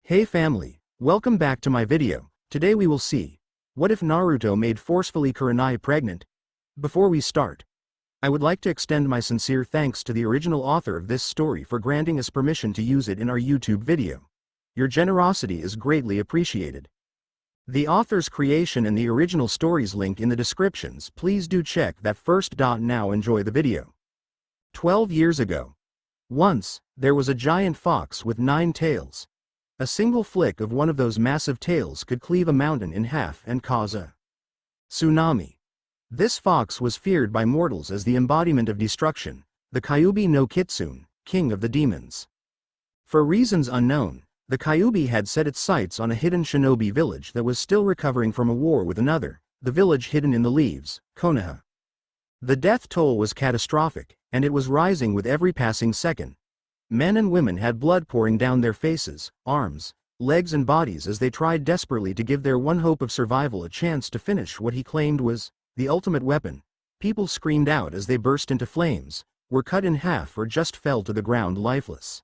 Hey family, welcome back to my video. Today we will see, what if Naruto made Forcefully Kurenai pregnant? Before we start, I would like to extend my sincere thanks to the original author of this story for granting us permission to use it in our YouTube video. Your generosity is greatly appreciated. The author's creation and the original stories link in the descriptions. Please do check that first. Now enjoy the video. 12 years ago. Once, there was a giant fox with 9 tails. A single flick of one of those massive tails could cleave a mountain in half and cause a tsunami. This fox was feared by mortals as the embodiment of destruction, the Kyuubi no Kitsune, king of the demons. For reasons unknown, the Kyuubi had set its sights on a hidden shinobi village that was still recovering from a war with another, the village hidden in the leaves, Konoha. The death toll was catastrophic, and it was rising with every passing second. Men and women had blood pouring down their faces, arms, legs and bodies as they tried desperately to give their one hope of survival a chance to finish what he claimed was the ultimate weapon. People screamed out as they burst into flames, were cut in half or just fell to the ground lifeless.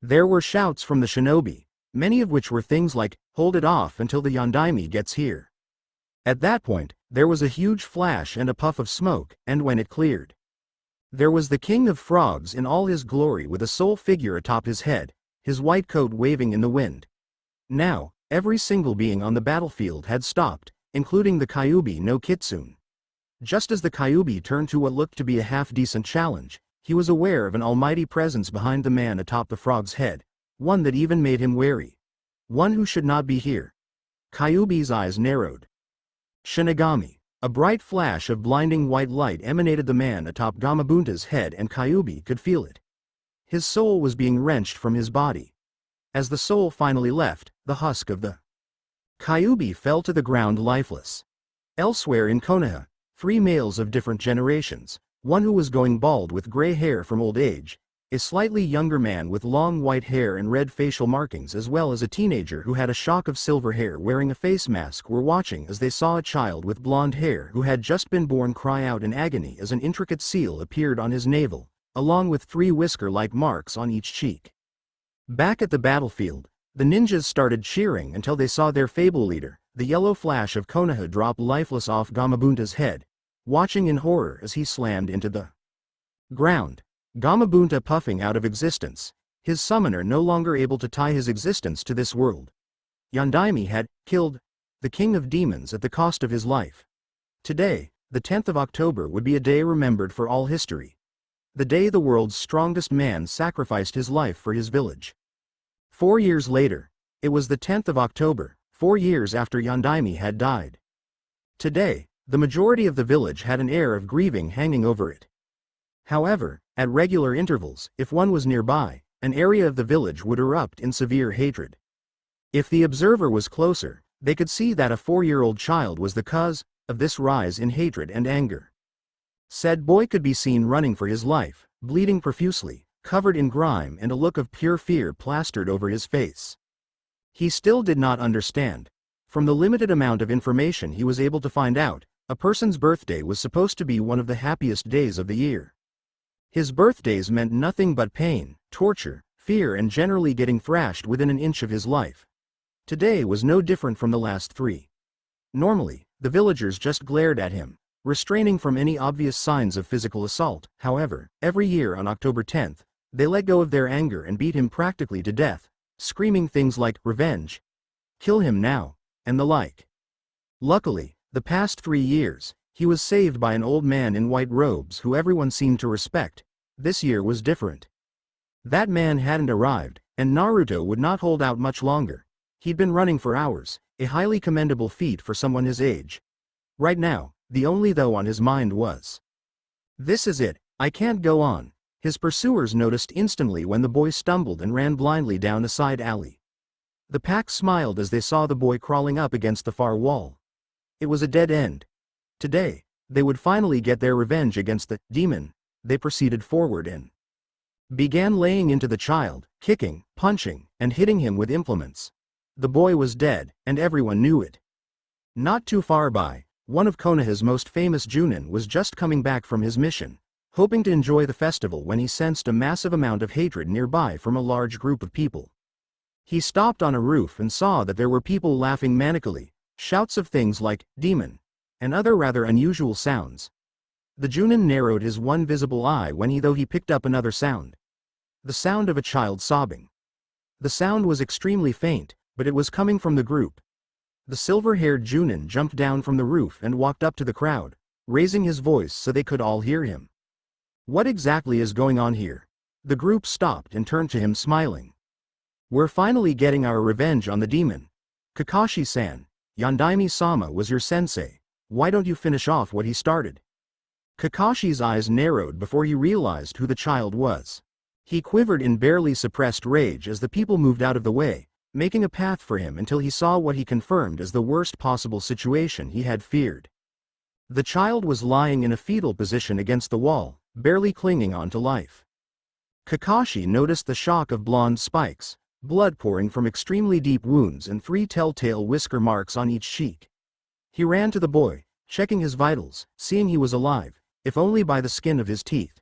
There were shouts from the shinobi, many of which were things like, "Hold it off until the Yondaime gets here." At that point, there was a huge flash and a puff of smoke, and when it cleared, there was the King of Frogs in all his glory with a sole figure atop his head, his white coat waving in the wind. Now, every single being on the battlefield had stopped, including the Kyuubi no Kitsune. Just as the Kyuubi turned to what looked to be a half-decent challenge, he was aware of an almighty presence behind the man atop the frog's head, one that even made him wary. One who should not be here. Kyuubi's eyes narrowed. Shinigami. A bright flash of blinding white light emanated the man atop Gamabunta's head, and Kyuubi could feel it. His soul was being wrenched from his body. As the soul finally left, the husk of the Kyuubi fell to the ground lifeless. Elsewhere in Konoha, 3 males of different generations, one who was going bald with gray hair from old age, a slightly younger man with long white hair and red facial markings, as well as a teenager who had a shock of silver hair wearing a face mask, were watching as they saw a child with blonde hair who had just been born cry out in agony as an intricate seal appeared on his navel, along with 3 whisker-like marks on each cheek. Back at the battlefield, the ninjas started cheering until they saw their fable leader, the yellow flash of Konoha, drop lifeless off Gamabunta's head, watching in horror as he slammed into the ground. Gamabunta puffing out of existence, his summoner no longer able to tie his existence to this world. Yondaime had killed the king of demons at the cost of his life. Today, the 10th of October, would be a day remembered for all history. The day the world's strongest man sacrificed his life for his village. 4 years later, it was the 10th of October, 4 years after Yondaime had died. Today, the majority of the village had an air of grieving hanging over it. However, at regular intervals, if one was nearby, an area of the village would erupt in severe hatred. If the observer was closer, they could see that a 4-year-old child was the cause of this rise in hatred and anger. Said boy could be seen running for his life, bleeding profusely, covered in grime and a look of pure fear plastered over his face. He still did not understand. From the limited amount of information he was able to find out, a person's birthday was supposed to be one of the happiest days of the year. His birthdays meant nothing but pain, torture, fear, and generally getting thrashed within an inch of his life. Today was no different from the last 3. Normally, the villagers just glared at him, restraining from any obvious signs of physical assault. However, every year on October 10th, they let go of their anger and beat him practically to death, screaming things like, "Revenge! Kill him now!" and the like. Luckily, the past 3 years, he was saved by an old man in white robes who everyone seemed to respect. This year was different. That man hadn't arrived, and Naruto would not hold out much longer. He'd been running for hours, a highly commendable feat for someone his age. Right now, the only though on his mind was, "This is it, I can't go on." His pursuers noticed instantly when the boy stumbled and ran blindly down a side alley. The pack smiled as they saw the boy crawling up against the far wall. It was a dead end. Today, they would finally get their revenge against the demon. They proceeded forward and began laying into the child, kicking, punching, and hitting him with implements. The boy was dead, and everyone knew it. Not too far by, one of Konoha's most famous Junin was just coming back from his mission, hoping to enjoy the festival when he sensed a massive amount of hatred nearby from a large group of people. He stopped on a roof and saw that there were people laughing manically, shouts of things like, demon, and other rather unusual sounds. The Junin narrowed his one visible eye when he picked up another sound. The sound of a child sobbing. The sound was extremely faint, but it was coming from the group. The silver-haired Junin jumped down from the roof and walked up to the crowd, raising his voice so they could all hear him. What exactly is going on here? The group stopped and turned to him smiling. We're finally getting our revenge on the demon. Kakashi-san, Yandaime-sama was your sensei. Why don't you finish off what he started? Kakashi's eyes narrowed before he realized who the child was. He quivered in barely suppressed rage as the people moved out of the way, making a path for him until he saw what he confirmed as the worst possible situation he had feared. The child was lying in a fetal position against the wall, barely clinging on to life. Kakashi noticed the shock of blonde spikes, blood pouring from extremely deep wounds and 3 telltale whisker marks on each cheek. He ran to the boy, checking his vitals, seeing he was alive, if only by the skin of his teeth.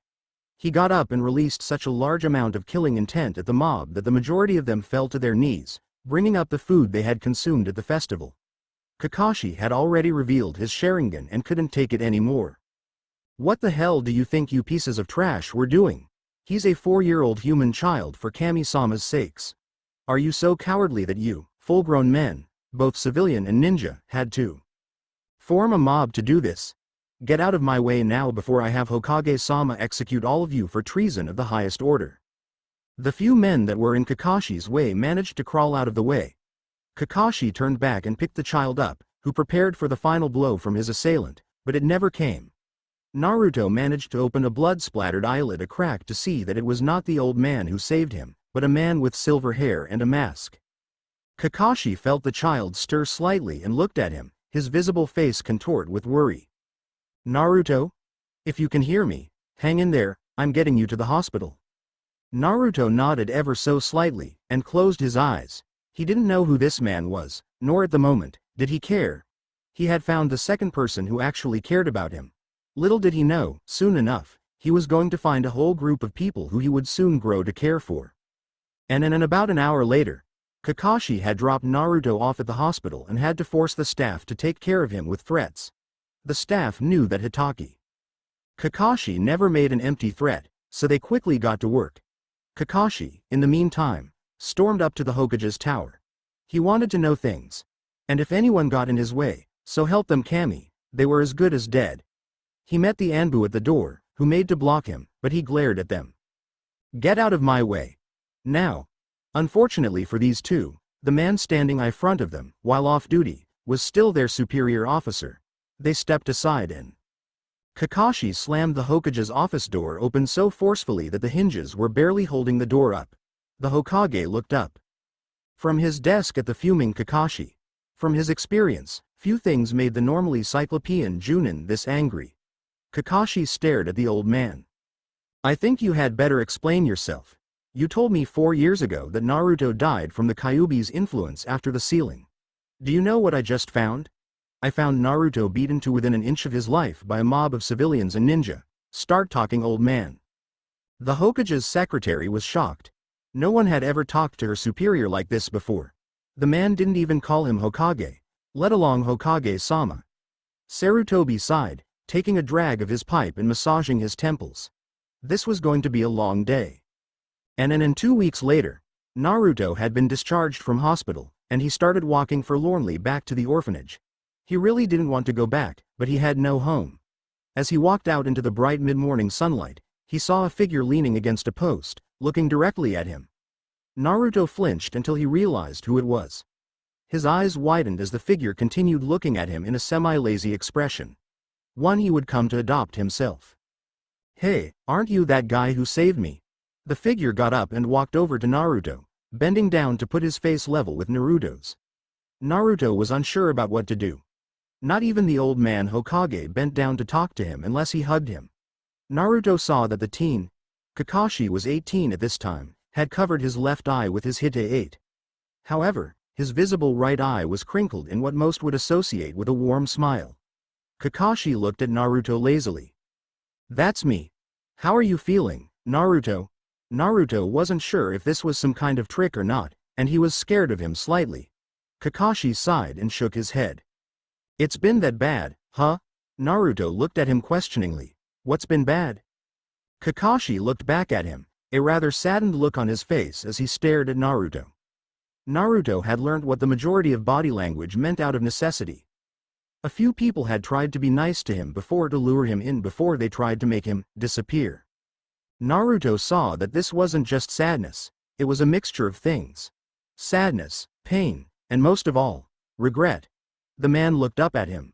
He got up and released such a large amount of killing intent at the mob that the majority of them fell to their knees, bringing up the food they had consumed at the festival. Kakashi had already revealed his Sharingan and couldn't take it anymore. What the hell do you think you pieces of trash were doing? He's a 4-year-old human child for Kami-sama's sakes. Are you so cowardly that you, full-grown men, both civilian and ninja, had to form a mob to do this? Get out of my way now before I have Hokage-sama execute all of you for treason of the highest order. The few men that were in Kakashi's way managed to crawl out of the way. Kakashi turned back and picked the child up, who prepared for the final blow from his assailant, but it never came. Naruto managed to open a blood-splattered eyelid a crack to see that it was not the old man who saved him, but a man with silver hair and a mask. Kakashi felt the child stir slightly and looked at him, his visible face contort with worry. Naruto? If you can hear me, hang in there, I'm getting you to the hospital. Naruto nodded ever so slightly, and closed his eyes. He didn't know who this man was, nor at the moment, did he care. He had found the second person who actually cared about him. Little did he know, soon enough, he was going to find a whole group of people who he would soon grow to care for. And in about an hour later, Kakashi had dropped Naruto off at the hospital and had to force the staff to take care of him with threats. The staff knew that Hitaki Kakashi never made an empty threat, so they quickly got to work. Kakashi, in the meantime, stormed up to the Hokage's tower. He wanted to know things. And if anyone got in his way, so help them Kami, they were as good as dead. He met the Anbu at the door, who made to block him, but he glared at them. Get out of my way. Now. Unfortunately for these two, the man standing in front of them, while off duty, was still their superior officer. They stepped aside and Kakashi slammed the Hokage's office door open so forcefully that the hinges were barely holding the door up. The Hokage looked up from his desk at the fuming Kakashi. From his experience, few things made the normally cyclopean Junin this angry. Kakashi stared at the old man. I think you had better explain yourself. You told me 4 years ago that Naruto died from the Kyuubi's influence after the sealing. Do you know what I just found? I found Naruto beaten to within an inch of his life by a mob of civilians and ninja. Start talking, old man. The Hokage's secretary was shocked. No one had ever talked to her superior like this before. The man didn't even call him Hokage, let alone Hokage-sama. Sarutobi sighed, taking a drag of his pipe and massaging his temples. This was going to be a long day. And 2 weeks later, Naruto had been discharged from hospital, and he started walking forlornly back to the orphanage. He really didn't want to go back, but he had no home. As he walked out into the bright mid-morning sunlight, he saw a figure leaning against a post, looking directly at him. Naruto flinched until he realized who it was. His eyes widened as the figure continued looking at him in a semi-lazy expression. One he would come to adopt himself. Hey, aren't you that guy who saved me? The figure got up and walked over to Naruto, bending down to put his face level with Naruto's. Naruto was unsure about what to do. Not even the old man Hokage bent down to talk to him unless he hugged him. Naruto saw that the teen, Kakashi was 18 at this time, had covered his left eye with his hite. However, his visible right eye was crinkled in what most would associate with a warm smile. Kakashi looked at Naruto lazily. That's me. How are you feeling, Naruto? Naruto wasn't sure if this was some kind of trick or not, and he was scared of him slightly. Kakashi sighed and shook his head. It's been that bad, huh? Naruto looked at him questioningly. What's been bad? Kakashi looked back at him, a rather saddened look on his face as he stared at Naruto. Naruto had learned what the majority of body language meant out of necessity. A few people had tried to be nice to him before to lure him in before they tried to make him disappear. Naruto saw that this wasn't just sadness, it was a mixture of things. Sadness, pain, and most of all, regret. The man looked up at him.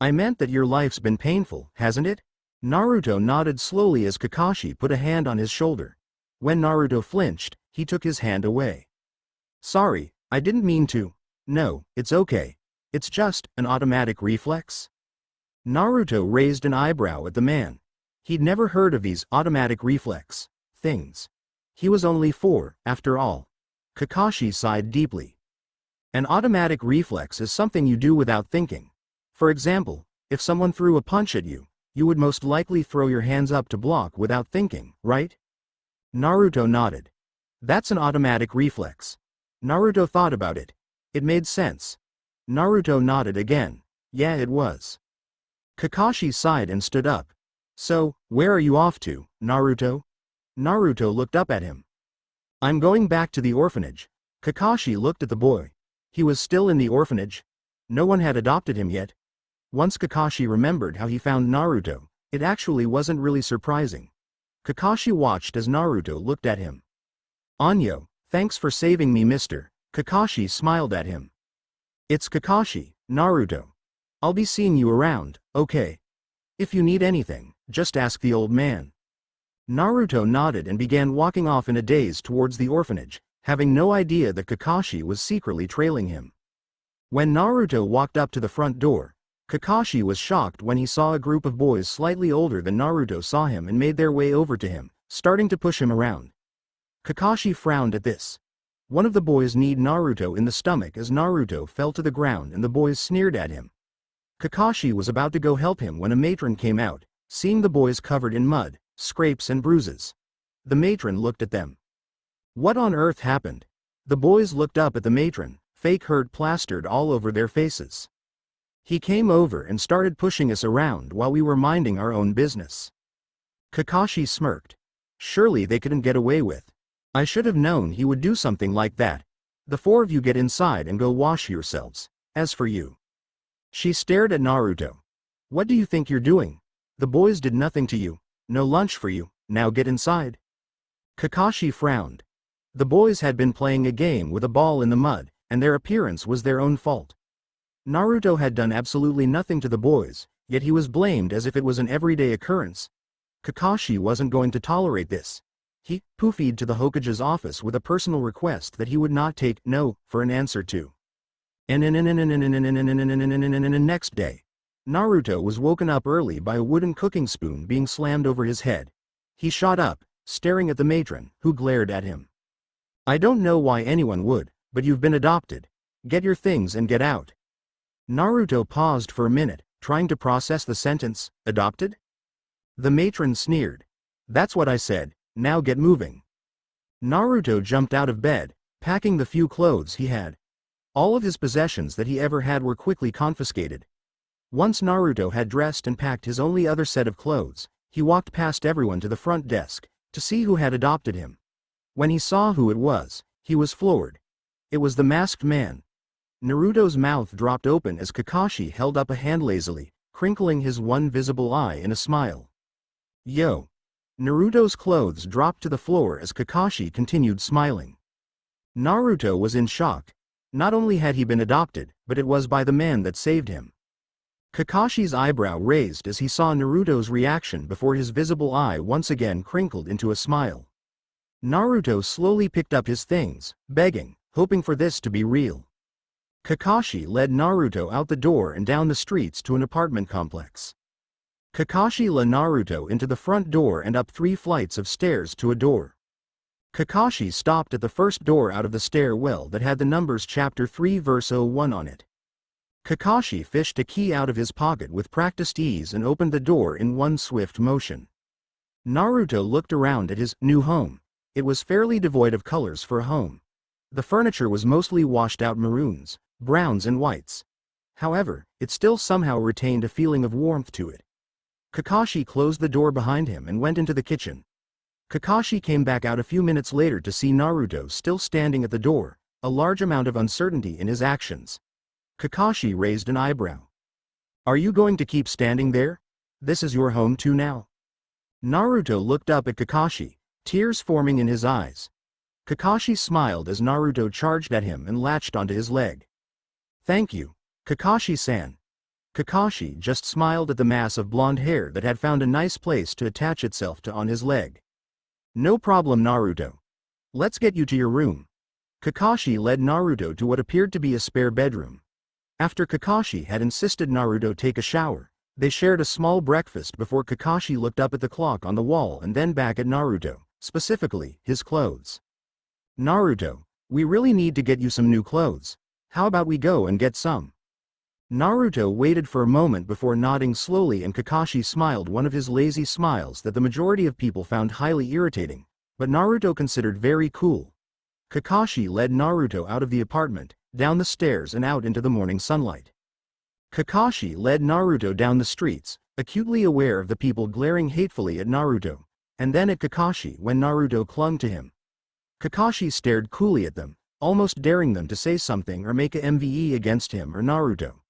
I meant that your life's been painful, hasn't it? Naruto nodded slowly as Kakashi put a hand on his shoulder. When Naruto flinched, he took his hand away. Sorry, I didn't mean to. No, it's okay. It's just an automatic reflex. Naruto raised an eyebrow at the man. He'd never heard of these automatic reflex things. He was only 4, after all. Kakashi sighed deeply. An automatic reflex is something you do without thinking. For example, if someone threw a punch at you, you would most likely throw your hands up to block without thinking, right? Naruto nodded. That's an automatic reflex. Naruto thought about it. It made sense. Naruto nodded again. Yeah, it was. Kakashi sighed and stood up. So, where are you off to, Naruto? Naruto looked up at him. I'm going back to the orphanage. Kakashi looked at the boy. He was still in the orphanage. No one had adopted him yet. Once Kakashi remembered how he found Naruto, it actually wasn't really surprising. Kakashi watched as Naruto looked at him. Anyo, thanks for saving me, mister. Kakashi smiled at him. It's Kakashi, Naruto. I'll be seeing you around, okay? If you need anything, just ask the old man. Naruto nodded and began walking off in a daze towards the orphanage, having no idea that Kakashi was secretly trailing him. When Naruto walked up to the front door, Kakashi was shocked when he saw a group of boys slightly older than Naruto saw him and made their way over to him, starting to push him around. Kakashi frowned at this. One of the boys kneed Naruto in the stomach as Naruto fell to the ground and the boys sneered at him. Kakashi was about to go help him when a matron came out, seeing the boys covered in mud, scrapes and bruises. The matron looked at them. What on earth happened? The boys looked up at the matron, fake hurt plastered all over their faces. He came over and started pushing us around while we were minding our own business. Kakashi smirked. Surely they couldn't get away with. I should have known he would do something like that. The 4 of you get inside and go wash yourselves. As for you. She stared at Naruto. What do you think you're doing? The boys did nothing to you. No lunch for you. Now get inside. Kakashi frowned. The boys had been playing a game with a ball in the mud, and their appearance was their own fault. Naruto had done absolutely nothing to the boys, yet he was blamed as if it was an everyday occurrence. Kakashi wasn't going to tolerate this. He poofied to the Hokage's office with a personal request that he would not take no for an answer to. Next day, Naruto was woken up early by a wooden cooking spoon being slammed over his head. He shot up, staring at the matron, who glared at him. I don't know why anyone would, but you've been adopted. Get your things and get out. Naruto paused for a minute, trying to process the sentence, adopted? The matron sneered. That's what I said, now get moving. Naruto jumped out of bed, packing the few clothes he had. All of his possessions that he ever had were quickly confiscated. Once Naruto had dressed and packed his only other set of clothes, he walked past everyone to the front desk, to see who had adopted him. When he saw who it was, he was floored. It was the masked man. Naruto's mouth dropped open as Kakashi held up a hand lazily, crinkling his one visible eye in a smile. Yo! Naruto's clothes dropped to the floor as Kakashi continued smiling. Naruto was in shock. Not only had he been adopted, but it was by the man that saved him. Kakashi's eyebrow raised as he saw Naruto's reaction before his visible eye once again crinkled into a smile. Naruto slowly picked up his things, begging, hoping for this to be real. Kakashi led Naruto out the door and down the streets to an apartment complex. Kakashi led Naruto into the front door and up 3 flights of stairs to a door. Kakashi stopped at the first door out of the stairwell that had the numbers chapter 3 verse 01 on it. Kakashi fished a key out of his pocket with practiced ease and opened the door in one swift motion. Naruto looked around at his new home. It was fairly devoid of colors for a home. The furniture was mostly washed out maroons, browns and whites. However, it still somehow retained a feeling of warmth to it. Kakashi closed the door behind him and went into the kitchen. Kakashi came back out a few minutes later to see Naruto still standing at the door, a large amount of uncertainty in his actions. Kakashi raised an eyebrow. "Are you going to keep standing there? This is your home too now?" Naruto looked up at Kakashi, tears forming in his eyes. Kakashi smiled as Naruto charged at him and latched onto his leg. "Thank you, Kakashi-san." Kakashi just smiled at the mass of blonde hair that had found a nice place to attach itself to on his leg. "No problem, Naruto. Let's get you to your room." Kakashi led Naruto to what appeared to be a spare bedroom. After Kakashi had insisted Naruto take a shower, they shared a small breakfast before Kakashi looked up at the clock on the wall and then back at Naruto, specifically, his clothes. "Naruto, we really need to get you some new clothes. How about we go and get some?" Naruto waited for a moment before nodding slowly, and Kakashi smiled one of his lazy smiles that the majority of people found highly irritating, but Naruto considered very cool. Kakashi led Naruto out of the apartment, down the stairs and out into the morning sunlight. Kakashi led Naruto down the streets, acutely aware of the people glaring hatefully at Naruto, and then at Kakashi when Naruto clung to him. Kakashi stared coolly at them, almost daring them to say something or make a MVE against him or Naruto.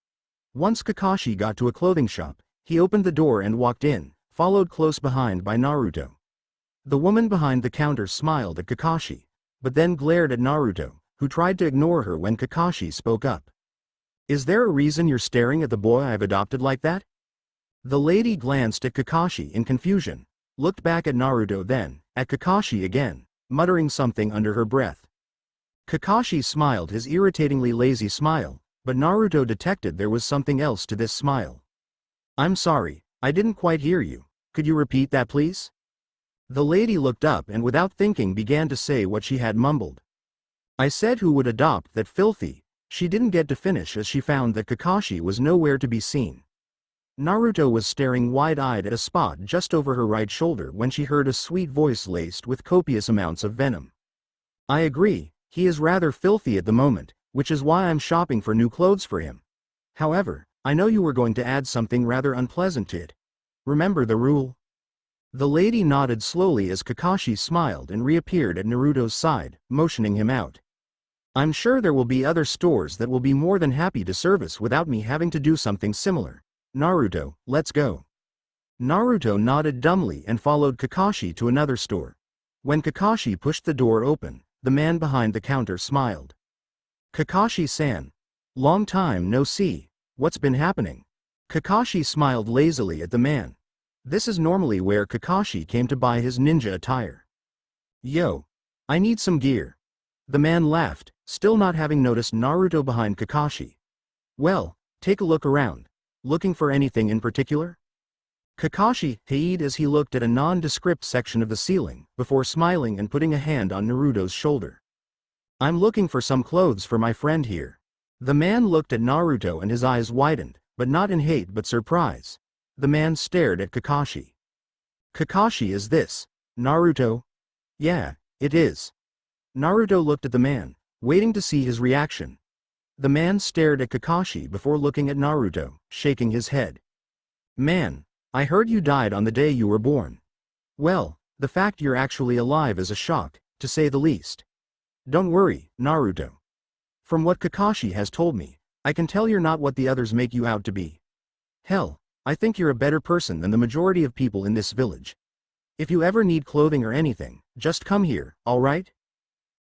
Once Kakashi got to a clothing shop, he opened the door and walked in, followed close behind by Naruto. The woman behind the counter smiled at Kakashi, but then glared at Naruto, who tried to ignore her when Kakashi spoke up. "Is there a reason you're staring at the boy I've adopted like that?" The lady glanced at Kakashi in confusion, looked back at Naruto, then at Kakashi again, muttering something under her breath. Kakashi smiled his irritatingly lazy smile, but Naruto detected there was something else to this smile. "I'm sorry, I didn't quite hear you. Could you repeat that, please?" The lady looked up and without thinking began to say what she had mumbled. "I said who would adopt that filthy." She didn't get to finish as she found that Kakashi was nowhere to be seen. Naruto was staring wide-eyed at a spot just over her right shoulder when she heard a sweet voice laced with copious amounts of venom. "I agree, he is rather filthy at the moment, which is why I'm shopping for new clothes for him. However, I know you were going to add something rather unpleasant to it. Remember the rule?" The lady nodded slowly as Kakashi smiled and reappeared at Naruto's side, motioning him out. "I'm sure there will be other stores that will be more than happy to service without me having to do something similar. Naruto, let's go." Naruto nodded dumbly and followed Kakashi to another store. When Kakashi pushed the door open, the man behind the counter smiled. "Kakashi-san. Long time no see, what's been happening?" Kakashi smiled lazily at the man. This is normally where Kakashi came to buy his ninja attire. "Yo, I need some gear." The man laughed, still not having noticed Naruto behind Kakashi. "Well, take a look around. Looking for anything in particular?" Kakashi heyed as he looked at a nondescript section of the ceiling, before smiling and putting a hand on Naruto's shoulder. "I'm looking for some clothes for my friend here." The man looked at Naruto and his eyes widened, but not in hate but surprise. The man stared at Kakashi. "Kakashi, is this Naruto?" "Yeah, it is." Naruto looked at the man, waiting to see his reaction. The man stared at Kakashi before looking at Naruto, shaking his head. "Man, I heard you died on the day you were born. Well, the fact you're actually alive is a shock, to say the least. Don't worry, Naruto. From what Kakashi has told me, I can tell you're not what the others make you out to be. Hell, I think you're a better person than the majority of people in this village. If you ever need clothing or anything, just come here, alright?"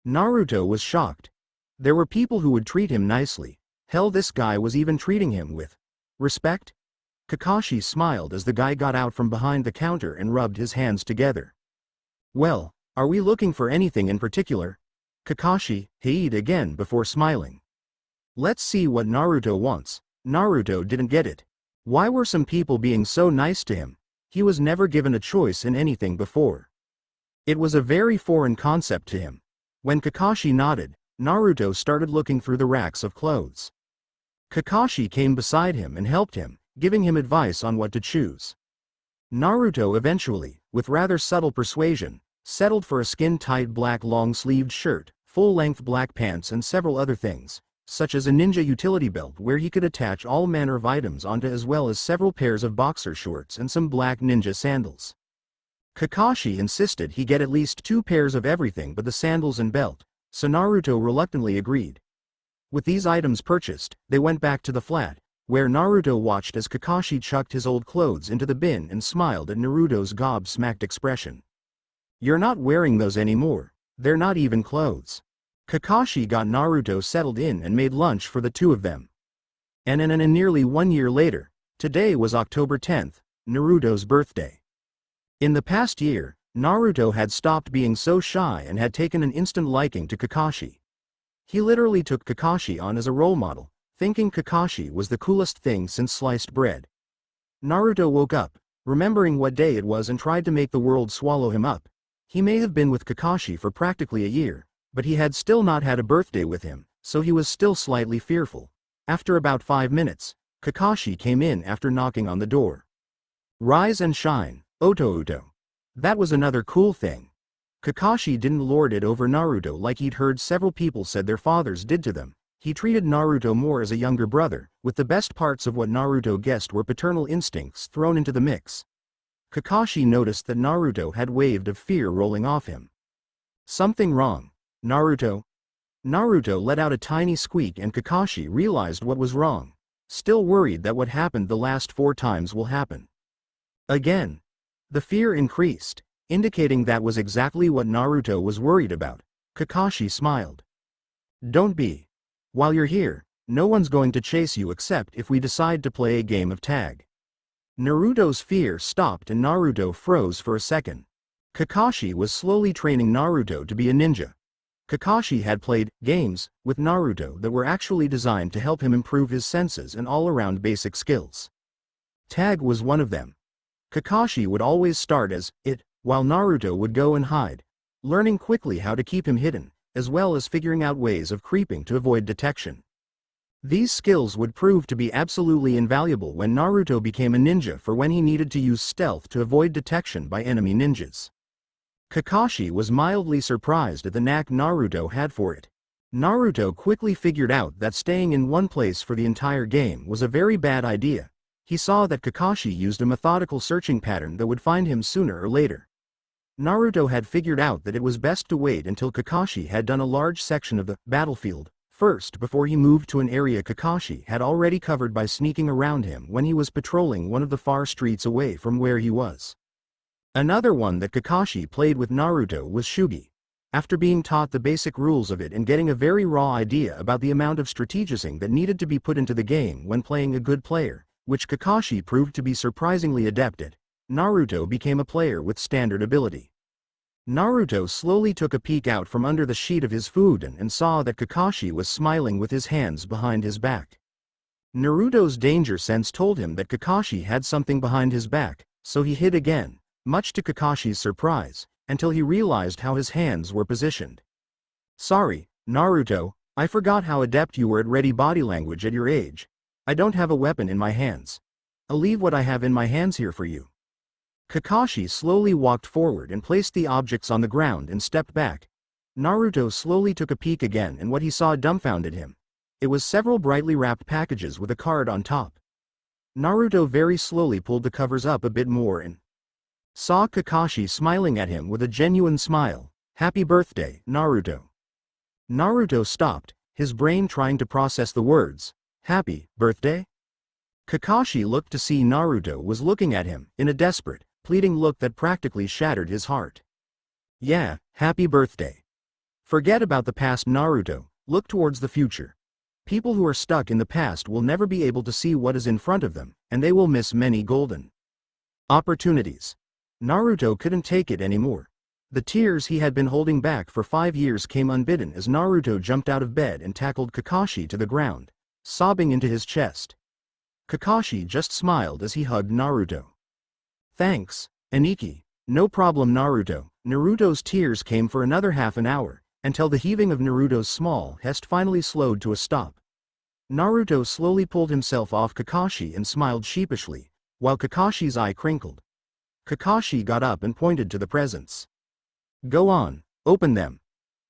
Naruto was shocked. There were people who would treat him nicely. Hell, this guy was even treating him with respect? Kakashi smiled as the guy got out from behind the counter and rubbed his hands together. "Well, are we looking for anything in particular?" Kakashi heyed again before smiling. "Let's see what Naruto wants." Naruto didn't get it. Why were some people being so nice to him? He was never given a choice in anything before. It was a very foreign concept to him. When Kakashi nodded, Naruto started looking through the racks of clothes. Kakashi came beside him and helped him, giving him advice on what to choose. Naruto eventually, with rather subtle persuasion, settled for a skin-tight black long-sleeved shirt, full-length black pants and several other things, such as a ninja utility belt where he could attach all manner of items onto, as well as several pairs of boxer shorts and some black ninja sandals. Kakashi insisted he get at least 2 pairs of everything but the sandals and belt, so Naruto reluctantly agreed. With these items purchased, they went back to the flat, where Naruto watched as Kakashi chucked his old clothes into the bin and smiled at Naruto's gobsmacked expression. "You're not wearing those anymore. They're not even clothes." Kakashi got Naruto settled in and made lunch for the two of them. And nearly 1 year later, today was October 10th, Naruto's birthday. In the past year, Naruto had stopped being so shy and had taken an instant liking to Kakashi. He literally took Kakashi on as a role model, thinking Kakashi was the coolest thing since sliced bread. Naruto woke up, remembering what day it was, and tried to make the world swallow him up. He may have been with Kakashi for practically a year, but he had still not had a birthday with him, so he was still slightly fearful. After about 5 minutes, Kakashi came in after knocking on the door. "Rise and shine, Oto-Uto." That was another cool thing. Kakashi didn't lord it over Naruto like he'd heard several people said their fathers did to them. He treated Naruto more as a younger brother, with the best parts of what Naruto guessed were paternal instincts thrown into the mix. Kakashi noticed that Naruto had a wave of fear rolling off him. "Something wrong, Naruto?" Naruto let out a tiny squeak and Kakashi realized what was wrong. Still worried that what happened the last 4 times will happen again. The fear increased, indicating that was exactly what Naruto was worried about. Kakashi smiled. "Don't be. While you're here, no one's going to chase you except if we decide to play a game of tag." Naruto's fear stopped and Naruto froze for a second. Kakashi was slowly training Naruto to be a ninja. Kakashi had played games with Naruto that were actually designed to help him improve his senses and all-around basic skills. Tag was one of them. Kakashi would always start as it, while Naruto would go and hide, learning quickly how to keep him hidden, as well as figuring out ways of creeping to avoid detection. These skills would prove to be absolutely invaluable when Naruto became a ninja, for when he needed to use stealth to avoid detection by enemy ninjas. Kakashi was mildly surprised at the knack Naruto had for it. Naruto quickly figured out that staying in one place for the entire game was a very bad idea. He saw that Kakashi used a methodical searching pattern that would find him sooner or later. Naruto had figured out that it was best to wait until Kakashi had done a large section of the battlefield first before he moved to an area Kakashi had already covered by sneaking around him when he was patrolling one of the far streets away from where he was. Another one that Kakashi played with Naruto was Shugi. After being taught the basic rules of it and getting a very raw idea about the amount of strategizing that needed to be put into the game when playing a good player, which Kakashi proved to be surprisingly adept at, Naruto became a player with standard ability. Naruto slowly took a peek out from under the sheet of his food and saw that Kakashi was smiling with his hands behind his back. Naruto's danger sense told him that Kakashi had something behind his back, so he hid again, much to Kakashi's surprise, until he realized how his hands were positioned. "Sorry, Naruto, I forgot how adept you were at ready body language at your age. I don't have a weapon in my hands. I'll leave what I have in my hands here for you." Kakashi slowly walked forward and placed the objects on the ground and stepped back. Naruto slowly took a peek again and what he saw dumbfounded him. It was several brightly wrapped packages with a card on top. Naruto very slowly pulled the covers up a bit more and saw Kakashi smiling at him with a genuine smile. "Happy birthday, Naruto." Naruto stopped, his brain trying to process the words, "Happy birthday?" Kakashi looked to see Naruto was looking at him in a desperate, pleading look that practically shattered his heart. "Yeah, happy birthday. Forget about the past, Naruto, look towards the future. People who are stuck in the past will never be able to see what is in front of them, and they will miss many golden opportunities." Naruto couldn't take it anymore. The tears he had been holding back for 5 years came unbidden as Naruto jumped out of bed and tackled Kakashi to the ground, sobbing into his chest. Kakashi just smiled as he hugged Naruto. "Thanks, Aniki." "No problem, Naruto." Naruto's tears came for another half an hour, until the heaving of Naruto's small chest finally slowed to a stop. Naruto slowly pulled himself off Kakashi and smiled sheepishly, while Kakashi's eye crinkled. Kakashi got up and pointed to the presents. "Go on, open them."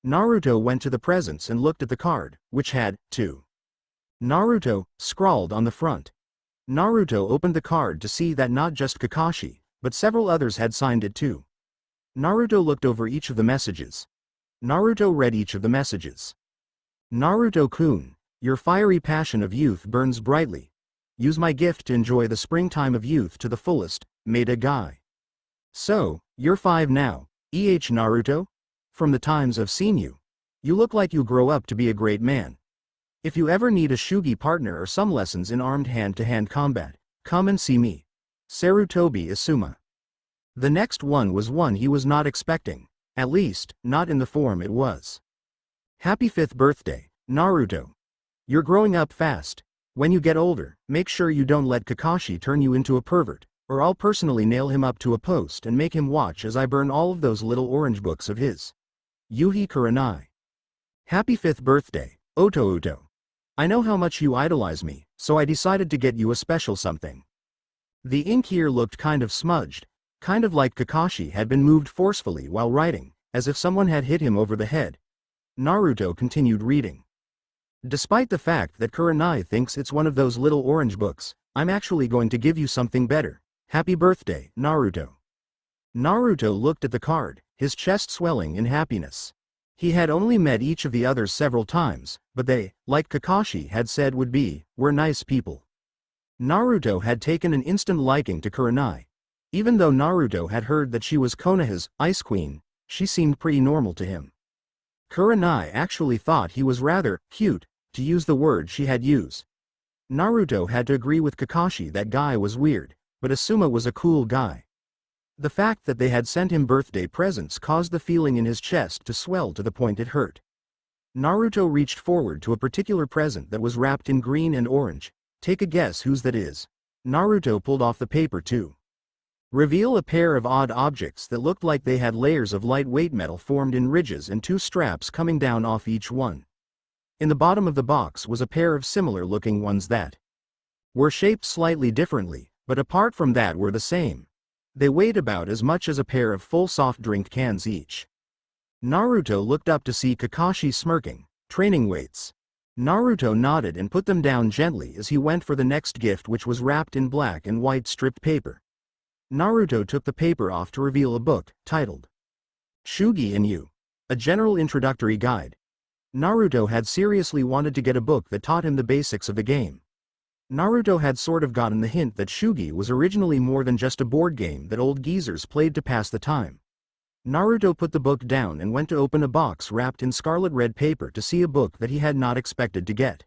Naruto went to the presents and looked at the card, which had, "To Naruto," scrawled on the front. Naruto opened the card to see that not just Kakashi, but several others had signed it too. Naruto looked over each of the messages. Naruto read each of the messages. Naruto-kun, your fiery passion of youth burns brightly. Use my gift to enjoy the springtime of youth to the fullest, made a guy. So, you're 5 now, Naruto? From the times I've seen you. You look like you grow up to be a great man. If you ever need a shugi partner or some lessons in armed hand-to-hand combat, come and see me. Sarutobi Asuma. The next one was one he was not expecting, at least, not in the form it was. Happy 5th birthday, Naruto. You're growing up fast. When you get older, make sure you don't let Kakashi turn you into a pervert, or I'll personally nail him up to a post and make him watch as I burn all of those little orange books of his. Yuhi Kurenai. Happy 5th birthday, Oto. I know how much you idolize me, so I decided to get you a special something. The ink here looked kind of smudged, kind of like Kakashi had been moved forcefully while writing, as if someone had hit him over the head. Naruto continued reading. Despite the fact that Kurenai thinks it's one of those little orange books, I'm actually going to give you something better. Happy birthday, Naruto. Naruto looked at the card, his chest swelling in happiness. He had only met each of the others several times, but they, like Kakashi had said were nice people. Naruto had taken an instant liking to Kurenai. Even though Naruto had heard that she was Konoha's Ice Queen, she seemed pretty normal to him. Kurenai actually thought he was rather cute, to use the word she had used. Naruto had to agree with Kakashi that guy was weird, but Asuma was a cool guy. The fact that they had sent him birthday presents caused the feeling in his chest to swell to the point it hurt. Naruto reached forward to a particular present that was wrapped in green and orange. Take a guess whose that is. Naruto pulled off the paper too. Reveal a pair of odd objects that looked like they had layers of lightweight metal formed in ridges and 2 straps coming down off each one. In the bottom of the box was a pair of similar-looking ones that were shaped slightly differently, but apart from that were the same. They weighed about as much as a pair of full soft drink cans each. Naruto looked up to see Kakashi smirking. Training weights. Naruto nodded and put them down gently as he went for the next gift, which was wrapped in black and white stripped paper. Naruto took the paper off to reveal a book, titled Shugi and You, a general introductory guide. Naruto had seriously wanted to get a book that taught him the basics of the game. Naruto had sort of gotten the hint that Shugi was originally more than just a board game that old geezers played to pass the time. Naruto put the book down and went to open a box wrapped in scarlet red paper to see a book that he had not expected to get.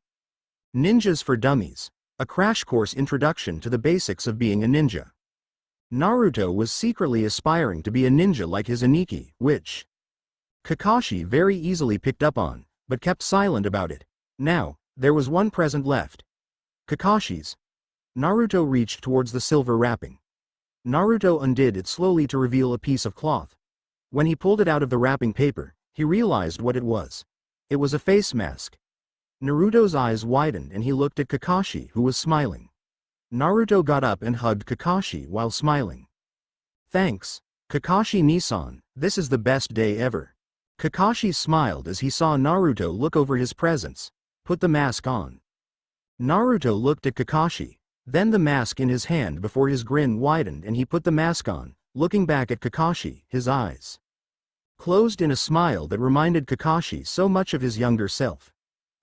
Ninjas for Dummies, a crash course introduction to the basics of being a ninja. Naruto was secretly aspiring to be a ninja like his Aniki, which Kakashi very easily picked up on, but kept silent about it. Now, there was one present left. Kakashi's. Naruto reached towards the silver wrapping. Naruto undid it slowly to reveal a piece of cloth. When he pulled it out of the wrapping paper, he realized what it was. It was a face mask. Naruto's eyes widened and he looked at Kakashi, who was smiling. Naruto got up and hugged Kakashi while smiling. Thanks, Kakashi-Nisan, this is the best day ever. Kakashi smiled as he saw Naruto look over his presents. Put the mask on. Naruto looked at Kakashi, then the mask in his hand before his grin widened and he put the mask on, looking back at Kakashi, his eyes closed in a smile that reminded Kakashi so much of his younger self.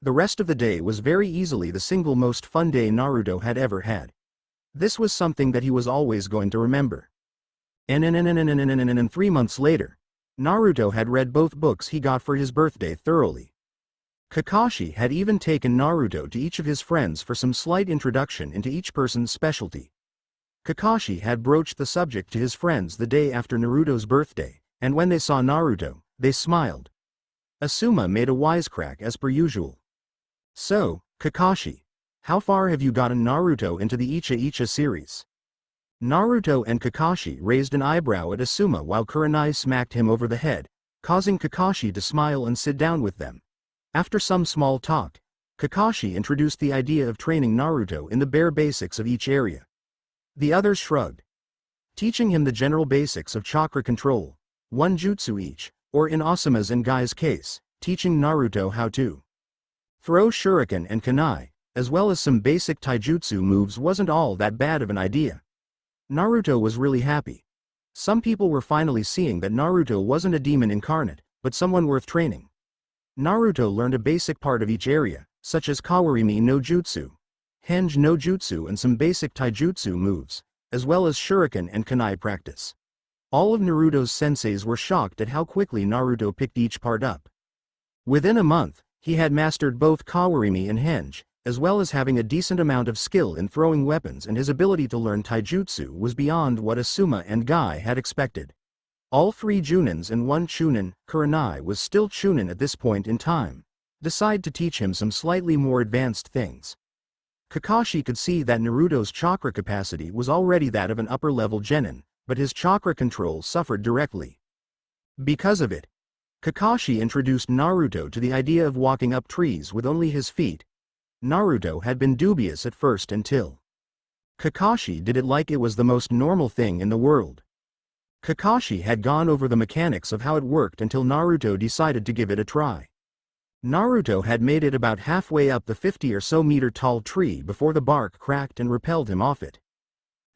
The rest of the day was very easily the single most fun day Naruto had ever had. This was something that he was always going to remember. And 3 months later, Naruto had read both books he got for his birthday thoroughly. Kakashi had even taken Naruto to each of his friends for some slight introduction into each person's specialty. Kakashi had broached the subject to his friends the day after Naruto's birthday, and when they saw Naruto, they smiled. Asuma made a wisecrack as per usual. So, Kakashi, how far have you gotten Naruto into the Icha series? Naruto and Kakashi raised an eyebrow at Asuma while Kurenai smacked him over the head, causing Kakashi to smile and sit down with them. After some small talk, Kakashi introduced the idea of training Naruto in the bare basics of each area. The others shrugged. Teaching him the general basics of chakra control, one jutsu each, or in Asuma's and Gai's case, teaching Naruto how to throw shuriken and kunai, as well as some basic taijutsu moves wasn't all that bad of an idea. Naruto was really happy. Some people were finally seeing that Naruto wasn't a demon incarnate, but someone worth training. Naruto learned a basic part of each area, such as Kawarimi no Jutsu, Henge no Jutsu and some basic taijutsu moves, as well as shuriken and kunai practice. All of Naruto's senseis were shocked at how quickly Naruto picked each part up. Within a month, he had mastered both Kawarimi and Henge, as well as having a decent amount of skill in throwing weapons, and his ability to learn taijutsu was beyond what Asuma and Guy had expected. All 3 Junins and 1 Chunin, Kurenai was still Chunin at this point in time, decide to teach him some slightly more advanced things. Kakashi could see that Naruto's chakra capacity was already that of an upper-level genin, but his chakra control suffered directly. Because of it, Kakashi introduced Naruto to the idea of walking up trees with only his feet. Naruto had been dubious at first until Kakashi did it like it was the most normal thing in the world. Kakashi had gone over the mechanics of how it worked until Naruto decided to give it a try. Naruto had made it about halfway up the 50 or so meter tall tree before the bark cracked and repelled him off it.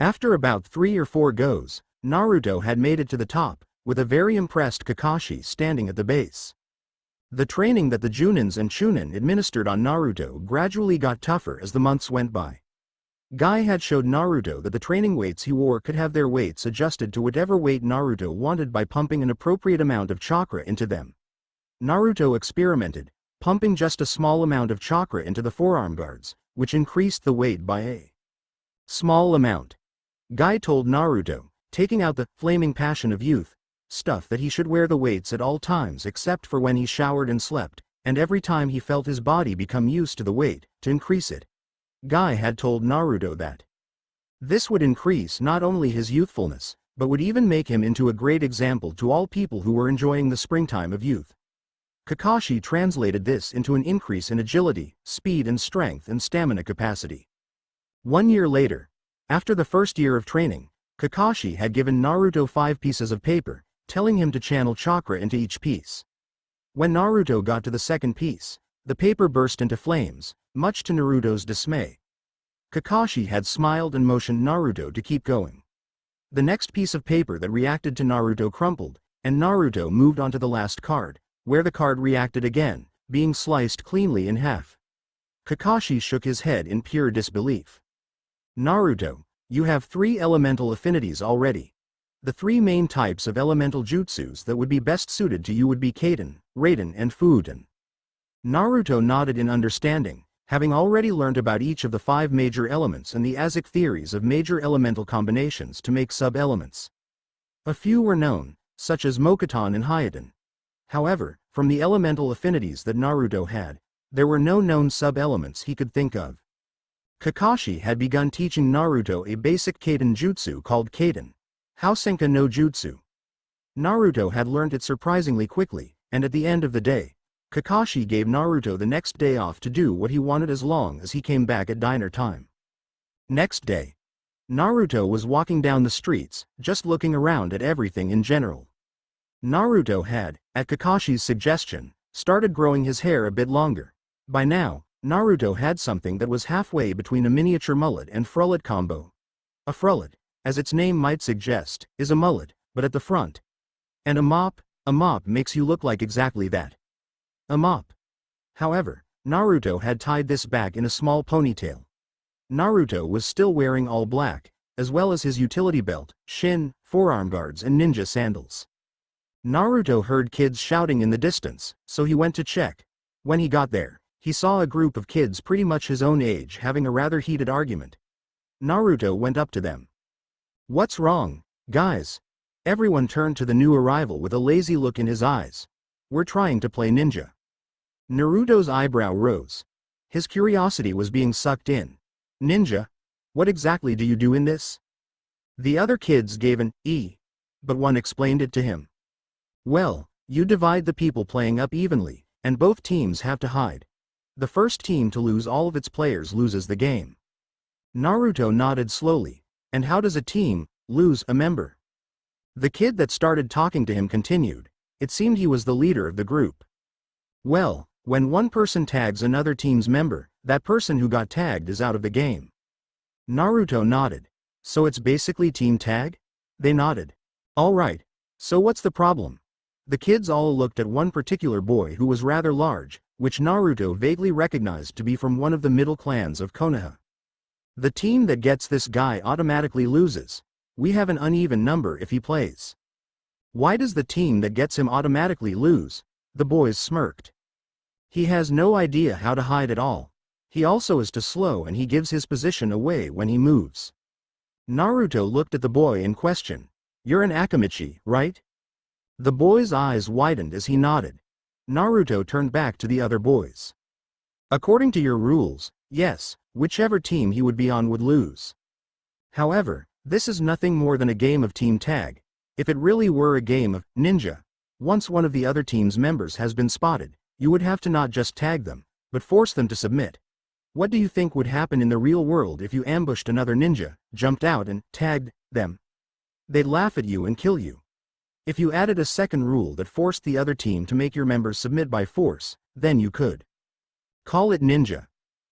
After about 3 or 4 goes, Naruto had made it to the top, with a very impressed Kakashi standing at the base. The training that the Junins and Chunin administered on Naruto gradually got tougher as the months went by. Guy had showed Naruto that the training weights he wore could have their weights adjusted to whatever weight Naruto wanted by pumping an appropriate amount of chakra into them. Naruto experimented, pumping just a small amount of chakra into the forearm guards, which increased the weight by a small amount. Guy told Naruto, taking out the flaming passion of youth stuff, that he should wear the weights at all times except for when he showered and slept, and every time he felt his body become used to the weight, to increase it. Guy had told Naruto that this would increase not only his youthfulness, but would even make him into a great example to all people who were enjoying the springtime of youth. Kakashi translated this into an increase in agility, speed and strength and stamina capacity. 1 year later, after the first year of training, Kakashi had given Naruto 5 pieces of paper, telling him to channel chakra into each piece. When Naruto got to the second piece, the paper burst into flames, much to Naruto's dismay. Kakashi had smiled and motioned Naruto to keep going. The next piece of paper that reacted to Naruto crumpled, and Naruto moved on to the last card, where the card reacted again, being sliced cleanly in half. Kakashi shook his head in pure disbelief. Naruto, you have 3 elemental affinities already. The 3 main types of elemental jutsus that would be best suited to you would be Kaden, Raiden and Fuuden. Naruto nodded in understanding, having already learned about each of the 5 major elements and the Asic theories of major elemental combinations to make sub-elements. A few were known, such as Mokuton and Hyoden. However, from the elemental affinities that Naruto had, there were no known sub-elements he could think of. Kakashi had begun teaching Naruto a basic Kaden jutsu called Kaden Housenka no Jutsu. Naruto had learned it surprisingly quickly, and at the end of the day, Kakashi gave Naruto the next day off to do what he wanted as long as he came back at diner time. Next day, Naruto was walking down the streets, just looking around at everything in general. Naruto had, at Kakashi's suggestion, started growing his hair a bit longer. By now, Naruto had something that was halfway between a miniature mullet and frullet combo. A frullet, as its name might suggest, is a mullet, but at the front. And a mop makes you look like exactly that. A mop. However, Naruto had tied this back in a small ponytail. Naruto was still wearing all black, as well as his utility belt, shin, forearm guards and ninja sandals. Naruto heard kids shouting in the distance, so he went to check. When he got there, he saw a group of kids pretty much his own age having a rather heated argument. Naruto went up to them. "What's wrong, guys?" Everyone turned to the new arrival with a lazy look in his eyes. "We're trying to play ninja." Naruto's eyebrow rose. His curiosity was being sucked in. "Ninja? What exactly do you do in this?" The other kids gave an "E," but one explained it to him. "Well, you divide the people playing up evenly, and both teams have to hide. The first team to lose all of its players loses the game." Naruto nodded slowly. "And how does a team lose a member?" The kid that started talking to him continued. It seemed he was the leader of the group. Well, when one person tags another team's member, that person who got tagged is out of the game. Naruto nodded. So it's basically team tag? They nodded. Alright. So what's the problem? The kids all looked at one particular boy who was rather large, which Naruto vaguely recognized to be from one of the middle clans of Konoha. The team that gets this guy automatically loses. We have an uneven number if he plays. Why does the team that gets him automatically lose? The boys smirked. He has no idea how to hide at all. He also is too slow and he gives his position away when he moves. Naruto looked at the boy in question. You're an Akamichi, right? The boy's eyes widened as he nodded. Naruto turned back to the other boys. According to your rules, yes, whichever team he would be on would lose. However, this is nothing more than a game of team tag. If it really were a game of ninja, once one of the other team's members has been spotted, you would have to not just tag them, but force them to submit. What do you think would happen in the real world if you ambushed another ninja, jumped out and tagged them? They'd laugh at you and kill you. If you added a second rule that forced the other team to make your members submit by force, then you could call it ninja.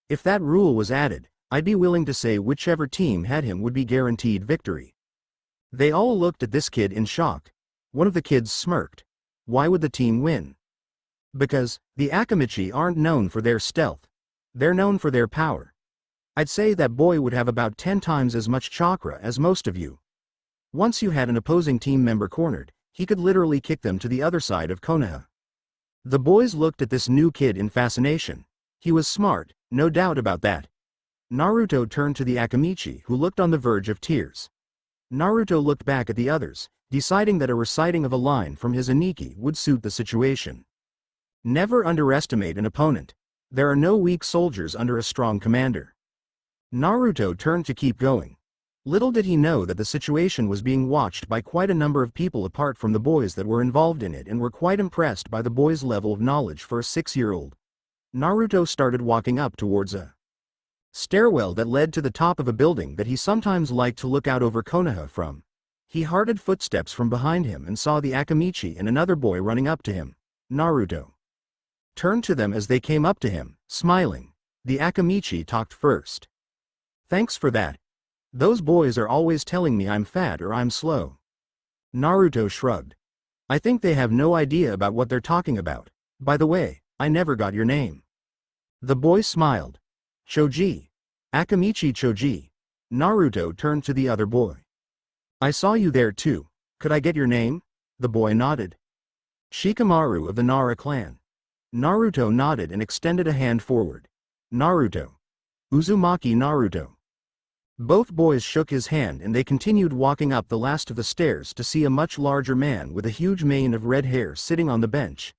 If that rule was added, I'd be willing to say whichever team had him would be guaranteed victory. They all looked at this kid in shock. One of the kids smirked. Why would the team win? Because the Akamichi aren't known for their stealth. They're known for their power. I'd say that boy would have about 10 times as much chakra as most of you. Once you had an opposing team member cornered, he could literally kick them to the other side of Konoha. The boys looked at this new kid in fascination. He was smart, no doubt about that. Naruto turned to the Akamichi who looked on the verge of tears. Naruto looked back at the others, deciding that a reciting of a line from his Aniki would suit the situation. Never underestimate an opponent. There are no weak soldiers under a strong commander. Naruto turned to keep going. Little did he know that the situation was being watched by quite a number of people apart from the boys that were involved in it and were quite impressed by the boy's level of knowledge for a 6-year-old. Naruto started walking up towards a stairwell that led to the top of a building that he sometimes liked to look out over Konoha from. He heard footsteps from behind him and saw the Akamichi and another boy running up to him. Naruto turned to them as they came up to him, smiling. The Akamichi talked first. Thanks for that. Those boys are always telling me I'm fat or I'm slow. Naruto shrugged. I think they have no idea about what they're talking about. By the way, I never got your name. The boy smiled. Choji. Akamichi Choji. Naruto turned to the other boy. I saw you there too. Could I get your name? The boy nodded. Shikamaru of the Nara clan. Naruto nodded and extended a hand forward. Naruto. Uzumaki Naruto. Both boys shook his hand and they continued walking up the last of the stairs to see a much larger man with a huge mane of red hair sitting on the bench.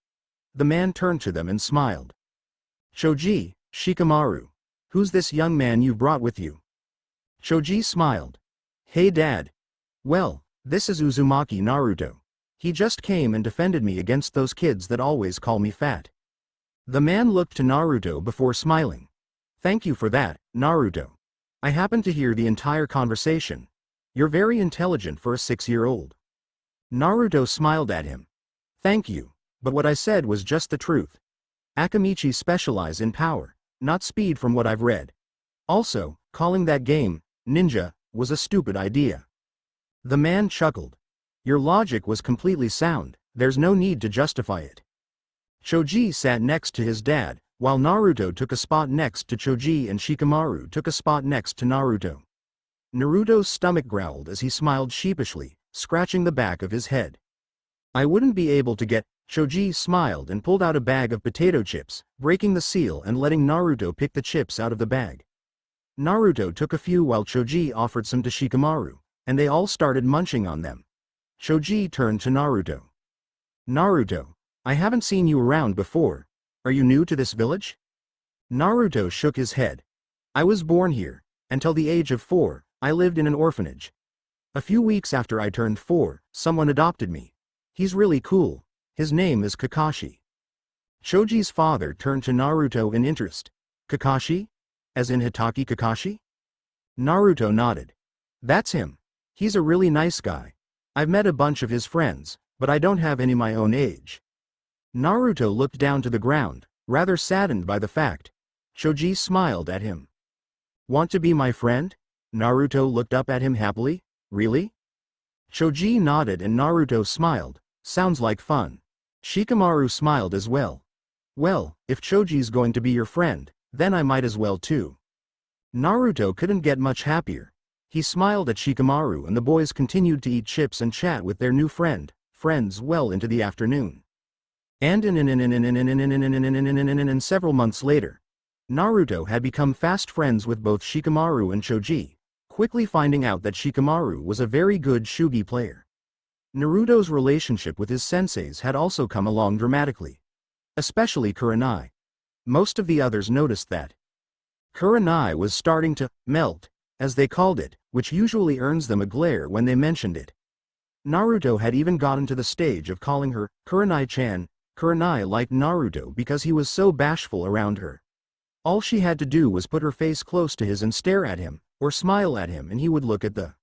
The man turned to them and smiled. Choji, Shikamaru. Who's this young man you've brought with you? Choji smiled. Hey Dad. Well, this is Uzumaki Naruto. He just came and defended me against those kids that always call me fat. The man looked to Naruto before smiling. Thank you for that, Naruto. I happened to hear the entire conversation. You're very intelligent for a 6-year-old. Naruto smiled at him. Thank you, but what I said was just the truth. Akamichi specialize in power, not speed from what I've read. Also, calling that game, ninja, was a stupid idea. The man chuckled. Your logic was completely sound, there's no need to justify it. Choji sat next to his dad, while Naruto took a spot next to Choji and Shikamaru took a spot next to Naruto. Naruto's stomach growled as he smiled sheepishly, scratching the back of his head. I wouldn't be able to get. Choji smiled and pulled out a bag of potato chips, breaking the seal and letting Naruto pick the chips out of the bag. Naruto took a few while Choji offered some to Shikamaru, and they all started munching on them. Choji turned to Naruto. Naruto, I haven't seen you around before. Are you new to this village? Naruto shook his head. I was born here. Until the age of 4, I lived in an orphanage. A few weeks after I turned 4, someone adopted me. He's really cool. His name is Kakashi. Choji's father turned to Naruto in interest. Kakashi? As in Hitaki Kakashi? Naruto nodded. That's him. He's a really nice guy. I've met a bunch of his friends, but I don't have any my own age. Naruto looked down to the ground, rather saddened by the fact. Choji smiled at him. Want to be my friend? Naruto looked up at him happily. Really? Choji nodded and Naruto smiled. Sounds like fun. Shikamaru smiled as well. Well, if Choji's going to be your friend, then I might as well too. Naruto couldn't get much happier. He smiled at Shikamaru and the boys continued to eat chips and chat with their new friends well into the afternoon. And several months later, Naruto had become fast friends with both Shikamaru and Choji, quickly finding out that Shikamaru was a very good Shugi player. Naruto's relationship with his senseis had also come along dramatically. Especially Kurenai. Most of the others noticed that Kurenai was starting to melt, as they called it, which usually earns them a glare when they mentioned it. Naruto had even gotten to the stage of calling her Kurenai-chan. Kurenai liked Naruto because he was so bashful around her. All she had to do was put her face close to his and stare at him, or smile at him, and he would look at the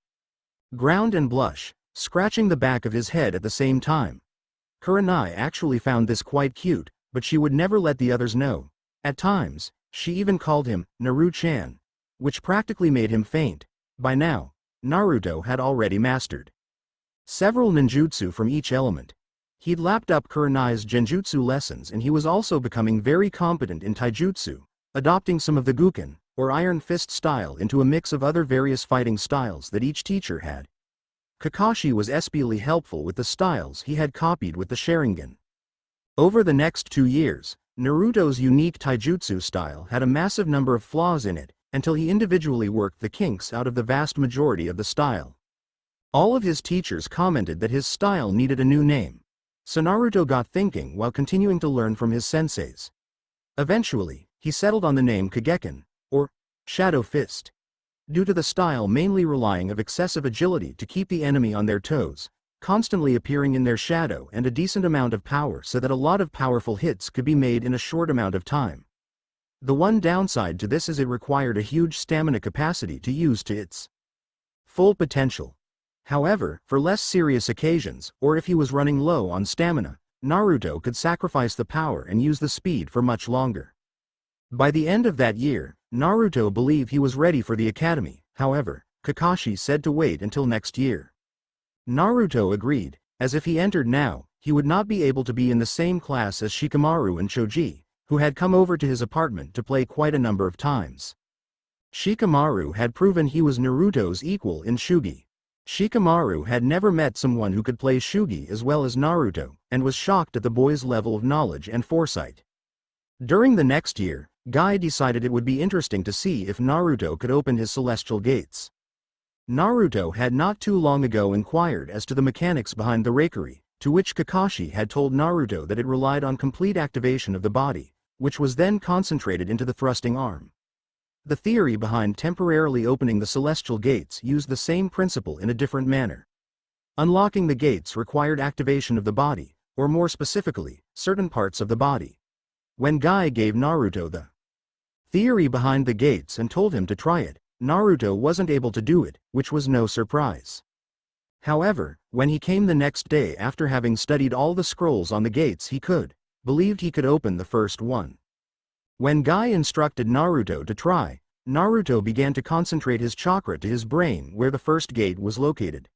ground and blush, scratching the back of his head at the same time. Kurenai actually found this quite cute, but she would never let the others know. At times, she even called him Naru-chan, which practically made him faint. By now, Naruto had already mastered several ninjutsu from each element. He'd lapped up Kurenai's genjutsu lessons and he was also becoming very competent in taijutsu, adopting some of the Guken, or Iron Fist style into a mix of other various fighting styles that each teacher had. Kakashi was especially helpful with the styles he had copied with the Sharingan. Over the next 2 years, Naruto's unique taijutsu style had a massive number of flaws in it, until he individually worked the kinks out of the vast majority of the style. All of his teachers commented that his style needed a new name. So Naruto got thinking while continuing to learn from his senseis. Eventually, he settled on the name Kageken, or Shadow Fist. Due to the style mainly relying of excessive agility to keep the enemy on their toes, constantly appearing in their shadow and a decent amount of power so that a lot of powerful hits could be made in a short amount of time. The one downside to this is it required a huge stamina capacity to use to its full potential. However, for less serious occasions, or if he was running low on stamina, Naruto could sacrifice the power and use the speed for much longer. By the end of that year, Naruto believed he was ready for the academy. However, Kakashi said to wait until next year. Naruto agreed, as if he entered now, he would not be able to be in the same class as Shikamaru and Choji, who had come over to his apartment to play quite a number of times. Shikamaru had proven he was Naruto's equal in Shugi. Shikamaru had never met someone who could play Shugi as well as Naruto, and was shocked at the boy's level of knowledge and foresight. During the next year, Guy decided it would be interesting to see if Naruto could open his celestial gates. Naruto had not too long ago inquired as to the mechanics behind the Reikari, to which Kakashi had told Naruto that it relied on complete activation of the body, which was then concentrated into the thrusting arm. The theory behind temporarily opening the celestial gates used the same principle in a different manner. Unlocking the gates required activation of the body, or more specifically, certain parts of the body. When Guy gave Naruto the theory behind the gates and told him to try it, Naruto wasn't able to do it, which was no surprise. However, when he came the next day after having studied all the scrolls on the gates believed he could open the first one. When Guy instructed Naruto to try, Naruto began to concentrate his chakra to his brain where the first gate was located.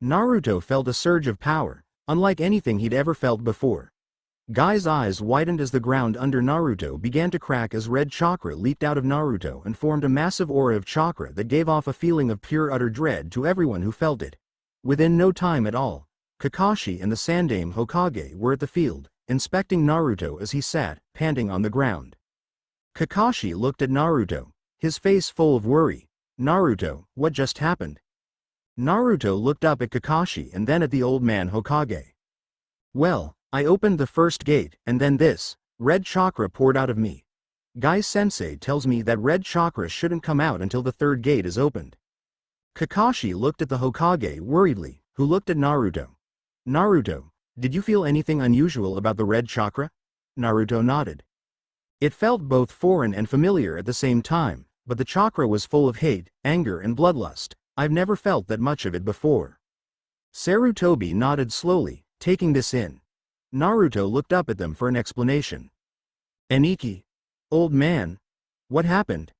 Naruto felt a surge of power, unlike anything he'd ever felt before. Guy's eyes widened as the ground under Naruto began to crack as red chakra leaked out of Naruto and formed a massive aura of chakra that gave off a feeling of pure utter dread to everyone who felt it. Within no time at all, Kakashi and the Sandaime Hokage were at the field, inspecting Naruto as he sat, panting on the ground. Kakashi looked at Naruto, his face full of worry. Naruto, what just happened? Naruto looked up at Kakashi and then at the old man Hokage. Well, I opened the first gate, and then this red chakra poured out of me. Guy-sensei tells me that red chakra shouldn't come out until the third gate is opened. Kakashi looked at the Hokage worriedly, who looked at Naruto. Naruto, did you feel anything unusual about the red chakra? Naruto nodded. It felt both foreign and familiar at the same time, but the chakra was full of hate, anger and bloodlust. I've never felt that much of it before. Sarutobi nodded slowly, taking this in. Naruto looked up at them for an explanation. Aniki. Old man. What happened?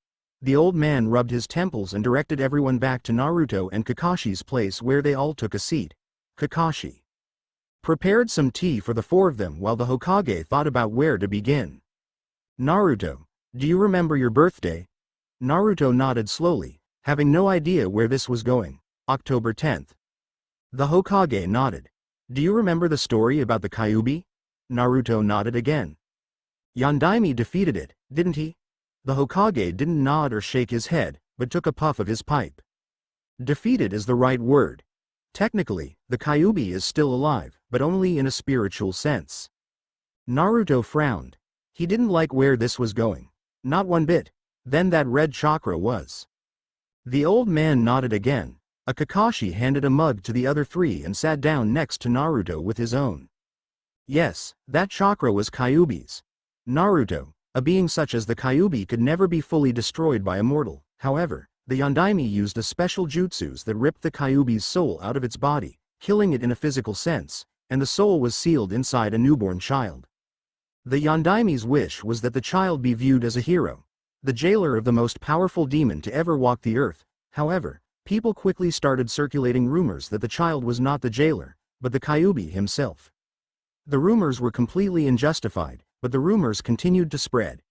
The old man rubbed his temples and directed everyone back to Naruto and Kakashi's place where they all took a seat. Kakashi prepared some tea for the four of them while the Hokage thought about where to begin. Naruto, do you remember your birthday? Naruto nodded slowly, having no idea where this was going. October 10th. The Hokage nodded. Do you remember the story about the Kyuubi? Naruto nodded again. Yondaime defeated it, didn't he? The Hokage didn't nod or shake his head, but took a puff of his pipe. Defeated is the right word. Technically, the Kyuubi is still alive, but only in a spiritual sense. Naruto frowned. He didn't like where this was going. Not one bit. Then that red chakra was. The old man nodded again. A Kakashi handed a mug to the other three and sat down next to Naruto with his own. Yes, that chakra was Kyuubi's. Naruto, a being such as the Kyuubi could never be fully destroyed by a mortal. However, the Yondaime used a special jutsus that ripped the Kyuubi's soul out of its body, killing it in a physical sense, and the soul was sealed inside a newborn child. The Yondaime's wish was that the child be viewed as a hero, the jailer of the most powerful demon to ever walk the earth. However, people quickly started circulating rumors that the child was not the jailer, but the Kyuubi himself. The rumors were completely unjustified, but the rumors continued to spread.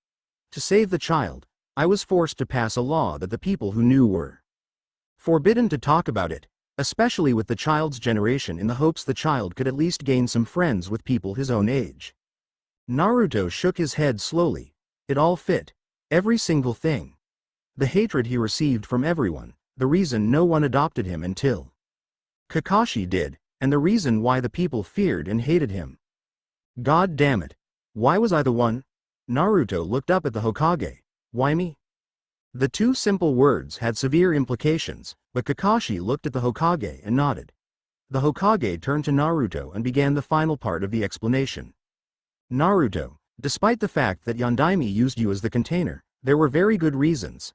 To save the child, I was forced to pass a law that the people who knew were forbidden to talk about it, especially with the child's generation, in the hopes the child could at least gain some friends with people his own age. Naruto shook his head slowly. It all fit. Every single thing. The hatred he received from everyone, the reason no one adopted him until Kakashi did, and the reason why the people feared and hated him. God damn it. Why was I the one? Naruto looked up at the Hokage. Why me? The two simple words had severe implications, but Kakashi looked at the Hokage and nodded. The Hokage turned to Naruto and began the final part of the explanation. Naruto, despite the fact that Yondaime used you as the container, there were very good reasons.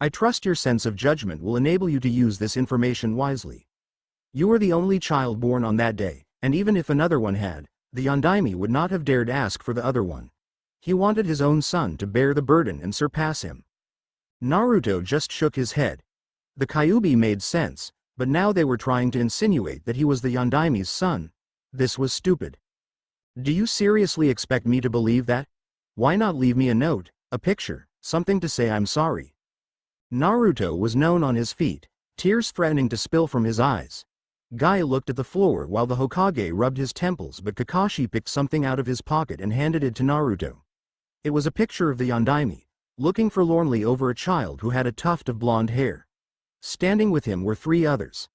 I trust your sense of judgment will enable you to use this information wisely. You were the only child born on that day, and even if another one had, the Yondaime would not have dared ask for the other one. He wanted his own son to bear the burden and surpass him. Naruto just shook his head. The Kyuubi made sense, but now they were trying to insinuate that he was the Yondaime's son. This was stupid. Do you seriously expect me to believe that? Why not leave me a note, a picture, something to say I'm sorry? Naruto was known on his feet, tears threatening to spill from his eyes. Guy looked at the floor while the Hokage rubbed his temples, but Kakashi picked something out of his pocket and handed it to Naruto. It was a picture of the Yondaime, looking forlornly over a child who had a tuft of blonde hair. Standing with him were three others.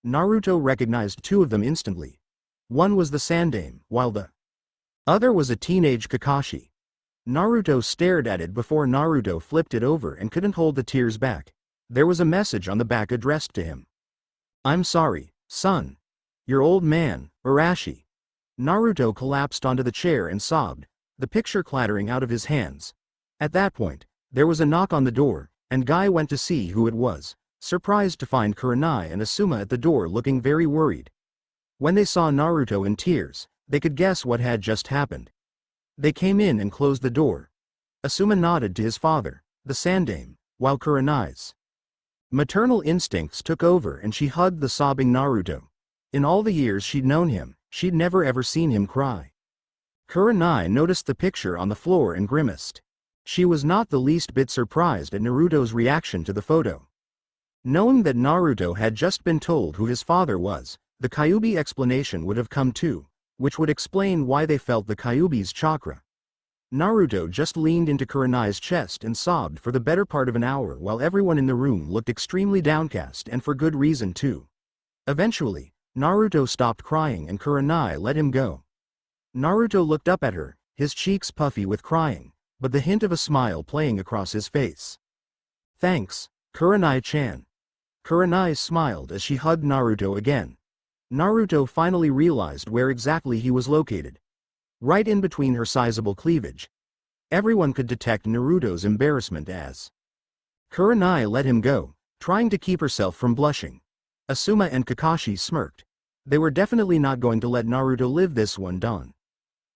Naruto recognized two of them instantly. One was the Sandaime, while the other was a teenage Kakashi. Naruto stared at it before Naruto flipped it over and couldn't hold the tears back. There was a message on the back addressed to him. I'm sorry, son. Your old man, Arashi. Naruto collapsed onto the chair and sobbed, the picture clattering out of his hands. At that point, there was a knock on the door, and Guy went to see who it was, surprised to find Kurenai and Asuma at the door looking very worried. When they saw Naruto in tears, they could guess what had just happened. They came in and closed the door. Asuma nodded to his father, the Sandaime, while Kurenai's maternal instincts took over and she hugged the sobbing Naruto. In all the years she'd known him, she'd never ever seen him cry. Kurenai noticed the picture on the floor and grimaced. She was not the least bit surprised at Naruto's reaction to the photo. Knowing that Naruto had just been told who his father was, the Kyuubi explanation would have come too, which would explain why they felt the Kyuubi's chakra. Naruto just leaned into Kurenai's chest and sobbed for the better part of an hour while everyone in the room looked extremely downcast, and for good reason too. Eventually, Naruto stopped crying and Kurenai let him go. Naruto looked up at her, his cheeks puffy with crying, but the hint of a smile playing across his face. Thanks, Kurenai-chan. Kurenai smiled as she hugged Naruto again. Naruto finally realized where exactly he was located. Right in between her sizable cleavage. Everyone could detect Naruto's embarrassment as Kurenai let him go, trying to keep herself from blushing. Asuma and Kakashi smirked. They were definitely not going to let Naruto live this one down.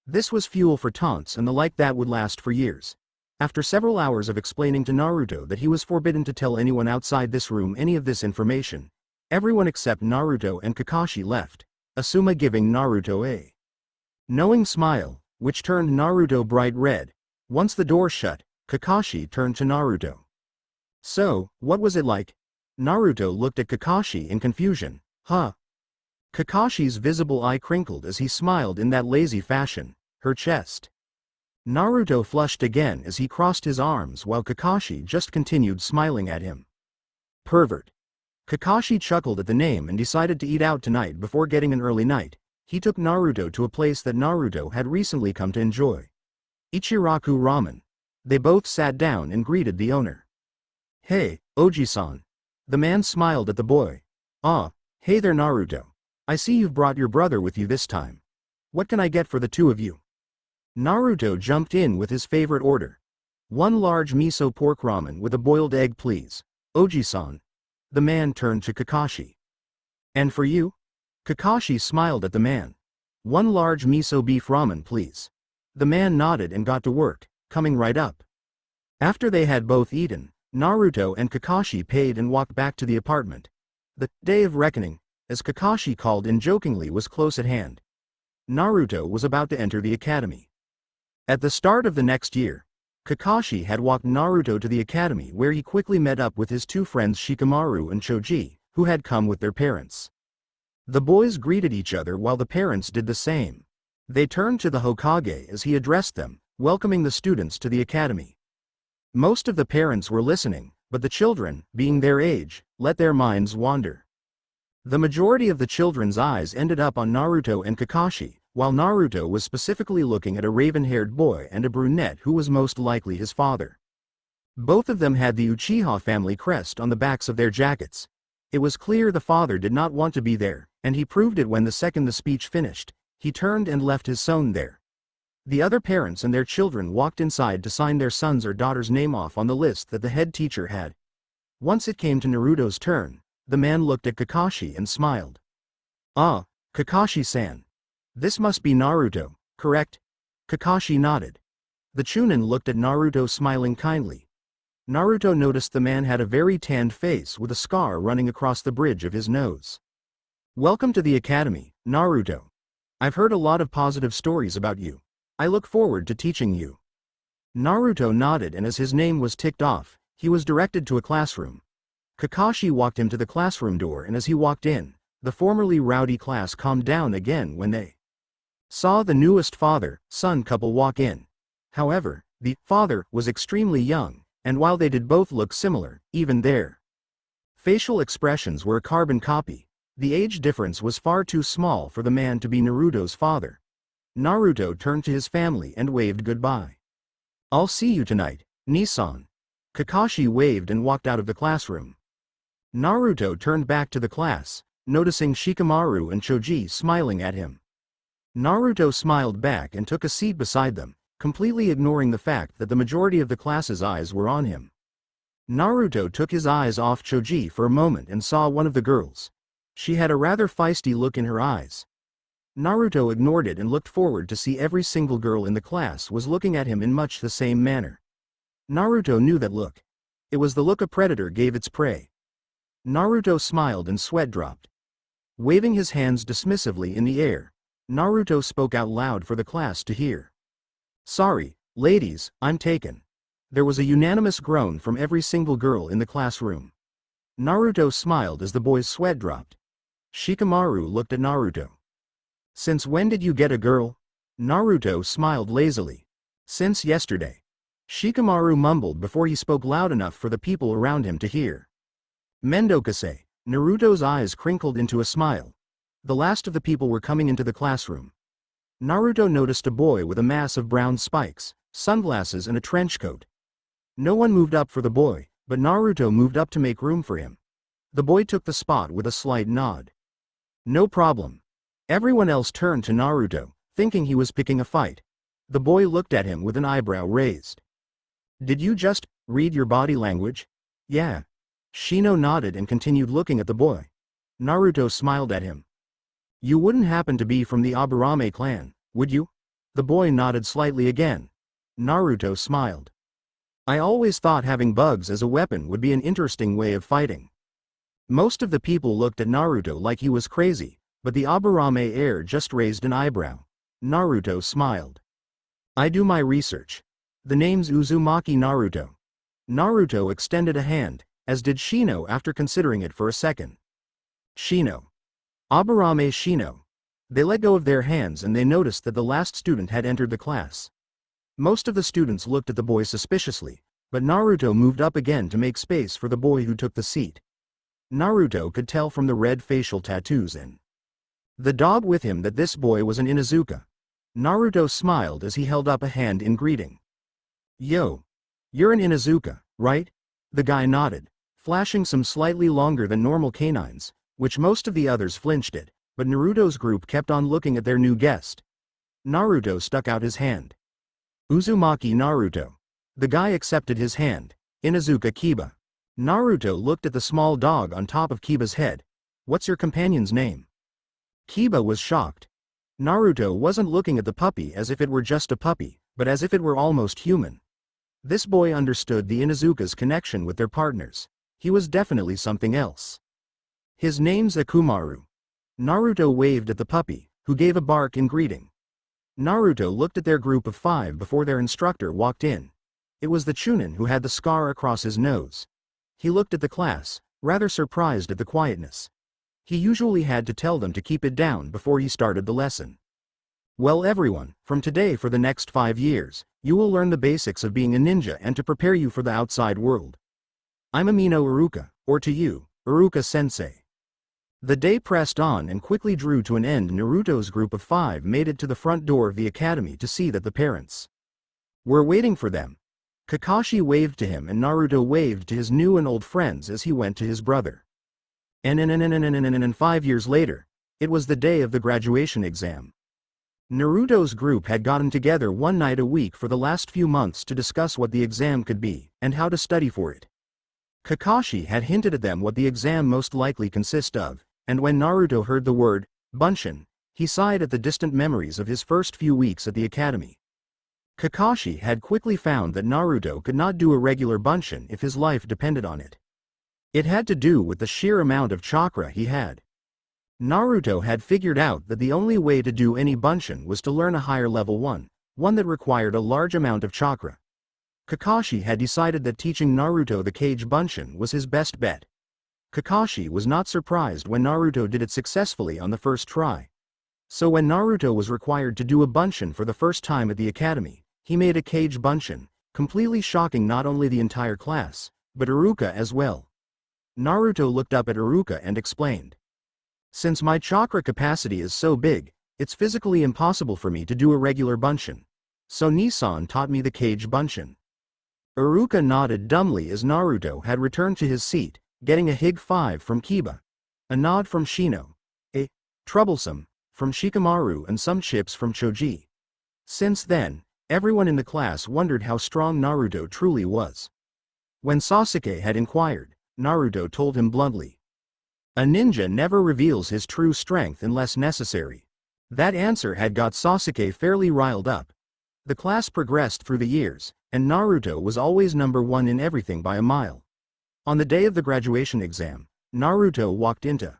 This was fuel for taunts and the like that would last for years. After several hours of explaining to Naruto that he was forbidden to tell anyone outside this room any of this information, everyone except Naruto and Kakashi left, Asuma giving Naruto a knowing smile, which turned Naruto bright red. Once the door shut, Kakashi turned to Naruto. So, what was it like? Naruto looked at Kakashi in confusion. Huh? Kakashi's visible eye crinkled as he smiled in that lazy fashion, her chest. Naruto flushed again as he crossed his arms while Kakashi just continued smiling at him. Pervert. Kakashi chuckled at the name and decided to eat out tonight before getting an early night. He took Naruto to a place that Naruto had recently come to enjoy. Ichiraku Ramen. They both sat down and greeted the owner. Hey, Oji-san. The man smiled at the boy. Ah, hey there Naruto. I see you've brought your brother with you this time. What can I get for the two of you? Naruto jumped in with his favorite order. One large miso pork ramen with a boiled egg please. Oji-san. The man turned to Kakashi. And for you? Kakashi smiled at the man. One large miso beef ramen please. The man nodded and got to work, coming right up. After they had both eaten, Naruto and Kakashi paid and walked back to the apartment. The day of reckoning, as Kakashi called in jokingly, was close at hand. Naruto was about to enter the academy. At the start of the next year, Kakashi had walked Naruto to the academy where he quickly met up with his two friends Shikamaru and Choji, who had come with their parents. The boys greeted each other while the parents did the same. They turned to the Hokage as he addressed them, welcoming the students to the academy. Most of the parents were listening, but the children, being their age, let their minds wander. The majority of the children's eyes ended up on Naruto and Kakashi, while Naruto was specifically looking at a raven-haired boy and a brunette who was most likely his father. Both of them had the Uchiha family crest on the backs of their jackets. It was clear the father did not want to be there, and he proved it when the second the speech finished, he turned and left his son there. The other parents and their children walked inside to sign their son's or daughter's name off on the list that the head teacher had. Once it came to Naruto's turn, the man looked at Kakashi and smiled. Ah, Kakashi-san. This must be Naruto, correct? Kakashi nodded. The Chunin looked at Naruto smiling kindly. Naruto noticed the man had a very tanned face with a scar running across the bridge of his nose. Welcome to the academy, Naruto. I've heard a lot of positive stories about you. I look forward to teaching you. Naruto nodded, and as his name was ticked off, he was directed to a classroom. Kakashi walked him to the classroom door, and as he walked in, the formerly rowdy class calmed down again when they saw the newest father-son couple walk in. However, the father was extremely young, and while they did both look similar, even their facial expressions were a carbon copy. The age difference was far too small for the man to be Naruto's father. Naruto turned to his family and waved goodbye. I'll see you tonight, Nissan. Kakashi waved and walked out of the classroom. Naruto turned back to the class, noticing Shikamaru and Choji smiling at him. Naruto smiled back and took a seat beside them, completely ignoring the fact that the majority of the class's eyes were on him. Naruto took his eyes off Choji for a moment and saw one of the girls. She had a rather feisty look in her eyes. Naruto ignored it and looked forward to see every single girl in the class was looking at him in much the same manner. Naruto knew that look. It was the look a predator gave its prey. Naruto smiled and sweat dropped. Waving his hands dismissively in the air, Naruto spoke out loud for the class to hear. Sorry, ladies, I'm taken. There was a unanimous groan from every single girl in the classroom. Naruto smiled as the boy's sweat dropped. Shikamaru looked at Naruto. Since when did you get a girl? Naruto smiled lazily. Since yesterday. Shikamaru mumbled before he spoke loud enough for the people around him to hear. Mendokase. Naruto's eyes crinkled into a smile. The last of the people were coming into the classroom. Naruto noticed a boy with a mass of brown spikes, sunglasses and a trench coat. No one moved up for the boy, but Naruto moved up to make room for him. The boy took the spot with a slight nod. No problem. Everyone else turned to Naruto, thinking he was picking a fight. The boy looked at him with an eyebrow raised. Did you just read your body language? Yeah. Shino nodded and continued looking at the boy. Naruto smiled at him. You wouldn't happen to be from the Aburame clan, would you? The boy nodded slightly again. Naruto smiled. I always thought having bugs as a weapon would be an interesting way of fighting. Most of the people looked at Naruto like he was crazy, but the Aburame heir just raised an eyebrow. Naruto smiled. I do my research. The name's Uzumaki Naruto. Naruto extended a hand, as did Shino after considering it for a second. Shino. Aburame Shino. They let go of their hands and they noticed that the last student had entered the class. Most of the students looked at the boy suspiciously, but Naruto moved up again to make space for the boy who took the seat. Naruto could tell from the red facial tattoos and the dog with him that this boy was an Inuzuka. Naruto smiled as he held up a hand in greeting. Yo. You're an Inuzuka, right? The guy nodded, flashing some slightly longer than normal canines, which most of the others flinched at, but Naruto's group kept on looking at their new guest. Naruto stuck out his hand. Uzumaki Naruto. The guy accepted his hand. Inuzuka Kiba. Naruto looked at the small dog on top of Kiba's head. What's your companion's name? Kiba was shocked. Naruto wasn't looking at the puppy as if it were just a puppy, but as if it were almost human. This boy understood the Inuzuka's connection with their partners. He was definitely something else. His name's Akumaru. Naruto waved at the puppy, who gave a bark in greeting. Naruto looked at their group of 5 before their instructor walked in. It was the Chunin who had the scar across his nose. He looked at the class, rather surprised at the quietness. He usually had to tell them to keep it down before he started the lesson. Well everyone, from today for the next 5 years, you will learn the basics of being a ninja and to prepare you for the outside world. I'm Amino Iruka, or to you, Iruka-sensei. The day pressed on and quickly drew to an end. Naruto's group of 5 made it to the front door of the academy to see that the parents were waiting for them. Kakashi waved to him and Naruto waved to his new and old friends as he went to his brother. And 5 years later, it was the day of the graduation exam. Naruto's group had gotten together one night a week for the last few months to discuss what the exam could be, and how to study for it. Kakashi had hinted at them what the exam most likely consist of, and when Naruto heard the word, Bunshin, he sighed at the distant memories of his first few weeks at the academy. Kakashi had quickly found that Naruto could not do a regular Bunshin if his life depended on it. It had to do with the sheer amount of chakra he had. Naruto had figured out that the only way to do any Bunshin was to learn a higher level one that required a large amount of chakra. Kakashi had decided that teaching Naruto the Kage Bunshin was his best bet. Kakashi was not surprised when Naruto did it successfully on the first try. So when Naruto was required to do a Bunshin for the first time at the academy, he made a Kage Bunshin, completely shocking not only the entire class, but Iruka as well. Naruto looked up at Iruka and explained. Since my chakra capacity is so big, it's physically impossible for me to do a regular Bunshin. So Nisan taught me the Kage Bunshin. Iruka nodded dumbly as Naruto had returned to his seat, getting a Hig 5 from Kiba. A nod from Shino. A troublesome from Shikamaru and some chips from Choji. Since then, everyone in the class wondered how strong Naruto truly was. When Sasuke had inquired, Naruto told him bluntly. A ninja never reveals his true strength unless necessary. That answer had got Sasuke fairly riled up. The class progressed through the years, and Naruto was always number 1 in everything by a mile. On the day of the graduation exam, Naruto walked into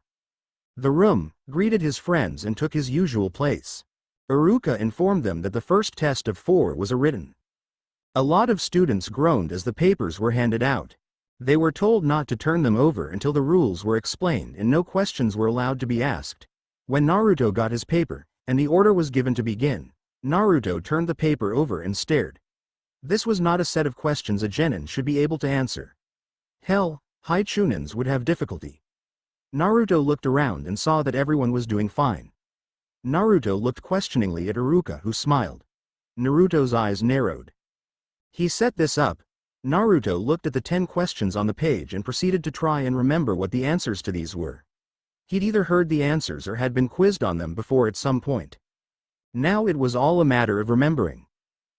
the room, greeted his friends and took his usual place. Iruka informed them that the first test of 4 was a written. A lot of students groaned as the papers were handed out. They were told not to turn them over until the rules were explained and no questions were allowed to be asked. When Naruto got his paper, and the order was given to begin, Naruto turned the paper over and stared. This was not a set of questions a genin should be able to answer. Hell, high Chunins would have difficulty. Naruto looked around and saw that everyone was doing fine. Naruto looked questioningly at Iruka, who smiled. Naruto's eyes narrowed. He set this up. Naruto looked at the 10 questions on the page and proceeded to try and remember what the answers to these were. He'd either heard the answers or had been quizzed on them before at some point. Now it was all a matter of remembering.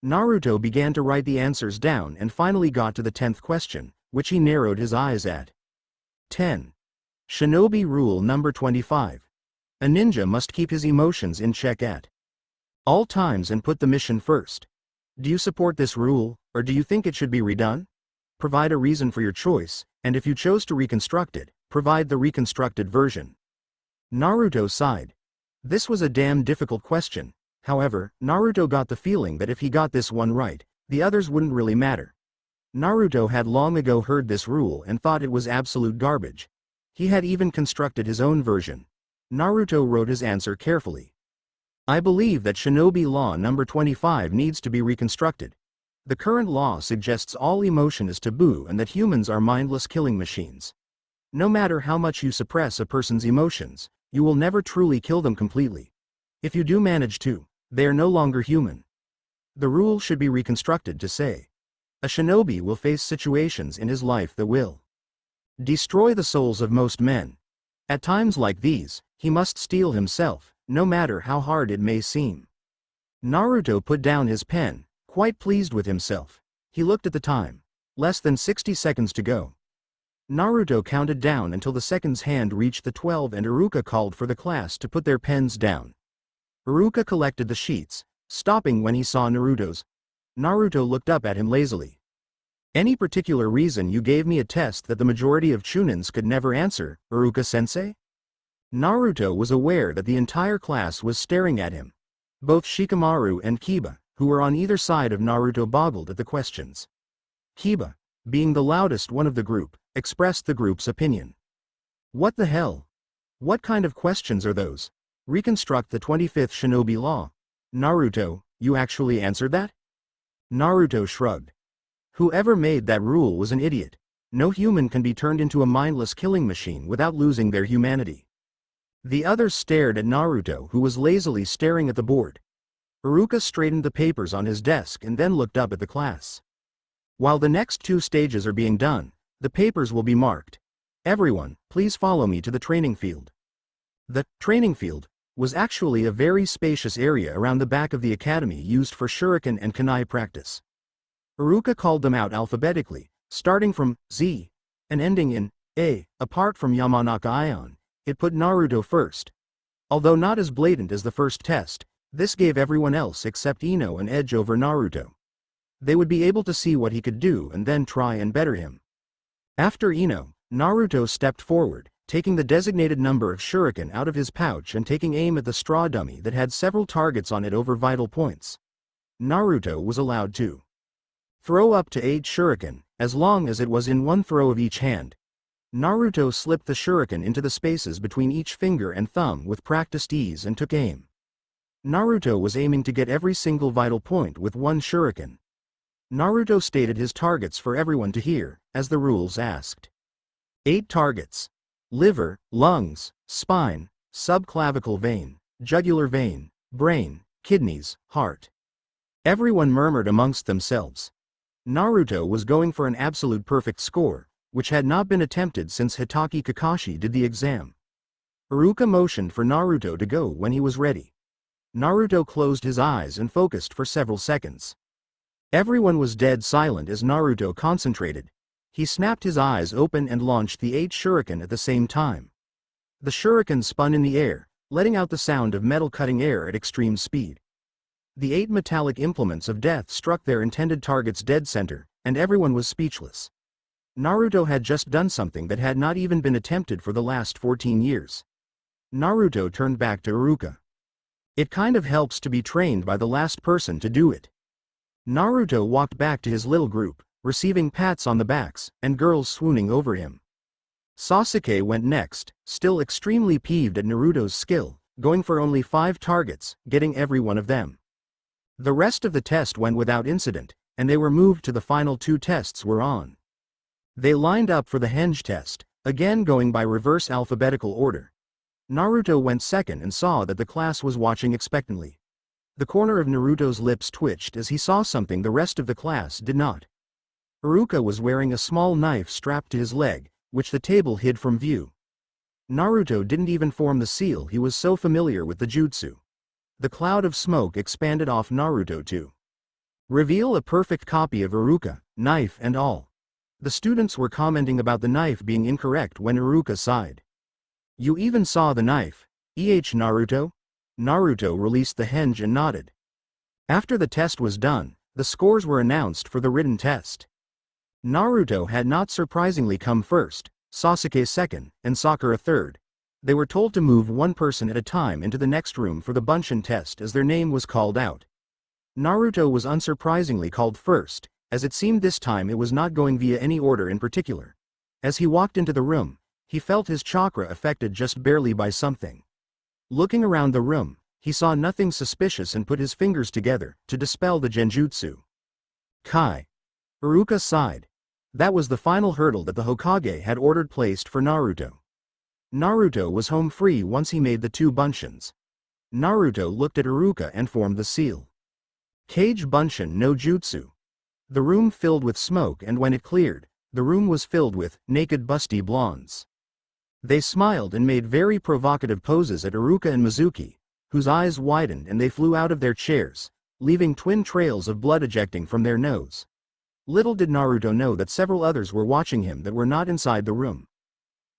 Naruto began to write the answers down and finally got to the 10th question, which he narrowed his eyes at. 10. Shinobi Rule number 25. A ninja must keep his emotions in check at all times and put the mission first. Do you support this rule, or do you think it should be redone? Provide a reason for your choice, and if you chose to reconstruct it, provide the reconstructed version. Naruto sighed. This was a damn difficult question. However, Naruto got the feeling that if he got this one right, the others wouldn't really matter. Naruto had long ago heard this rule and thought it was absolute garbage. He had even constructed his own version. Naruto wrote his answer carefully. I believe that Shinobi Law number 25 needs to be reconstructed. The current law suggests all emotion is taboo and that humans are mindless killing machines. No matter how much you suppress a person's emotions, you will never truly kill them completely. If you do manage to, they are no longer human. The rule should be reconstructed to say, a shinobi will face situations in his life that will destroy the souls of most men. At times like these, he must steel himself, no matter how hard it may seem. Naruto put down his pen, quite pleased with himself. He looked at the time. Less than 60 seconds to go. Naruto counted down until the seconds hand reached the 12 and Iruka called for the class to put their pens down. Iruka collected the sheets, stopping when he saw Naruto's. Naruto looked up at him lazily. Any particular reason you gave me a test that the majority of Chunins could never answer, Iruka-sensei? Naruto was aware that the entire class was staring at him. Both Shikamaru and Kiba, who were on either side of Naruto, boggled at the questions. Kiba, being the loudest one of the group, expressed the group's opinion. What the hell? What kind of questions are those? Reconstruct the 25th Shinobi Law. Naruto, you actually answered that? Naruto shrugged. Whoever made that rule was an idiot. No human can be turned into a mindless killing machine without losing their humanity. The others stared at Naruto, who was lazily staring at the board. Iruka straightened the papers on his desk and then looked up at the class. While the next two stages are being done, the papers will be marked. Everyone, please follow me to the training field. The training field was actually a very spacious area around the back of the academy used for shuriken and kunai practice. Iruka called them out alphabetically, starting from Z and ending in A. Apart from Yamanaka Ion, it put Naruto first. Although not as blatant as the first test, this gave everyone else except Ino an edge over Naruto. They would be able to see what he could do and then try and better him. After Ino, Naruto stepped forward, taking the designated number of shuriken out of his pouch and taking aim at the straw dummy that had several targets on it over vital points. Naruto was allowed to throw up to 8 shuriken, as long as it was in one throw of each hand. Naruto slipped the shuriken into the spaces between each finger and thumb with practiced ease and took aim. Naruto was aiming to get every single vital point with one shuriken. Naruto stated his targets for everyone to hear, as the rules asked. 8 targets. Liver, lungs, spine, subclavicle vein, jugular vein, brain, kidneys, heart. Everyone murmured amongst themselves. Naruto was going for an absolute perfect score, which had not been attempted since Hitaki Kakashi did the exam. Iruka motioned for Naruto to go when he was ready. Naruto closed his eyes and focused for several seconds. Everyone was dead silent as Naruto concentrated. He snapped his eyes open and launched the 8 shuriken at the same time. The shuriken spun in the air, letting out the sound of metal cutting air at extreme speed. The 8 metallic implements of death struck their intended target's dead center, and everyone was speechless. Naruto had just done something that had not even been attempted for the last 14 years. Naruto turned back to Iruka. It kind of helps to be trained by the last person to do it. Naruto walked back to his little group, receiving pats on the backs, and girls swooning over him. Sasuke went next, still extremely peeved at Naruto's skill, going for only 5 targets, getting every one of them. The rest of the test went without incident, and they were moved to the final 2 tests were on. They lined up for the henge test, again going by reverse alphabetical order. Naruto went second and saw that the class was watching expectantly. The corner of Naruto's lips twitched as he saw something the rest of the class did not. Iruka was wearing a small knife strapped to his leg, which the table hid from view. Naruto didn't even form the seal, he was so familiar with the jutsu. The cloud of smoke expanded off Naruto to reveal a perfect copy of Iruka, knife and all. The students were commenting about the knife being incorrect when Iruka sighed. You even saw the knife, Naruto? Naruto released the henge and nodded. After the test was done, the scores were announced for the written test. Naruto had not surprisingly come first, Sasuke second, and Sakura third. They were told to move one person at a time into the next room for the Bunshin test as their name was called out. Naruto was unsurprisingly called first, as it seemed this time it was not going via any order in particular. As he walked into the room, he felt his chakra affected just barely by something. Looking around the room, he saw nothing suspicious and put his fingers together to dispel the genjutsu. Kai. Iruka sighed. That was the final hurdle that the Hokage had ordered placed for Naruto. Naruto was home free once he made the 2 Bunshins. Naruto looked at Iruka and formed the seal. Kage Bunshin no Jutsu. The room filled with smoke, and when it cleared, the room was filled with naked busty blondes. They smiled and made very provocative poses at Iruka and Mizuki, whose eyes widened and they flew out of their chairs, leaving twin trails of blood ejecting from their nose. Little did Naruto know that several others were watching him that were not inside the room.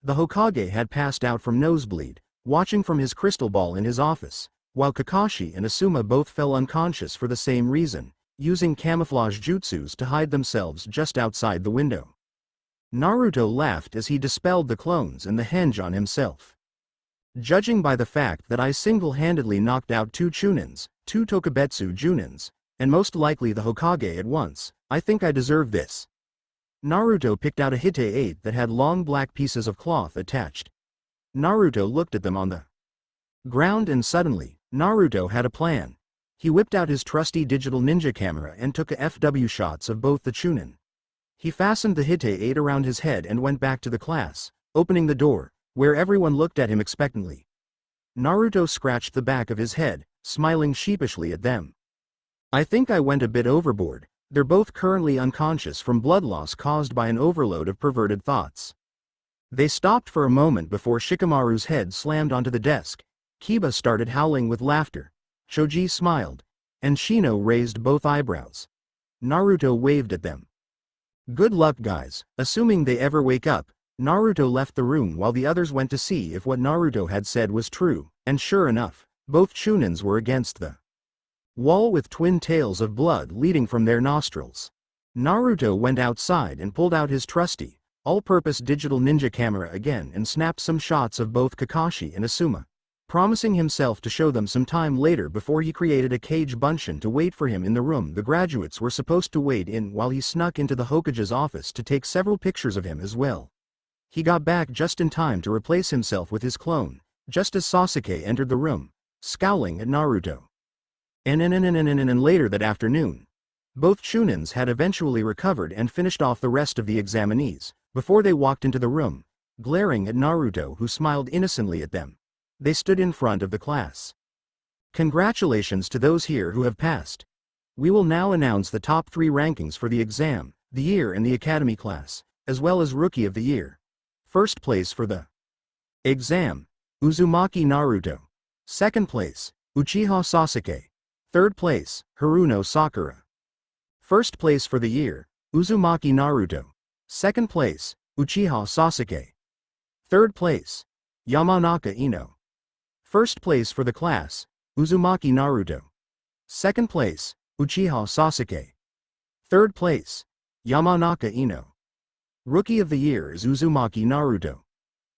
The Hokage had passed out from nosebleed, watching from his crystal ball in his office, while Kakashi and Asuma both fell unconscious for the same reason, using camouflage jutsus to hide themselves just outside the window. Naruto laughed as he dispelled the clones and the henge on himself. Judging by the fact that I single-handedly knocked out 2 Chunins, 2 Tokubetsu Junins, and most likely the Hokage at once, I think I deserve this. Naruto picked out a hite-8 that had long black pieces of cloth attached. Naruto looked at them on the ground and suddenly, Naruto had a plan. He whipped out his trusty digital ninja camera and took a FW shots of both the Chunin. He fastened the hite-8 around his head and went back to the class, opening the door, where everyone looked at him expectantly. Naruto scratched the back of his head, smiling sheepishly at them. I think I went a bit overboard. They're both currently unconscious from blood loss caused by an overload of perverted thoughts. They stopped for a moment before Shikamaru's head slammed onto the desk. Kiba started howling with laughter. Choji smiled, and Shino raised both eyebrows. Naruto waved at them. Good luck, guys. Assuming they ever wake up, Naruto left the room while the others went to see if what Naruto had said was true, and sure enough, both Chunins were against the wall with twin tails of blood leading from their nostrils. Naruto went outside and pulled out his trusty, all-purpose digital ninja camera again and snapped some shots of both Kakashi and Asuma, promising himself to show them some time later before he created a Kage Bunshin to wait for him in the room the graduates were supposed to wait in while he snuck into the Hokage's office to take several pictures of him as well. He got back just in time to replace himself with his clone, just as Sasuke entered the room, scowling at Naruto. And later that afternoon, both Chunins had eventually recovered and finished off the rest of the examinees, before they walked into the room, glaring at Naruto who smiled innocently at them. They stood in front of the class. Congratulations to those here who have passed. We will now announce the top 3 rankings for the exam, the year and the academy class, as well as Rookie of the Year. First place for the exam, Uzumaki Naruto. Second place, Uchiha Sasuke. Third place, Haruno Sakura. First place for the year, Uzumaki Naruto. Second place, Uchiha Sasuke. Third place, Yamanaka Ino. First place for the class, Uzumaki Naruto. Second place, Uchiha Sasuke. Third place, Yamanaka Ino. Rookie of the Year is Uzumaki Naruto.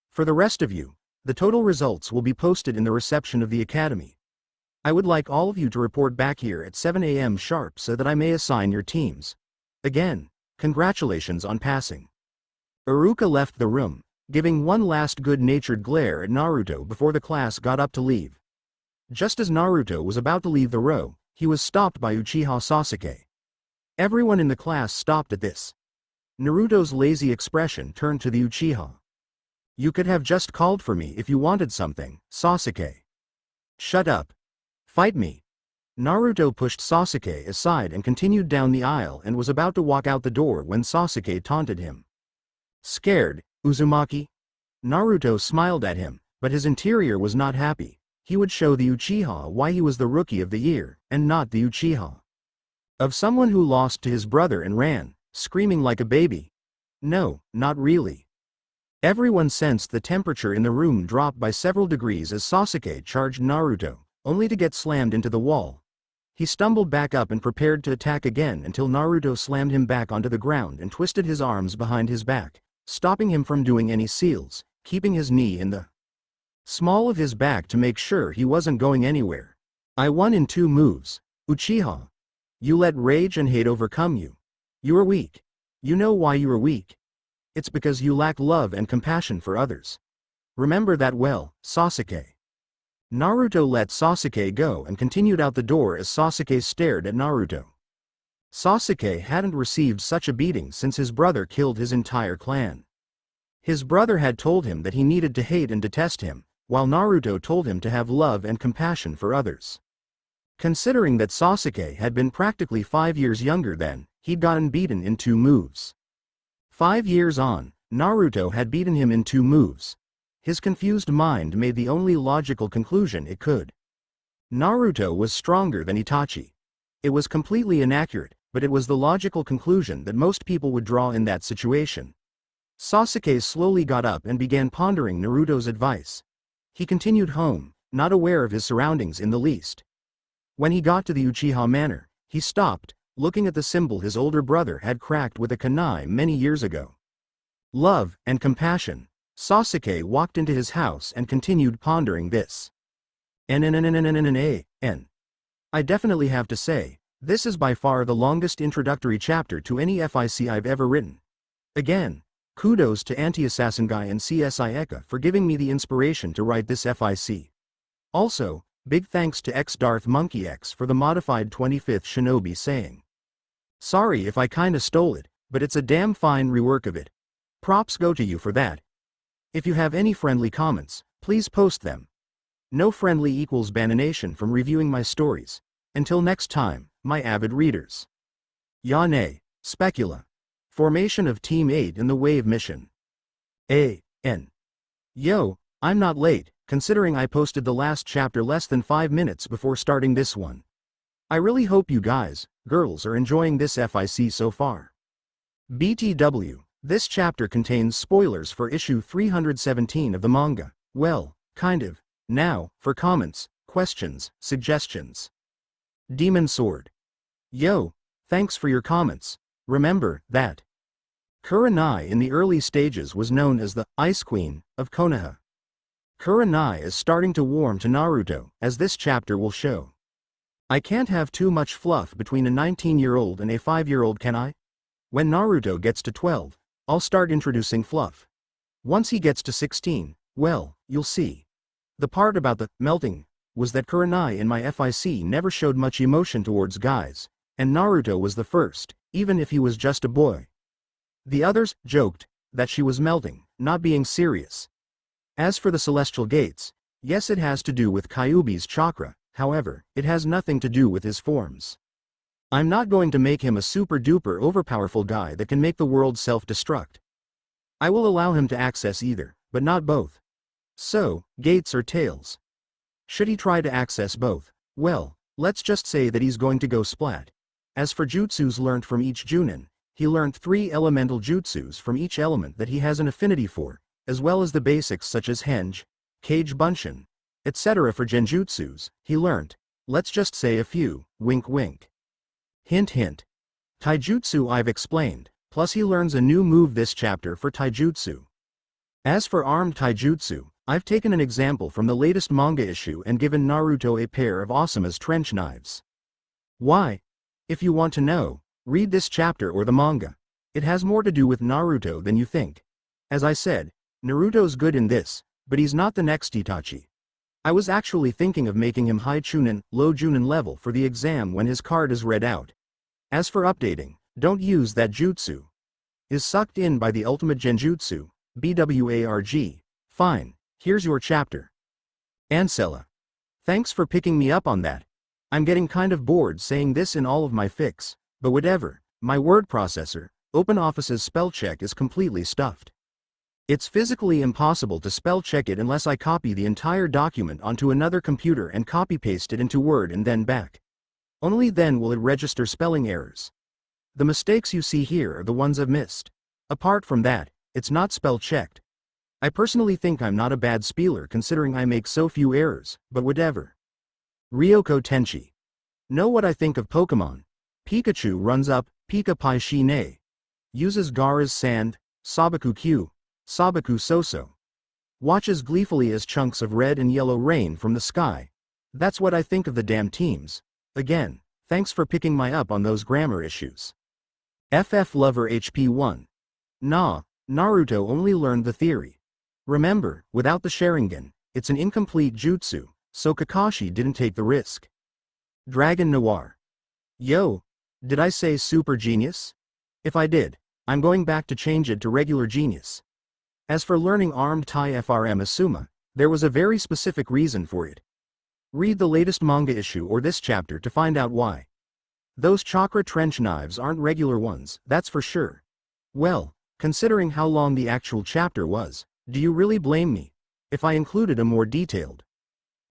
For the rest of you, the total results will be posted in the reception of the academy. I would like all of you to report back here at 7 a.m. sharp so that I may assign your teams. Again, congratulations on passing. Iruka left the room, giving one last good-natured glare at Naruto before the class got up to leave. Just as Naruto was about to leave the row, he was stopped by Uchiha Sasuke. Everyone in the class stopped at this. Naruto's lazy expression turned to the Uchiha. You could have just called for me if you wanted something, Sasuke. Shut up. Fight me. Naruto pushed Sasuke aside and continued down the aisle and was about to walk out the door when Sasuke taunted him. Scared, Uzumaki? Naruto smiled at him, but his interior was not happy. He would show the Uchiha why he was the Rookie of the Year, and not the Uchiha of someone who lost to his brother and ran, screaming like a baby. No, not really. Everyone sensed the temperature in the room drop by several degrees as Sasuke charged Naruto, only to get slammed into the wall. He stumbled back up and prepared to attack again until Naruto slammed him back onto the ground and twisted his arms behind his back, stopping him from doing any seals, keeping his knee in the small of his back to make sure he wasn't going anywhere. I won in 2 moves. Uchiha. You let rage and hate overcome you. You are weak. You know why you are weak. It's because you lack love and compassion for others. Remember that well, Sasuke. Naruto let Sasuke go and continued out the door as Sasuke stared at Naruto. Sasuke hadn't received such a beating since his brother killed his entire clan. His brother had told him that he needed to hate and detest him, while Naruto told him to have love and compassion for others. Considering that Sasuke had been practically 5 years younger then, he'd gotten beaten in 2 moves. 5 years on, Naruto had beaten him in 2 moves. His confused mind made the only logical conclusion it could. Naruto was stronger than Itachi. It was completely inaccurate, but it was the logical conclusion that most people would draw in that situation. Sasuke slowly got up and began pondering Naruto's advice. He continued home, not aware of his surroundings in the least. When he got to the Uchiha Manor, he stopped, looking at the symbol his older brother had cracked with a kunai many years ago. Love and compassion. Sasuke walked into his house and continued pondering this. I definitely have to say, this is by far the longest introductory chapter to any FIC I've ever written. Again, kudos to Anti-Assassin Guy and CSI Eka for giving me the inspiration to write this FIC. Also, big thanks to Darth Monkey X for the modified 25th Shinobi saying. Sorry if I kinda stole it, but it's a damn fine rework of it. Props go to you for that. If you have any friendly comments, please post them. No friendly equals bananation from reviewing my stories. Until next time, my avid readers. Yane, Specula. Formation of Team 8 in the Wave Mission. A.N. Yo, I'm not late, considering I posted the last chapter less than 5 minutes before starting this one. I really hope you guys, girls are enjoying this FIC so far. BTW. This chapter contains spoilers for issue 317 of the manga. Well, kind of. Now, for comments, questions, suggestions. Demon Sword. Yo, thanks for your comments. Remember that Kurenai in the early stages was known as the Ice Queen of Konoha. Kurenai is starting to warm to Naruto, as this chapter will show. I can't have too much fluff between a 19-year-old and a 5-year-old, can I? When Naruto gets to 12, I'll start introducing fluff. Once he gets to 16, well, you'll see. The part about the melting was that Kurenai in my FIC never showed much emotion towards guys, and Naruto was the first, even if he was just a boy. The others joked that she was melting, not being serious. As for the celestial gates, yes, it has to do with Kyuubi's chakra, however, it has nothing to do with his forms. I'm not going to make him a super-duper overpowerful guy that can make the world self-destruct. I will allow him to access either, but not both. So, gates or tails. Should he try to access both? Well, let's just say that he's going to go splat. As for jutsus learnt from each Junin, he learnt 3 elemental jutsus from each element that he has an affinity for, as well as the basics such as henge, kage bunshin, etc. For genjutsus, he learnt, let's just say a few, wink wink. Hint hint. Taijutsu I've explained, plus he learns a new move this chapter for taijutsu. As for armed taijutsu, I've taken an example from the latest manga issue and given Naruto a pair of Asuma's trench knives. Why? If you want to know, read this chapter or the manga. It has more to do with Naruto than you think. As I said, Naruto's good in this, but he's not the next Itachi. I was actually thinking of making him high Chunin, low Junin level for the exam when his card is read out. As for updating, don't use that jutsu. Is sucked in by the ultimate genjutsu, BWARG. Fine, here's your chapter. Ancella. Thanks for picking me up on that. I'm getting kind of bored saying this in all of my fics, but whatever, my word processor, OpenOffice's spell check is completely stuffed. It's physically impossible to spell check it unless I copy the entire document onto another computer and copy-paste it into Word and then back. Only then will it register spelling errors. The mistakes you see here are the ones I've missed. Apart from that, it's not spell checked. I personally think I'm not a bad speller considering I make so few errors, but whatever. Ryoko Tenchi. Know what I think of Pokemon. Pikachu runs up, Pika Pai Shi Ne. Uses Gaara's sand, Sabaku Q, Sabaku Soso. Watches gleefully as chunks of red and yellow rain from the sky. That's what I think of the damn teams. Again, thanks for picking my up on those grammar issues. FF Lover HP1. Nah, Naruto only learned the theory. Remember, without the Sharingan, it's an incomplete jutsu, so Kakashi didn't take the risk. Dragon Noir. Yo, did I say super genius? If I did, I'm going back to change it to regular genius. As for learning armed Tai FRM Asuma, there was a very specific reason for it. Read the latest manga issue or this chapter to find out why. Those chakra trench knives aren't regular ones, that's for sure. Well, considering how long the actual chapter was, do you really blame me if I included a more detailed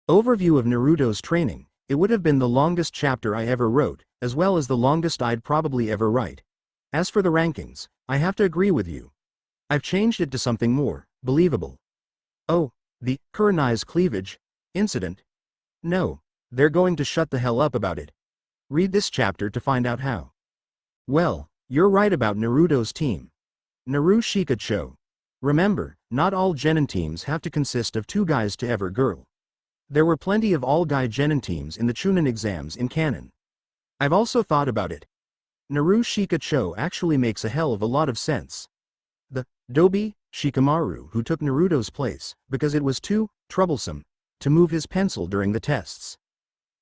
overview of Naruto's training? It would have been the longest chapter I ever wrote, as well as the longest I'd probably ever write. As for the rankings, I have to agree with you. I've changed it to something more believable. Oh, the Kurenai's cleavage incident? No, they're going to shut the hell up about it. Read this chapter to find out how. Well, you're right about Naruto's team. Naru Shikacho. Remember, not all genin teams have to consist of 2 guys to every girl. There were plenty of all-guy genin teams in the Chunin exams in canon. I've also thought about it. Naru Shikacho actually makes a hell of a lot of sense. The Dobi Shikamaru who took Naruto's place because it was too troublesome to move his pencil during the tests.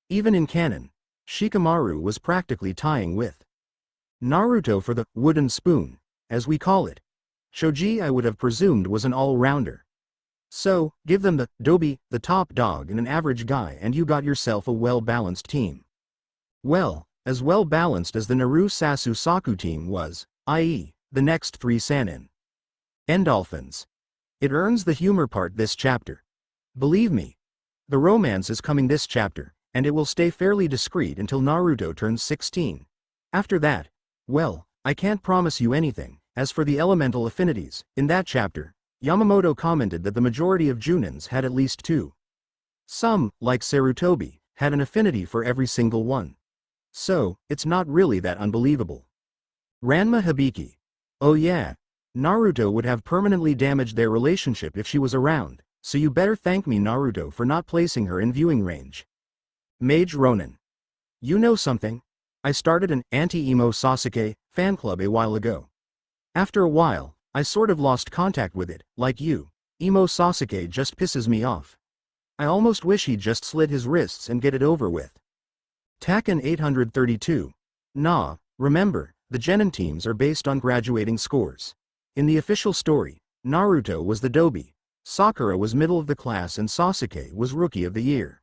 Even in canon, Shikamaru was practically tying with Naruto for the wooden spoon, as we call it. Shoji I would have presumed was an all-rounder. So, give them the Dobi, the top dog and an average guy and you got yourself a well-balanced team. Well, as well-balanced as the Naru Sasu Saku team was, i.e., the next 3 Sannin. Endolphins. It earns the humor part this chapter. Believe me. The romance is coming this chapter, and it will stay fairly discreet until Naruto turns 16. After that, well, I can't promise you anything. As for the elemental affinities, in that chapter, Yamamoto commented that the majority of Junins had at least 2. Some, like Sarutobi, had an affinity for every single one. So, it's not really that unbelievable. Ranma Hibiki. Oh yeah, Naruto would have permanently damaged their relationship if she was around, so you better thank me Naruto for not placing her in viewing range. Mage Ronin. You know something? I started an anti-emo Sasuke fan club a while ago. After a while, I sort of lost contact with it, like you. Emo Sasuke just pisses me off. I almost wish he'd just slit his wrists and get it over with. Taken 832. Nah, remember, the genin teams are based on graduating scores. In the official story, Naruto was the Dobi, Sakura was middle of the class and Sasuke was rookie of the year.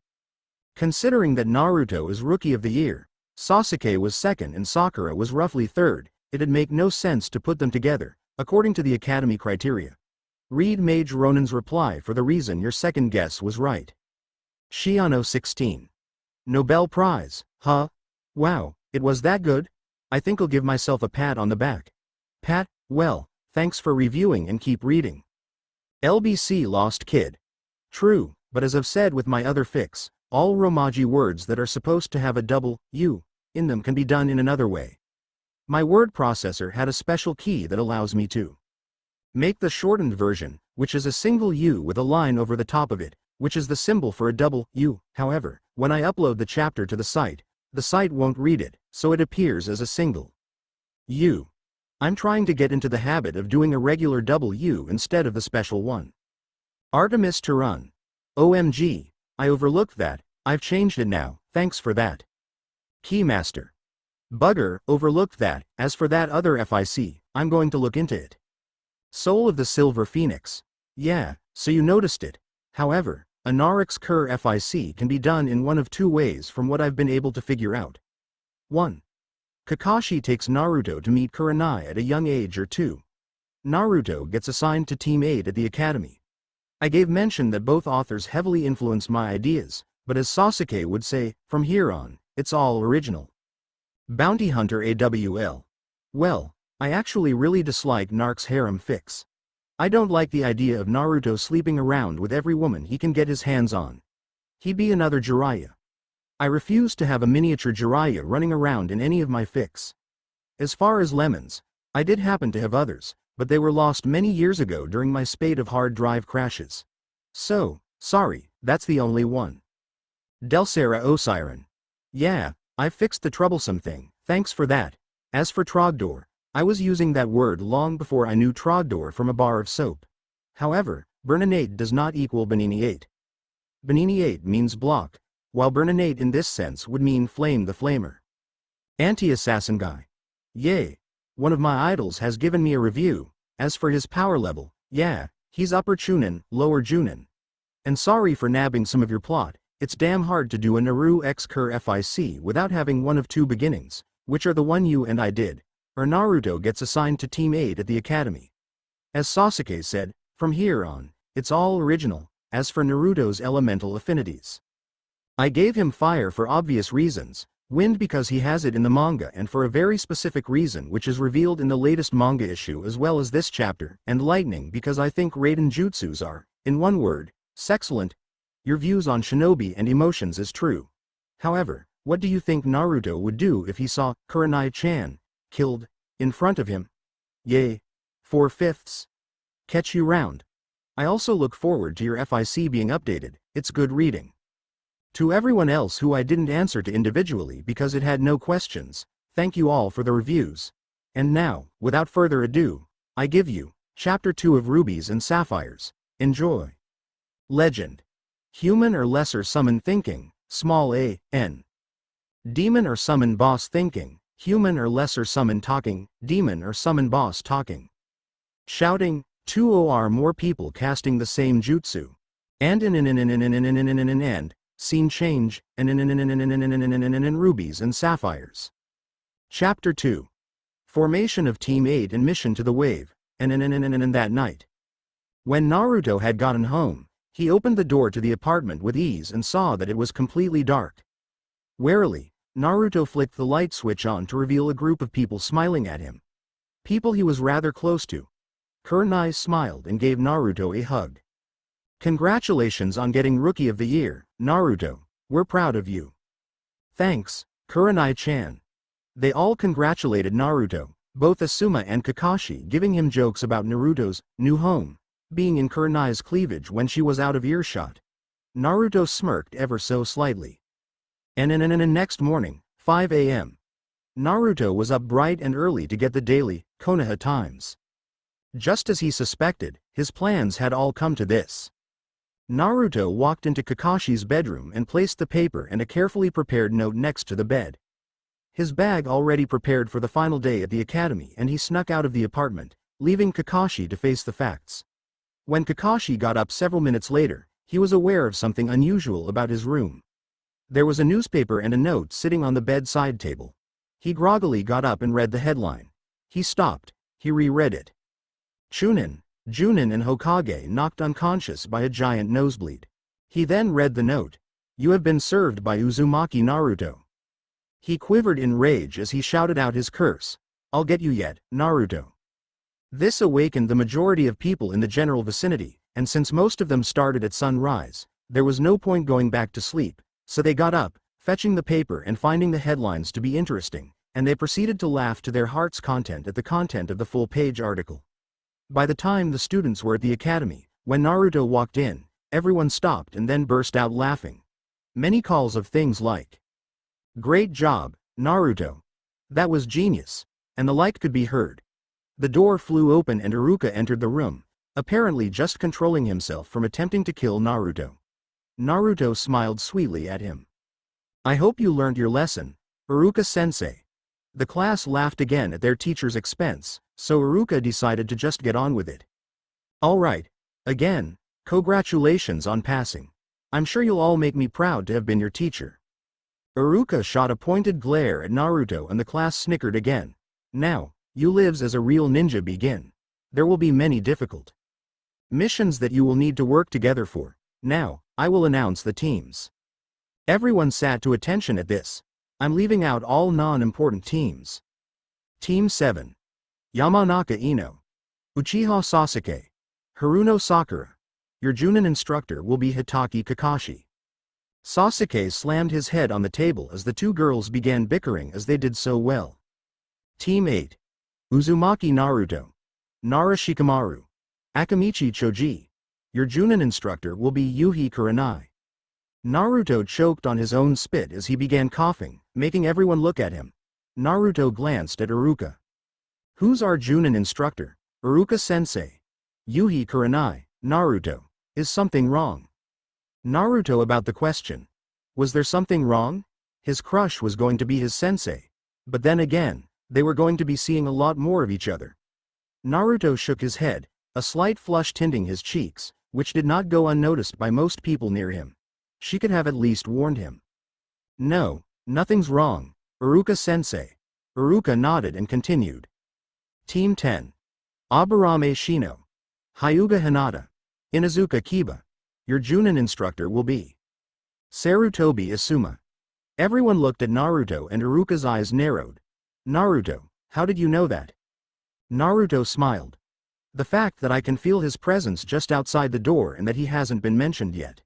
Considering that Naruto is rookie of the year, Sasuke was second and Sakura was roughly third, it'd make no sense to put them together, according to the Academy criteria. Read Mage Ronin's reply for the reason your second guess was right. Shiano 16. Nobel Prize, huh? Wow, it was that good? I think I'll give myself a pat on the back. Pat, well, thanks for reviewing and keep reading. LBC Lost Kid. True, but as I've said with my other fix, all Romaji words that are supposed to have a double U in them can be done in another way. My word processor had a special key that allows me to make the shortened version, which is a single U with a line over the top of it, which is the symbol for a double U. However, when I upload the chapter to the site won't read it, so it appears as a single U. I'm trying to get into the habit of doing a regular double U instead of the special one. Artemis Turan. OMG, I overlooked that, I've changed it now, thanks for that. Keymaster. Bugger, overlooked that. As for that other FIC, I'm going to look into it. Soul of the Silver Phoenix. Yeah, so you noticed it. However, a Narix Cur FIC can be done in one of 2 ways from what I've been able to figure out. 1. Kakashi takes Naruto to meet Kurenai at a young age, or 2. Naruto gets assigned to Team 8 at the Academy. I gave mention that both authors heavily influenced my ideas, but as Sasuke would say, from here on, it's all original. Bounty Hunter AWL. Well, I actually really dislike Narc's harem fix. I don't like the idea of Naruto sleeping around with every woman he can get his hands on. He be another Jiraiya. I refuse to have a miniature Jiraiya running around in any of my fics. As far as lemons, I did happen to have others, but they were lost many years ago during my spate of hard drive crashes. So, sorry, that's the only one. Delsera Osiren. Yeah, I fixed the troublesome thing, thanks for that. As for Trogdor, I was using that word long before I knew Trogdor from a bar of soap. However, Burninate does not equal Beniniate. Beniniate means block, while Burninate in this sense would mean flame the flamer. Anti-assassin guy. Yay. One of my idols has given me a review. As for his power level, yeah, he's upper Chunin, lower Junin. And sorry for nabbing some of your plot, it's damn hard to do a Naru x Cur FIC without having one of two beginnings, which are the one you and I did, or Naruto gets assigned to Team 8 at the academy. As Sasuke said, from here on, it's all original, as for Naruto's elemental affinities. I gave him fire for obvious reasons, wind because he has it in the manga and for a very specific reason which is revealed in the latest manga issue as well as this chapter, and lightning because I think Raiden jutsus are, in one word, sexcellent. Your views on shinobi and emotions is true. However, what do you think Naruto would do if he saw Kurenai-chan killed in front of him? Yay. 4/5. Catch you round. I also look forward to your FIC being updated, it's good reading. To everyone else who I didn't answer to individually because it had no questions, thank you all for the reviews. And now, without further ado, I give you Chapter 2 of Rubies and Sapphires. Enjoy. Legend. Human or lesser summon thinking, small a, n. Demon or summon boss thinking, human or lesser summon talking, demon or summon boss talking. Shouting, 2 or more people casting the same jutsu. And scene change, and rubies and sapphires. Chapter 2. Formation of Team 8 and mission to the wave, and that night. When Naruto had gotten home, he opened the door to the apartment with ease and saw that it was completely dark. Warily, Naruto flicked the light switch on to reveal a group of people smiling at him. People he was rather close to. Kurenai smiled and gave Naruto a hug. Congratulations on getting Rookie of the Year, Naruto, we're proud of you. Thanks, Kurenai-chan. They all congratulated Naruto, both Asuma and Kakashi giving him jokes about Naruto's new home being in Kurenai's cleavage when she was out of earshot. Naruto smirked ever so slightly. And next morning, 5 a.m. Naruto was up bright and early to get the daily Konoha Times. Just as he suspected, his plans had all come to this. Naruto walked into Kakashi's bedroom and placed the paper and a carefully prepared note next to the bed. His bag already prepared for the final day at the academy, and he snuck out of the apartment, leaving Kakashi to face the facts. When Kakashi got up several minutes later, he was aware of something unusual about his room. There was a newspaper and a note sitting on the bedside table. He groggily got up and read the headline. He stopped. He reread it. Chunin, Junin and Hokage knocked unconscious by a giant nosebleed. He then read the note. You have been served by Uzumaki Naruto. He quivered in rage as he shouted out his curse. I'll get you yet, Naruto. This awakened the majority of people in the general vicinity, and since most of them started at sunrise, there was no point going back to sleep, so they got up, fetching the paper and finding the headlines to be interesting, and they proceeded to laugh to their heart's content at the content of the full-page article. By the time the students were at the academy, when Naruto walked in, everyone stopped and then burst out laughing. Many calls of things like, "Great job, Naruto. That was genius," and the like could be heard. The door flew open and Iruka entered the room, apparently just controlling himself from attempting to kill Naruto. Naruto smiled sweetly at him. I hope you learned your lesson, Iruka-sensei. The class laughed again at their teacher's expense, so Iruka decided to just get on with it. Alright. Again, congratulations on passing. I'm sure you'll all make me proud to have been your teacher. Iruka shot a pointed glare at Naruto and the class snickered again. Now, you lives as a real ninja begin. There will be many difficult missions that you will need to work together for. Now, I will announce the teams. Everyone sat to attention at this. I'm leaving out all non-important teams. Team 7. Yamanaka Ino. Uchiha Sasuke. Haruno Sakura. Your Junin instructor will be Hitaki Kakashi. Sasuke slammed his head on the table as the two girls began bickering as they did so well. Team 8. Uzumaki Naruto. Nara Shikamaru. Akamichi Choji. Your Junin instructor will be Yuhi Kurenai. Naruto choked on his own spit as he began coughing, making everyone look at him. Naruto glanced at Iruka. Who's our Junin instructor? Iruka-sensei. Yuhi Kurenai. Naruto. Is something wrong? Naruto about the question. Was there something wrong? His crush was going to be his sensei. But then again, they were going to be seeing a lot more of each other. Naruto shook his head, a slight flush tinting his cheeks, which did not go unnoticed by most people near him. She could have at least warned him. No, nothing's wrong, Iruka-sensei. Iruka nodded and continued. Team 10. Aburame Shino. Hyuga Hinata. Inazuka Kiba. Your Junin instructor will be Sarutobi Asuma. Everyone looked at Naruto and Iruka's eyes narrowed. Naruto, how did you know that? Naruto smiled. The fact that I can feel his presence just outside the door and that he hasn't been mentioned yet.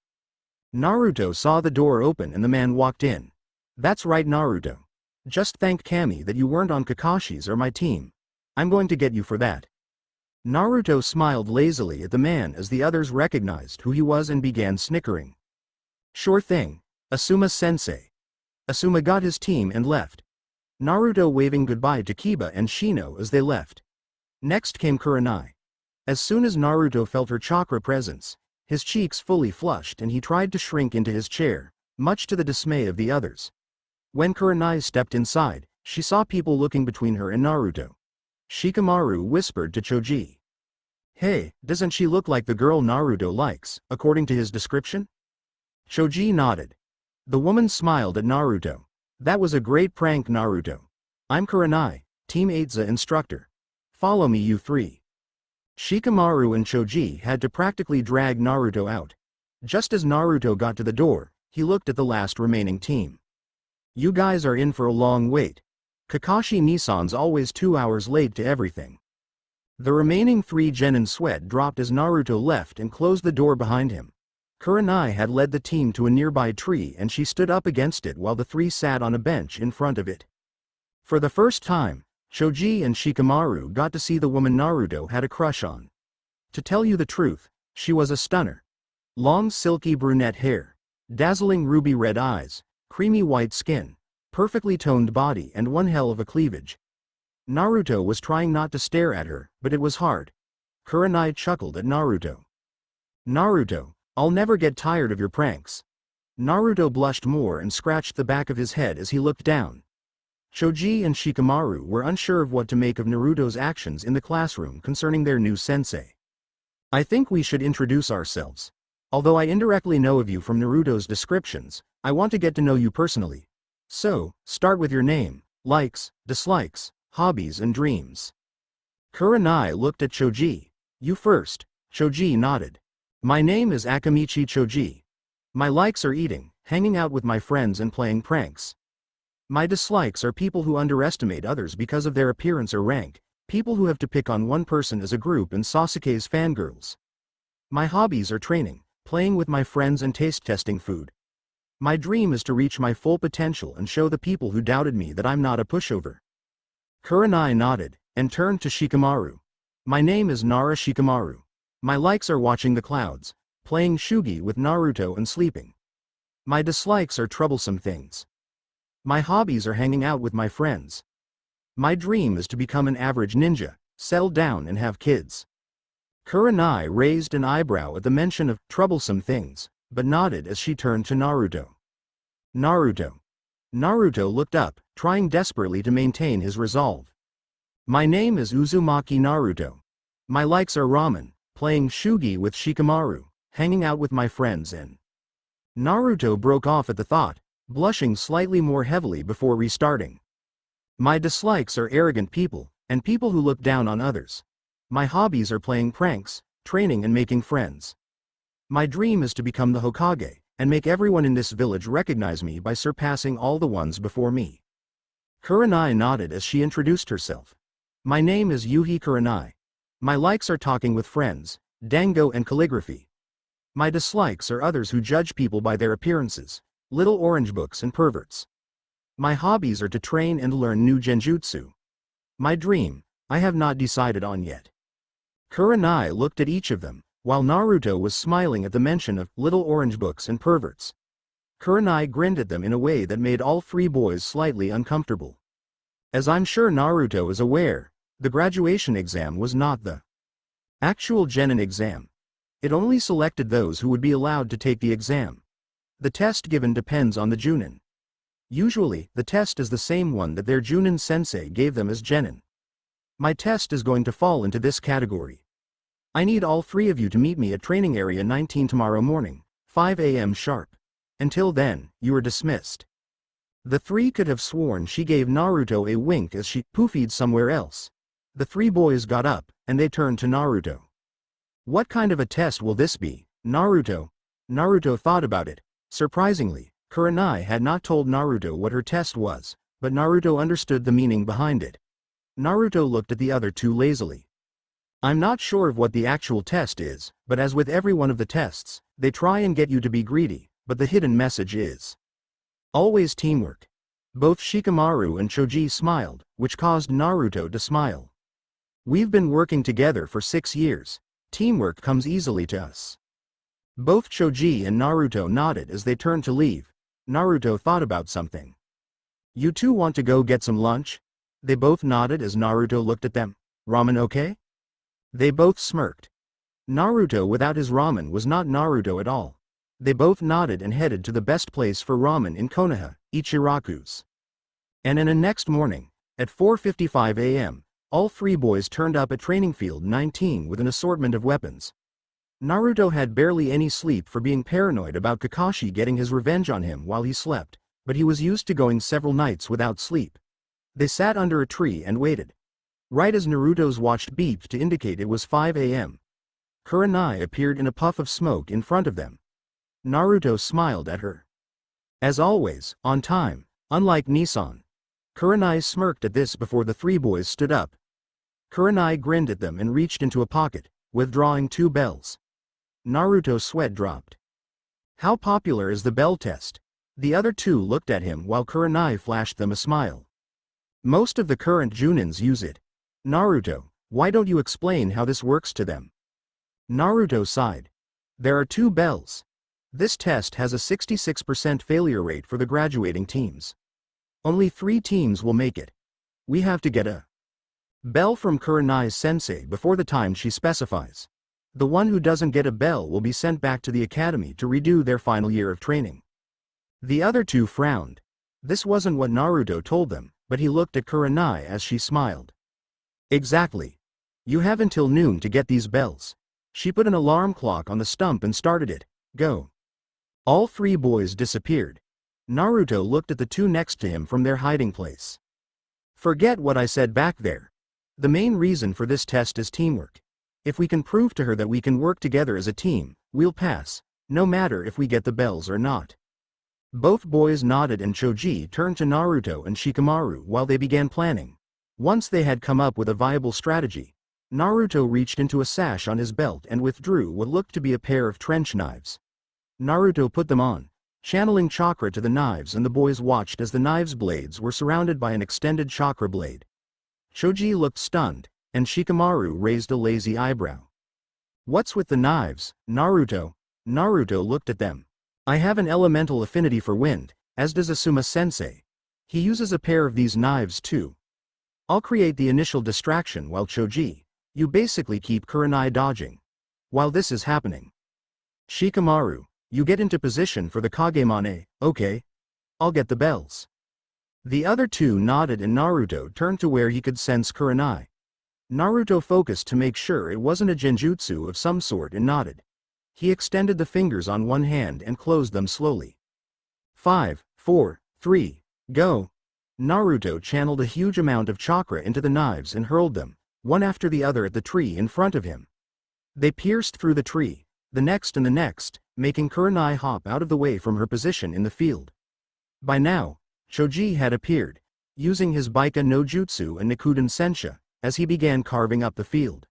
Naruto saw the door open and the man walked in. That's right, Naruto. Just thank Kami that you weren't on Kakashi's or my team. I'm going to get you for that. Naruto smiled lazily at the man as the others recognized who he was and began snickering. Sure thing, Asuma-sensei. Asuma got his team and left. Naruto waving goodbye to Kiba and Shino as they left. Next came Kurenai. As soon as Naruto felt her chakra presence, his cheeks fully flushed and he tried to shrink into his chair, much to the dismay of the others. When Kurenai stepped inside, she saw people looking between her and Naruto. Shikamaru whispered to Choji. Hey, doesn't she look like the girl Naruto likes, according to his description? Choji nodded. The woman smiled at Naruto. That was a great prank, Naruto. I'm Kurenai, Team 8's instructor. Follow me, you three. Shikamaru and Choji had to practically drag Naruto out. Just as Naruto got to the door, he looked at the last remaining team. You guys are in for a long wait. Kakashi Nissan's always 2 hours late to everything. The remaining 3 genin sweat dropped as Naruto left and closed the door behind him. Kurenai had led the team to a nearby tree and she stood up against it while the 3 sat on a bench in front of it. For the first time, Choji and Shikamaru got to see the woman Naruto had a crush on. To tell you the truth, she was a stunner. Long silky brunette hair, dazzling ruby red eyes, creamy white skin, perfectly toned body and one hell of a cleavage. Naruto was trying not to stare at her, but it was hard. Kurenai chuckled at Naruto. Naruto, I'll never get tired of your pranks. Naruto blushed more and scratched the back of his head as he looked down. Choji and Shikamaru were unsure of what to make of Naruto's actions in the classroom concerning their new sensei. I think we should introduce ourselves. Although I indirectly know of you from Naruto's descriptions, I want to get to know you personally. So, start with your name, likes, dislikes, hobbies and dreams. Kurenai looked at Choji. You first. Choji nodded. My name is Akamichi Choji. My likes are eating, hanging out with my friends and playing pranks. My dislikes are people who underestimate others because of their appearance or rank, people who have to pick on one person as a group and Sasuke's fangirls. My hobbies are training, playing with my friends and taste testing food. My dream is to reach my full potential and show the people who doubted me that I'm not a pushover. Kurenai nodded, and turned to Shikamaru. My name is Nara Shikamaru. My likes are watching the clouds, playing shugi with Naruto and sleeping. My dislikes are troublesome things. My hobbies are hanging out with my friends. My dream is to become an average ninja, settle down and have kids. Kurenai raised an eyebrow at the mention of troublesome things, but nodded as she turned to Naruto. Naruto. Naruto looked up, trying desperately to maintain his resolve. My name is Uzumaki Naruto. My likes are ramen, playing shugi with Shikamaru, hanging out with my friends and... Naruto broke off at the thought, blushing slightly more heavily before restarting. My dislikes are arrogant people, and people who look down on others. My hobbies are playing pranks, training and making friends. My dream is to become the Hokage, and make everyone in this village recognize me by surpassing all the ones before me. Kurenai nodded as she introduced herself. My name is Yuhi Kurenai. My likes are talking with friends, dango and calligraphy. My dislikes are others who judge people by their appearances, little orange books and perverts. My hobbies are to train and learn new genjutsu. My dream, I have not decided on yet. Kurenai looked at each of them, while Naruto was smiling at the mention of little orange books and perverts. Kurenai grinned at them in a way that made all three boys slightly uncomfortable. As I'm sure Naruto is aware, the graduation exam was not the actual genin exam. It only selected those who would be allowed to take the exam. The test given depends on the Junin. Usually, the test is the same one that their Junin sensei gave them as genin. My test is going to fall into this category. I need all three of you to meet me at training area 19 tomorrow morning, 5 a.m. sharp. Until then, you are dismissed. The three could have sworn she gave Naruto a wink as she poofied somewhere else. The three boys got up, and they turned to Naruto. What kind of a test will this be, Naruto? Naruto thought about it. Surprisingly, Kurenai had not told Naruto what her test was, but Naruto understood the meaning behind it. Naruto looked at the other two lazily. I'm not sure of what the actual test is, but as with every one of the tests, they try and get you to be greedy, but the hidden message is always teamwork. Both Shikamaru and Choji smiled, which caused Naruto to smile. We've been working together for 6 years. Teamwork comes easily to us. Both Choji and Naruto nodded as they turned to leave. Naruto thought about something. You two want to go get some lunch? They both nodded as Naruto looked at them. Ramen okay? They both smirked. Naruto without his ramen was not Naruto at all. They both nodded and headed to the best place for ramen in Konoha, Ichiraku's. And in the next morning, at 4:55 a.m., all three boys turned up at training field 19 with an assortment of weapons. Naruto had barely any sleep for being paranoid about Kakashi getting his revenge on him while he slept, but he was used to going several nights without sleep. They sat under a tree and waited. Right as Naruto's watch beeped to indicate it was 5 a.m., Kurenai appeared in a puff of smoke in front of them. Naruto smiled at her. As always, on time, unlike Nissan. Kurenai smirked at this before the three boys stood up. Kurenai grinned at them and reached into a pocket, withdrawing 2 bells. Naruto's sweat dropped. How popular is the bell test? The other two looked at him while Kurenai flashed them a smile. Most of the current Junins use it. Naruto, why don't you explain how this works to them? Naruto sighed. There are 2 bells. This test has a 66% failure rate for the graduating teams. Only 3 teams will make it. We have to get a bell from Kurenai's sensei before the time she specifies. The one who doesn't get a bell will be sent back to the academy to redo their final year of training. The other two frowned. This wasn't what Naruto told them, but he looked at Kurenai as she smiled. Exactly. You have until noon to get these bells. She put an alarm clock on the stump and started it. Go. All 3 boys disappeared. Naruto looked at the 2 next to him from their hiding place. Forget what I said back there. The main reason for this test is teamwork. If we can prove to her that we can work together as a team, we'll pass, no matter if we get the bells or not. Both boys nodded and Choji turned to Naruto and Shikamaru while they began planning. Once they had come up with a viable strategy, Naruto reached into a sash on his belt and withdrew what looked to be a pair of trench knives. Naruto put them on, channeling chakra to the knives, and the boys watched as the knives' blades were surrounded by an extended chakra blade. Choji looked stunned, and Shikamaru raised a lazy eyebrow. What's with the knives, Naruto? Naruto looked at them. I have an elemental affinity for wind, as does Asuma-sensei. He uses a pair of these knives too. I'll create the initial distraction while Choji, you basically keep Kurenai dodging. While this is happening, Shikamaru, you get into position for the Kagemane, okay? I'll get the bells. The other two nodded and Naruto turned to where he could sense Kurenai. Naruto focused to make sure it wasn't a genjutsu of some sort and nodded. He extended the fingers on one hand and closed them slowly. 5, 4, 3, go. Naruto channeled a huge amount of chakra into the knives and hurled them, one after the other, at the tree in front of him. They pierced through the tree, the next and the next, making Kurenai hop out of the way from her position in the field. By now, Choji had appeared, using his Baika no Jutsu and Nikuden Sensha, as he began carving up the field.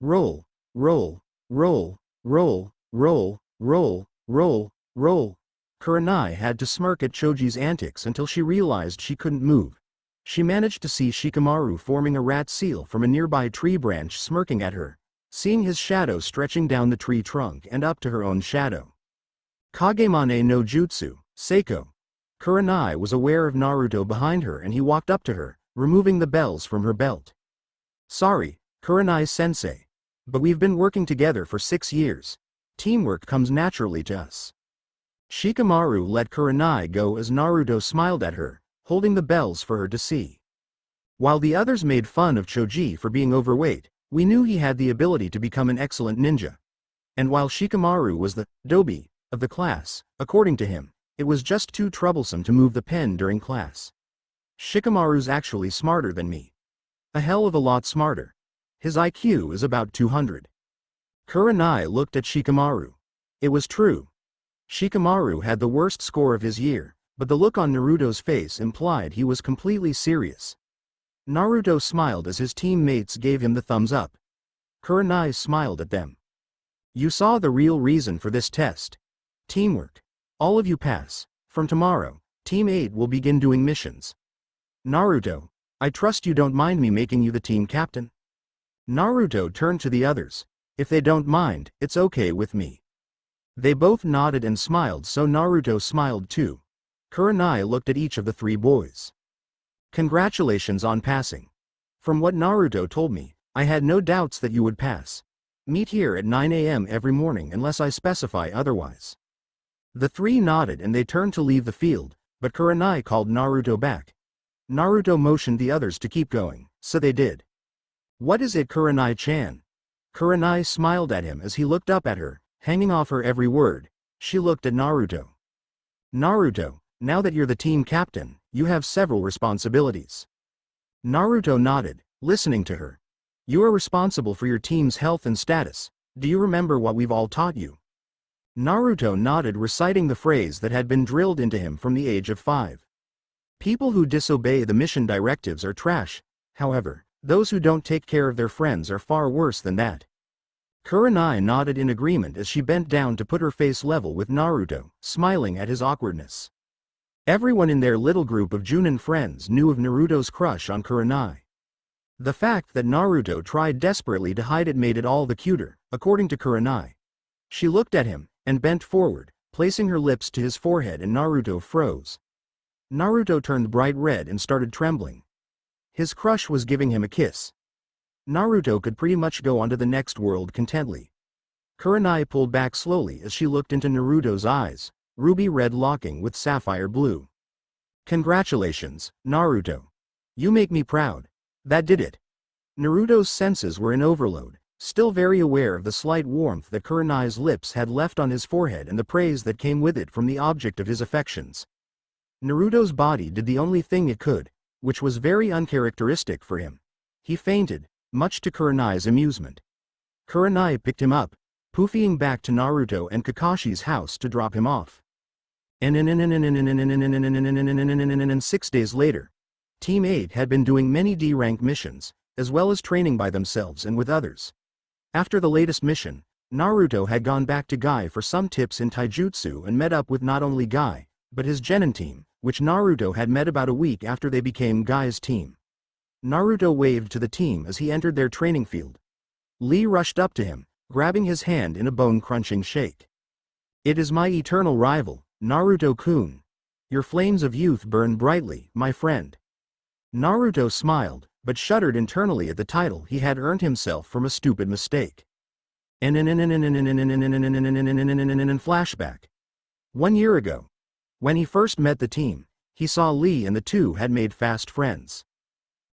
Roll, roll, roll, roll, roll, Roll, roll, roll. Kurenai had to smirk at Choji's antics until she realized she couldn't move. She managed to see Shikamaru forming a rat seal from a nearby tree branch smirking at her, seeing his shadow stretching down the tree trunk and up to her own shadow. Kagemane no Jutsu, Seiko. Kurenai was aware of Naruto behind her and he walked up to her, removing the bells from her belt. Sorry, Kurenai-sensei. But we've been working together for 6 years. Teamwork comes naturally to us. Shikamaru let Kurenai go as Naruto smiled at her, holding the bells for her to see. While the others made fun of Choji for being overweight, we knew he had the ability to become an excellent ninja. And while Shikamaru was the dobi of the class, according to him, it was just too troublesome to move the pen during class. Shikamaru's actually smarter than me. A hell of a lot smarter. His IQ is about 200. Kurenai looked at Shikamaru. It was true. Shikamaru had the worst score of his year, but the look on Naruto's face implied he was completely serious. Naruto smiled as his teammates gave him the thumbs up. Kurenai smiled at them. You saw the real reason for this test. Teamwork. All of you pass. From tomorrow, Team 8 will begin doing missions. Naruto, I trust you don't mind me making you the team captain? Naruto turned to the others. If they don't mind, it's okay with me. They both nodded and smiled, so Naruto smiled too. Kurenai looked at each of the 3 boys. Congratulations on passing. From what Naruto told me, I had no doubts that you would pass. Meet here at 9 a.m. every morning unless I specify otherwise. The 3 nodded and they turned to leave the field, but Kurenai called Naruto back. Naruto motioned the others to keep going, so they did. What is it, Kurenai-chan? Kurenai smiled at him as he looked up at her, hanging off her every word. She looked at Naruto. Naruto, now that you're the team captain, you have several responsibilities. Naruto nodded, listening to her. You are responsible for your team's health and status. Do you remember what we've all taught you? Naruto nodded, reciting the phrase that had been drilled into him from the age of 5. People who disobey the mission directives are trash. However, those who don't take care of their friends are far worse than that. Kurenai nodded in agreement as she bent down to put her face level with Naruto, smiling at his awkwardness. Everyone in their little group of Junin friends knew of Naruto's crush on Kurenai. The fact that Naruto tried desperately to hide it made it all the cuter, according to Kurenai. She looked at him, and bent forward, placing her lips to his forehead, and Naruto froze. Naruto turned bright red and started trembling. His crush was giving him a kiss. Naruto could pretty much go on to the next world contently. Kurenai pulled back slowly as she looked into Naruto's eyes, ruby red locking with sapphire blue. Congratulations, Naruto. You make me proud. That did it. Naruto's senses were in overload, still very aware of the slight warmth that Kurenai's lips had left on his forehead and the praise that came with it from the object of his affections. Naruto's body did the only thing it could, which was very uncharacteristic for him. He fainted, much to Kurenai's amusement. Kurenai picked him up, poofing back to Naruto and Kakashi's house to drop him off. And 6 days later, Team 8 had been doing many D-rank missions, as well as training by themselves and with others. After the latest mission, Naruto had gone back to Guy for some tips in taijutsu and met up with not only Guy, but his genin team, which Naruto had met about a week after they became Guy's team. Naruto waved to the team as he entered their training field. Lee rushed up to him, grabbing his hand in a bone-crunching shake. It is my eternal rival, Naruto-kun. Your flames of youth burn brightly, my friend. Naruto smiled, but shuddered internally at the title he had earned himself from a stupid mistake. Flashback. 1 year ago. When he first met the team, he saw Lee and the two had made fast friends.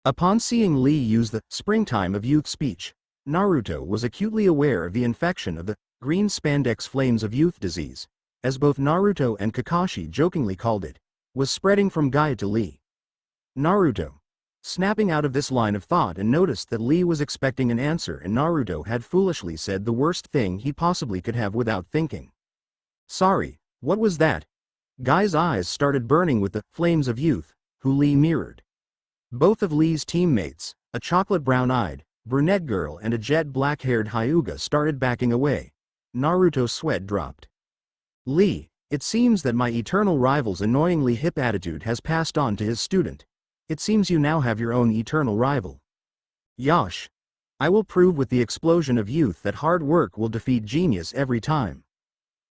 Upon seeing Lee use the springtime of youth speech, Naruto was acutely aware of the infection of the green spandex flames of youth disease, as both Naruto and Kakashi jokingly called it, was spreading from Guy to Lee. Naruto, snapping out of this line of thought, and noticed that Lee was expecting an answer and Naruto had foolishly said the worst thing he possibly could have without thinking. Sorry, what was that? Guy's eyes started burning with the flames of youth, who Lee mirrored. Both of Lee's teammates, a chocolate brown-eyed, brunette girl and a jet black-haired Hyuga, started backing away. Naruto's sweat dropped. Lee, it seems that my eternal rival's annoyingly hip attitude has passed on to his student. It seems you now have your own eternal rival. Yosh. I will prove with the explosion of youth that hard work will defeat genius every time.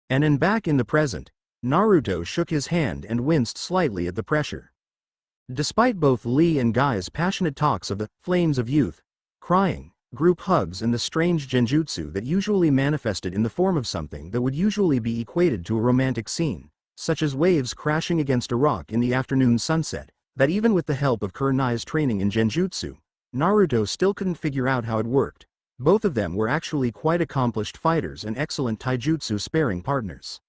And back in the present, Naruto shook his hand and winced slightly at the pressure. Despite both Lee and Guy's passionate talks of the flames of youth, crying, group hugs and the strange genjutsu that usually manifested in the form of something that would usually be equated to a romantic scene, such as waves crashing against a rock in the afternoon sunset, that even with the help of Kurenai's training in genjutsu, Naruto still couldn't figure out how it worked. Both of them were actually quite accomplished fighters and excellent taijutsu sparring partners.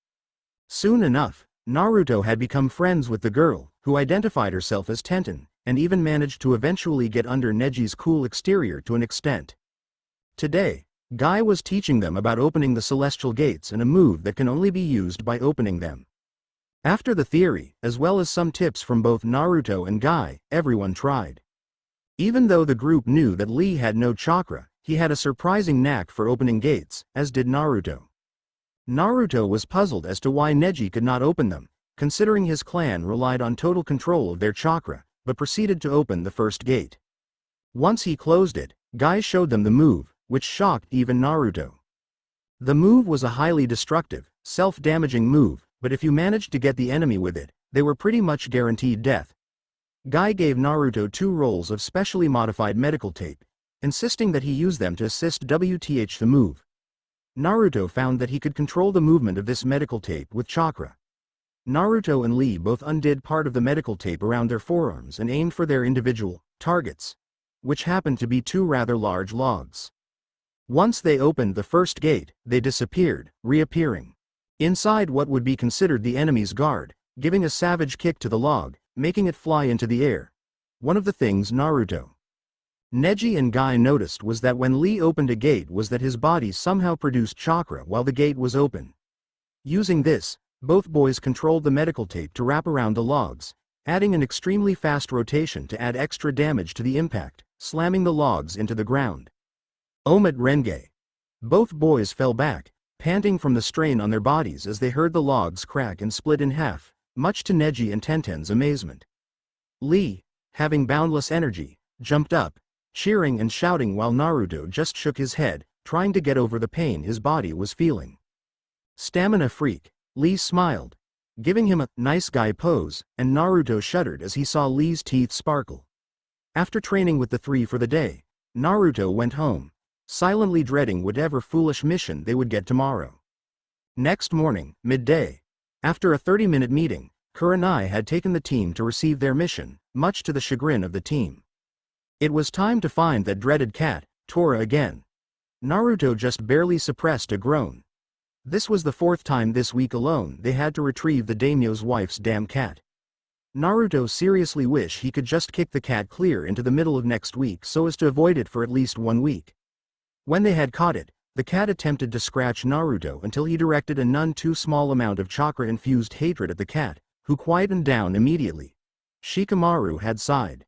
Soon enough, Naruto had become friends with the girl, who identified herself as Tenten, and even managed to eventually get under Neji's cool exterior to an extent. Today, Guy was teaching them about opening the celestial gates and a move that can only be used by opening them. After the theory, as well as some tips from both Naruto and Guy, everyone tried. Even though the group knew that Lee had no chakra, he had a surprising knack for opening gates, as did Naruto. Naruto was puzzled as to why Neji could not open them, considering his clan relied on total control of their chakra, but proceeded to open the first gate. Once he closed it, Guy showed them the move, which shocked even Naruto. The move was a highly destructive, self-damaging move, but if you managed to get the enemy with it, they were pretty much guaranteed death. Guy gave Naruto 2 rolls of specially modified medical tape, insisting that he use them to assist WTH the move. Naruto found that he could control the movement of this medical tape with chakra. Naruto and Lee both undid part of the medical tape around their forearms and aimed for their individual targets, which happened to be 2 rather large logs. Once they opened the first gate, they disappeared, reappearing inside what would be considered the enemy's guard, giving a savage kick to the log, making it fly into the air. One of the things Naruto, Neji and Guy noticed was that when Lee opened a gate was that his body somehow produced chakra while the gate was open. Using this, both boys controlled the medical tape to wrap around the logs, adding an extremely fast rotation to add extra damage to the impact, slamming the logs into the ground. Omit Renge. Both boys fell back, panting from the strain on their bodies as they heard the logs crack and split in half, much to Neji and Tenten's amazement. Lee, having boundless energy, jumped up, cheering and shouting while Naruto just shook his head, trying to get over the pain his body was feeling. Stamina freak, Lee smiled, giving him a nice guy pose, and Naruto shuddered as he saw Lee's teeth sparkle. After training with the 3 for the day, Naruto went home, silently dreading whatever foolish mission they would get tomorrow. Next morning, midday, after a 30-minute meeting, Kurenai had taken the team to receive their mission, much to the chagrin of the team. It was time to find that dreaded cat, Tora again. Naruto just barely suppressed a groan. This was the 4th time this week alone they had to retrieve the daimyo's wife's damn cat. Naruto seriously wished he could just kick the cat clear into the middle of next week so as to avoid it for at least 1 week. When they had caught it, the cat attempted to scratch Naruto until he directed a none too small amount of chakra-infused hatred at the cat, who quietened down immediately. Shikamaru had sighed.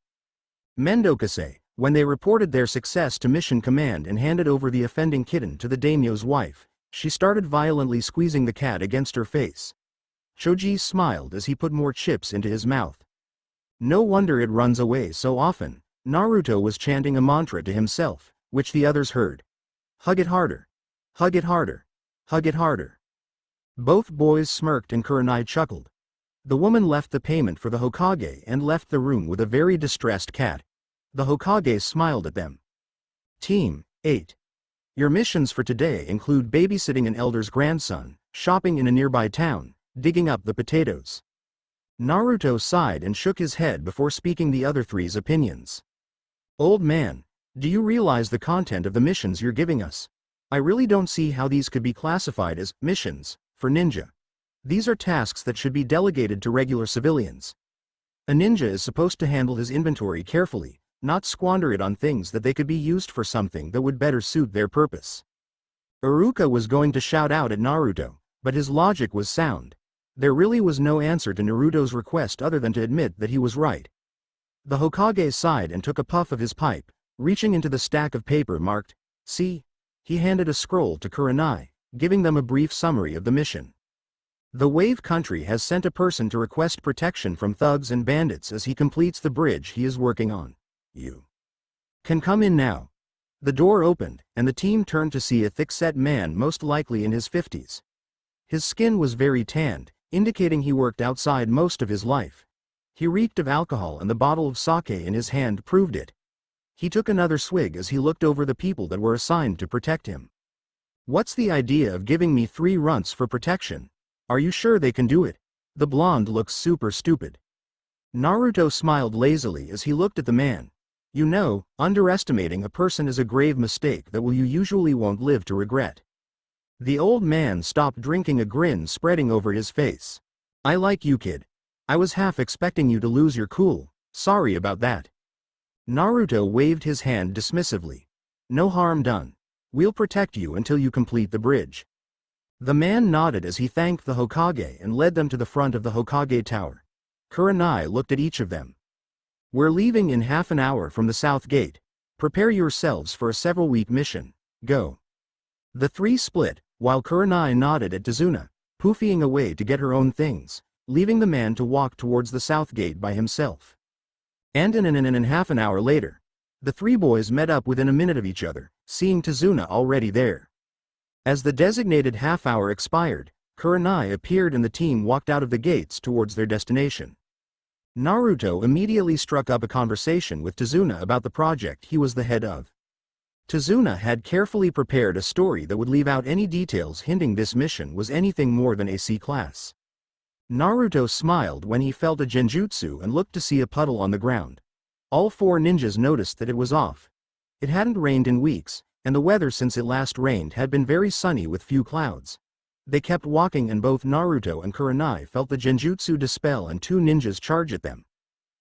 Mendokase, when they reported their success to Mission Command and handed over the offending kitten to the daimyo's wife, she started violently squeezing the cat against her face. Choji smiled as he put more chips into his mouth. No wonder it runs away so often. Naruto was chanting a mantra to himself, which the others heard. Hug it harder. Hug it harder. Hug it harder. Both boys smirked and Kurenai chuckled. The woman left the payment for the Hokage and left the room with a very distressed cat. The Hokage smiled at them. Team 8. Your missions for today include babysitting an elder's grandson, shopping in a nearby town, digging up the potatoes. Naruto sighed and shook his head before speaking the other 3's opinions. Old man, do you realize the content of the missions you're giving us? I really don't see how these could be classified as missions for ninja. These are tasks that should be delegated to regular civilians. A ninja is supposed to handle his inventory carefully, not squander it on things that they could be used for something that would better suit their purpose. Iruka was going to shout out at Naruto, but his logic was sound. There really was no answer to Naruto's request other than to admit that he was right. The Hokage sighed and took a puff of his pipe, reaching into the stack of paper marked, "See?" He handed a scroll to Kurenai, giving them a brief summary of the mission. The Wave Country has sent a person to request protection from thugs and bandits as he completes the bridge he is working on. You can come in now. The door opened, and the team turned to see a thick-set man most likely in his 50s. His skin was very tanned, indicating he worked outside most of his life. He reeked of alcohol, and the bottle of sake in his hand proved it. He took another swig as he looked over the people that were assigned to protect him. What's the idea of giving me 3 runts for protection? Are you sure they can do it? The blonde looks super stupid. Naruto smiled lazily as he looked at the man. You know, underestimating a person is a grave mistake that you usually won't live to regret. The old man stopped drinking, a grin spreading over his face. I like you, kid. I was half expecting you to lose your cool. Sorry about that. Naruto waved his hand dismissively. No harm done. We'll protect you until you complete the bridge. The man nodded as he thanked the Hokage and led them to the front of the Hokage Tower. Kurenai looked at each of them. We're leaving in half an hour from the south gate. Prepare yourselves for a several-week mission. Go. The 3 split, while Kurenai nodded at Tazuna, poofing away to get her own things, leaving the man to walk towards the south gate by himself. And in half an hour later, the 3 boys met up within a minute of each other, seeing Tazuna already there. As the designated half hour expired, Kurenai appeared and the team walked out of the gates towards their destination. Naruto immediately struck up a conversation with Tazuna about the project he was the head of. Tazuna had carefully prepared a story that would leave out any details hinting this mission was anything more than a C-class. Naruto smiled when he felt a genjutsu and looked to see a puddle on the ground. All 4 ninjas noticed that it was off. It hadn't rained in weeks, and the weather since it last rained had been very sunny with few clouds. They kept walking and both Naruto and Kurenai felt the genjutsu dispel and 2 ninjas charge at them.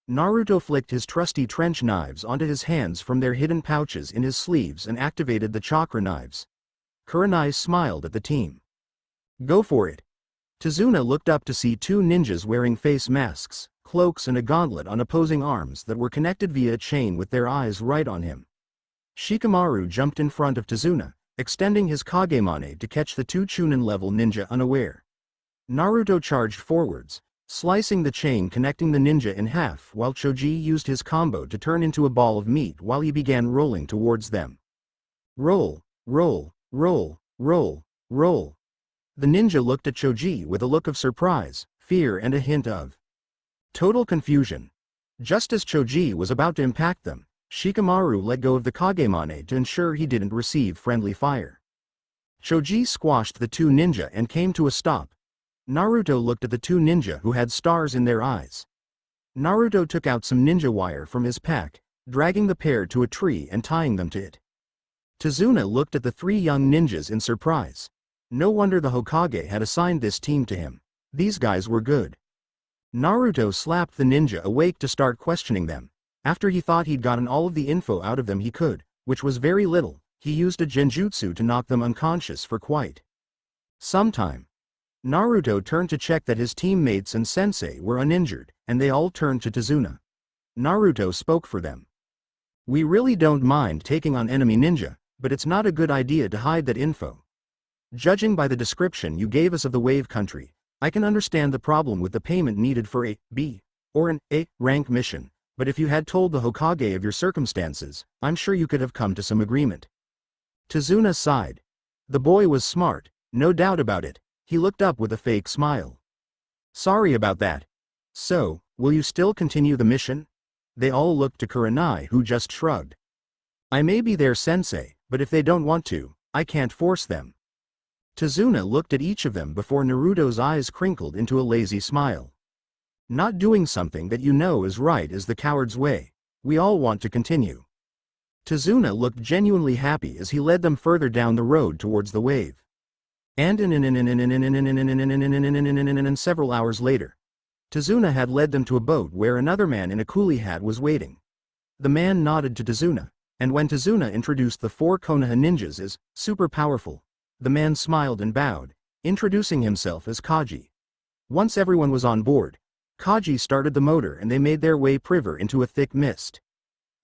Naruto flicked his trusty trench knives onto his hands from their hidden pouches in his sleeves and activated the chakra knives. Kurenai smiled at the team. Go for it. Tazuna looked up to see 2 ninjas wearing face masks, cloaks and a gauntlet on opposing arms that were connected via a chain with their eyes right on him. Shikamaru jumped in front of Tazuna, extending his Kagemane to catch the 2 Chunin-level ninja unaware. Naruto charged forwards, slicing the chain connecting the ninja in half while Choji used his combo to turn into a ball of meat while he began rolling towards them. Roll, roll, roll, roll, roll. The ninja looked at Choji with a look of surprise, fear and a hint of total confusion. Just as Choji was about to impact them, Shikamaru let go of the Kagemane to ensure he didn't receive friendly fire. Choji squashed the 2 ninja and came to a stop. Naruto looked at the 2 ninja who had stars in their eyes. Naruto took out some ninja wire from his pack, dragging the pair to a tree and tying them to it. Tazuna looked at the 3 young ninjas in surprise. No wonder the Hokage had assigned this team to him. These guys were good. Naruto slapped the ninja awake to start questioning them. After he thought he'd gotten all of the info out of them he could, which was very little, he used a genjutsu to knock them unconscious for quite some time. Naruto turned to check that his teammates and sensei were uninjured, and they all turned to Tazuna. Naruto spoke for them. We really don't mind taking on enemy ninja, but it's not a good idea to hide that info. Judging by the description you gave us of the Wave Country, I can understand the problem with the payment needed for a B or an A rank mission. But if you had told the Hokage of your circumstances, I'm sure you could have come to some agreement. Tazuna sighed. The boy was smart, no doubt about it. He looked up with a fake smile. Sorry about that. So, will you still continue the mission? They all looked to Kurenai, who just shrugged. I may be their sensei, but if they don't want to, I can't force them. Tazuna looked at each of them before Naruto's eyes crinkled into a lazy smile. Not doing something that you know is right is the coward's way. We all want to continue. Tazuna looked genuinely happy as he led them further down the road towards the wave. And several hours later, Tazuna had led them to a boat where another man in a coolie hat was waiting. The man nodded to Tazuna, and when Tazuna introduced the 4 Konoha ninjas as super powerful, the man smiled and bowed, introducing himself as Kaji. Once everyone was on board, Kaji started the motor and they made their way priver into a thick mist.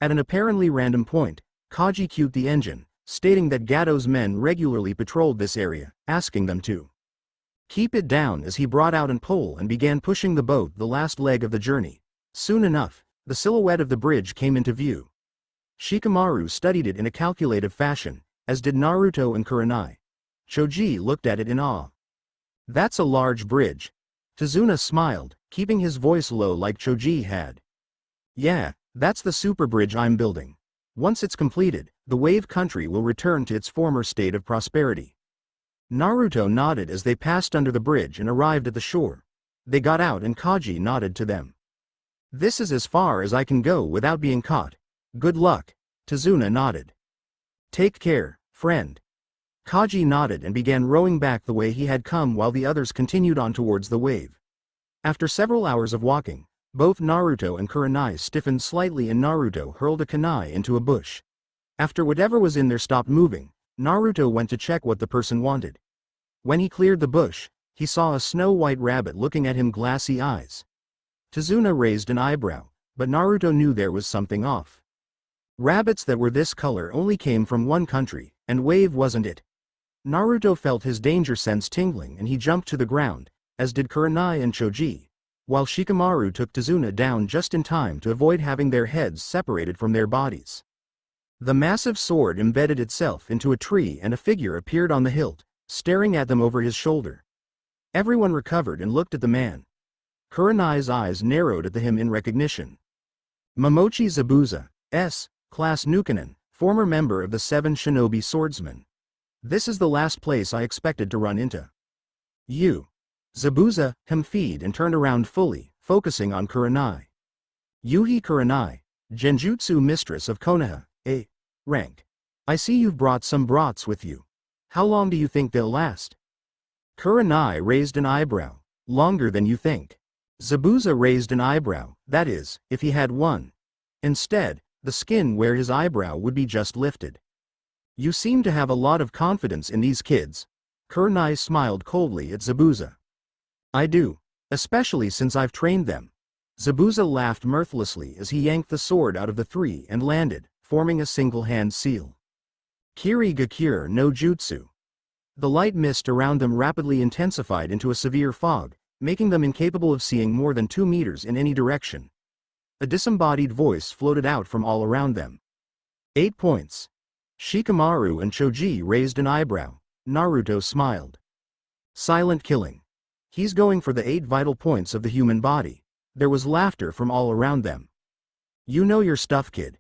At an apparently random point, Kaji cued the engine, stating that Gato's men regularly patrolled this area, asking them to Keep it down as he brought out an pole and began pushing the boat the last leg of the journey. Soon enough, the silhouette of the bridge came into view. Shikamaru studied it in a calculative fashion, as did Naruto and Kurenai. Choji looked at it in awe. That's a large bridge. Tazuna smiled, keeping his voice low like Choji had. Yeah, that's the super bridge I'm building. Once it's completed, the wave country will return to its former state of prosperity. Naruto nodded as they passed under the bridge and arrived at the shore. They got out and Kaji nodded to them. This is as far as I can go without being caught. Good luck. Tazuna nodded. Take care, friend. Kaji nodded and began rowing back the way he had come while the others continued on towards the wave. After several hours of walking, both Naruto and Kurenai stiffened slightly and Naruto hurled a kunai into a bush. After whatever was in there stopped moving, Naruto went to check what the person wanted. When he cleared the bush, he saw a snow-white rabbit looking at him glassy eyes. Tazuna raised an eyebrow, but Naruto knew there was something off. Rabbits that were this color only came from one country, and wave wasn't it. Naruto felt his danger sense tingling and he jumped to the ground, as did Kurenai and Choji, while Shikamaru took Tazuna down just in time to avoid having their heads separated from their bodies. The massive sword embedded itself into a tree and a figure appeared on the hilt, staring at them over his shoulder. Everyone recovered and looked at the man. Kurenai's eyes narrowed at him in recognition. Momochi Zabuza, S. Class Nukanen, former member of the 7 Shinobi Swordsmen. This is the last place I expected to run into. You. Zabuza hemmed and turned around fully, focusing on Kurenai. Yuhi Kurenai, Genjutsu Mistress of Konoha, A. Rank. I see you've brought some brats with you. How long do you think they'll last? Kurenai raised an eyebrow. Longer than you think. Zabuza raised an eyebrow, that is, if he had one. Instead, the skin where his eyebrow would be just lifted. You seem to have a lot of confidence in these kids. Kurenai smiled coldly at Zabuza. I do, especially since I've trained them. Zabuza laughed mirthlessly as he yanked the sword out of the three and landed, forming a single-hand seal. Kiri Gakure no Jutsu. The light mist around them rapidly intensified into a severe fog, making them incapable of seeing more than 2 meters in any direction. A disembodied voice floated out from all around them. 8 points. Shikamaru and Choji raised an eyebrow. Naruto smiled. Silent killing. He's going for the 8 vital points of the human body. There was laughter from all around them. You know your stuff, kid.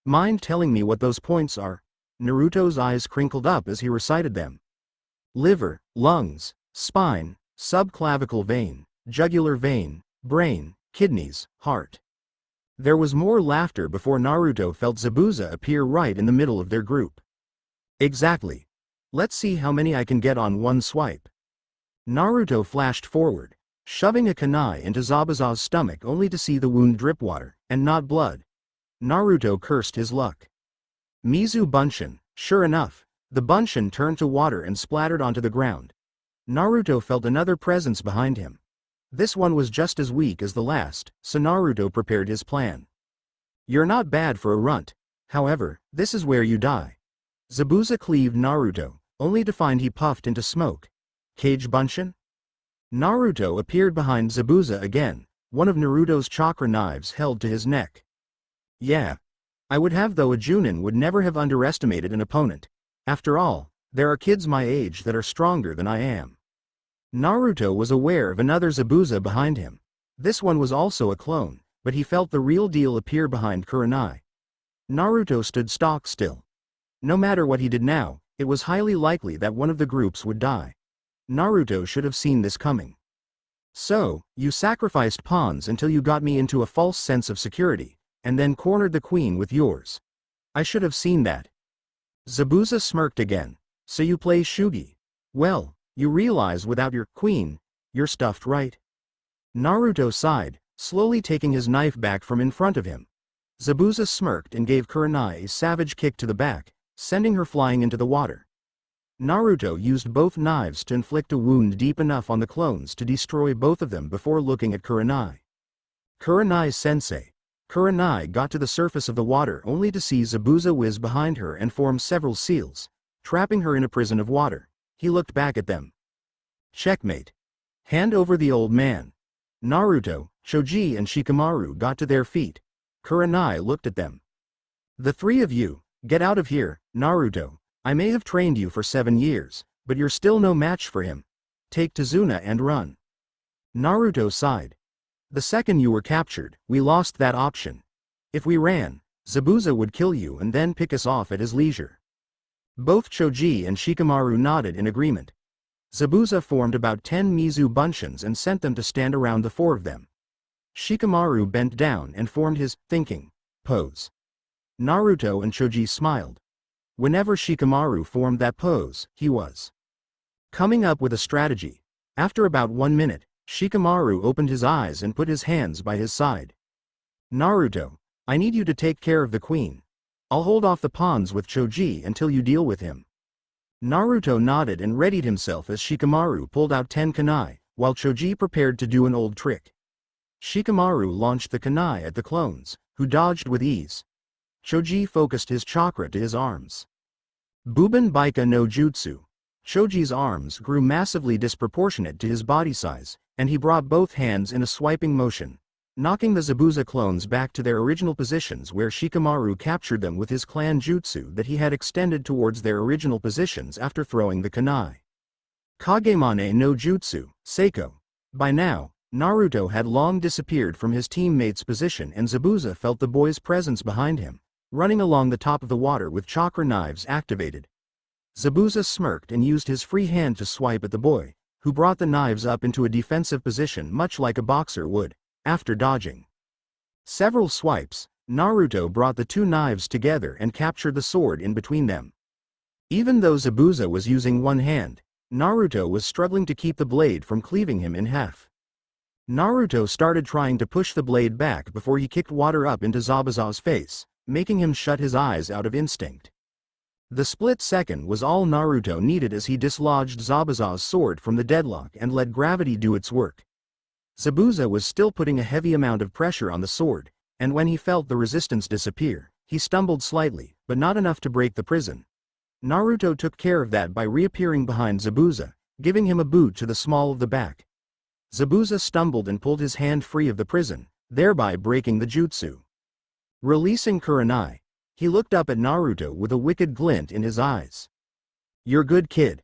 Mind telling me what those points are? Naruto's eyes crinkled up as he recited them. Liver, lungs, spine, subclavicle vein, jugular vein, brain, kidneys, heart. There was more laughter before Naruto felt Zabuza appear right in the middle of their group. Exactly. Let's see how many I can get on one swipe. Naruto flashed forward, shoving a kunai into Zabuza's stomach only to see the wound drip water, and not blood. Naruto cursed his luck. Mizu Bunshin, sure enough, the Bunshin turned to water and splattered onto the ground. Naruto felt another presence behind him. This one was just as weak as the last, so Naruto prepared his plan. You're not bad for a runt. However, this is where you die. Zabuza cleaved Naruto, only to find he puffed into smoke. Cage Bunshin? Naruto appeared behind Zabuza again, one of Naruto's chakra knives held to his neck. Yeah. I would have, though a Junin would never have underestimated an opponent. After all, there are kids my age that are stronger than I am. Naruto was aware of another Zabuza behind him. This one was also a clone, but he felt the real deal appear behind Kurenai. Naruto stood stock still. No matter what he did now, it was highly likely that one of the groups would die. Naruto should have seen this coming. So, you sacrificed pawns until you got me into a false sense of security, and then cornered the queen with yours. I should have seen that. Zabuza smirked again. So you play shugi. Well, you realize without your queen, you're stuffed, right? Naruto sighed, slowly taking his knife back from in front of him. Zabuza smirked and gave Kurenai a savage kick to the back, sending her flying into the water. Naruto used both knives to inflict a wound deep enough on the clones to destroy both of them before looking at Kurenai. Kurenai-sensei. Kurenai got to the surface of the water only to see Zabuza whiz behind her and form several seals, trapping her in a prison of water. He looked back at them. Checkmate. Hand over the old man. Naruto, Choji and Shikamaru got to their feet. Kurenai looked at them. The three of you, get out of here. Naruto, I may have trained you for 7 years, but you're still no match for him. Take Tazuna and run. Naruto sighed. The second you were captured, we lost that option. If we ran, Zabuza would kill you and then pick us off at his leisure. Both Choji and Shikamaru nodded in agreement. Zabuza formed about 10 Mizu Bunshins and sent them to stand around the 4 of them. Shikamaru bent down and formed his thinking pose. Naruto and Choji smiled. Whenever Shikamaru formed that pose, he was coming up with a strategy. After about 1 minute, Shikamaru opened his eyes and put his hands by his side. Naruto, I need you to take care of the queen. I'll hold off the pawns with Choji until you deal with him. Naruto nodded and readied himself as Shikamaru pulled out 10 kunai, while Choji prepared to do an old trick. Shikamaru launched the kunai at the clones, who dodged with ease. Choji focused his chakra to his arms. Buban Baika no Jutsu. Choji's arms grew massively disproportionate to his body size, and he brought both hands in a swiping motion, knocking the Zabuza clones back to their original positions where Shikamaru captured them with his clan jutsu that he had extended towards their original positions after throwing the kunai. Kagemane no Jutsu, Seiko. By now, Naruto had long disappeared from his teammate's position and Zabuza felt the boy's presence behind him, running along the top of the water with chakra knives activated. Zabuza smirked and used his free hand to swipe at the boy, who brought the knives up into a defensive position much like a boxer would. After dodging several swipes, Naruto brought the 2 knives together and captured the sword in between them. Even though Zabuza was using one hand, Naruto was struggling to keep the blade from cleaving him in half. Naruto started trying to push the blade back before he kicked water up into Zabuza's face, making him shut his eyes out of instinct. The split second was all Naruto needed as he dislodged Zabuza's sword from the deadlock and let gravity do its work. Zabuza was still putting a heavy amount of pressure on the sword, and when he felt the resistance disappear, he stumbled slightly, but not enough to break the prison. Naruto took care of that by reappearing behind Zabuza, giving him a boot to the small of the back. Zabuza stumbled and pulled his hand free of the prison, thereby breaking the jutsu. Releasing Kurenai, he looked up at Naruto with a wicked glint in his eyes. You're good, kid.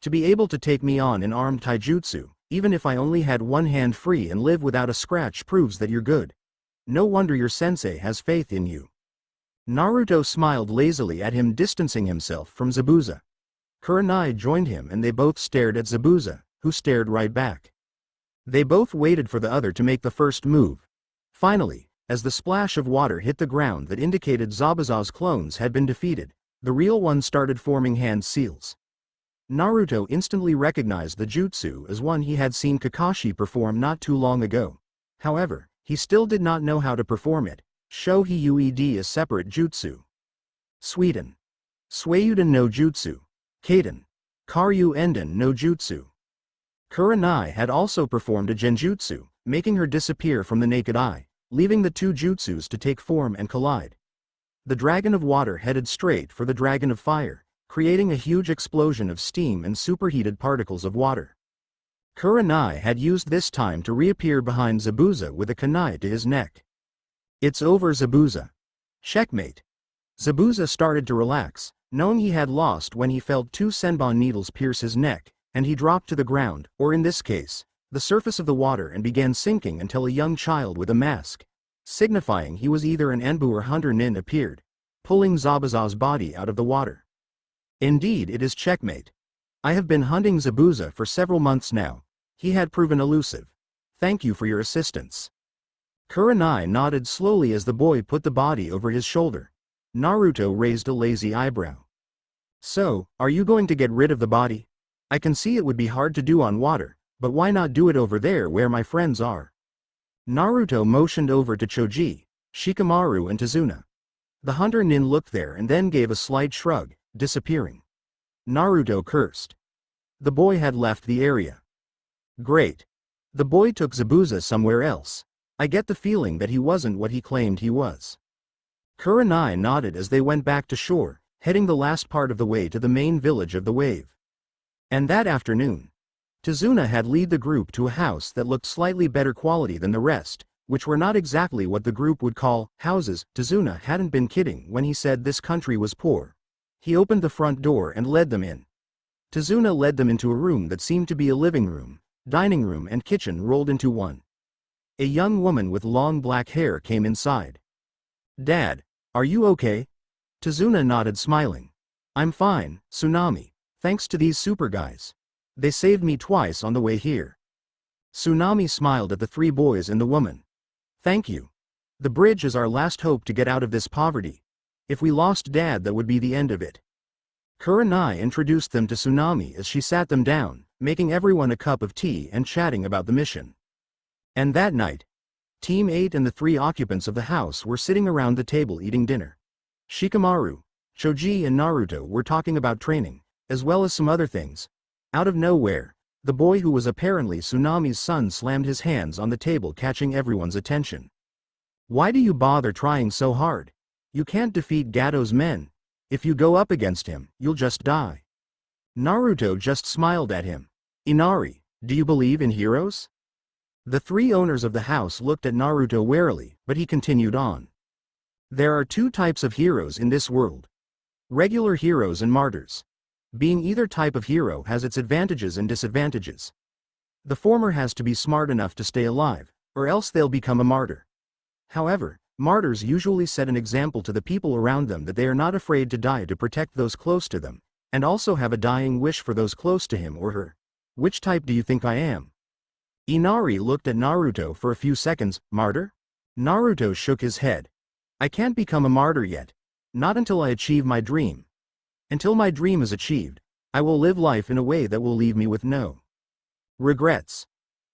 To be able to take me on in armed taijutsu, even if I only had one hand free and live without a scratch, proves that you're good. No wonder your sensei has faith in you. Naruto smiled lazily at him, distancing himself from Zabuza. Kurenai joined him and they both stared at Zabuza, who stared right back. They both waited for the other to make the first move. Finally, as the splash of water hit the ground that indicated Zabuza's clones had been defeated, the real one started forming hand seals. Naruto instantly recognized the jutsu as one he had seen Kakashi perform not too long ago. However, he still did not know how to perform it. Shohei Ued a separate jutsu. Sweden. Suiuden no jutsu. Kaden. Karyu Enden no jutsu. Kurenai had also performed a genjutsu, making her disappear from the naked eye, leaving the 2 jutsus to take form and collide. The dragon of water headed straight for the dragon of fire, creating a huge explosion of steam and superheated particles of water. Kurenai had used this time to reappear behind Zabuza with a kunai to his neck. It's over, Zabuza. Checkmate. Zabuza started to relax, knowing he had lost when he felt 2 senbon needles pierce his neck, and he dropped to the ground, or in this case, the surface of the water, and began sinking until a young child with a mask, signifying he was either an Enbu or Hunter Nin, appeared, pulling Zabuza's body out of the water. Indeed, it is checkmate. I have been hunting Zabuza for several months now. He had proven elusive. Thank you for your assistance. Kurenai nodded slowly as the boy put the body over his shoulder. Naruto raised a lazy eyebrow. So, are you going to get rid of the body? I can see it would be hard to do on water, but why not do it over there where my friends are? Naruto motioned over to Choji, Shikamaru and Tazuna. The Hunter Nin looked there and then gave a slight shrug, disappearing. Naruto cursed. The boy had left the area. Great. The boy took Zabuza somewhere else. I get the feeling that he wasn't what he claimed he was. Kurenai nodded as they went back to shore, heading the last part of the way to the main village of the wave. And that afternoon, Tazuna had led the group to a house that looked slightly better quality than the rest, which were not exactly what the group would call houses. Tazuna hadn't been kidding when he said this country was poor. He opened the front door and led them in. Tazuna led them into a room that seemed to be a living room, dining room and kitchen rolled into one. A young woman with long black hair came inside. "Dad, are you okay?" Tazuna nodded, smiling. "I'm fine, Tsunami, thanks to these super guys. They saved me twice on the way here." Tsunami smiled at the three boys and the woman. "Thank you. The bridge is our last hope to get out of this poverty. If we lost Dad, that would be the end of it." Kurenai introduced them to Tsunami as she sat them down, making everyone a cup of tea and chatting about the mission. And that night, Team 8 and the three occupants of the house were sitting around the table eating dinner. Shikamaru, Choji and Naruto were talking about training, as well as some other things. Out of nowhere, the boy who was apparently Tsunami's son slammed his hands on the table, catching everyone's attention. "Why do you bother trying so hard? You can't defeat Gato's men. If you go up against him, you'll just die." Naruto just smiled at him. "Inari, do you believe in heroes?" The three owners of the house looked at Naruto warily, but he continued on. "There are two types of heroes in this world. Regular heroes and martyrs. Being either type of hero has its advantages and disadvantages. The former has to be smart enough to stay alive, or else they'll become a martyr. However, martyrs usually set an example to the people around them that they are not afraid to die to protect those close to them, and also have a dying wish for those close to him or her. Which type do you think I am?" Inari looked at Naruto for a few seconds. "Martyr?" Naruto shook his head. "I can't become a martyr yet. Not until I achieve my dream. Until my dream is achieved, I will live life in a way that will leave me with no regrets.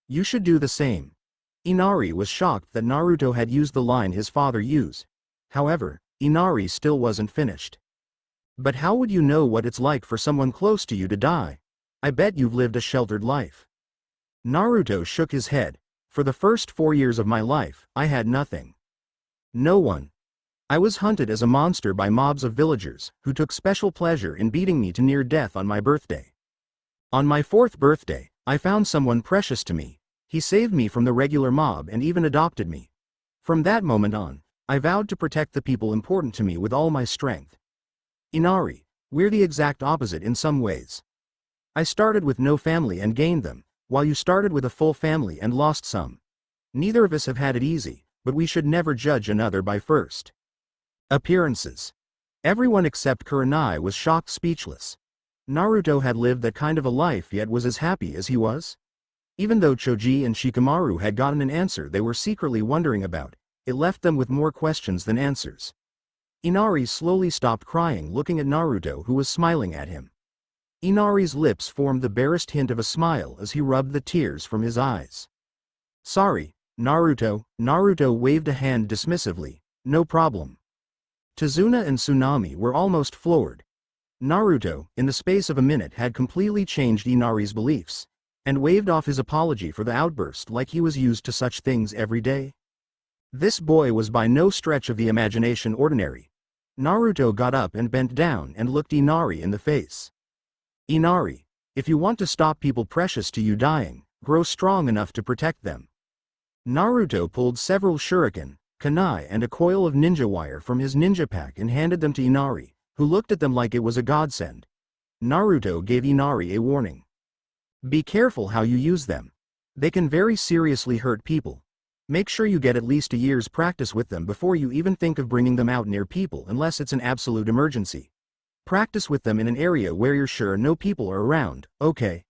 You should do the same." Inari was shocked that Naruto had used the line his father used. However, Inari still wasn't finished. "But how would you know what it's like for someone close to you to die? I bet you've lived a sheltered life." Naruto shook his head. "For the first 4 years of my life, I had nothing. No one. I was hunted as a monster by mobs of villagers, who took special pleasure in beating me to near death on my birthday. On my 4th birthday, I found someone precious to me. He saved me from the regular mob and even adopted me. From that moment on, I vowed to protect the people important to me with all my strength. Inari, we're the exact opposite in some ways. I started with no family and gained them, while you started with a full family and lost some. Neither of us have had it easy, but we should never judge another by first appearances." Everyone except Kurenai was shocked, speechless. Naruto had lived that kind of a life yet was as happy as he was? Even though Choji and Shikamaru had gotten an answer they were secretly wondering about, it left them with more questions than answers. Inari slowly stopped crying, looking at Naruto, who was smiling at him. Inari's lips formed the barest hint of a smile as he rubbed the tears from his eyes. "Sorry, Naruto." Naruto waved a hand dismissively. "No problem." Tazuna and Tsunami were almost floored. Naruto, in the space of a minute, had completely changed Inari's beliefs, and waved off his apology for the outburst like he was used to such things every day. This boy was by no stretch of the imagination ordinary. Naruto got up and bent down and looked Inari in the face. "Inari, if you want to stop people precious to you dying, grow strong enough to protect them." Naruto pulled several shuriken, kunai and a coil of ninja wire from his ninja pack and handed them to Inari, who looked at them like it was a godsend. Naruto gave Inari a warning. "Be careful how you use them. They can very seriously hurt people. Make sure you get at least a year's practice with them before you even think of bringing them out near people unless it's an absolute emergency. Practice with them in an area where you're sure no people are around, okay?"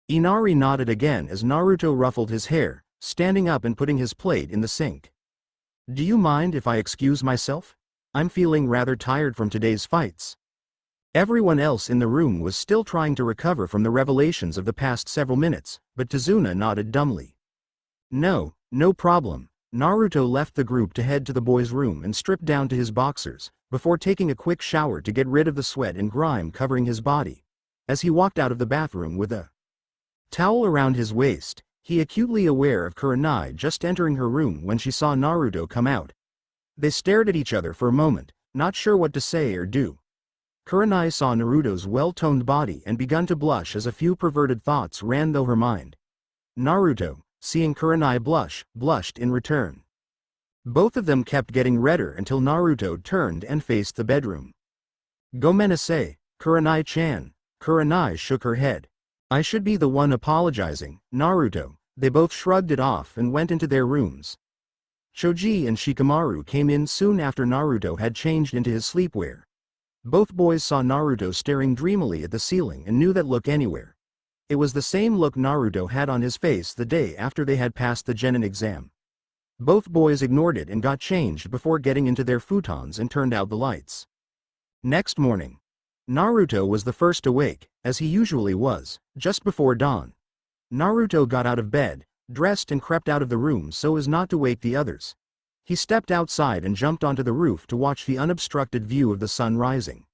Inari nodded again as Naruto ruffled his hair, standing up and putting his plate in the sink. "Do you mind if I excuse myself? I'm feeling rather tired from today's fights." Everyone else in the room was still trying to recover from the revelations of the past several minutes, but Tazuna nodded dumbly. "No, no problem." Naruto left the group to head to the boys' room and strip down to his boxers, before taking a quick shower to get rid of the sweat and grime covering his body. As he walked out of the bathroom with a towel around his waist, he acutely aware of Kurenai just entering her room when she saw Naruto come out. They stared at each other for a moment, not sure what to say or do. Kurenai saw Naruto's well-toned body and began to blush as a few perverted thoughts ran through her mind. Naruto, seeing Kurenai blush, blushed in return. Both of them kept getting redder until Naruto turned and faced the bedroom. "Gomenasai, Kurenai-chan." Kurenai shook her head. "I should be the one apologizing, Naruto." They both shrugged it off and went into their rooms. Choji and Shikamaru came in soon after Naruto had changed into his sleepwear. Both boys saw Naruto staring dreamily at the ceiling and knew that look anywhere. It was the same look Naruto had on his face the day after they had passed the Genin exam. Both boys ignored it and got changed before getting into their futons and turned out the lights. Next morning, Naruto was the first awake, as he usually was, just before dawn. Naruto got out of bed, dressed and crept out of the room so as not to wake the others. He stepped outside and jumped onto the roof to watch the unobstructed view of the sun rising.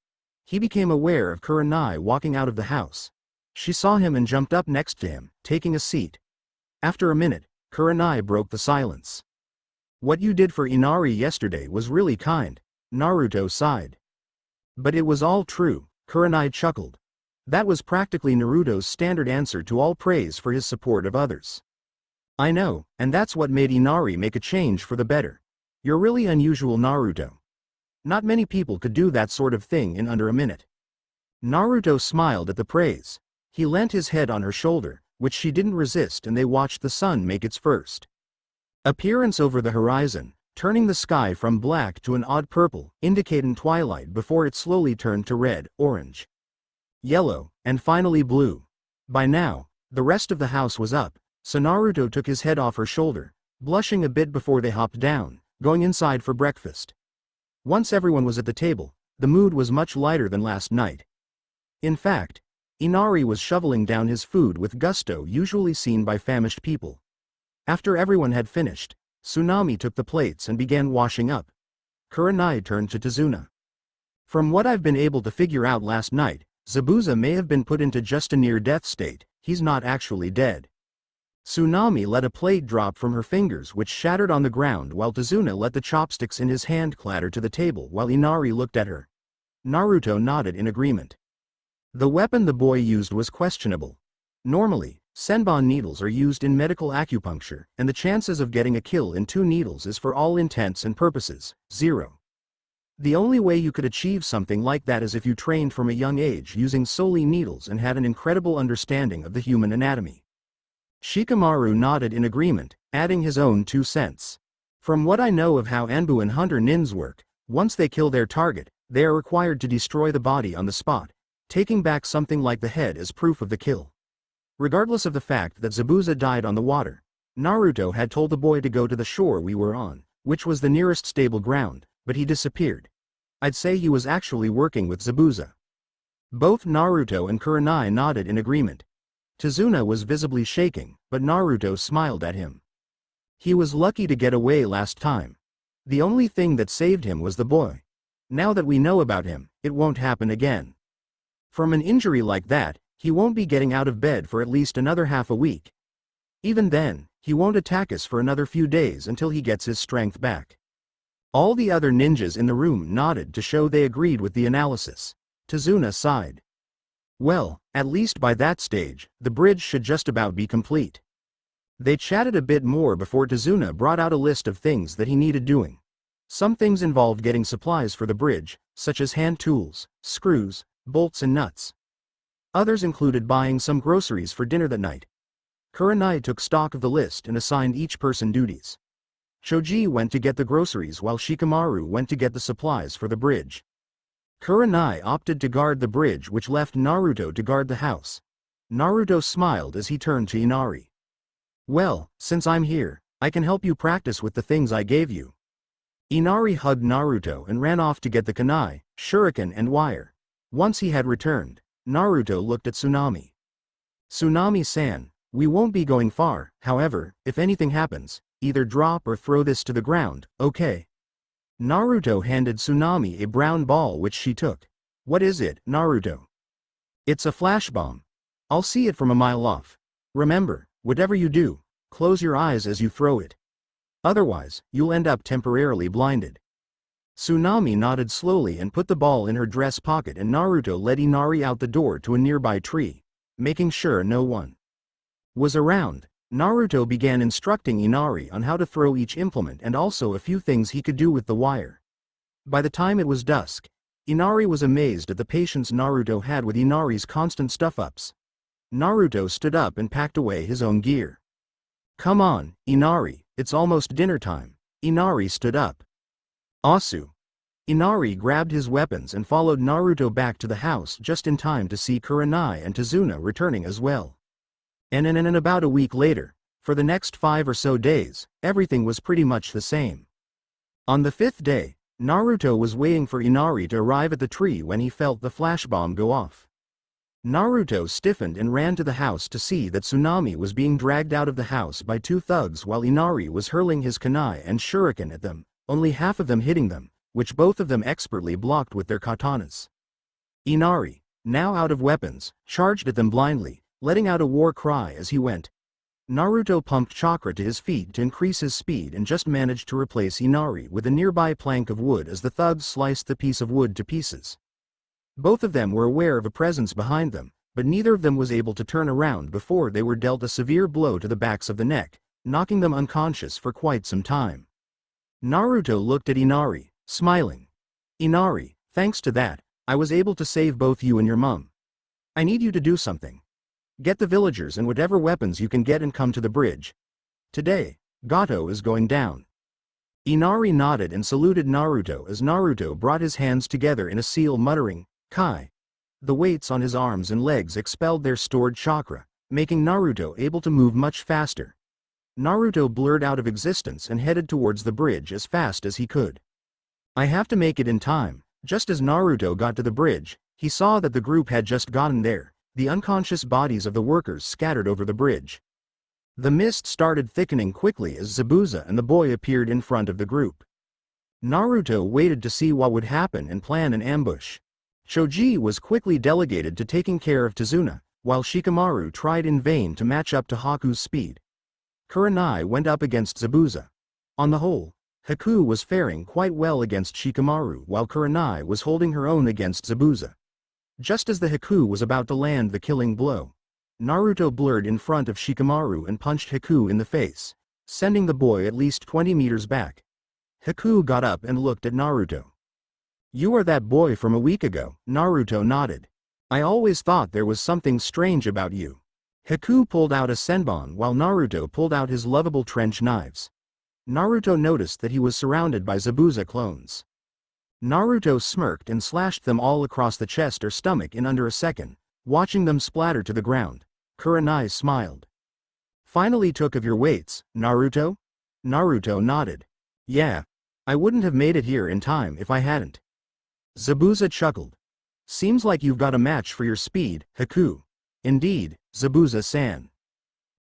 He became aware of Kurenai walking out of the house. She saw him and jumped up next to him, taking a seat. After a minute, Kurenai broke the silence. "What you did for Inari yesterday was really kind," Naruto sighed. "But it was all true," Kurenai chuckled. That was practically Naruto's standard answer to all praise for his support of others. "I know, and that's what made Inari make a change for the better. You're really unusual, Naruto. Not many people could do that sort of thing in under a minute." Naruto smiled at the praise. He leant his head on her shoulder, which she didn't resist, and they watched the sun make its first appearance over the horizon, turning the sky from black to an odd purple, indicating twilight before it slowly turned to red, orange, yellow, and finally blue. By now, the rest of the house was up, so Naruto took his head off her shoulder, blushing a bit before they hopped down, going inside for breakfast. Once everyone was at the table, the mood was much lighter than last night. In fact, Inari was shoveling down his food with gusto usually seen by famished people. After everyone had finished, Tsunami took the plates and began washing up. Kurenai turned to Tazuna. "From what I've been able to figure out last night, Zabuza may have been put into just a near-death state. He's not actually dead." Tsunami let a plate drop from her fingers which shattered on the ground while Tazuna let the chopsticks in his hand clatter to the table while Inari looked at her. Naruto nodded in agreement. The weapon the boy used was questionable. Normally, senbon needles are used in medical acupuncture, and the chances of getting a kill in 2 needles is for all intents and purposes, 0. The only way you could achieve something like that is if you trained from a young age using solely needles and had an incredible understanding of the human anatomy. Shikamaru nodded in agreement, adding his own 2 cents. "From what I know of how Anbu and Hunter Nins work, once they kill their target, they are required to destroy the body on the spot, taking back something like the head as proof of the kill." Regardless of the fact that Zabuza died on the water, Naruto had told the boy to go to the shore we were on, which was the nearest stable ground, but he disappeared. I'd say he was actually working with Zabuza. Both Naruto and Kurenai nodded in agreement. Tazuna was visibly shaking, but Naruto smiled at him. He was lucky to get away last time. The only thing that saved him was the boy. Now that we know about him, it won't happen again. From an injury like that, he won't be getting out of bed for at least another half a week. Even then, he won't attack us for another few days until he gets his strength back. All the other ninjas in the room nodded to show they agreed with the analysis. Tazuna sighed. Well, at least by that stage, the bridge should just about be complete. They chatted a bit more before Tazuna brought out a list of things that he needed doing. Some things involved getting supplies for the bridge, such as hand tools, screws, bolts and nuts. Others included buying some groceries for dinner that night. Kurenai took stock of the list and assigned each person duties. Choji went to get the groceries while Shikamaru went to get the supplies for the bridge. Kurenai opted to guard the bridge, which left Naruto to guard the house. Naruto smiled as he turned to Inari. "Well, since I'm here, I can help you practice with the things I gave you." Inari hugged Naruto and ran off to get the kunai, shuriken and wire. Once he had returned, Naruto looked at Tsunami. "Tsunami-san, we won't be going far, however, if anything happens, either drop or throw this to the ground, okay?" Naruto handed Tsunami a brown ball which she took. "What is it, Naruto?" "It's a flash bomb. I'll see it from a mile off. Remember, whatever you do, close your eyes as you throw it. Otherwise, you'll end up temporarily blinded." Tsunami nodded slowly and put the ball in her dress pocket, and Naruto led Inari out the door to a nearby tree, making sure no one was around. Naruto began instructing Inari on how to throw each implement and also a few things he could do with the wire. By the time it was dusk, Inari was amazed at the patience Naruto had with Inari's constant stuff-ups. Naruto stood up and packed away his own gear. "Come on, Inari, it's almost dinner time." Inari stood up. "Asu." Inari grabbed his weapons and followed Naruto back to the house just in time to see Kurenai and Tazuna returning as well. And about a week later, for the next 5 or so days, everything was pretty much the same. On the 5th day, Naruto was waiting for Inari to arrive at the tree when he felt the flash bomb go off. Naruto stiffened and ran to the house to see that Tsunami was being dragged out of the house by 2 thugs while Inari was hurling his kunai and shuriken at them, only half of them hitting them, which both of them expertly blocked with their katanas. Inari, now out of weapons, charged at them blindly, letting out a war cry as he went. Naruto pumped chakra to his feet to increase his speed and just managed to replace Inari with a nearby plank of wood as the thugs sliced the piece of wood to pieces. Both of them were aware of a presence behind them, but neither of them was able to turn around before they were dealt a severe blow to the backs of the neck, knocking them unconscious for quite some time. Naruto looked at Inari, smiling. "Inari, thanks to that, I was able to save both you and your mum. I need you to do something. Get the villagers and whatever weapons you can get and come to the bridge. Today, Gato is going down." Inari nodded and saluted Naruto as Naruto brought his hands together in a seal, muttering, "Kai." The weights on his arms and legs expelled their stored chakra, making Naruto able to move much faster. Naruto blurred out of existence and headed towards the bridge as fast as he could. "I have to make it in time." Just as Naruto got to the bridge, he saw that the group had just gotten there, the unconscious bodies of the workers scattered over the bridge. The mist started thickening quickly as Zabuza and the boy appeared in front of the group. Naruto waited to see what would happen and plan an ambush. Choji was quickly delegated to taking care of Tazuna, while Shikamaru tried in vain to match up to Haku's speed. Kurenai went up against Zabuza. On the whole, Haku was faring quite well against Shikamaru while Kurenai was holding her own against Zabuza. Just as the Haku was about to land the killing blow, Naruto blurred in front of Shikamaru and punched Haku in the face, sending the boy at least 20 meters back. Haku got up and looked at Naruto. "You are that boy from a week ago." Naruto nodded. "I always thought there was something strange about you." Haku pulled out a senbon while Naruto pulled out his lovable trench knives. Naruto noticed that he was surrounded by Zabuza clones. Naruto smirked and slashed them all across the chest or stomach in under a second, watching them splatter to the ground. Kurenai smiled. "Finally took of your weights, Naruto?" Naruto nodded. "Yeah. I wouldn't have made it here in time if I hadn't." Zabuza chuckled. "Seems like you've got a match for your speed, Haku." "Indeed, Zabuza-san."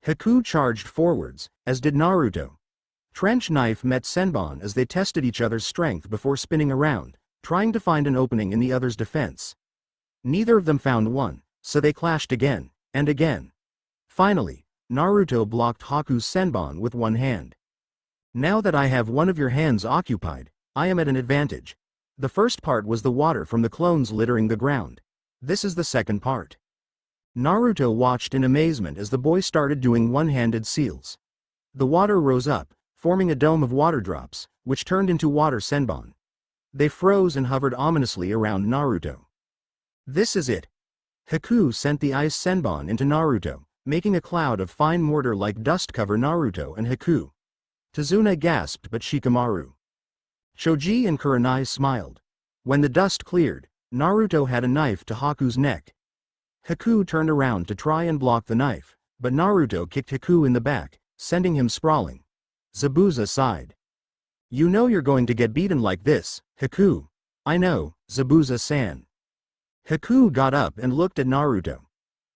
Haku charged forwards, as did Naruto. Trench knife met senbon as they tested each other's strength before spinning around, trying to find an opening in the other's defense. Neither of them found one, so they clashed again, and again. Finally, Naruto blocked Haku's senbon with one hand. "Now that I have one of your hands occupied, I am at an advantage." The first part was the water from the clones littering the ground. This is the second part. Naruto watched in amazement as the boy started doing one-handed seals. The water rose up, forming a dome of water drops, which turned into water senbon. They froze and hovered ominously around Naruto. "This is it." Haku sent the ice senbon into Naruto, making a cloud of fine mortar-like dust cover Naruto and Haku. Tazuna gasped, but Shikamaru. Choji and Kurenai smiled. When the dust cleared, Naruto had a knife to Haku's neck. Haku turned around to try and block the knife, but Naruto kicked Haku in the back, sending him sprawling. Zabuza sighed. "You know you're going to get beaten like this, Haku." "I know, Zabuza-san." Haku got up and looked at Naruto.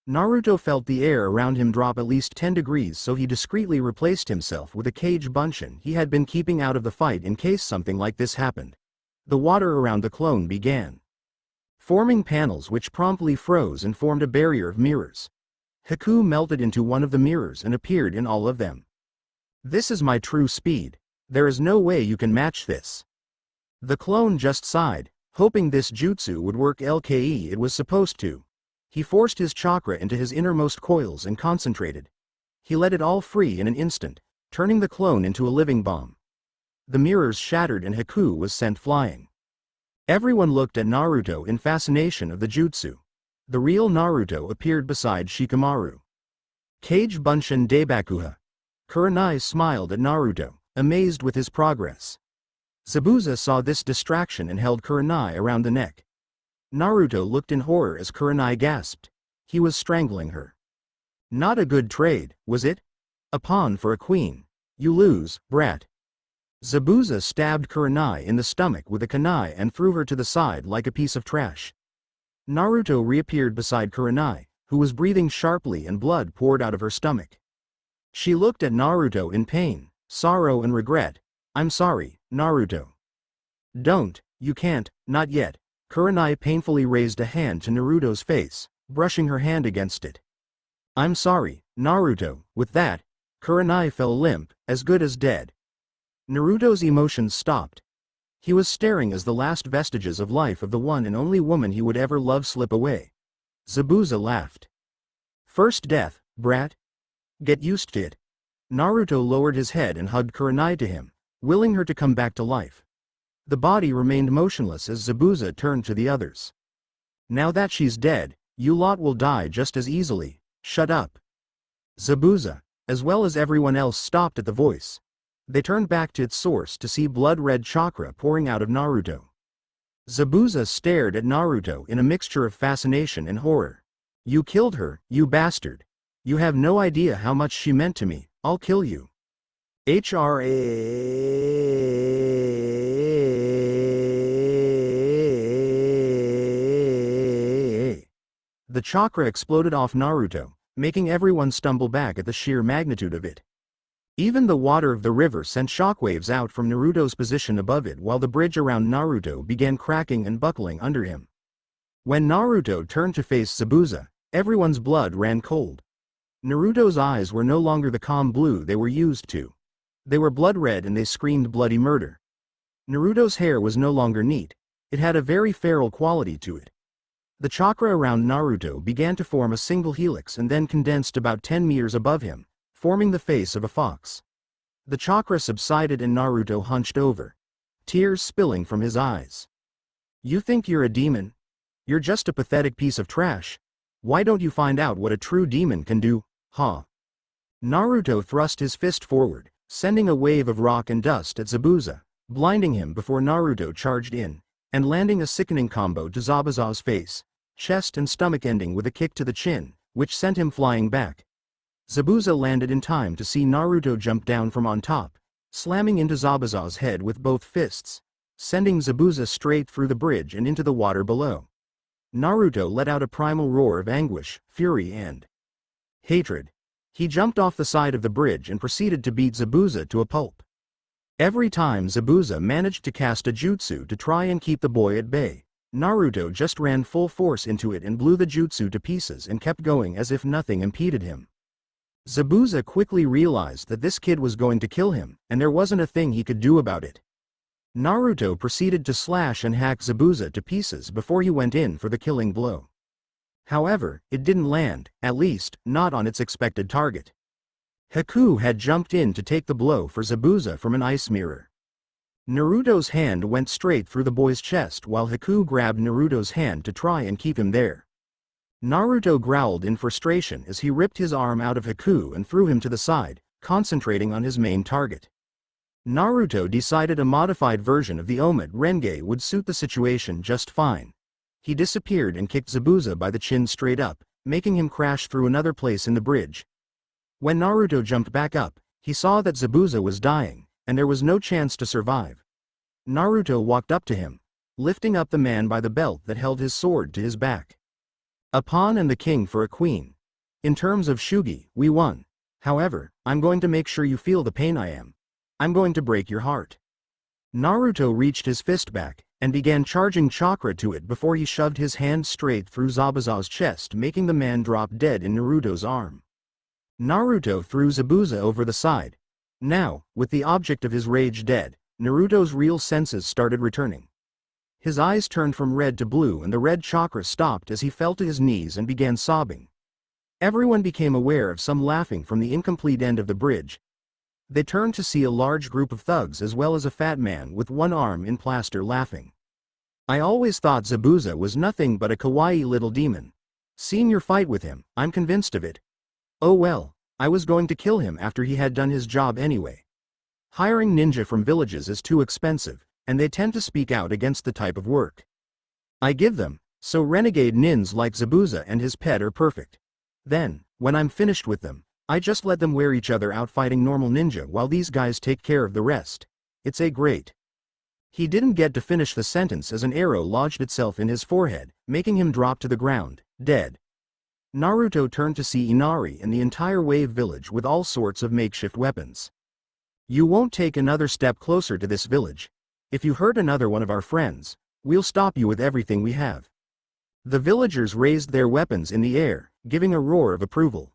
Naruto felt the air around him drop at least 10 degrees, so he discreetly replaced himself with a cage bunchen he had been keeping out of the fight in case something like this happened. The water around the clone began forming panels which promptly froze and formed a barrier of mirrors. Haku melted into one of the mirrors and appeared in all of them. "This is my true speed. There is no way you can match this." The clone just sighed, hoping this jutsu would work like it was supposed to. He forced his chakra into his innermost coils and concentrated. He let it all free in an instant, turning the clone into a living bomb. The mirrors shattered and Haku was sent flying. Everyone looked at Naruto in fascination of the jutsu. The real Naruto appeared beside Shikamaru. Kage Bunshin Daibakuha. Kurenai smiled at Naruto, amazed with his progress. Zabuza saw this distraction and held Kurenai around the neck. Naruto looked in horror as Kurenai gasped. He was strangling her. Not a good trade, was it? A pawn for a queen. You lose, brat. Zabuza stabbed Kurenai in the stomach with a kunai and threw her to the side like a piece of trash. Naruto reappeared beside Kurenai, who was breathing sharply and blood poured out of her stomach. She looked at Naruto in pain, sorrow and regret. I'm sorry, Naruto. Don't, you can't, not yet. Kurenai painfully raised a hand to Naruto's face, brushing her hand against it. I'm sorry, Naruto. With that, Kurenai fell limp, as good as dead. Naruto's emotions stopped. He was staring as the last vestiges of life of the one and only woman he would ever love slip away. Zabuza laughed. First death, brat? Get used to it. Naruto lowered his head and hugged Kurenai to him, willing her to come back to life. The body remained motionless as Zabuza turned to the others. Now that she's dead, you lot will die just as easily. Shut up. Zabuza, as well as everyone else, stopped at the voice. They turned back to its source to see blood-red chakra pouring out of Naruto. Zabuza stared at Naruto in a mixture of fascination and horror. You killed her, you bastard. You have no idea how much she meant to me. I'll kill you. HRA. The chakra exploded off Naruto, making everyone stumble back at the sheer magnitude of it. Even the water of the river sent shockwaves out from Naruto's position above it while the bridge around Naruto began cracking and buckling under him. When Naruto turned to face Zabuza, everyone's blood ran cold. Naruto's eyes were no longer the calm blue they were used to. They were blood red and they screamed bloody murder. Naruto's hair was no longer neat. It had a very feral quality to it. The chakra around Naruto began to form a single helix and then condensed about 10 meters above him, forming the face of a fox. The chakra subsided and Naruto hunched over, tears spilling from his eyes. You think you're a demon? You're just a pathetic piece of trash. Why don't you find out what a true demon can do, huh? Naruto thrust his fist forward, sending a wave of rock and dust at Zabuza, blinding him before Naruto charged in, and landing a sickening combo to Zabuza's face, chest and stomach, ending with a kick to the chin, which sent him flying back. Zabuza landed in time to see Naruto jump down from on top, slamming into Zabuza's head with both fists, sending Zabuza straight through the bridge and into the water below. Naruto let out a primal roar of anguish, fury and hatred. He jumped off the side of the bridge and proceeded to beat Zabuza to a pulp. Every time Zabuza managed to cast a jutsu to try and keep the boy at bay, Naruto just ran full force into it and blew the jutsu to pieces and kept going as if nothing impeded him. Zabuza quickly realized that this kid was going to kill him, and there wasn't a thing he could do about it. Naruto proceeded to slash and hack Zabuza to pieces before he went in for the killing blow. However, it didn't land, at least, not on its expected target. Haku had jumped in to take the blow for Zabuza from an ice mirror. Naruto's hand went straight through the boy's chest while Haku grabbed Naruto's hand to try and keep him there. Naruto growled in frustration as he ripped his arm out of Haku and threw him to the side, concentrating on his main target. Naruto decided a modified version of the Omid Renge would suit the situation just fine. He disappeared and kicked Zabuza by the chin straight up, making him crash through another place in the bridge. When Naruto jumped back up, he saw that Zabuza was dying, and there was no chance to survive. Naruto walked up to him, lifting up the man by the belt that held his sword to his back. A pawn and the king for a queen. In terms of Shugi, we won. However, I'm going to make sure you feel the pain I am. I'm going to break your heart. Naruto reached his fist back, and began charging chakra to it before he shoved his hand straight through Zabuza's chest, making the man drop dead in Naruto's arm. Naruto threw Zabuza over the side. Now, with the object of his rage dead, Naruto's real senses started returning. His eyes turned from red to blue and the red chakra stopped as he fell to his knees and began sobbing. Everyone became aware of some laughing from the incomplete end of the bridge. They turned to see a large group of thugs as well as a fat man with one arm in plaster laughing. I always thought Zabuza was nothing but a kawaii little demon. Seeing your fight with him, I'm convinced of it. Oh well, I was going to kill him after he had done his job anyway. Hiring ninja from villages is too expensive, and they tend to speak out against the type of work I give them, so renegade nins like Zabuza and his pet are perfect. Then, when I'm finished with them, I just let them wear each other out fighting normal ninja while these guys take care of the rest. It's a great. He didn't get to finish the sentence as an arrow lodged itself in his forehead, making him drop to the ground, dead. Naruto turned to see Inari and the entire wave village with all sorts of makeshift weapons. You won't take another step closer to this village. If you hurt another one of our friends, we'll stop you with everything we have. The villagers raised their weapons in the air, giving a roar of approval.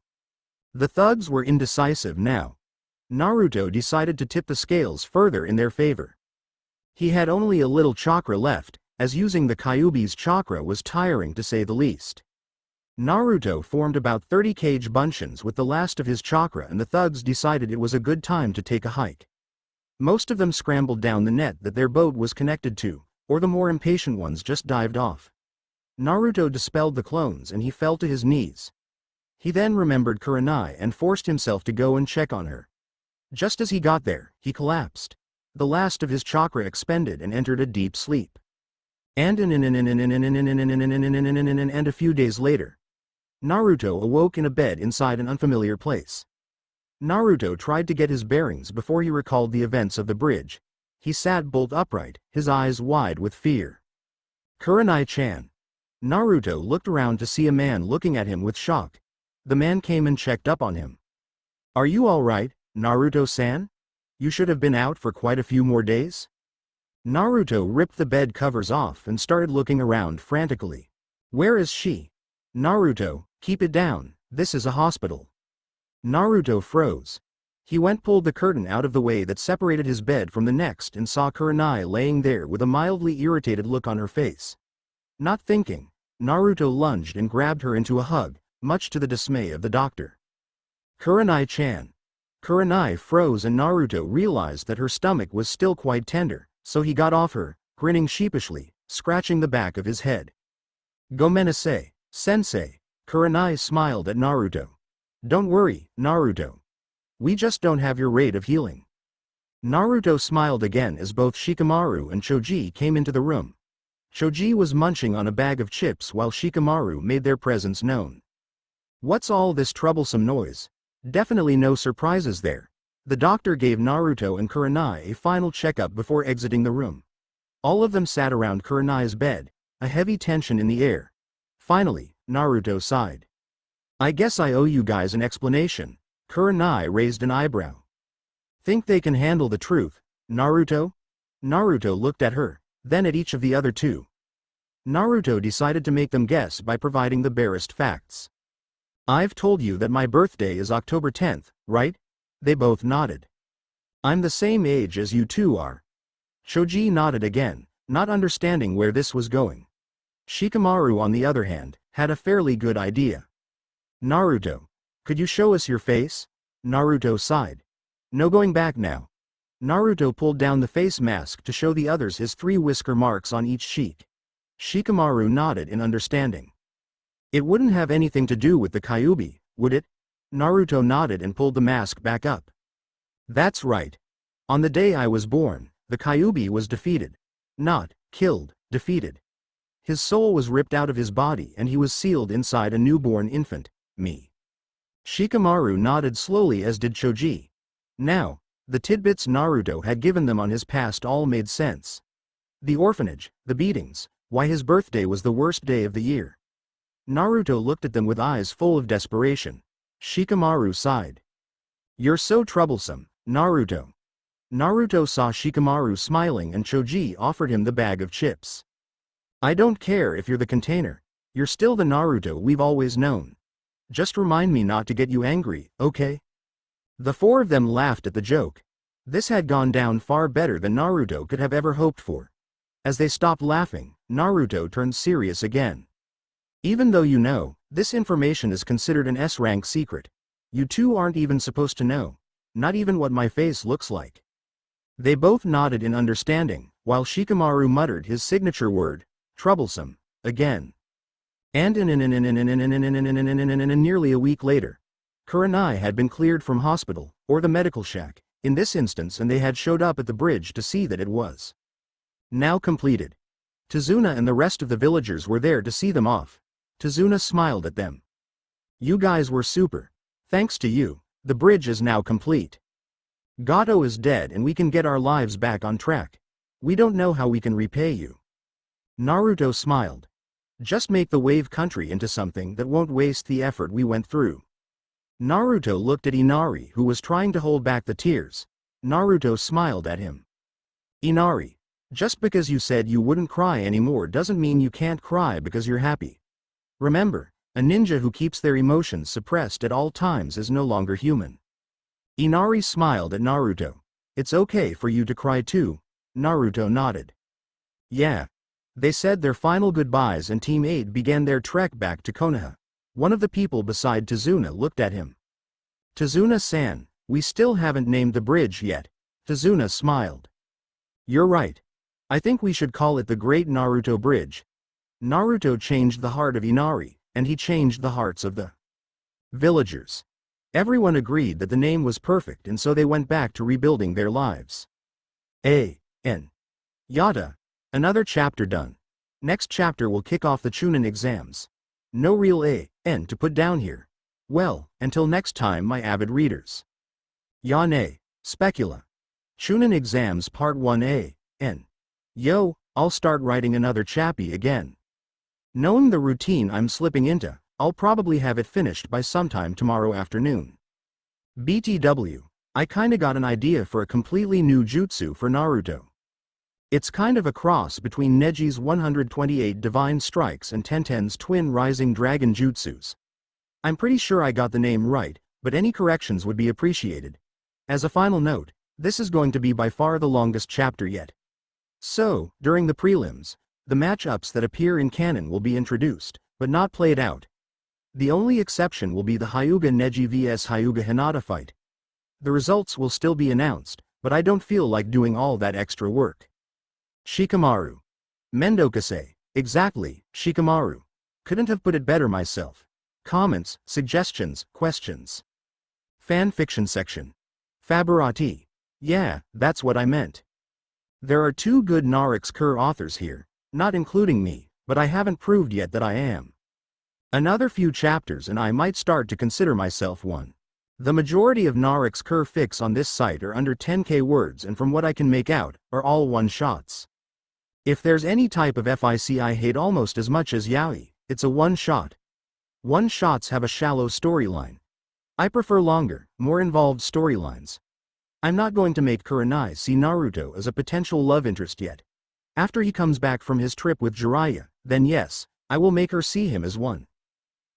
The thugs were indecisive now. Naruto decided to tip the scales further in their favor. He had only a little chakra left, as using the Kyuubi's chakra was tiring to say the least. Naruto formed about 30 cage bunchins with the last of his chakra and the thugs decided it was a good time to take a hike. Most of them scrambled down the net that their boat was connected to, or the more impatient ones just dived off. Naruto dispelled the clones and he fell to his knees. He then remembered Kurenai and forced himself to go and check on her. Just as he got there, he collapsed. The last of his chakra expended and entered a deep sleep. And a few days later, Naruto awoke in a bed inside an unfamiliar place. Naruto tried to get his bearings before he recalled the events of the bridge. He sat bolt upright, his eyes wide with fear. Kurenai-chan. Naruto looked around to see a man looking at him with shock. The man came and checked up on him. Are you alright, Naruto-san? You should have been out for quite a few more days? Naruto ripped the bed covers off and started looking around frantically. Where is she? Naruto, keep it down, this is a hospital. Naruto froze. He pulled the curtain out of the way that separated his bed from the next and saw Kurenai laying there with a mildly irritated look on her face. Not thinking, Naruto lunged and grabbed her into a hug, much to the dismay of the doctor. Kurenai-chan. Kurenai froze and Naruto realized that her stomach was still quite tender, so he got off her, grinning sheepishly, scratching the back of his head. Gomenasai, sensei. Kurenai smiled at Naruto. Don't worry, Naruto. We just don't have your rate of healing. Naruto smiled again as both Shikamaru and Choji came into the room. Choji was munching on a bag of chips while Shikamaru made their presence known. What's all this troublesome noise? Definitely no surprises there. The doctor gave Naruto and Kurenai a final checkup before exiting the room. All of them sat around Kurenai's bed, a heavy tension in the air. Finally, Naruto sighed. I guess I owe you guys an explanation. Kurenai raised an eyebrow. Think they can handle the truth, Naruto? Naruto looked at her, then at each of the other two. Naruto decided to make them guess by providing the barest facts. I've told you that my birthday is October 10th, right? They both nodded. I'm the same age as you two are. Choji nodded again, not understanding where this was going. Shikamaru, on the other hand, had a fairly good idea. Naruto, could you show us your face? Naruto sighed. No going back now. Naruto pulled down the face mask to show the others his 3 whisker marks on each cheek. Shikamaru nodded in understanding. It wouldn't have anything to do with the Kyuubi, would it? Naruto nodded and pulled the mask back up. That's right. On the day I was born, the Kyuubi was defeated. Not killed, defeated. His soul was ripped out of his body and he was sealed inside a newborn infant, me. Shikamaru nodded slowly as did Choji. Now, the tidbits Naruto had given them on his past all made sense. The orphanage, the beatings, why his birthday was the worst day of the year. Naruto looked at them with eyes full of desperation. Shikamaru sighed. You're so troublesome, Naruto. Naruto saw Shikamaru smiling and Choji offered him the bag of chips. I don't care if you're the container. You're still the Naruto we've always known. Just remind me not to get you angry, okay? The 4 of them laughed at the joke. This had gone down far better than Naruto could have ever hoped for. As they stopped laughing, Naruto turned serious again. Even though you know, this information is considered an S-rank secret. You two aren't even supposed to know. Not even what my face looks like. They both nodded in understanding, while Shikamaru muttered his signature word, troublesome, again. And nearly a week later, Kurenai had been cleared from hospital, or the medical shack, in this instance, and they had showed up at the bridge to see that it was now completed. Tazuna and the rest of the villagers were there to see them off. Tazuna smiled at them. You guys were super. Thanks to you, the bridge is now complete. Gato is dead and we can get our lives back on track. We don't know how we can repay you. Naruto smiled. Just make the wave country into something that won't waste the effort we went through. Naruto looked at Inari, who was trying to hold back the tears. Naruto smiled at him. Inari, just because you said you wouldn't cry anymore doesn't mean you can't cry because you're happy. Remember, a ninja who keeps their emotions suppressed at all times is no longer human. Inari smiled at Naruto. It's okay for you to cry too. Naruto nodded. Yeah. They said their final goodbyes and Team 8 began their trek back to Konoha. One of the people beside Tazuna looked at him. Tazuna-san, we still haven't named the bridge yet. Tazuna smiled. You're right. I think we should call it the Great Naruto Bridge. Naruto changed the heart of Inari, and he changed the hearts of the villagers. Everyone agreed that the name was perfect, and so they went back to rebuilding their lives. Yada. Another chapter done. Next chapter will kick off the Chunin exams. No real A.N. to put down here. Well, until next time, my avid readers. Yane, Specula. Chunin exams part 1A.N. Yo, I'll start writing another chappy again. Knowing the routine I'm slipping into, I'll probably have it finished by sometime tomorrow afternoon. BTW, I kinda got an idea for a completely new jutsu for Naruto. It's kind of a cross between Neji's 128 Divine Strikes and Tenten's twin Rising Dragon jutsus. I'm pretty sure I got the name right, but any corrections would be appreciated. As a final note, this is going to be by far the longest chapter yet. So, during the prelims, the matchups that appear in canon will be introduced, but not played out. The only exception will be the Hyuga Neji vs Hyuga Hinata fight. The results will still be announced, but I don't feel like doing all that extra work. Shikamaru. Mendokase. Exactly, Shikamaru. Couldn't have put it better myself. Comments, suggestions, questions. Fan fiction section. Faberati. Yeah, that's what I meant. There are two good Narix Kur authors here, not including me, but I haven't proved yet that I am. Another few chapters and I might start to consider myself one. The majority of Narix Kur fics on this site are under 10k words, and from what I can make out, are all one-shots. If there's any type of FIC I hate almost as much as yaoi, it's a one-shot. One-shots have a shallow storyline. I prefer longer, more involved storylines. I'm not going to make Kurenai see Naruto as a potential love interest yet. After he comes back from his trip with Jiraiya, then yes, I will make her see him as one.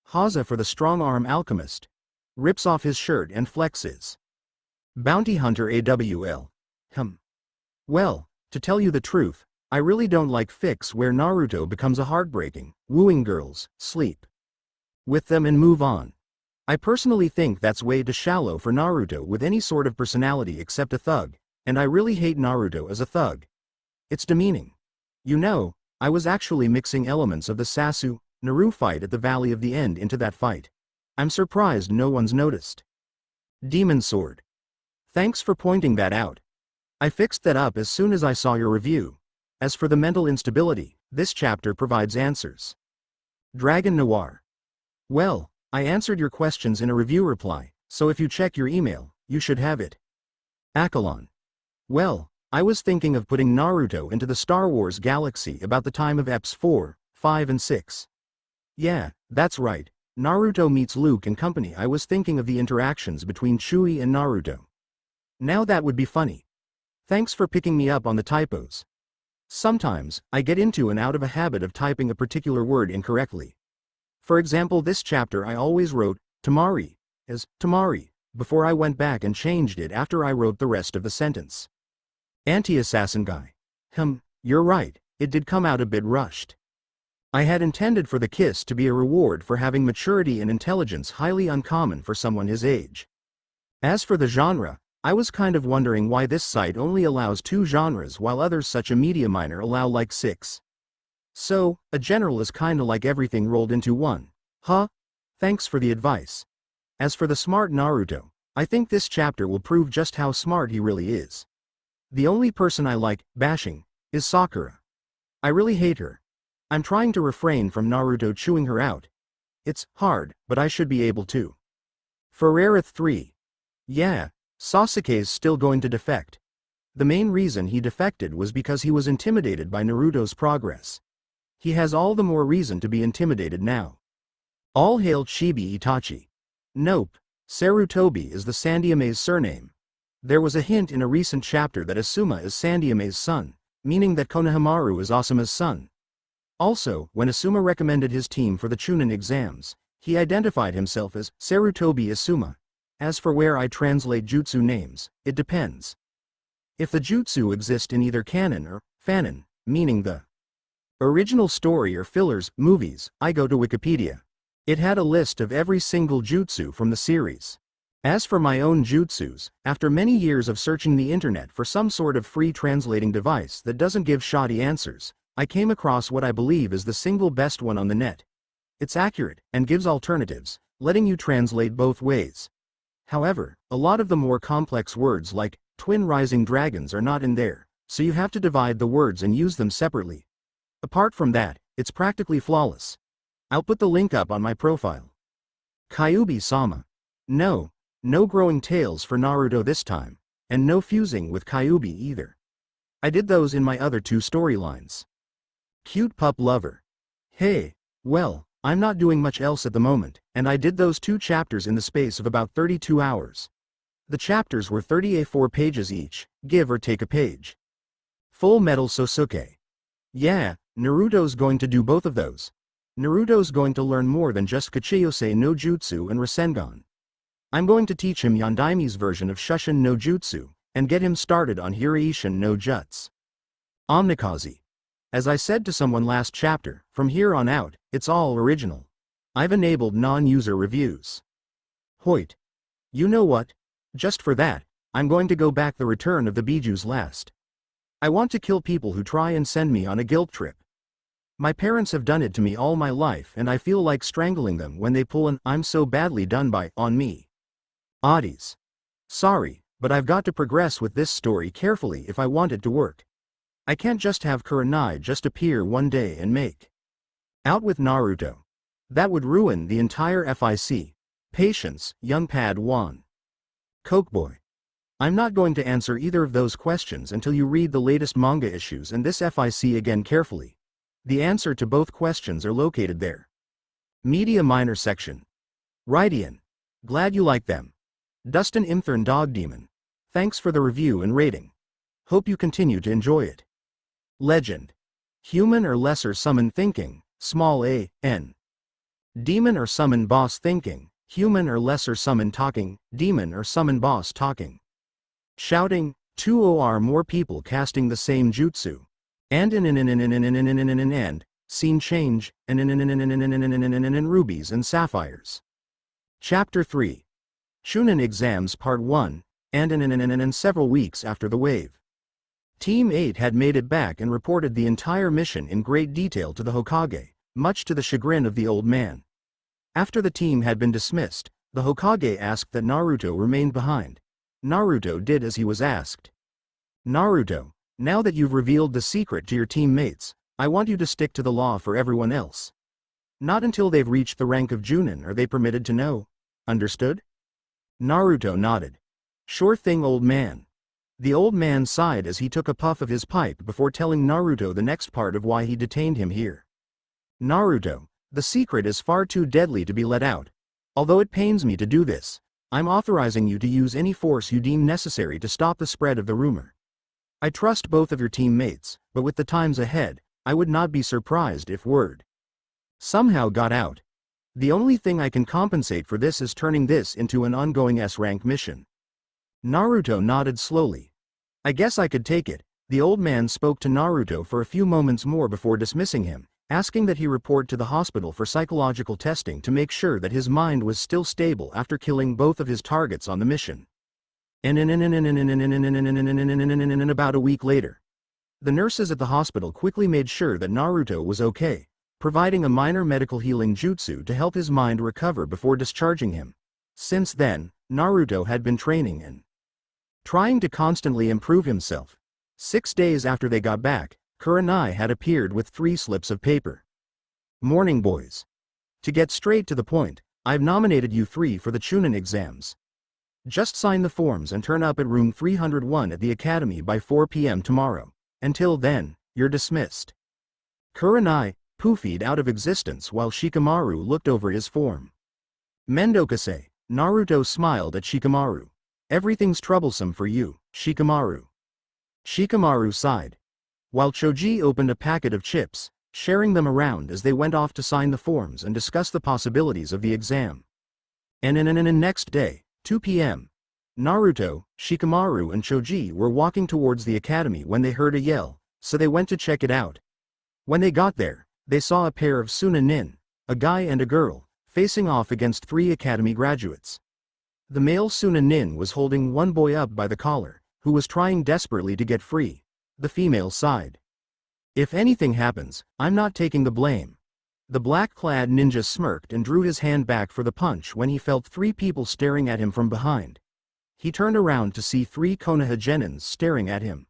Haza for the strong-arm alchemist. Rips off his shirt and flexes. Bounty Hunter AWL. Well, to tell you the truth, I really don't like fics where Naruto becomes a heartbreaking, wooing girls, sleep with them and move on. I personally think that's way too shallow for Naruto with any sort of personality except a thug, and I really hate Naruto as a thug. It's demeaning. You know, I was actually mixing elements of the Naru fight at the Valley of the End into that fight. I'm surprised no one's noticed. Demon Sword. Thanks for pointing that out. I fixed that up as soon as I saw your review. As for the mental instability, this chapter provides answers. Dragon Noir. Well, I answered your questions in a review reply, so if you check your email, you should have it. Akalon. Well, I was thinking of putting Naruto into the Star Wars galaxy about the time of Eps 4, 5 and 6. Yeah, that's right, Naruto meets Luke and company. I was thinking of the interactions between Chewie and Naruto. Now that would be funny. Thanks for picking me up on the typos. Sometimes, I get into and out of a habit of typing a particular word incorrectly. For example, this chapter I always wrote, Tamari, as, Tamari, before I went back and changed it after I wrote the rest of the sentence. Anti-assassin guy. You're right, it did come out a bit rushed. I had intended for the kiss to be a reward for having maturity and intelligence highly uncommon for someone his age. As for the genre, I was kind of wondering why this site only allows 2 genres while others such a media minor allow like 6. So, a general is kinda like everything rolled into one. Huh? Thanks for the advice. As for the smart Naruto, I think this chapter will prove just how smart he really is. The only person I like bashing is Sakura. I really hate her. I'm trying to refrain from Naruto chewing her out. It's hard, but I should be able to. Ferrerith 3. Yeah, Sasuke's still going to defect. The main reason he defected was because he was intimidated by Naruto's progress. He has all the more reason to be intimidated now. All hail Chibi Itachi. Nope, Sarutobi is the Sandyame's surname. There was a hint in a recent chapter that Asuma is Sandyame's son, meaning that Konohamaru is Asuma's son. Also, when Asuma recommended his team for the Chunin exams, he identified himself as Sarutobi Asuma. As for where I translate jutsu names, it depends. If the jutsu exist in either canon or fanon, meaning the original story or fillers, movies, I go to Wikipedia. It had a list of every single jutsu from the series. As for my own jutsus, after many years of searching the internet for some sort of free translating device that doesn't give shoddy answers, I came across what I believe is the single best one on the net. It's accurate and gives alternatives, letting you translate both ways. However, a lot of the more complex words like twin rising dragons are not in there, so you have to divide the words and use them separately. Apart from that, it's practically flawless. I'll put the link up on my profile. Kyuubi-sama. No growing tails for Naruto this time, and no fusing with Kyuubi either. I did those in my other 2 storylines. Cute pup lover. Hey, well, I'm not doing much else at the moment, and I did those 2 chapters in the space of about 32 hours. The chapters were 34 pages each, give or take a page. Full Metal Sosuke. Yeah, Naruto's going to do both of those. Naruto's going to learn more than just Kachiyose no Jutsu and Rasengan. I'm going to teach him Yondaimi's version of Shushin no Jutsu, and get him started on Hiraishin no Jutsu. Omnikaze. As I said to someone last chapter, from here on out, it's all original. I've enabled non-user reviews. Hoit. You know what? Just for that, I'm going to go back the Return of the Bijus last. I want to kill people who try and send me on a guilt trip. My parents have done it to me all my life and I feel like strangling them when they pull an "I'm so badly done by" on me. Oddies. Sorry, but I've got to progress with this story carefully if I want it to work. I can't just have Kurenai just appear one day and make out with Naruto. That would ruin the entire FIC. Patience, young Pad 1. Cokeboy. I'm not going to answer either of those questions until you read the latest manga issues and this FIC again carefully. The answer to both questions are located there. Media Minor section. Rydian. Glad you like them. Dustin Imthern Dog Demon. Thanks for the review and rating. Hope you continue to enjoy it. Legend. Human or lesser summon thinking, small a, n. Demon or summon boss thinking, human or lesser summon talking, demon or summon boss talking. Shouting, 2 or more people casting the same jutsu. And scene change, and rubies and sapphires. Chapter 3. Chunin Exams Part 1, and several weeks after the wave. Team 8 had made it back and reported the entire mission in great detail to the Hokage, much to the chagrin of the old man. After the team had been dismissed, the Hokage asked that Naruto remain behind. Naruto did as he was asked. Naruto, now that you've revealed the secret to your teammates, I want you to stick to the law for everyone else. Not until they've reached the rank of Junin are they permitted to know. Understood? Naruto nodded. Sure thing, old man. The old man sighed as he took a puff of his pipe before telling Naruto the next part of why he detained him here. Naruto, the secret is far too deadly to be let out. Although it pains me to do this, I'm authorizing you to use any force you deem necessary to stop the spread of the rumor. I trust both of your teammates, but with the times ahead, I would not be surprised if word somehow got out. The only thing I can compensate for this is turning this into an ongoing S-rank mission. Naruto nodded slowly. I guess I could take it. The old man spoke to Naruto for a few moments more before dismissing him, asking that he report to the hospital for psychological testing to make sure that his mind was still stable after killing both of his targets on the mission. About a week later, the nurses at the hospital quickly made sure that Naruto was okay, providing a minor medical healing jutsu to help his mind recover before discharging him. Since then, Naruto had been training and trying to constantly improve himself. 6 days after they got back, Kurenai had appeared with 3 slips of paper. Morning, boys. To get straight to the point, I've nominated you 3 for the Chunin exams. Just sign the forms and turn up at room 301 at the academy by 4 p.m. tomorrow. Until then, you're dismissed. Kurenai poofied out of existence while Shikamaru looked over his form. Mendokase, Naruto smiled at Shikamaru. Everything's troublesome for you, Shikamaru. Shikamaru sighed. While Choji opened a packet of chips, sharing them around as they went off to sign the forms and discuss the possibilities of the exam. Next day, 2 p.m. Naruto, Shikamaru and Choji were walking towards the academy when they heard a yell, so they went to check it out. When they got there, they saw a pair of Sunanin, a guy and a girl, facing off against 3 academy graduates. The male Sunanin was holding one boy up by the collar, who was trying desperately to get free. The female sighed. If anything happens, I'm not taking the blame. The black-clad ninja smirked and drew his hand back for the punch when he felt 3 people staring at him from behind. He turned around to see 3 Konoha genins staring at him.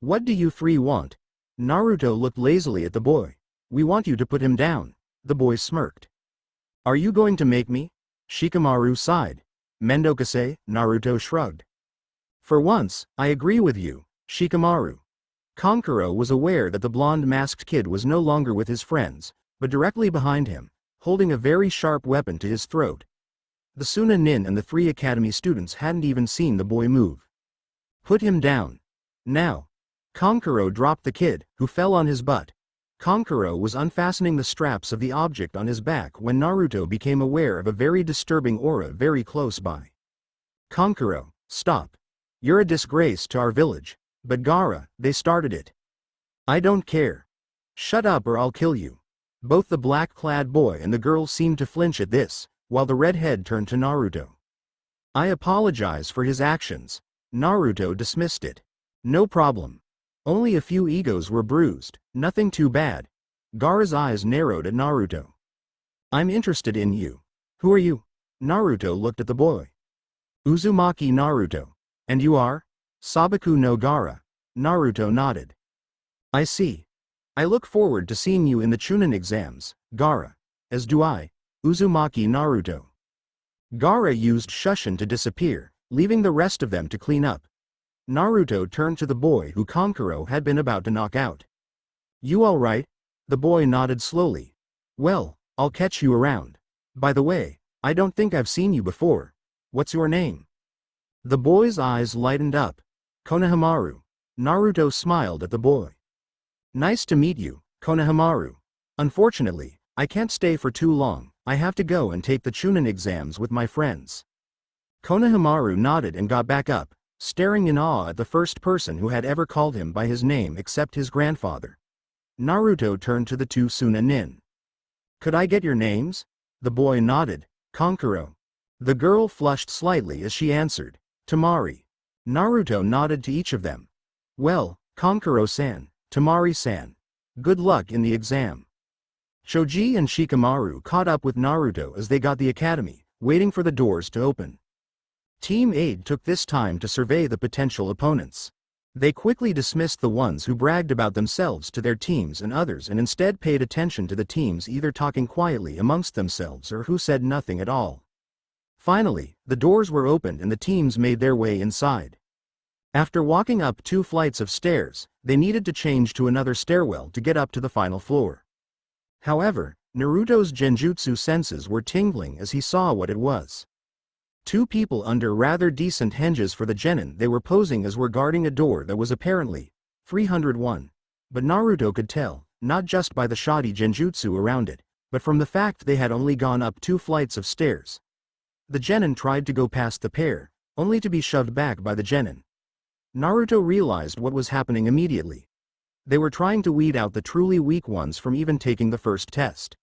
What do you 3 want? Naruto looked lazily at the boy. We want you to put him down. The boy smirked. Are you going to make me? Shikamaru sighed. Mendokase, Naruto shrugged. For once, I agree with you, Shikamaru. Kankuro was aware that the blonde masked kid was no longer with his friends, but directly behind him, holding a very sharp weapon to his throat. The Sunanin and the 3 academy students hadn't even seen the boy move. Put him down. Now. Kankuro dropped the kid, who fell on his butt. Kankuro was unfastening the straps of the object on his back when Naruto became aware of a very disturbing aura very close by. Kankuro, stop. You're a disgrace to our village. But Gaara, they started it. I don't care. Shut up or I'll kill you. Both the black-clad boy and the girl seemed to flinch at this, while the redhead turned to Naruto. I apologize for his actions. Naruto dismissed it. No problem. Only a few egos were bruised, nothing too bad. Gaara's eyes narrowed at Naruto. I'm interested in you. Who are you? Naruto looked at the boy. Uzumaki Naruto. And you are? Sabaku no Gaara. Naruto nodded. I see. I look forward to seeing you in the Chunin exams, Gaara. As do I. Uzumaki Naruto. Gaara used Shushin to disappear, leaving the rest of them to clean up. Naruto turned to the boy who Kankuro had been about to knock out. You all right? The boy nodded slowly. Well, I'll catch you around. By the way, I don't think I've seen you before. What's your name? The boy's eyes lightened up. Konohamaru. Naruto smiled at the boy. Nice to meet you, Konohamaru. Unfortunately, I can't stay for too long. I have to go and take the Chunin exams with my friends. Konohamaru nodded and got back up, staring in awe at the first person who had ever called him by his name except his grandfather. Naruto turned to the 2 Sunanin. Could I get your names? The boy nodded. Kankuro. The girl flushed slightly as she answered. Tamari. Naruto nodded to each of them. Well, Kankuro-san, Tamari-san. Good luck in the exam. Choji and Shikamaru caught up with Naruto as they got the academy, waiting for the doors to open. Team Aid took this time to survey the potential opponents. They quickly dismissed the ones who bragged about themselves to their teams and others and instead paid attention to the teams either talking quietly amongst themselves or who said nothing at all. Finally, the doors were opened and the teams made their way inside. After walking up 2 flights of stairs, they needed to change to another stairwell to get up to the final floor. However, Naruto's genjutsu senses were tingling as he saw what it was. 2 people under rather decent henges for the genin they were posing as were guarding a door that was apparently 301. But Naruto could tell, not just by the shoddy genjutsu around it, but from the fact they had only gone up 2 flights of stairs. The genin tried to go past the pair, only to be shoved back by the genin. Naruto realized what was happening immediately. They were trying to weed out the truly weak ones from even taking the first test.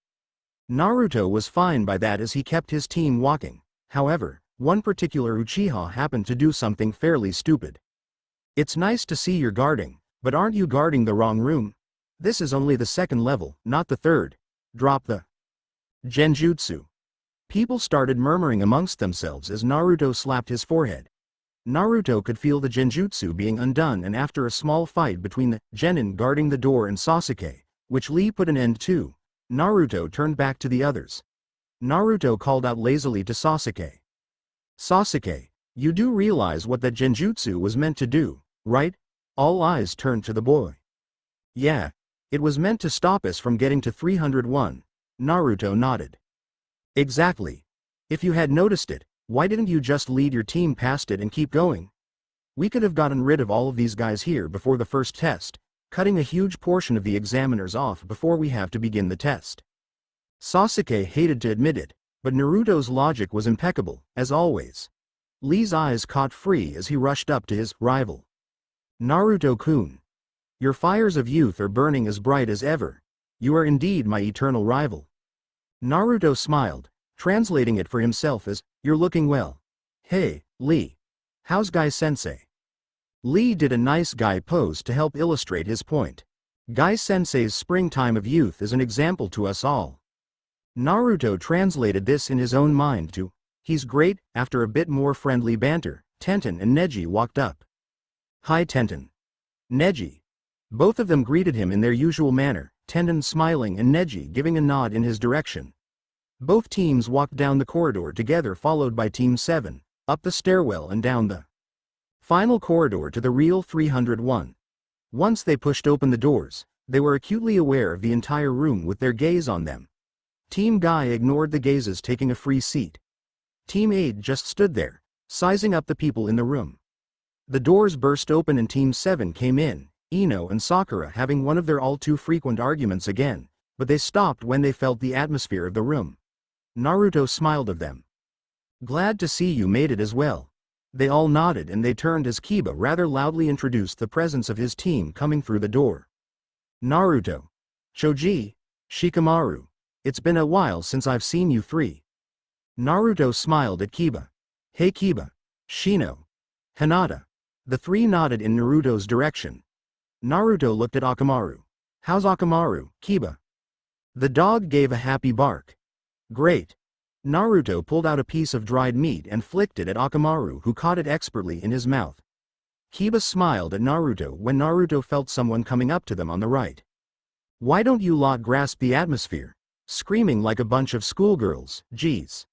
Naruto was fine by that as he kept his team walking. However, one particular Uchiha happened to do something fairly stupid. It's nice to see you're guarding, but aren't you guarding the wrong room? This is only the 2nd level, not the 3rd. Drop the genjutsu. People started murmuring amongst themselves as Naruto slapped his forehead. Naruto could feel the genjutsu being undone, and after a small fight between the genin guarding the door and Sasuke, which Lee put an end to, Naruto turned back to the others. Naruto called out lazily to Sasuke. Sasuke, you do realize what that genjutsu was meant to do, right? All eyes turned to the boy. Yeah. It was meant to stop us from getting to 301. Naruto nodded. Exactly. If you had noticed it, why didn't you just lead your team past it and keep going? We could have gotten rid of all of these guys here before the first test, cutting a huge portion of the examiners off before we have to begin the test. Sasuke hated to admit it, but Naruto's logic was impeccable, as always. Lee's eyes caught free as he rushed up to his rival. Naruto-kun. Your fires of youth are burning as bright as ever. You are indeed my eternal rival. Naruto smiled, translating it for himself as, you're looking well. Hey, Lee. How's Guy-sensei? Lee did a nice guy pose to help illustrate his point. Guy-sensei's springtime of youth is an example to us all. Naruto translated this in his own mind to, he's great. After a bit more friendly banter, Tenten and Neji walked up. Hi Tenten. Neji. Both of them greeted him in their usual manner, Tenten smiling and Neji giving a nod in his direction. Both teams walked down the corridor together, followed by Team 7, up the stairwell and down the final corridor to the real 301. Once they pushed open the doors, they were acutely aware of the entire room with their gaze on them. Team Guy ignored the gazes, taking a free seat. Team 8 just stood there, sizing up the people in the room. The doors burst open and Team 7 came in, Ino and Sakura having one of their all-too-frequent arguments again, but they stopped when they felt the atmosphere of the room. Naruto smiled at them. Glad to see you made it as well. They all nodded and they turned as Kiba rather loudly introduced the presence of his team coming through the door. Naruto. Choji. Shikamaru. It's been a while since I've seen you three. Naruto smiled at Kiba. Hey Kiba. Shino. Hinata. The three nodded in Naruto's direction. Naruto looked at Akamaru. How's Akamaru, Kiba? The dog gave a happy bark. Great. Naruto pulled out a piece of dried meat and flicked it at Akamaru, who caught it expertly in his mouth. Kiba smiled at Naruto when Naruto felt someone coming up to them on the right. Why don't you lot grasp the atmosphere? Screaming like a bunch of schoolgirls, geez.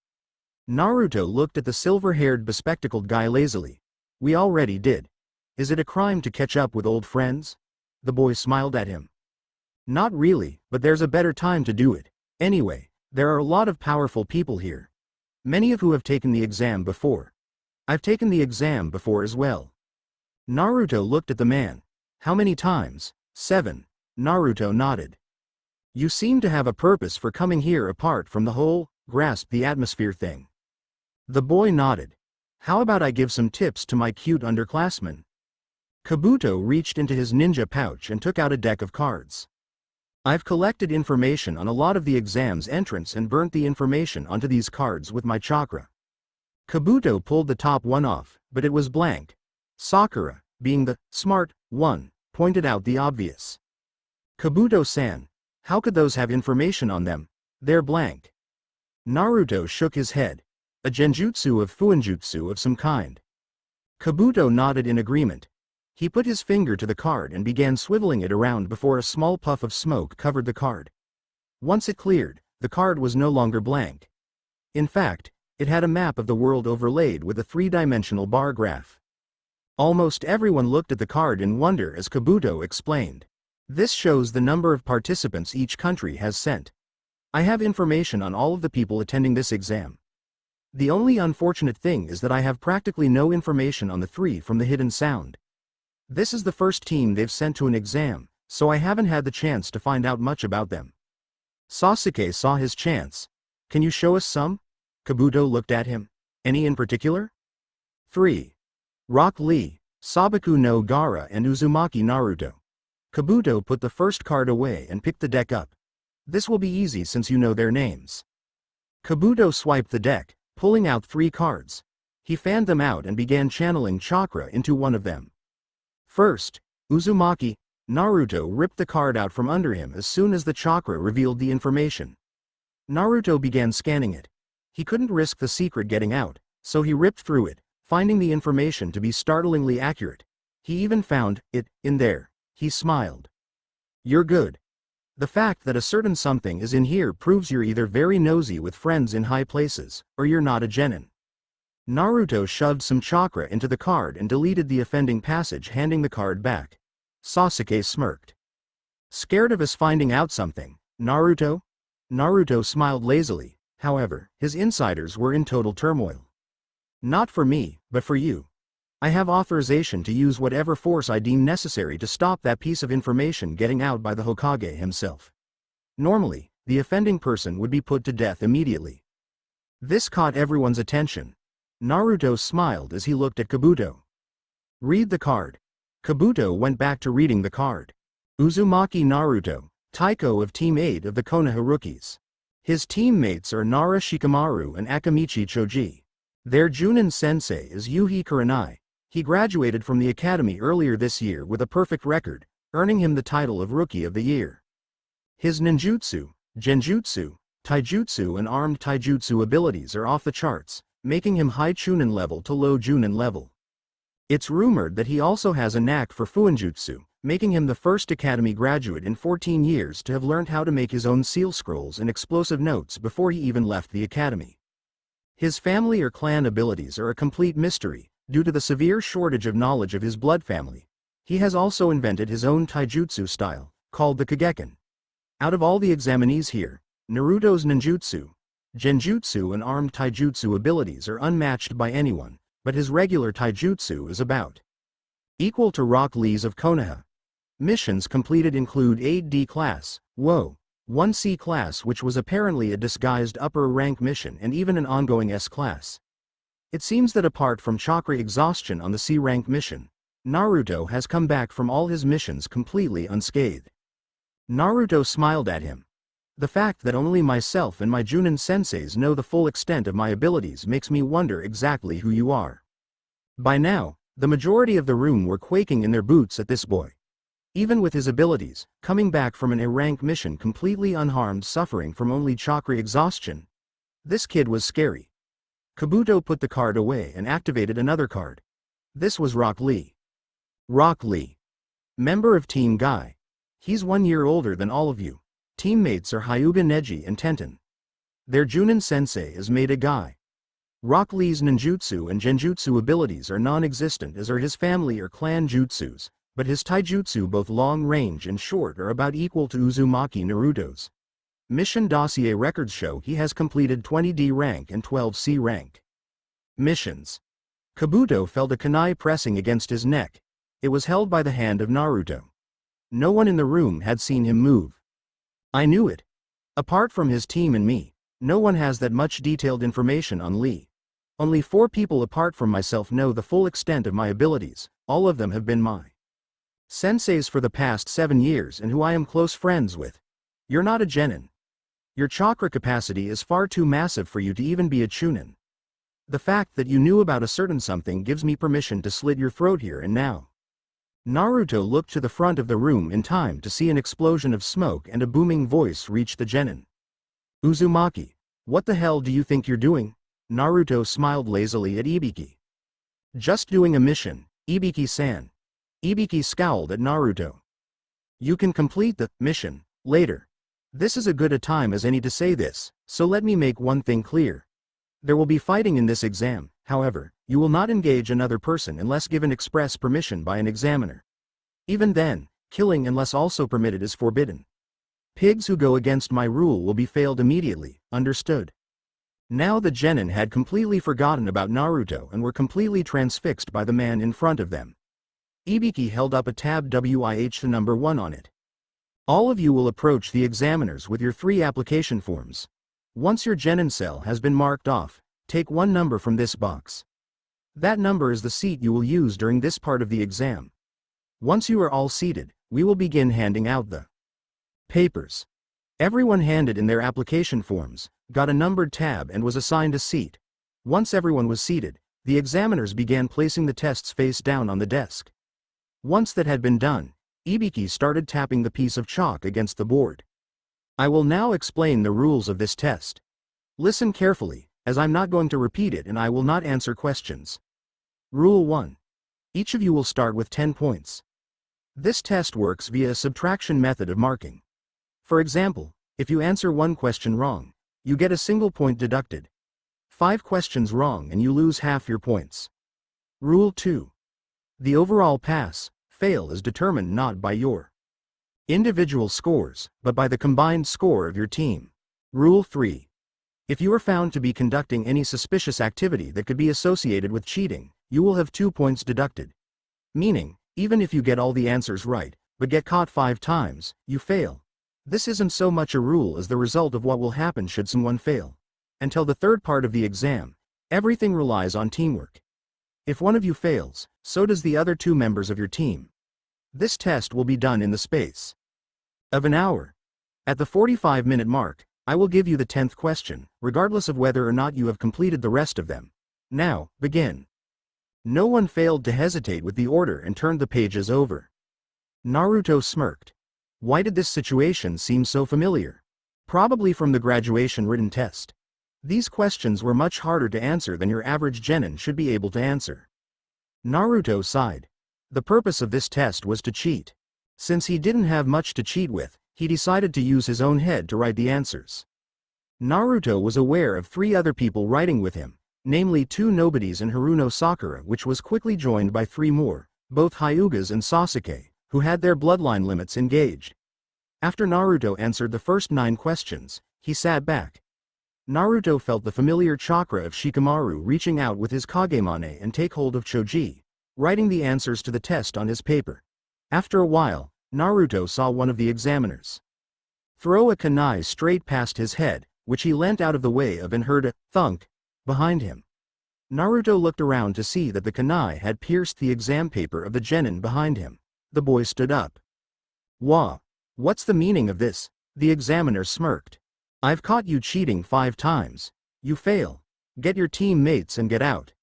Naruto looked at the silver-haired bespectacled guy lazily. We already did. Is it a crime to catch up with old friends? The boy smiled at him. Not really, but there's a better time to do it. Anyway, there are a lot of powerful people here. Many of who have taken the exam before. I've taken the exam before as well. Naruto looked at the man. How many times? 7. Naruto nodded. You seem to have a purpose for coming here apart from the whole, grasp the atmosphere thing. The boy nodded. How about I give some tips to my cute underclassmen? Kabuto reached into his ninja pouch and took out a deck of cards. I've collected information on a lot of the exam's entrants and burnt the information onto these cards with my chakra. Kabuto pulled the top one off, but it was blank. Sakura, being the smart one, pointed out the obvious. Kabuto-san, how could those have information on them? They're blank. Naruto shook his head. A genjutsu of fuinjutsu of some kind. Kabuto nodded in agreement. He put his finger to the card and began swiveling it around before a small puff of smoke covered the card. Once it cleared, the card was no longer blank. In fact, it had a map of the world overlaid with a three-dimensional bar graph. Almost everyone looked at the card in wonder as Kabuto explained. This shows the number of participants each country has sent. I have information on all of the people attending this exam. The only unfortunate thing is that I have practically no information on the three from the Hidden Sound. This is the first team they've sent to an exam, so I haven't had the chance to find out much about them. Sasuke saw his chance. Can you show us some? Kabuto looked at him. Any in particular? 3. Rock Lee, Sabaku no Gaara and Uzumaki Naruto. Kabuto put the first card away and picked the deck up. This will be easy since you know their names. Kabuto swiped the deck, pulling out 3 cards. He fanned them out and began channeling chakra into one of them. First, Uzumaki. Naruto ripped the card out from under him as soon as the chakra revealed the information. Naruto began scanning it. He couldn't risk the secret getting out, so he ripped through it, finding the information to be startlingly accurate. He even found it in there. He smiled. You're good. The fact that a certain something is in here proves you're either very nosy with friends in high places, or you're not a genin. Naruto shoved some chakra into the card and deleted the offending passage, handing the card back. Sasuke smirked. Scared of us finding out something, Naruto? Naruto smiled lazily, however, his insiders were in total turmoil. Not for me, but for you. I have authorization to use whatever force I deem necessary to stop that piece of information getting out by the Hokage himself. Normally, the offending person would be put to death immediately. This caught everyone's attention. Naruto smiled as he looked at Kabuto. Read the card. Kabuto went back to reading the card. Uzumaki Naruto, Taiko of Team 8 of the Konoha Rookies. His teammates are Nara Shikamaru and Akamichi Choji. Their Junin sensei is Yuhi Kurenai. He graduated from the academy earlier this year with a perfect record, earning him the title of Rookie of the Year. His ninjutsu, genjutsu, taijutsu and armed taijutsu abilities are off the charts, making him high chunin level to low junin level. It's rumored that he also has a knack for fuinjutsu, making him the first academy graduate in 14 years to have learned how to make his own seal scrolls and explosive notes before he even left the academy. His family or clan abilities are a complete mystery, due to the severe shortage of knowledge of his blood family. He has also invented his own taijutsu style, called the Kageken. Out of all the examinees here, Naruto's ninjutsu, genjutsu and armed taijutsu abilities are unmatched by anyone, but his regular taijutsu is about equal to Rock Lee's of Konoha. Missions completed include 8D class, Whoa, 1C class which was apparently a disguised upper rank mission and even an ongoing S class. It seems that apart from chakra exhaustion on the C rank mission, Naruto has come back from all his missions completely unscathed. Naruto smiled at him. The fact that only myself and my Junin senseis know the full extent of my abilities makes me wonder exactly who you are. By now, the majority of the room were quaking in their boots at this boy. Even with his abilities, coming back from an A-rank mission completely unharmed, suffering from only chakra exhaustion. This kid was scary. Kabuto put the card away and activated another card. This was Rock Lee. Rock Lee. Member of Team Guy. He's 1 year older than all of you. Teammates are Hyuga Neji and Tenten. Their Junin sensei is Maeda Guy. Rock Lee's ninjutsu and genjutsu abilities are non-existent as are his family or clan jutsus, but his taijutsu both long range and short are about equal to Uzumaki Naruto's. Mission dossier records show he has completed 20D rank and 12C rank. Missions. Kabuto felt a kunai pressing against his neck. It was held by the hand of Naruto. No one in the room had seen him move. I knew it. Apart from his team and me, no one has that much detailed information on Lee. Only 4 people apart from myself know the full extent of my abilities, all of them have been my senseis for the past 7 years and who I am close friends with. You're not a genin. Your chakra capacity is far too massive for you to even be a chunin. The fact that you knew about a certain something gives me permission to slit your throat here and now. Naruto looked to the front of the room in time to see an explosion of smoke and a booming voice reach the genin. Uzumaki, what the hell do you think you're doing? Naruto smiled lazily at Ibiki. Just doing a mission, Ibiki-san. Ibiki scowled at Naruto. You can complete the mission later. This is as good a time as any to say this, so let me make one thing clear. There will be fighting in this exam, however, you will not engage another person unless given express permission by an examiner. Even then, killing unless also permitted is forbidden. Pigs who go against my rule will be failed immediately, understood? Now the genin had completely forgotten about Naruto and were completely transfixed by the man in front of them. Ibiki held up a tab WIH to number 1 on it. All of you will approach the examiners with your 3 application forms. Once your genin cell has been marked off, take one number from this box. That number is the seat you will use during this part of the exam. Once you are all seated, we will begin handing out the papers. Everyone handed in their application forms, got a numbered tab and was assigned a seat. Once everyone was seated, the examiners began placing the tests face down on the desk. Once that had been done, Ibiki started tapping the piece of chalk against the board. I will now explain the rules of this test. Listen carefully, as I'm not going to repeat it and I will not answer questions. Rule 1. Each of you will start with 10 points. This test works via a subtraction method of marking. For example, if you answer one question wrong, you get a single point deducted. 5 questions wrong and you lose half your points. Rule 2. The overall pass/fail is determined not by your individual scores, but by the combined score of your team. Rule 3. If you are found to be conducting any suspicious activity that could be associated with cheating, you will have 2 points deducted. Meaning, even if you get all the answers right, but get caught 5 times, you fail. This isn't so much a rule as the result of what will happen should someone fail. Until the third part of the exam, everything relies on teamwork. If one of you fails, so does the other 2 members of your team. This test will be done in the space of an hour. At the 45-minute mark, I will give you the 10th question, regardless of whether or not you have completed the rest of them. Now, begin. No one failed to hesitate with the order and turned the pages over. Naruto smirked. Why did this situation seem so familiar? Probably from the graduation written test. These questions were much harder to answer than your average genin should be able to answer. Naruto sighed. The purpose of this test was to cheat. Since he didn't have much to cheat with, he decided to use his own head to write the answers. Naruto was aware of 3 other people writing with him, namely 2 nobodies and Haruno Sakura, which was quickly joined by 3 more, both Hyugas and Sasuke, who had their bloodline limits engaged. After Naruto answered the first 9 questions, he sat back. Naruto felt the familiar chakra of Shikamaru reaching out with his Kagemane and take hold of Choji, writing the answers to the test on his paper. After a while, Naruto saw one of the examiners throw a kunai straight past his head, which he leant out of the way of and heard a thunk behind him. Naruto looked around to see that the kunai had pierced the exam paper of the genin behind him. The boy stood up. Wah! What's the meaning of this? The examiner smirked. I've caught you cheating 5 times. You fail. Get your teammates and get out.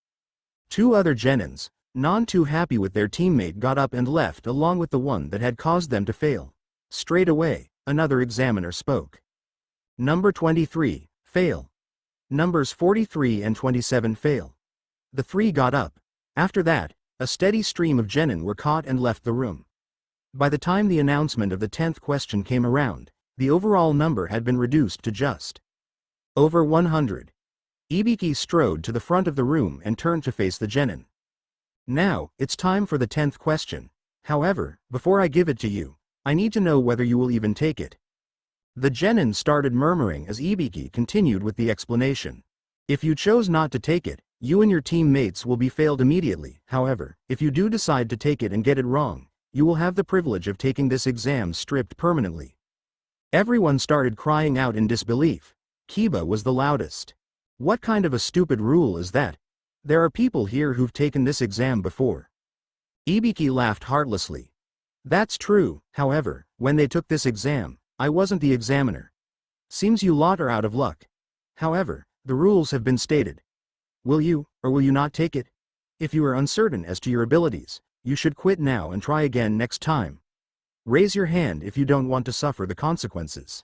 2 other genins, none too happy with their teammate, got up and left along with the one that had caused them to fail. Straight away, another examiner spoke. Number 23, fail. Numbers 43 and 27 fail. The 3 got up. After that, a steady stream of genin were caught and left the room. By the time the announcement of the 10th question came around, the overall number had been reduced to just over 100. Ibiki strode to the front of the room and turned to face the genin. Now, it's time for the 10th question. However, before I give it to you, I need to know whether you will even take it. The genin started murmuring as Ibiki continued with the explanation. If you chose not to take it, you and your teammates will be failed immediately. However, if you do decide to take it and get it wrong, you will have the privilege of taking this exam stripped permanently. Everyone started crying out in disbelief. Kiba was the loudest. What kind of a stupid rule is that? There are people here who've taken this exam before. Ibiki laughed heartlessly. That's true, however, when they took this exam, I wasn't the examiner. Seems you lot are out of luck. However, the rules have been stated. Will you, or will you not take it? If you are uncertain as to your abilities, you should quit now and try again next time. Raise your hand if you don't want to suffer the consequences.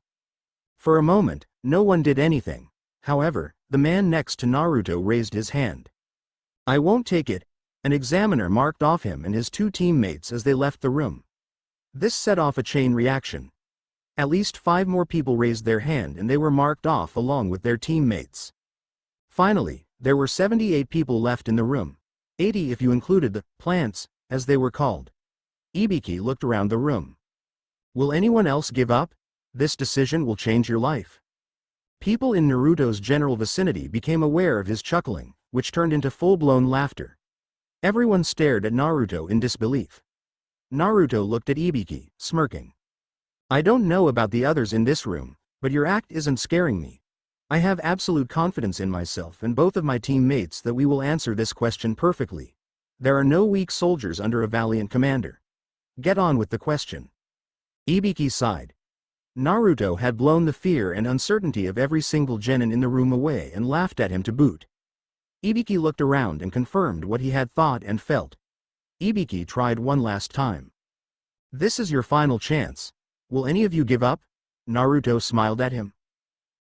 For a moment, no one did anything. However, the man next to Naruto raised his hand. I won't take it. An examiner marked off him and his 2 teammates as they left the room. This set off a chain reaction. At least 5 more people raised their hand and they were marked off along with their teammates. Finally, there were 78 people left in the room. 80 if you included the plants, as they were called. Ibiki looked around the room. Will anyone else give up? This decision will change your life. People in Naruto's general vicinity became aware of his chuckling, which turned into full-blown laughter. Everyone stared at Naruto in disbelief. Naruto looked at Ibiki, smirking. I don't know about the others in this room, but your act isn't scaring me. I have absolute confidence in myself and both of my teammates that we will answer this question perfectly. There are no weak soldiers under a valiant commander. Get on with the question. Ibiki sighed. Naruto had blown the fear and uncertainty of every single genin in the room away and laughed at him to boot. Ibiki looked around and confirmed what he had thought and felt. Ibiki tried one last time. This is your final chance. Will any of you give up? Naruto smiled at him.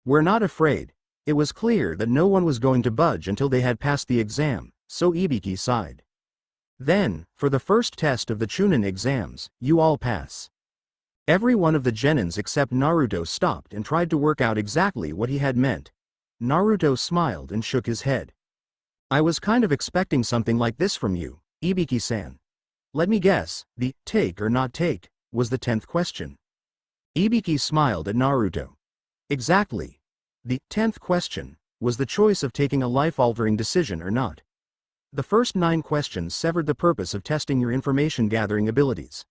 We're not afraid. It was clear that no one was going to budge until they had passed the exam, so Ibiki sighed. Then, for the first test of the Chunin exams, you all pass. Every one of the genins except Naruto stopped and tried to work out exactly what he had meant. Naruto smiled and shook his head. I was kind of expecting something like this from you, Ibiki-san. Let me guess, the take or not take was the 10th question. Ibiki smiled at Naruto. Exactly. The 10th question was the choice of taking a life-altering decision or not. The first 9 questions severed the purpose of testing your information-gathering abilities.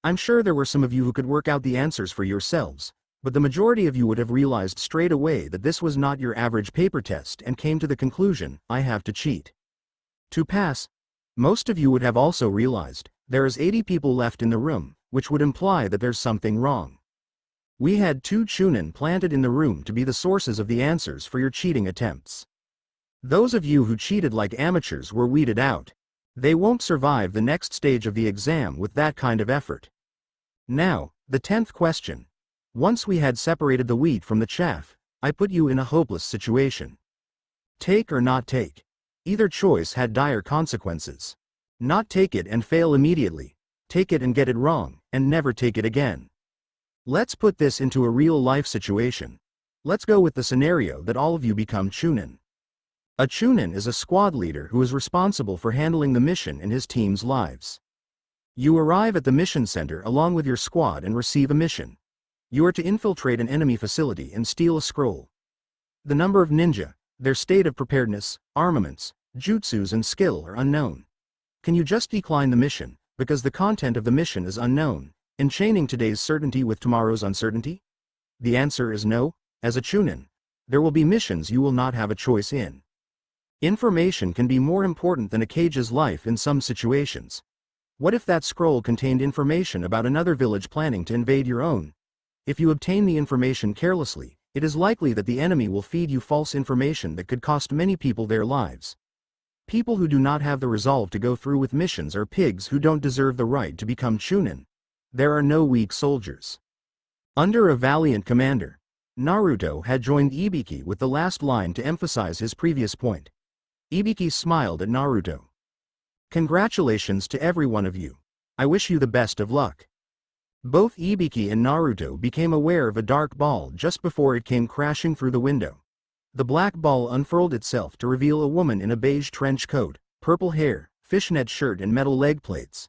I'm sure there were some of you who could work out the answers for yourselves, but the majority of you would have realized straight away that this was not your average paper test and came to the conclusion, I have to cheat. To pass, most of you would have also realized, there is 80 people left in the room, which would imply that there's something wrong. We had 2 Chunin planted in the room to be the sources of the answers for your cheating attempts. Those of you who cheated like amateurs were weeded out. They won't survive the next stage of the exam with that kind of effort. Now, the 10th question. Once we had separated the wheat from the chaff, I put you in a hopeless situation. Take or not take. Either choice had dire consequences. Not take it and fail immediately. Take it and get it wrong, and never take it again. Let's put this into a real-life situation. Let's go with the scenario that all of you become Chunin. A Chunin is a squad leader who is responsible for handling the mission in his team's lives. You arrive at the mission center along with your squad and receive a mission. You are to infiltrate an enemy facility and steal a scroll. The number of ninja, their state of preparedness, armaments, jutsus and skill are unknown. Can you just decline the mission, because the content of the mission is unknown, enchaining today's certainty with tomorrow's uncertainty? The answer is no. As a Chunin, there will be missions you will not have a choice in. Information can be more important than a cage's life in some situations. What if that scroll contained information about another village planning to invade your own? If you obtain the information carelessly, it is likely that the enemy will feed you false information that could cost many people their lives. People who do not have the resolve to go through with missions are pigs who don't deserve the right to become Chunin. There are no weak soldiers. Under a valiant commander, Naruto had joined Ibiki with the last line to emphasize his previous point. Ibiki smiled at Naruto. Congratulations to every one of you. I wish you the best of luck. Both Ibiki and Naruto became aware of a dark ball just before it came crashing through the window. The black ball unfurled itself to reveal a woman in a beige trench coat, purple hair, fishnet shirt and metal leg plates.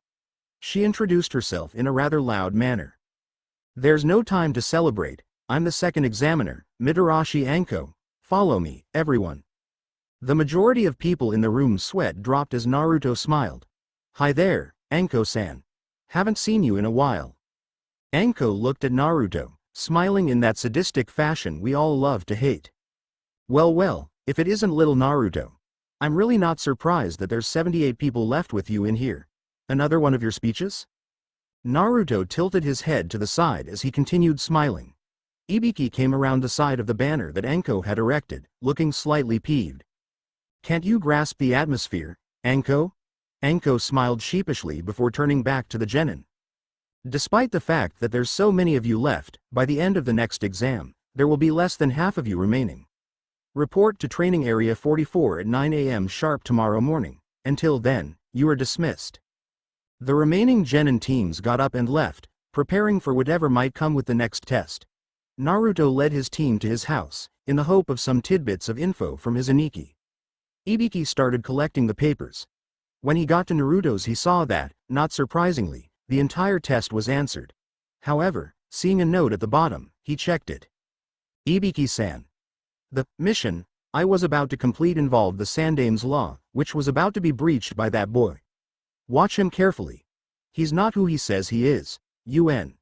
She introduced herself in a rather loud manner. There's no time to celebrate. I'm the second examiner, Mitarashi Anko. Follow me, everyone. The majority of people in the room sweat dropped as Naruto smiled. Hi there, Anko-san. Haven't seen you in a while. Anko looked at Naruto, smiling in that sadistic fashion we all love to hate. Well, if it isn't little Naruto. I'm really not surprised that there's 78 people left with you in here. Another one of your speeches? Naruto tilted his head to the side as he continued smiling. Ibiki came around the side of the banner that Anko had erected, looking slightly peeved. Can't you grasp the atmosphere, Anko? Anko smiled sheepishly before turning back to the genin. Despite the fact that there's so many of you left, by the end of the next exam, there will be less than half of you remaining. Report to Training Area 44 at 9 a.m. sharp tomorrow morning. Until then, you are dismissed. The remaining genin teams got up and left, preparing for whatever might come with the next test. Naruto led his team to his house, in the hope of some tidbits of info from his Aniki. Ibiki started collecting the papers. When he got to Naruto's he saw that, not surprisingly, the entire test was answered. However, seeing a note at the bottom, he checked it. Ibiki-san. The mission I was about to complete involved the Sandame's law, which was about to be breached by that boy. Watch him carefully. He's not who he says he is. UN.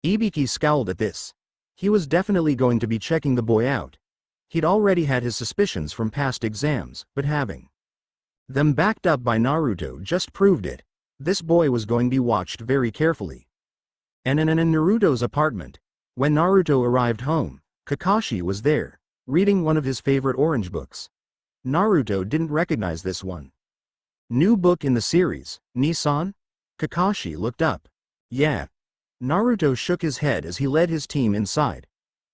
Ibiki scowled at this. He was definitely going to be checking the boy out. He'd already had his suspicions from past exams, but having them backed up by Naruto just proved it. This boy was going to be watched very carefully. And in Naruto's apartment, when Naruto arrived home, Kakashi was there, reading one of his favorite orange books. Naruto didn't recognize this one. New book in the series, Nissan? Kakashi looked up. Yeah. Naruto shook his head as he led his team inside.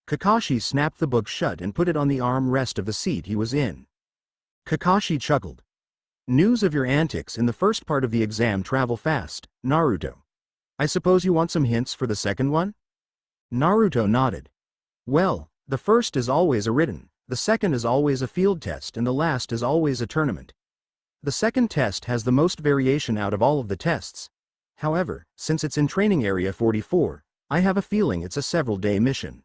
Kakashi snapped the book shut and put it on the armrest of the seat he was in. Kakashi chuckled. News of your antics in the first part of the exam travel fast, Naruto. I suppose you want some hints for the second one? Naruto nodded. Well, the first is always a written, the second is always a field test, and the last is always a tournament. The second test has the most variation out of all of the tests. However, since it's in Training Area 44, I have a feeling it's a several-day mission.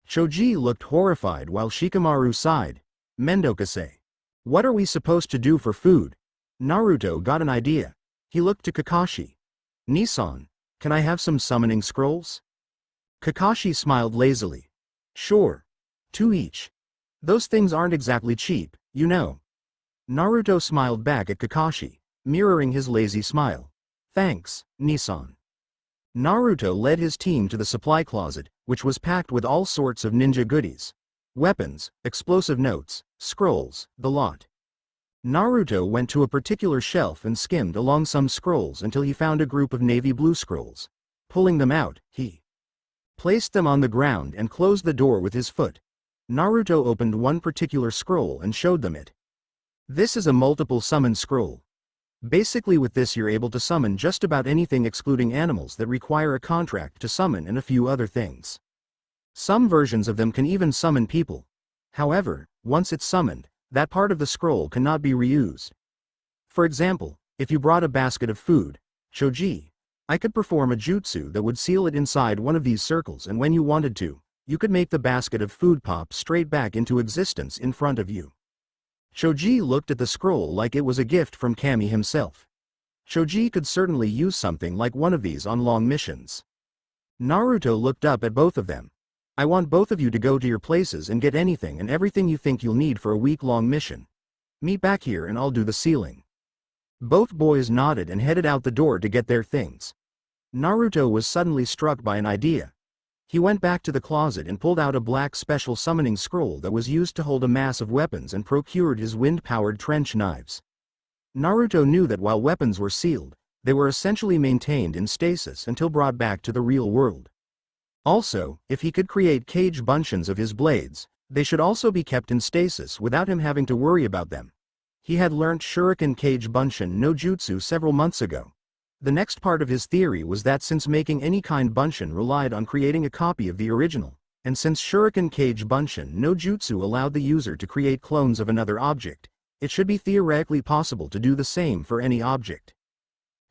Choji looked horrified while Shikamaru sighed. Mendokase. What are we supposed to do for food? Naruto got an idea. He looked to Kakashi. Nissan, can I have some summoning scrolls? Kakashi smiled lazily. Sure. 2 each. Those things aren't exactly cheap, you know. Naruto smiled back at Kakashi, mirroring his lazy smile. Thanks, Nissan. Naruto led his team to the supply closet, which was packed with all sorts of ninja goodies. Weapons, explosive notes, scrolls, the lot. Naruto went to a particular shelf and skimmed along some scrolls until he found a group of navy blue scrolls. Pulling them out, he placed them on the ground and closed the door with his foot. Naruto opened one particular scroll and showed them it. This is a multiple summon scroll. Basically with this you're able to summon just about anything excluding animals that require a contract to summon and a few other things. Some versions of them can even summon people. However, once it's summoned, that part of the scroll cannot be reused. For example, if you brought a basket of food, Choji, I could perform a jutsu that would seal it inside one of these circles, and when you wanted to, you could make the basket of food pop straight back into existence in front of you. Choji looked at the scroll like it was a gift from Kami himself. Choji could certainly use something like one of these on long missions. Naruto looked up at both of them. I want both of you to go to your places and get anything and everything you think you'll need for a week-long mission. Meet back here and I'll do the sealing. Both boys nodded and headed out the door to get their things. Naruto was suddenly struck by an idea. He went back to the closet and pulled out a black special summoning scroll that was used to hold a mass of weapons and procured his wind-powered trench knives. Naruto knew that while weapons were sealed, they were essentially maintained in stasis until brought back to the real world. Also, if he could create cage bunshin of his blades, they should also be kept in stasis without him having to worry about them. He had learnt Shuriken Cage Bunshin no Jutsu several months ago. The next part of his theory was that since making any kind bunshin relied on creating a copy of the original, and since Shuriken Cage Bunshin no Jutsu allowed the user to create clones of another object, it should be theoretically possible to do the same for any object.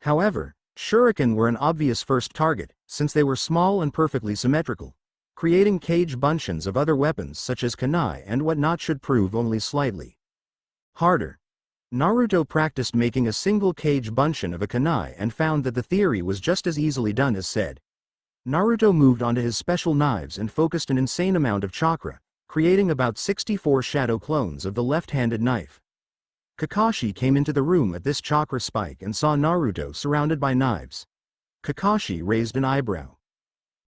However, Shuriken were an obvious first target, since they were small and perfectly symmetrical. Creating cage bunshins of other weapons such as kunai and whatnot should prove only slightly harder. Naruto practiced making a single cage bunshin of a kunai and found that the theory was just as easily done as said. Naruto moved onto his special knives and focused an insane amount of chakra, creating about 64 shadow clones of the left-handed knife. Kakashi came into the room at this chakra spike and saw Naruto surrounded by knives. Kakashi raised an eyebrow.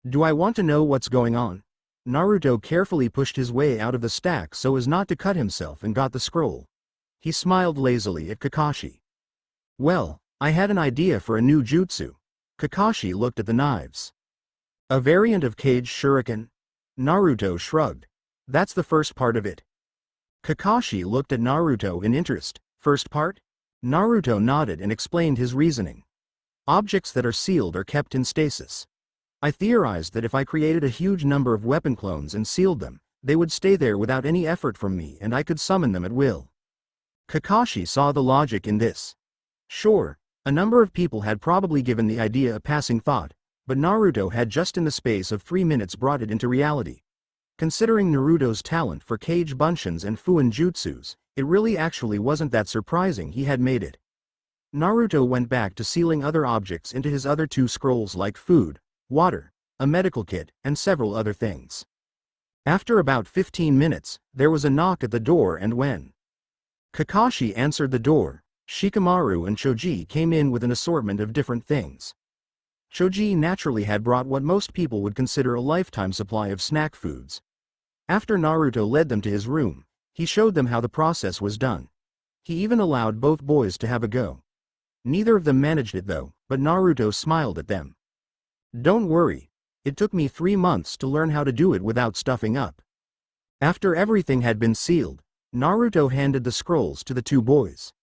Do I want to know what's going on? Naruto carefully pushed his way out of the stack so as not to cut himself and got the scroll. He smiled lazily at Kakashi. Well, I had an idea for a new jutsu. Kakashi looked at the knives. A variant of cage shuriken? Naruto shrugged. That's the first part of it. Kakashi looked at Naruto in interest. First part? Naruto nodded and explained his reasoning. Objects that are sealed are kept in stasis. I theorized that if I created a huge number of weapon clones and sealed them, they would stay there without any effort from me and I could summon them at will. Kakashi saw the logic in this. Sure, a number of people had probably given the idea a passing thought, but Naruto had just in the space of 3 minutes brought it into reality. Considering Naruto's talent for cage bunshins and fuin jutsus, it really actually wasn't that surprising he had made it. Naruto went back to sealing other objects into his other 2 scrolls like food, water, a medical kit, and several other things. After about 15 minutes, there was a knock at the door, and when Kakashi answered the door, Shikamaru and Choji came in with an assortment of different things. Choji naturally had brought what most people would consider a lifetime supply of snack foods. After Naruto led them to his room, he showed them how the process was done. He even allowed both boys to have a go. Neither of them managed it though, but Naruto smiled at them. "Don't worry. It took me 3 months to learn how to do it without stuffing up." After everything had been sealed, Naruto handed the scrolls to the 2 boys.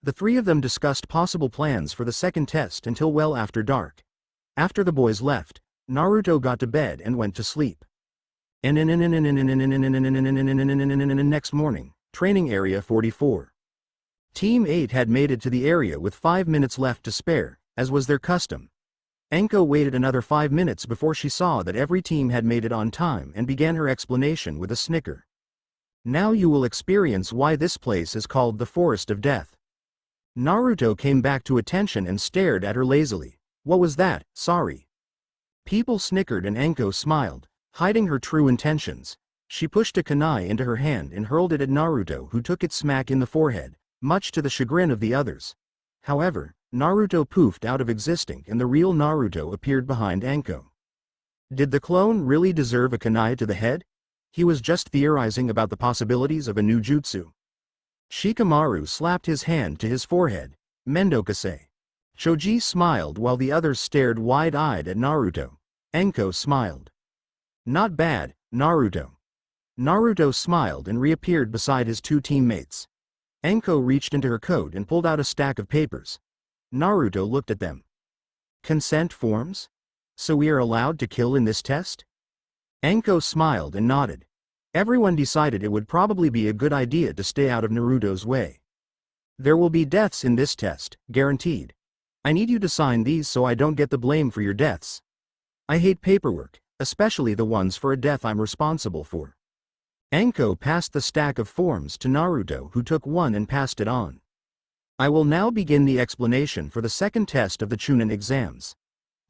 The 3 of them discussed possible plans for the second test until well after dark. After the boys left, Naruto got to bed and went to sleep. Next morning, Training Area 44. Team 8 had made it to the area with 5 minutes left to spare, as was their custom. Enko waited another 5 minutes before she saw that every team had made it on time and began her explanation with a snicker. "Now you will experience why this place is called the Forest of Death." Naruto came back to attention and stared at her lazily. "What was that? Sorry." People snickered and Enko smiled, hiding her true intentions. She pushed a kunai into her hand and hurled it at Naruto, who took it smack in the forehead, much to the chagrin of the others. However, Naruto poofed out of existence and the real Naruto appeared behind Enko. Did the clone really deserve a kunai to the head? He was just theorizing about the possibilities of a new jutsu. Shikamaru slapped his hand to his forehead. "Mendokase." Choji smiled while the others stared wide-eyed at Naruto. Enko smiled. "Not bad, Naruto." Naruto smiled and reappeared beside his 2 teammates. Enko reached into her coat and pulled out a stack of papers. Naruto looked at them. "Consent forms? So we are allowed to kill in this test?" Enko smiled and nodded. Everyone decided it would probably be a good idea to stay out of Naruto's way. "There will be deaths in this test, guaranteed. I need you to sign these so I don't get the blame for your deaths. I hate paperwork, especially the ones for a death I'm responsible for." Enko passed the stack of forms to Naruto, who took one and passed it on. "I will now begin the explanation for the second test of the Chunin exams.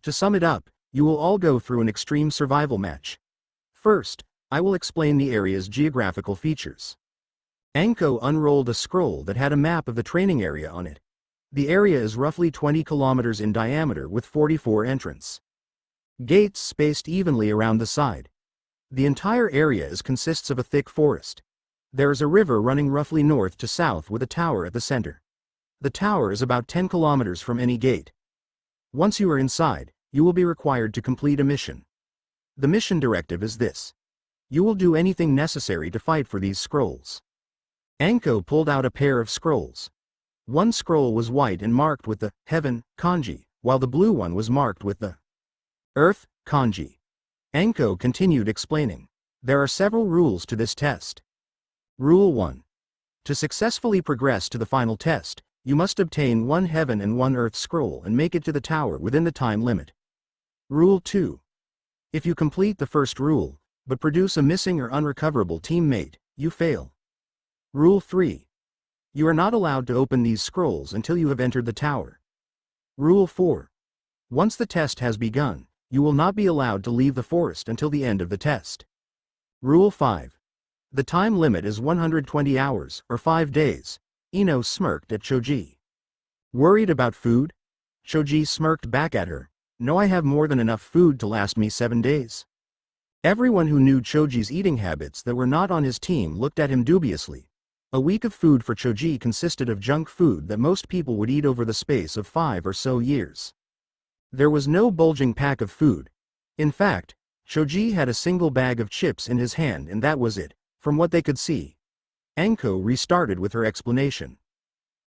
To sum it up, you will all go through an extreme survival match. First, I will explain the area's geographical features." Enko unrolled a scroll that had a map of the training area on it. The area is roughly 20 kilometers in diameter with 44 entrance gates spaced evenly around the side. The entire area consists of a thick forest. There is a river running roughly north to south with a tower at the center. The tower is about 10 kilometers from any gate. Once you are inside, you will be required to complete a mission. The mission directive is this. You will do anything necessary to fight for these scrolls. Enko pulled out a pair of scrolls. One scroll was white and marked with the Heaven kanji, while the blue one was marked with the Earth kanji. Enko continued explaining. There are several rules to this test. Rule 1. To successfully progress to the final test, you must obtain 1 Heaven and 1 Earth scroll and make it to the tower within the time limit. Rule 2. If you complete the first rule, but produce a missing or unrecoverable teammate, you fail. Rule 3. You are not allowed to open these scrolls until you have entered the tower. Rule 4. Once the test has begun, you will not be allowed to leave the forest until the end of the test. Rule 5. The time limit is 120 hours, or 5 days. Ino smirked at Choji. Worried about food? Choji smirked back at her. No, I have more than enough food to last me 7 days. Everyone who knew Choji's eating habits that were not on his team looked at him dubiously. A week of food for Choji consisted of junk food that most people would eat over the space of 5 or so years. There was no bulging pack of food. In fact, Choji had a single bag of chips in his hand and that was it, from what they could see. Enko restarted with her explanation.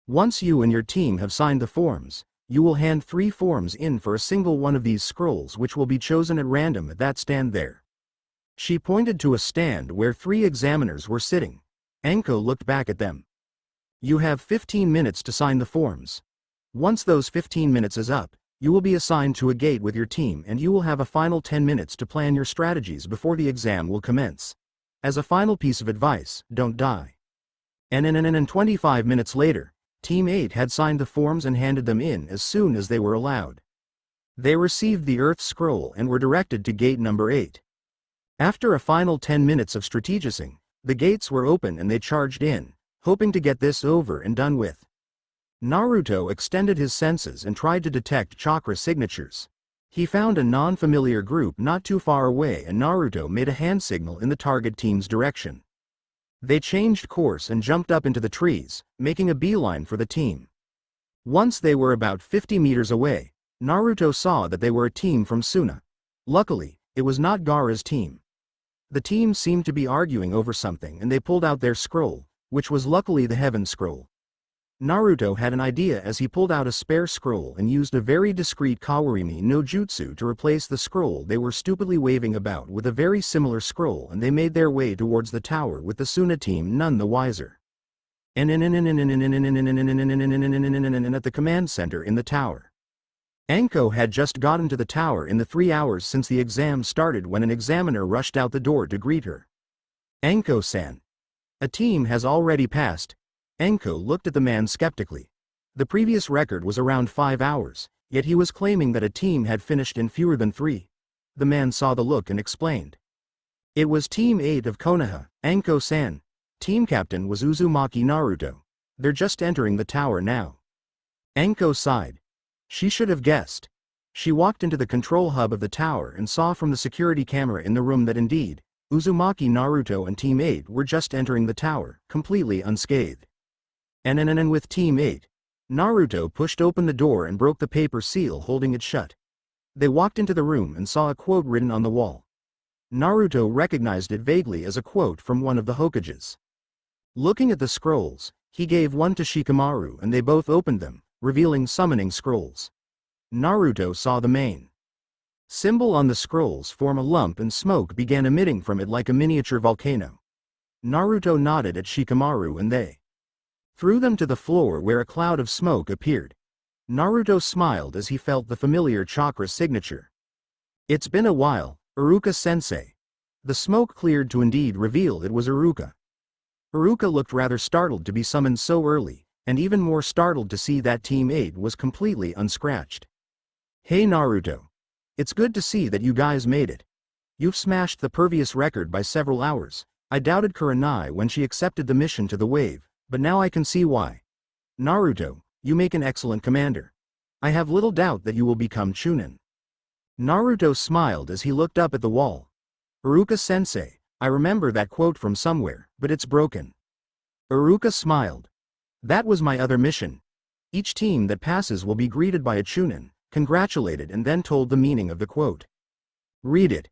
Once you and your team have signed the forms, you will hand 3 forms in for a single one of these scrolls which will be chosen at random at that stand there. She pointed to a stand where 3 examiners were sitting. Enko looked back at them. You have 15 minutes to sign the forms. Once those 15 minutes is up, you will be assigned to a gate with your team and you will have a final 10 minutes to plan your strategies before the exam will commence. As a final piece of advice, don't die. And 25 minutes later, Team 8 had signed the forms and handed them in as soon as they were allowed. They received the Earth Scroll and were directed to gate number 8. After a final 10 minutes of strategizing, the gates were open and they charged in, hoping to get this over and done with. Naruto extended his senses and tried to detect chakra signatures. He found a non-familiar group not too far away and Naruto made a hand signal in the target team's direction. They changed course and jumped up into the trees, making a beeline for the team. Once they were about 50 meters away, Naruto saw that they were a team from Suna. Luckily, it was not Gaara's team. The team seemed to be arguing over something and they pulled out their scroll, which was luckily the Heaven Scroll. Naruto had an idea as he pulled out a spare scroll and used a very discreet Kawarimi no Jutsu to replace the scroll they were stupidly waving about with a very similar scroll, and they made their way towards the tower with the Suna team none the wiser. At the command center in the tower. Anko had just gotten to the tower in the 3 hours since the exam started when an examiner rushed out the door to greet her. Anko-san. A team has already passed. Anko looked at the man skeptically. The previous record was around 5 hours, yet he was claiming that a team had finished in fewer than 3. The man saw the look and explained. It was Team 8 of Konoha, Anko-san. Team captain was Uzumaki Naruto. They're just entering the tower now. Anko sighed. She should have guessed. She walked into the control hub of the tower and saw from the security camera in the room that indeed, Uzumaki Naruto and Team 8 were just entering the tower, completely unscathed. And with Team 8, Naruto pushed open the door and broke the paper seal holding it shut. They walked into the room and saw a quote written on the wall. Naruto recognized it vaguely as a quote from one of the Hokages. Looking at the scrolls, he gave one to Shikamaru and they both opened them, revealing summoning scrolls. Naruto saw the main symbol on the scrolls form a lump and smoke began emitting from it like a miniature volcano. Naruto nodded at Shikamaru and they threw them to the floor where a cloud of smoke appeared. Naruto smiled as he felt the familiar chakra signature. It's been a while, Iruka-sensei. The smoke cleared to indeed reveal it was Iruka. Iruka looked rather startled to be summoned so early, and even more startled to see that Team 8 was completely unscratched. Hey Naruto. It's good to see that you guys made it. You've smashed the previous record by several hours. I doubted Kurenai when she accepted the mission to the wave, but now I can see why. Naruto, you make an excellent commander. I have little doubt that you will become Chunin. Naruto smiled as he looked up at the wall. Iruka-sensei, I remember that quote from somewhere, but it's broken. Iruka smiled. That was my other mission. Each team that passes will be greeted by a Chunin, congratulated and then told the meaning of the quote. Read it.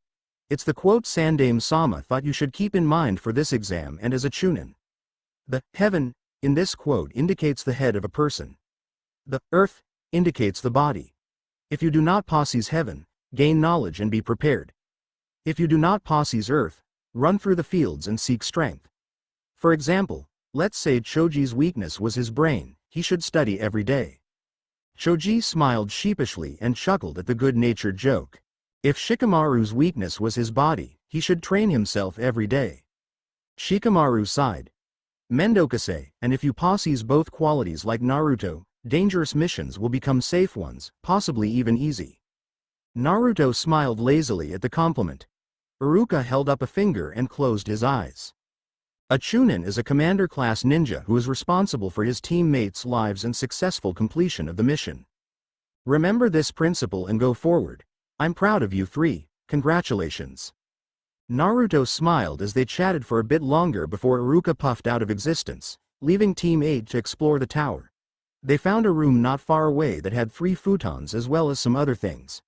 It's the quote Sandaime-sama thought you should keep in mind for this exam and as a Chunin. The heaven in this quote indicates the head of a person. The earth indicates the body. If you do not possess heaven, gain knowledge and be prepared. If you do not possess earth, run through the fields and seek strength. For example, let's say Choji's weakness was his brain, he should study every day. Choji smiled sheepishly and chuckled at the good-natured joke. If Shikamaru's weakness was his body, he should train himself every day. Shikamaru sighed. Mendokase, and if you possess both qualities like Naruto, dangerous missions will become safe ones, possibly even easy. Naruto smiled lazily at the compliment. Iruka held up a finger and closed his eyes. A Chunin is a commander-class ninja who is responsible for his teammates' lives and successful completion of the mission. Remember this principle and go forward. I'm proud of you 3, congratulations. Naruto smiled as they chatted for a bit longer before Iruka puffed out of existence, leaving Team 8 to explore the tower. They found a room not far away that had 3 futons as well as some other things.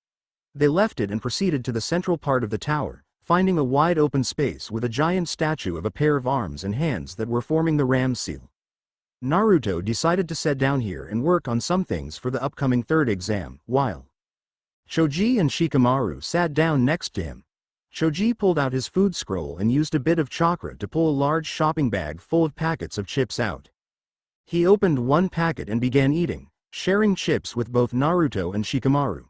They left it and proceeded to the central part of the tower, finding a wide open space with a giant statue of a pair of arms and hands that were forming the Ram seal. Naruto decided to sit down here and work on some things for the upcoming 3rd exam, while Choji and Shikamaru sat down next to him. Choji pulled out his food scroll and used a bit of chakra to pull a large shopping bag full of packets of chips out. He opened one packet and began eating, sharing chips with both Naruto and Shikamaru.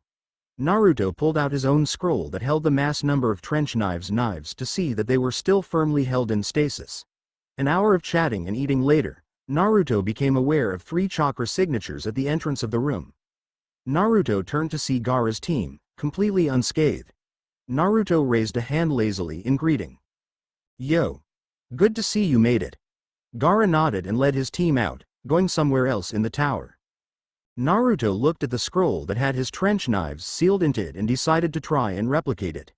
Naruto pulled out his own scroll that held the mass number of trench knives to see that they were still firmly held in stasis. An hour of chatting and eating later, Naruto became aware of 3 chakra signatures at the entrance of the room. Naruto turned to see Gaara's team, completely unscathed. Naruto raised a hand lazily in greeting. Yo. Good to see you made it. Gaara nodded and led his team out, going somewhere else in the tower. Naruto looked at the scroll that had his trench knives sealed into it and decided to try and replicate it.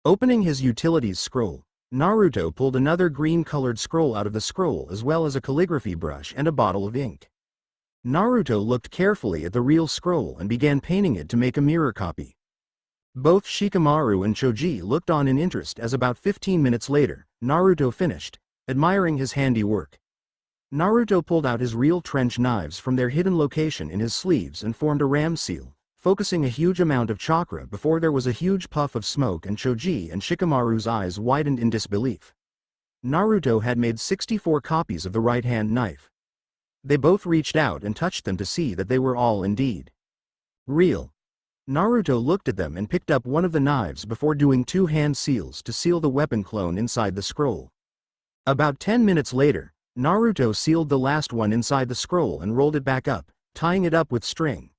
Opening his utilities scroll, Naruto pulled another green-colored scroll out of the scroll as well as a calligraphy brush and a bottle of ink. Naruto looked carefully at the real scroll and began painting it to make a mirror copy. Both Shikamaru and Choji looked on in interest as about 15 minutes later, Naruto finished, admiring his handiwork. Naruto pulled out his real trench knives from their hidden location in his sleeves and formed a ram seal, focusing a huge amount of chakra before there was a huge puff of smoke and Choji and Shikamaru's eyes widened in disbelief. Naruto had made 64 copies of the right-hand knife. They both reached out and touched them to see that they were all indeed real. Naruto looked at them and picked up one of the knives before doing 2 hand seals to seal the weapon clone inside the scroll. About 10 minutes later, Naruto sealed the last one inside the scroll and rolled it back up, tying it up with string.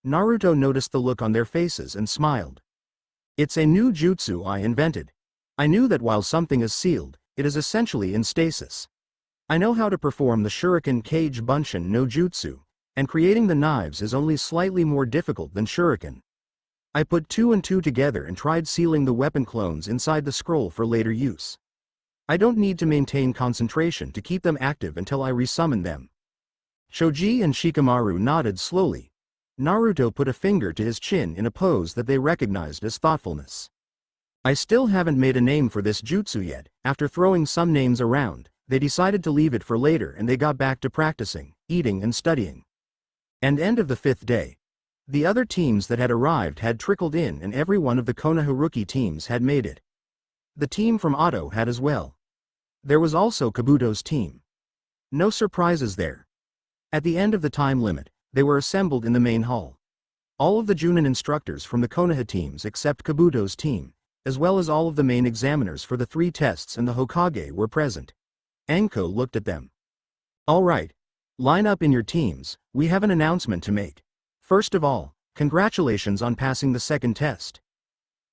Naruto noticed the look on their faces and smiled. It's a new jutsu I invented. I knew that while something is sealed, it is essentially in stasis. I know how to perform the Shuriken Kage Bunshin no Jutsu, and creating the knives is only slightly more difficult than Shuriken. I put 2 and 2 together and tried sealing the weapon clones inside the scroll for later use. I don't need to maintain concentration to keep them active until I resummon them. Choji and Shikamaru nodded slowly. Naruto put a finger to his chin in a pose that they recognized as thoughtfulness. I still haven't made a name for this jutsu yet. After throwing some names around, they decided to leave it for later and they got back to practicing, eating and studying. And end of the 5th day. The other teams that had arrived had trickled in and every one of the Konoha teams had made it. The team from Otto had as well. There was also Kabuto's team. No surprises there. At the end of the time limit, they were assembled in the main hall. All of the Junin instructors from the Konoha teams except Kabuto's team, as well as all of the main examiners for the 3 tests and the Hokage were present. Anko looked at them. All right. Line up in your teams, we have an announcement to make. First of all, congratulations on passing the 2nd test.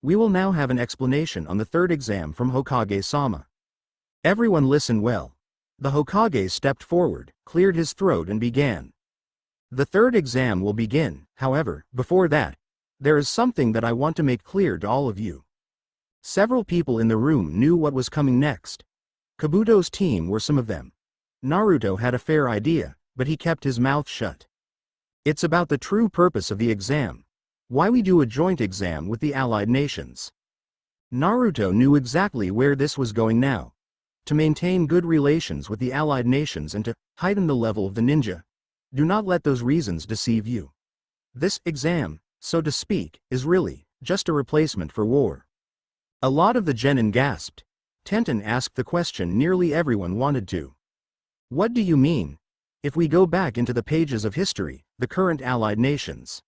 We will now have an explanation on the 3rd exam from Hokage-sama. Everyone listen well. The Hokage stepped forward, cleared his throat and began. The 3rd exam will begin, however, before that, there is something that I want to make clear to all of you. Several people in the room knew what was coming next. Kabuto's team were some of them. Naruto had a fair idea, but he kept his mouth shut. It's about the true purpose of the exam. Why we do a joint exam with the allied nations. Naruto knew exactly where this was going now. To maintain good relations with the allied nations and to heighten the level of the ninja. Do not let those reasons deceive you. This exam, so to speak, is really just a replacement for war. A lot of the genin gasped. Tenten asked the question nearly everyone wanted to. What do you mean? If we go back into the pages of history, the current allied nations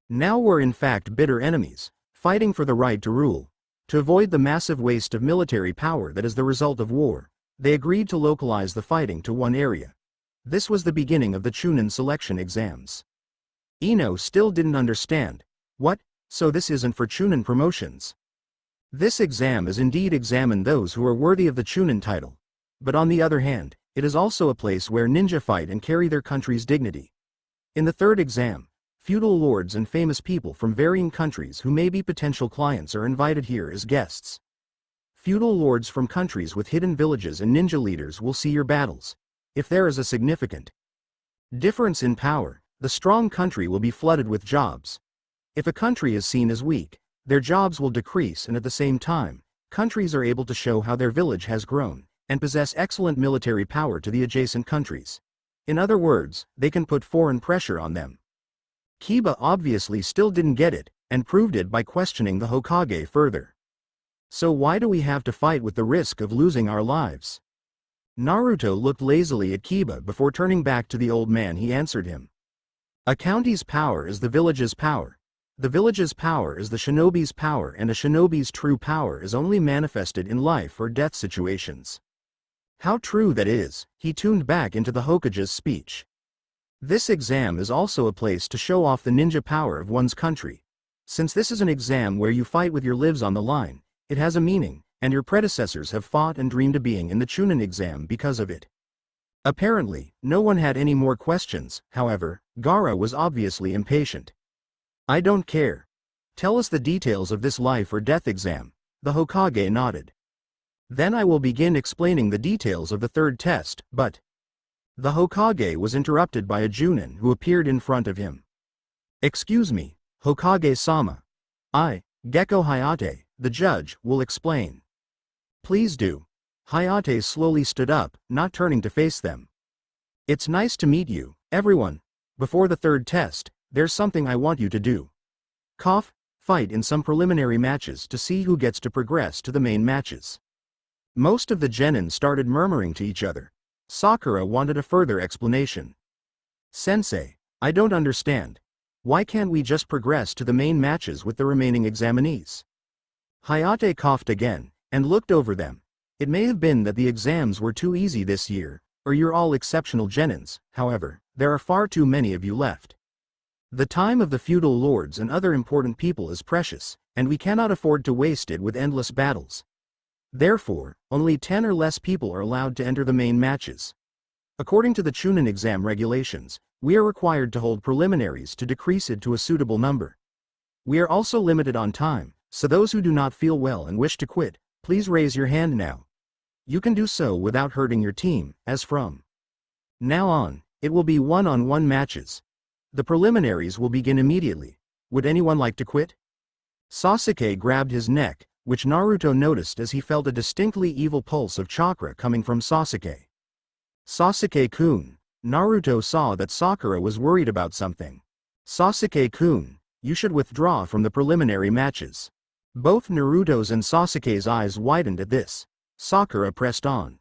now were in fact bitter enemies, fighting for the right to rule. To avoid the massive waste of military power that is the result of war, they agreed to localize the fighting to one area. This was the beginning of the Chunin selection exams. Ino still didn't understand. What? So this isn't for Chunin promotions? This exam is indeed examine those who are worthy of the Chunin title. But on the other hand, it is also a place where ninja fight and carry their country's dignity. In the 3rd exam, feudal lords and famous people from varying countries who may be potential clients are invited here as guests. Feudal lords from countries with hidden villages and ninja leaders will see your battles. If there is a significant difference in power, the strong country will be flooded with jobs. If a country is seen as weak, their jobs will decrease and at the same time, countries are able to show how their village has grown, and possess excellent military power to the adjacent countries. In other words, they can put foreign pressure on them. Kiba obviously still didn't get it, and proved it by questioning the Hokage further. So why do we have to fight with the risk of losing our lives? Naruto looked lazily at Kiba before turning back to the old man. He answered him. A county's power is the village's power. The village's power is the shinobi's power, and a shinobi's true power is only manifested in life or death situations. How true that is, he tuned back into the Hokage's speech. This exam is also a place to show off the ninja power of one's country. Since this is an exam where you fight with your lives on the line, it has a meaning, and your predecessors have fought and dreamed of being in the Chunin exam because of it. Apparently, no one had any more questions. However, Gaara was obviously impatient. I don't care. Tell us the details of this life or death exam. The Hokage nodded. Then I will begin explaining the details of the third test, but... The Hokage was interrupted by a Junin who appeared in front of him. Excuse me, Hokage-sama. I, Gecko Hayate, the judge, will explain. Please do. Hayate slowly stood up, not turning to face them. It's nice to meet you, everyone. Before the third test, there's something I want you to do. Fight in some preliminary matches to see who gets to progress to the main matches. Most of the genin started murmuring to each other. Sakura wanted a further explanation. Sensei, I don't understand. Why can't we just progress to the main matches with the remaining examinees? Hayate coughed again, and looked over them. It may have been that the exams were too easy this year, or you're all exceptional genins. However, there are far too many of you left. The time of the feudal lords and other important people is precious, and we cannot afford to waste it with endless battles. Therefore, only 10 or less people are allowed to enter the main matches. According to the Chunin exam regulations, we are required to hold preliminaries to decrease it to a suitable number. We are also limited on time, so those who do not feel well and wish to quit, please raise your hand now. You can do so without hurting your team, as from now on, it will be one-on-one matches. The preliminaries will begin immediately. Would anyone like to quit? Sasuke grabbed his neck, which Naruto noticed as he felt a distinctly evil pulse of chakra coming from Sasuke. Sasuke-kun, Naruto saw that Sakura was worried about something. Sasuke-kun, you should withdraw from the preliminary matches. Both Naruto's and Sasuke's eyes widened at this. Sakura pressed on.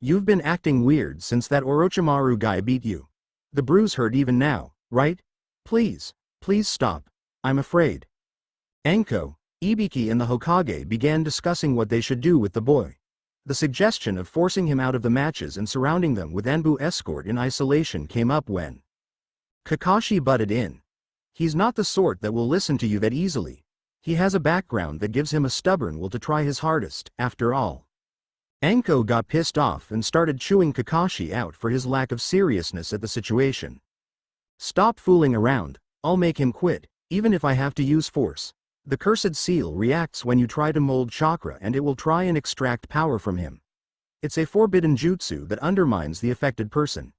You've been acting weird since that Orochimaru guy beat you. The bruise hurt even now, right? Please stop. I'm afraid. Anko, Ibiki and the Hokage began discussing what they should do with the boy. The suggestion of forcing him out of the matches and surrounding them with Anbu escort in isolation came up when Kakashi butted in. He's not the sort that will listen to you that easily. He has a background that gives him a stubborn will to try his hardest, after all. Anko got pissed off and started chewing Kakashi out for his lack of seriousness at the situation. Stop fooling around, I'll make him quit, even if I have to use force. The cursed seal reacts when you try to mold chakra and it will try and extract power from him. It's a forbidden jutsu that undermines the affected person.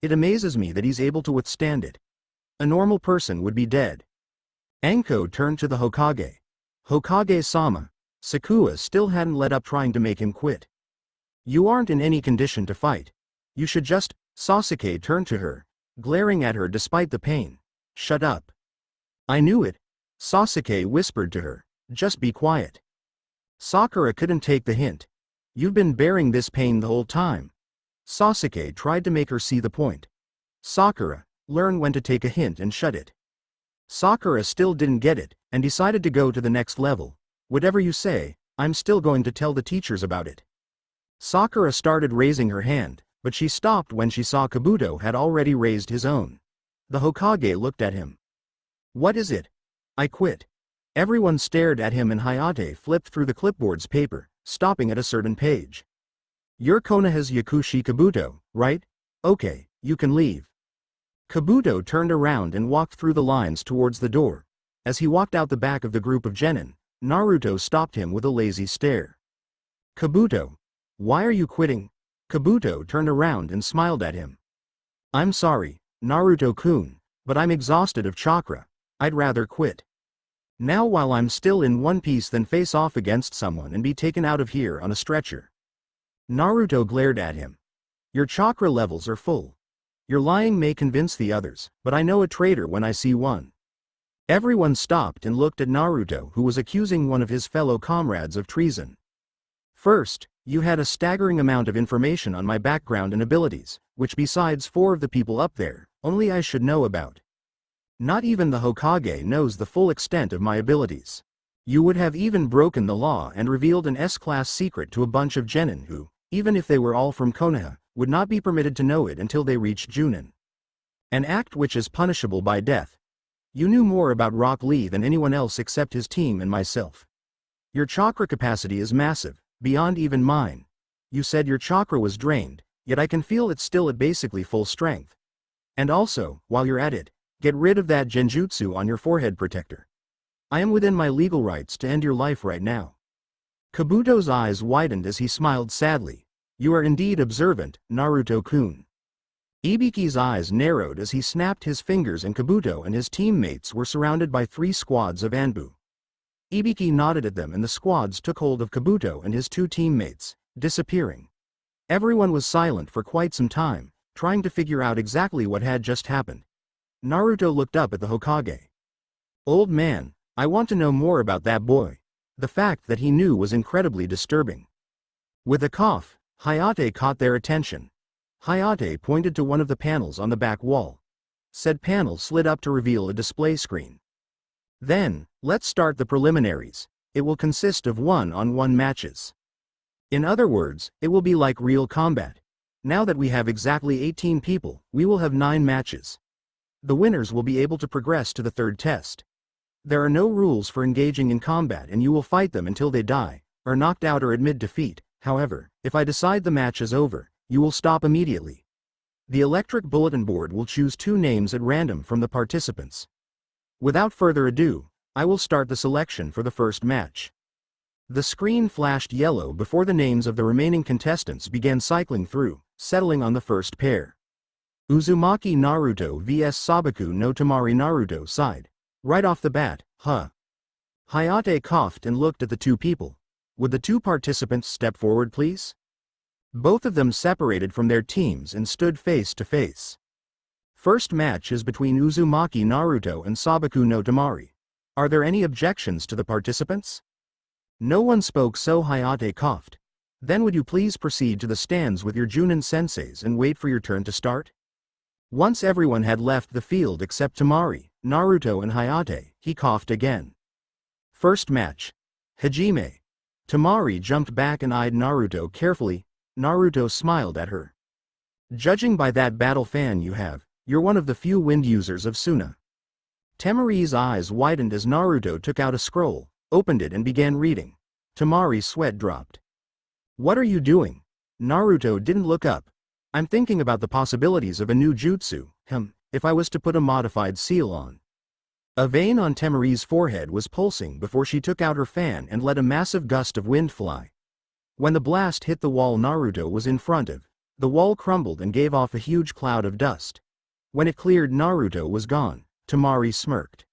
It amazes me that he's able to withstand it. A normal person would be dead. Anko turned to the Hokage. Hokage-sama, Sakura still hadn't let up trying to make him quit. You aren't in any condition to fight. You should just... Sasuke turned to her, glaring at her despite the pain. Shut up. I knew it. Sasuke whispered to her, just be quiet. Sakura couldn't take the hint. You've been bearing this pain the whole time. Sasuke tried to make her see the point. Sakura, learn when to take a hint and shut it. Sakura still didn't get it, and decided to go to the next level. Whatever you say, I'm still going to tell the teachers about it. Sakura started raising her hand, but she stopped when she saw Kabuto had already raised his own. The Hokage looked at him. What is it? I quit. Everyone stared at him and Hayate flipped through the clipboard's paper, stopping at a certain page. You're Konoha's Yakushi Kabuto, right? Okay, you can leave. Kabuto turned around and walked through the lines towards the door. As he walked out the back of the group of genin, Naruto stopped him with a lazy stare. Kabuto, why are you quitting? Kabuto turned around and smiled at him. I'm sorry, Naruto-kun, but I'm exhausted of chakra. I'd rather quit. Now while I'm still in one piece than face off against someone and be taken out of here on a stretcher. Naruto glared at him. Your chakra levels are full. Your lying may convince the others, but I know a traitor when I see one. Everyone stopped and looked at Naruto, who was accusing one of his fellow comrades of treason. First, you had a staggering amount of information on my background and abilities, which besides 4 of the people up there, only I should know about. Not even the Hokage knows the full extent of my abilities. You would have even broken the law and revealed an S-class secret to a bunch of genin who, even if they were all from Konoha, would not be permitted to know it until they reached Junin. An act which is punishable by death. You knew more about Rock Lee than anyone else except his team and myself. Your chakra capacity is massive, beyond even mine. You said your chakra was drained, yet I can feel it's still at basically full strength. And also, while you're at it, get rid of that genjutsu on your forehead protector. I am within my legal rights to end your life right now. Kabuto's eyes widened as he smiled sadly. You are indeed observant, Naruto-kun. Ibiki's eyes narrowed as he snapped his fingers, and Kabuto and his teammates were surrounded by 3 squads of Anbu. Ibiki nodded at them and the squads took hold of Kabuto and his 2 teammates, disappearing. Everyone was silent for quite some time, trying to figure out exactly what had just happened. Naruto looked up at the Hokage. Old man, I want to know more about that boy. The fact that he knew was incredibly disturbing. With a cough, Hayate caught their attention. Hayate pointed to one of the panels on the back wall. Said panel slid up to reveal a display screen. Then, let's start the preliminaries. It will consist of one-on-one matches. In other words, it will be like real combat. Now that we have exactly 18 people, we will have 9 matches. The winners will be able to progress to the 3rd test. There are no rules for engaging in combat and you will fight them until they die, are knocked out or admit defeat. However, if I decide the match is over, you will stop immediately. The electric bulletin board will choose 2 names at random from the participants. Without further ado, I will start the selection for the first match. The screen flashed yellow before the names of the remaining contestants began cycling through, settling on the first pair. Uzumaki Naruto vs Sabaku no Tamari Naruto side. Right off the bat, huh? Hayate coughed and looked at the 2 people. Would the 2 participants step forward please? Both of them separated from their teams and stood face to face. First match is between Uzumaki Naruto and Sabaku no Tamari. Are there any objections to the participants? No one spoke, so Hayate coughed. Then would you please proceed to the stands with your Junin senseis and wait for your turn to start? Once everyone had left the field except Tamari, Naruto and Hayate, he coughed again. First match. Hajime. Tamari jumped back and eyed Naruto carefully. Naruto smiled at her. Judging by that battle fan you have, you're one of the few wind users of Suna. Tamari's eyes widened as Naruto took out a scroll, opened it and began reading. Tamari's sweat dropped. What are you doing? Naruto didn't look up. I'm thinking about the possibilities of a new jutsu, if I was to put a modified seal on. A vein on Tamari's forehead was pulsing before she took out her fan and let a massive gust of wind fly. When the blast hit the wall Naruto was in front of, the wall crumbled and gave off a huge cloud of dust. When it cleared, Naruto was gone. Tamari smirked.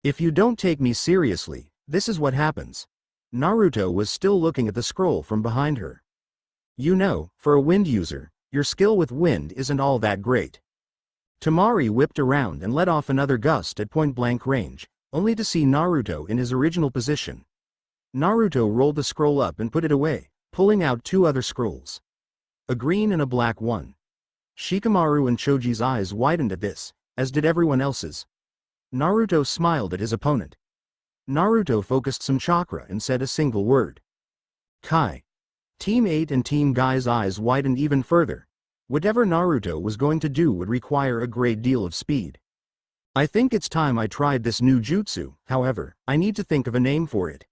If you don't take me seriously, this is what happens. Naruto was still looking at the scroll from behind her. You know, for a wind user, your skill with wind isn't all that great. Tamari whipped around and let off another gust at point-blank range, only to see Naruto in his original position. Naruto rolled the scroll up and put it away, pulling out 2 other scrolls. A green and a black one. Shikamaru and Choji's eyes widened at this, as did everyone else's. Naruto smiled at his opponent. Naruto focused some chakra and said a single word. Kai. Team 8 and Team Guy's eyes widened even further. Whatever Naruto was going to do would require a great deal of speed. I think it's time I tried this new jutsu, however, I need to think of a name for it.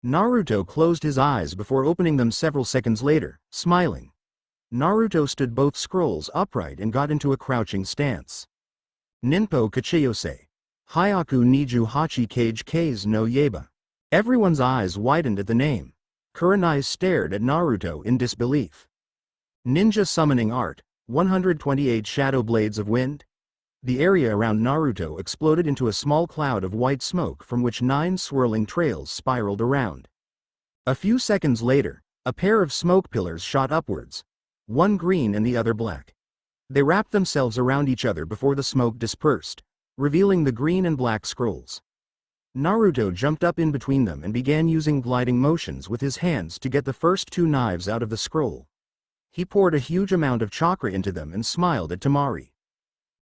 Naruto closed his eyes before opening them several seconds later, smiling. Naruto stood both scrolls upright and got into a crouching stance. Ninpo Kachiyose. Hyaku Niju Hachi Kage Kase no Yeba. Everyone's eyes widened at the name. Kurenai stared at Naruto in disbelief. Ninja Summoning Art, 128 Shadow Blades of Wind? The area around Naruto exploded into a small cloud of white smoke from which 9 swirling trails spiraled around. A few seconds later, a pair of smoke pillars shot upwards. One green and the other black. They wrapped themselves around each other before the smoke dispersed, revealing the green and black scrolls. Naruto jumped up in between them and began using gliding motions with his hands to get the first 2 knives out of the scroll. He poured a huge amount of chakra into them and smiled at Tamari.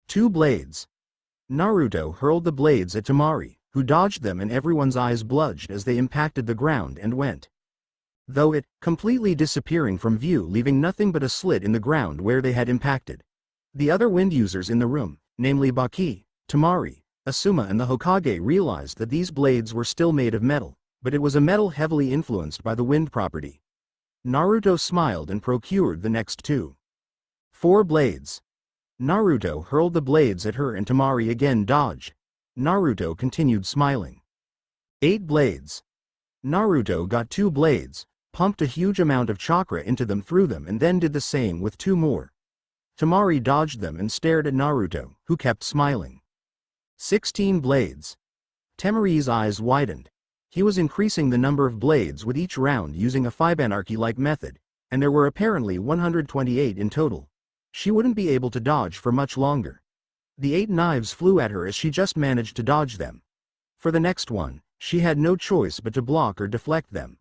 2 blades. Naruto hurled the blades at Tamari, who dodged them, and everyone's eyes bulged as they impacted the ground and went. Though it, completely disappearing from view, leaving nothing but a slit in the ground where they had impacted. The other wind users in the room, namely Baki, Temari, Asuma and the Hokage, realized that these blades were still made of metal, but it was a metal heavily influenced by the wind property. Naruto smiled and procured the next two. 4 blades. Naruto hurled the blades at her and Temari again dodged. Naruto continued smiling. 8 blades. Naruto got 2 blades, pumped a huge amount of chakra into them, threw them, and then did the same with 2 more. Temari dodged them and stared at Naruto, who kept smiling. 16 blades. Temari's eyes widened. He was increasing the number of blades with each round using a Fibonacci-like method, and there were apparently 128 in total. She wouldn't be able to dodge for much longer. The 8 knives flew at her as she just managed to dodge them. For the next one, she had no choice but to block or deflect them.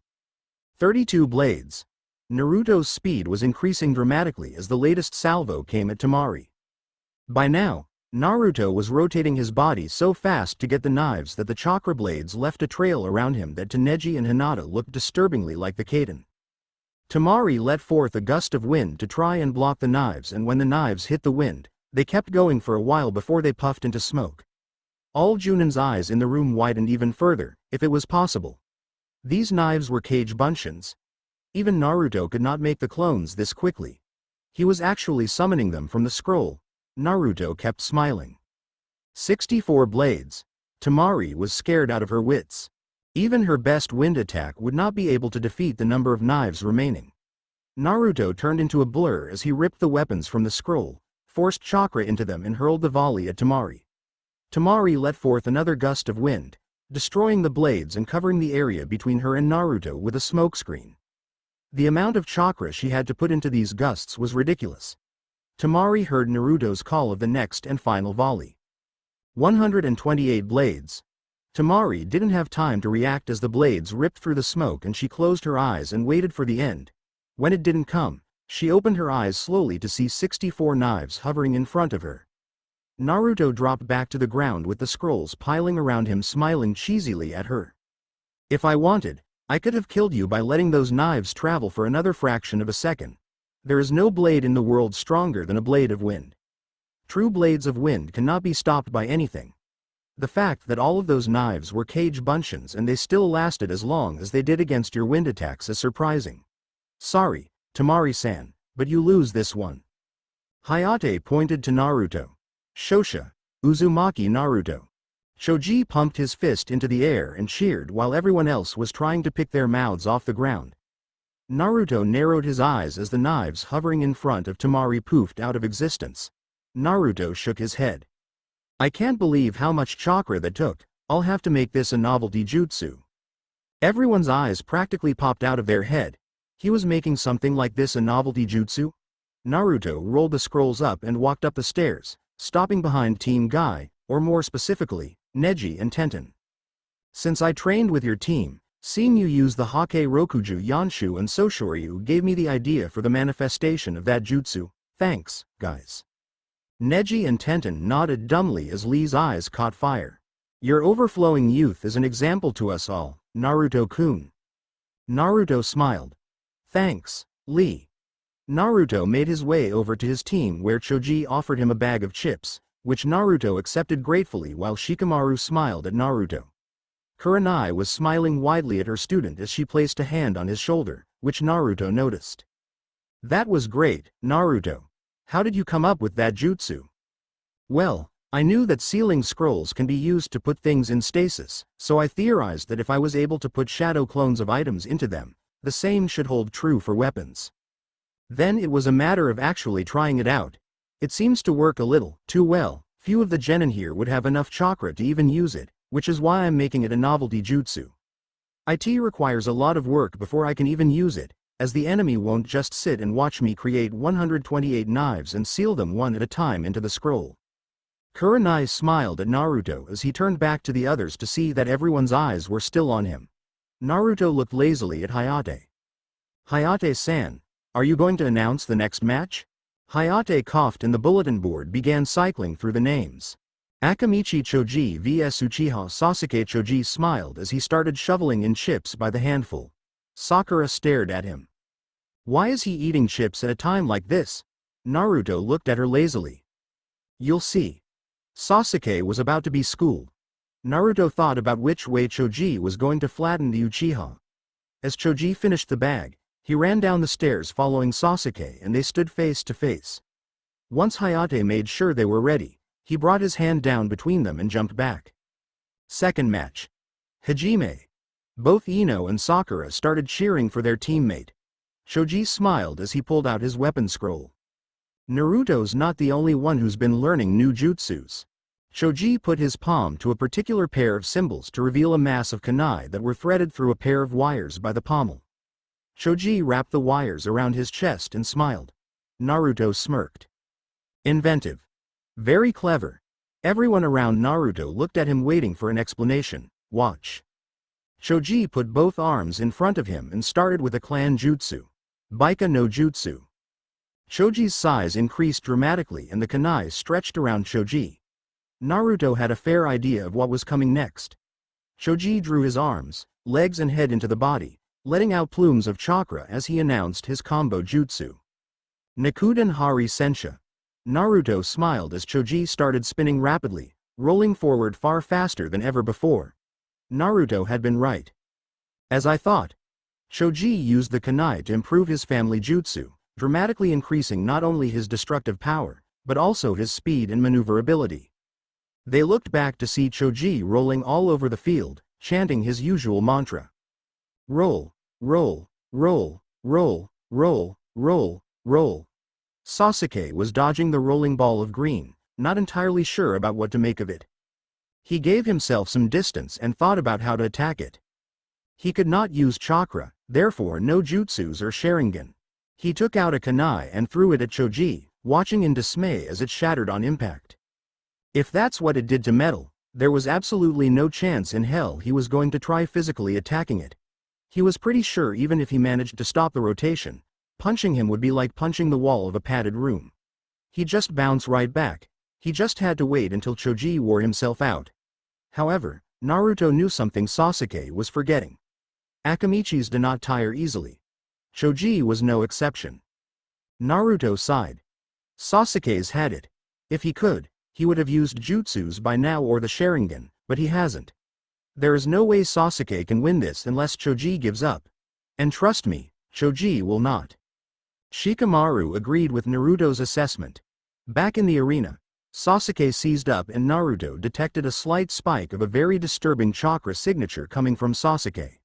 32 blades. Naruto's speed was increasing dramatically as the latest salvo came at Temari. By now, Naruto was rotating his body so fast to get the knives that the chakra blades left a trail around him that to Neji and Hinata looked disturbingly like the Kaden. Temari let forth a gust of wind to try and block the knives, and when the knives hit the wind, they kept going for a while before they puffed into smoke. All Junan's eyes in the room widened even further, if it was possible. These knives were cage buncheons. Even Naruto could not make the clones this quickly. He was actually summoning them from the scroll. Naruto kept smiling. 64 blades. Temari was scared out of her wits. Even her best wind attack would not be able to defeat the number of knives remaining. Naruto turned into a blur as he ripped the weapons from the scroll, forced chakra into them and hurled the volley at Temari. Temari let forth another gust of wind, destroying the blades and covering the area between her and Naruto with a smokescreen. The amount of chakra she had to put into these gusts was ridiculous. Temari heard Naruto's call of the next and final volley. 128 blades. Temari didn't have time to react as the blades ripped through the smoke, and she closed her eyes and waited for the end. When it didn't come, she opened her eyes slowly to see 64 knives hovering in front of her. Naruto dropped back to the ground with the scrolls piling around him, smiling cheesily at her. If I wanted, I could have killed you by letting those knives travel for another fraction of a second. There is no blade in the world stronger than a blade of wind. True blades of wind cannot be stopped by anything. The fact that all of those knives were cage buncheons and they still lasted as long as they did against your wind attacks is surprising. Sorry, Temari-san, but you lose this one. Hayate pointed to Naruto. Shosha, Uzumaki Naruto. Choji pumped his fist into the air and cheered while everyone else was trying to pick their mouths off the ground. Naruto narrowed his eyes as the knives hovering in front of Temari poofed out of existence. Naruto shook his head. I can't believe how much chakra that took. I'll have to make this a novelty jutsu. Everyone's eyes practically popped out of their head. He was making something like this a novelty jutsu? Naruto rolled the scrolls up and walked up the stairs, stopping behind Team Guy, or more specifically, Neji and Tenten. Since I trained with your team, seeing you use the Hake Rokuju Yanshu and Soshoryu gave me the idea for the manifestation of that jutsu. Thanks, guys. Neji and Tenten nodded dumbly as Lee's eyes caught fire. Your overflowing youth is an example to us all, Naruto-kun. Naruto smiled. Thanks, Lee. Naruto made his way over to his team where Choji offered him a bag of chips, which Naruto accepted gratefully while Shikamaru smiled at Naruto. Kurenai was smiling widely at her student as she placed a hand on his shoulder, which Naruto noticed. That was great, Naruto. How did you come up with that jutsu? Well, I knew that sealing scrolls can be used to put things in stasis, so I theorized that if I was able to put shadow clones of items into them, the same should hold true for weapons. Then it was a matter of actually trying it out. It seems to work a little too well. Few of the genin here would have enough chakra to even use it, which is why I'm making it a novelty jutsu. It requires a lot of work before I can even use it, as the enemy won't just sit and watch me create 128 knives and seal them one at a time into the scroll. Kurenai smiled at Naruto as he turned back to the others to see that everyone's eyes were still on him. Naruto looked lazily at Hayate. Hayate-san, are you going to announce the next match? Hayate coughed and the bulletin board began cycling through the names. Akamichi Choji vs Uchiha Sasuke. Choji smiled as he started shoveling in chips by the handful. Sakura stared at him. Why is he eating chips at a time like this? Naruto looked at her lazily. You'll see. Sasuke was about to be schooled. Naruto thought about which way Choji was going to flatten the Uchiha. As Choji finished the bag, he ran down the stairs following Sasuke and they stood face to face. Once Hayate made sure they were ready, he brought his hand down between them and jumped back. Second match. Hajime. Both Ino and Sakura started cheering for their teammate. Choji smiled as he pulled out his weapon scroll. Naruto's not the only one who's been learning new jutsus. Choji put his palm to a particular pair of symbols to reveal a mass of kunai that were threaded through a pair of wires by the pommel. Choji wrapped the wires around his chest and smiled. Naruto smirked. Inventive. Very clever. Everyone around Naruto looked at him waiting for an explanation. Watch. Choji put both arms in front of him and started with a clan jutsu. Baika no Jutsu. Choji's size increased dramatically and the kunai stretched around Choji. Naruto had a fair idea of what was coming next. Choji drew his arms, legs and head into the body, letting out plumes of chakra as he announced his combo jutsu. Nikuden Hari Sensha. Naruto smiled as Choji started spinning rapidly, rolling forward far faster than ever before. Naruto had been right. As I thought. Choji used the kunai to improve his family jutsu, dramatically increasing not only his destructive power, but also his speed and maneuverability. They looked back to see Choji rolling all over the field, chanting his usual mantra. Roll, roll, roll, roll, roll, roll, roll. Sasuke was dodging the rolling ball of green, not entirely sure about what to make of it. He gave himself some distance and thought about how to attack it. He could not use chakra, therefore no jutsus or Sharingan. He took out a kunai and threw it at Choji, watching in dismay as it shattered on impact. If that's what it did to metal, there was absolutely no chance in hell he was going to try physically attacking it. He was pretty sure even if he managed to stop the rotation, punching him would be like punching the wall of a padded room. He'd just bounce right back. He just had to wait until Choji wore himself out. However, Naruto knew something Sasuke was forgetting. Akamichis do not tire easily. Choji was no exception. Naruto sighed. Sasuke's had it. If he could, he would have used jutsus by now or the Sharingan, but he hasn't. There is no way Sasuke can win this unless Choji gives up. And trust me, Choji will not. Shikamaru agreed with Naruto's assessment. Back in the arena, Sasuke seized up and Naruto detected a slight spike of a very disturbing chakra signature coming from Sasuke.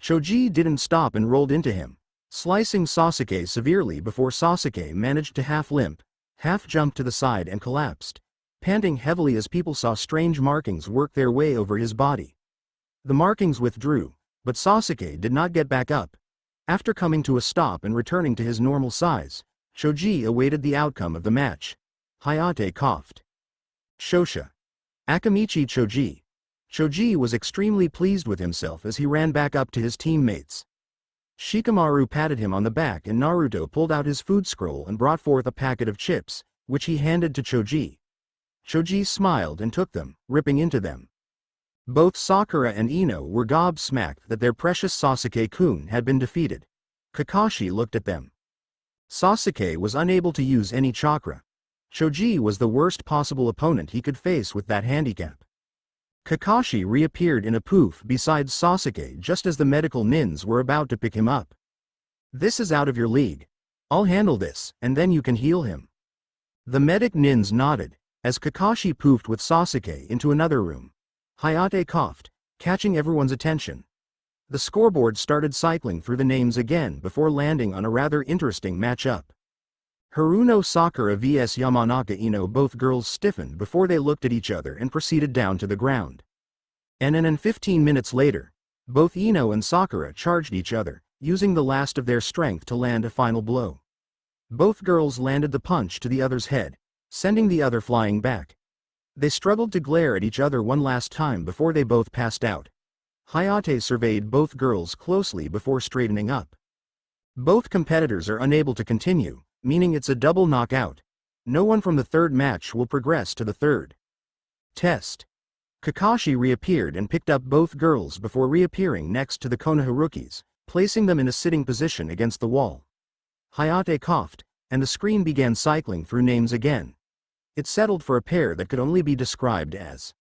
Choji didn't stop and rolled into him, slicing Sasuke severely before Sasuke managed to half limp, half jump to the side and collapsed, panting heavily as people saw strange markings work their way over his body. The markings withdrew, but Sasuke did not get back up. After coming to a stop and returning to his normal size, Choji awaited the outcome of the match. Hayate coughed. Shosha. Akamichi Choji. Choji was extremely pleased with himself as he ran back up to his teammates. Shikamaru patted him on the back and Naruto pulled out his food scroll and brought forth a packet of chips, which he handed to Choji. Choji smiled and took them, ripping into them. Both Sakura and Ino were gobsmacked that their precious Sasuke-kun had been defeated. Kakashi looked at them. Sasuke was unable to use any chakra. Choji was the worst possible opponent he could face with that handicap. Kakashi reappeared in a poof beside Sasuke just as the medical nins were about to pick him up. This is out of your league. I'll handle this, and then you can heal him. The medic nins nodded, as Kakashi poofed with Sasuke into another room. Hayate coughed, catching everyone's attention. The scoreboard started cycling through the names again before landing on a rather interesting matchup. Haruno Sakura vs Yamanaka Ino. Both girls stiffened before they looked at each other and proceeded down to the ground. And 15 minutes later, both Ino and Sakura charged each other, using the last of their strength to land a final blow. Both girls landed the punch to the other's head, sending the other flying back. They struggled to glare at each other one last time before they both passed out. Hayate surveyed both girls closely before straightening up. Both competitors are unable to continue, meaning it's a double knockout. No one from the third match will progress to the third test. Kakashi reappeared and picked up both girls before reappearing next to the Konoharukis, placing them in a sitting position against the wall. Hayate coughed, and the screen began cycling through names again. It settled for a pair that could only be described as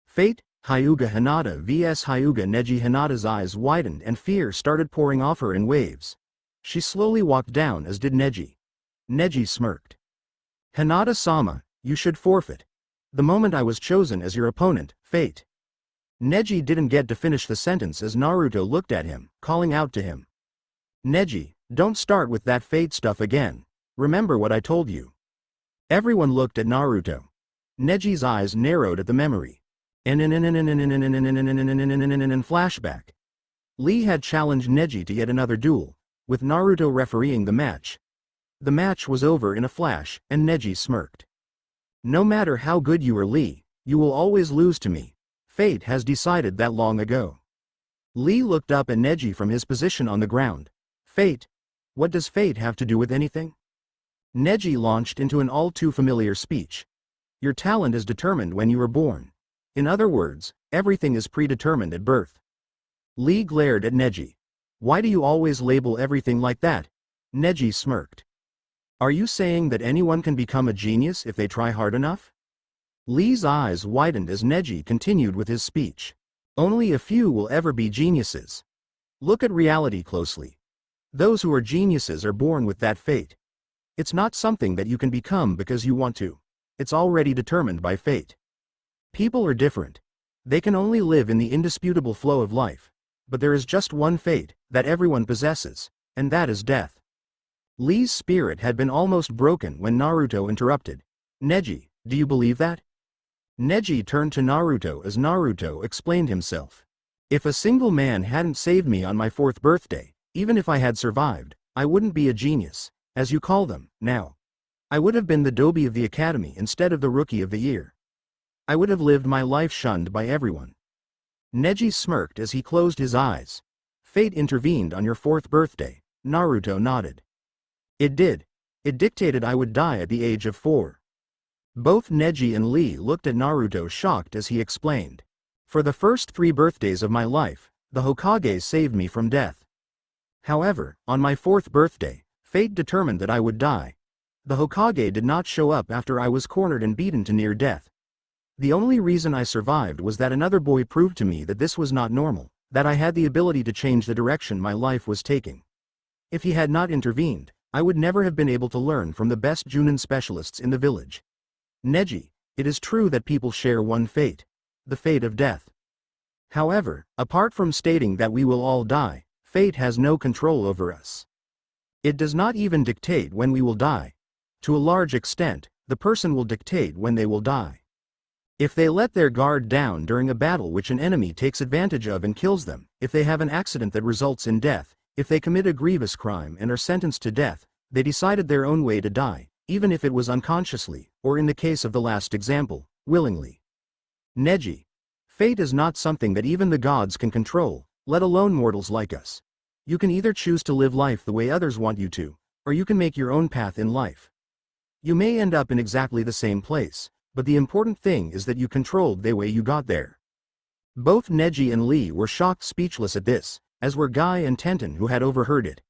fate. Hyuga Hinata vs Hyuga Neji. Hinata's eyes widened and fear started pouring off her in waves. She slowly walked down, as did Neji. Neji smirked. Hinata-sama, you should forfeit. The moment I was chosen as your opponent, fate. Neji didn't get to finish the sentence as Naruto looked at him, calling out to him. Neji, don't start with that fate stuff again. Remember what I told you. Everyone looked at Naruto. Neji's eyes narrowed at the memory. Flashback. Lee had challenged Neji to yet another duel, with Naruto refereeing the match. The match was over in a flash, and Neji smirked. No matter how good you are, Lee, you will always lose to me. Fate has decided that long ago. Lee looked up at Neji from his position on the ground. Fate? What does fate have to do with anything? Neji launched into an all-too-familiar speech. Your talent is determined when you were born. In other words, everything is predetermined at birth. Lee glared at Neji. Why do you always label everything like that? Neji smirked. Are you saying that anyone can become a genius if they try hard enough? Lee's eyes widened as Neji continued with his speech. Only a few will ever be geniuses. Look at reality closely. Those who are geniuses are born with that fate. It's not something that you can become because you want to. It's already determined by fate. People are different. They can only live in the indisputable flow of life. But there is just one fate that everyone possesses, and that is death. Lee's spirit had been almost broken when Naruto interrupted. Neji, do you believe that? Neji turned to Naruto as Naruto explained himself. If a single man hadn't saved me on my 4th birthday, even if I had survived, I wouldn't be a genius, as you call them, now. I would have been the Dobi of the academy instead of the Rookie of the Year. I would have lived my life shunned by everyone. Neji smirked as he closed his eyes. Fate intervened on your 4th birthday, Naruto nodded. It did. It dictated I would die at the age of 4. Both Neji and Lee looked at Naruto shocked as he explained. For the first 3 birthdays of my life, the Hokage saved me from death. However, on my 4th birthday, fate determined that I would die. The Hokage did not show up after I was cornered and beaten to near death. The only reason I survived was that another boy proved to me that this was not normal, that I had the ability to change the direction my life was taking. If he had not intervened, I would never have been able to learn from the best Junin specialists in the village. Neji, it is true that people share one fate, the fate of death. However, apart from stating that we will all die, fate has no control over us. It does not even dictate when we will die. To a large extent, the person will dictate when they will die. If they let their guard down during a battle which an enemy takes advantage of and kills them, if they have an accident that results in death, if they commit a grievous crime and are sentenced to death, they decided their own way to die, even if it was unconsciously, or in the case of the last example, willingly. Neji, fate is not something that even the gods can control, let alone mortals like us. You can either choose to live life the way others want you to, or you can make your own path in life. You may end up in exactly the same place, but the important thing is that you controlled the way you got there. Both Neji and Lee were shocked speechless at this, as were Guy and Tenten who had overheard it.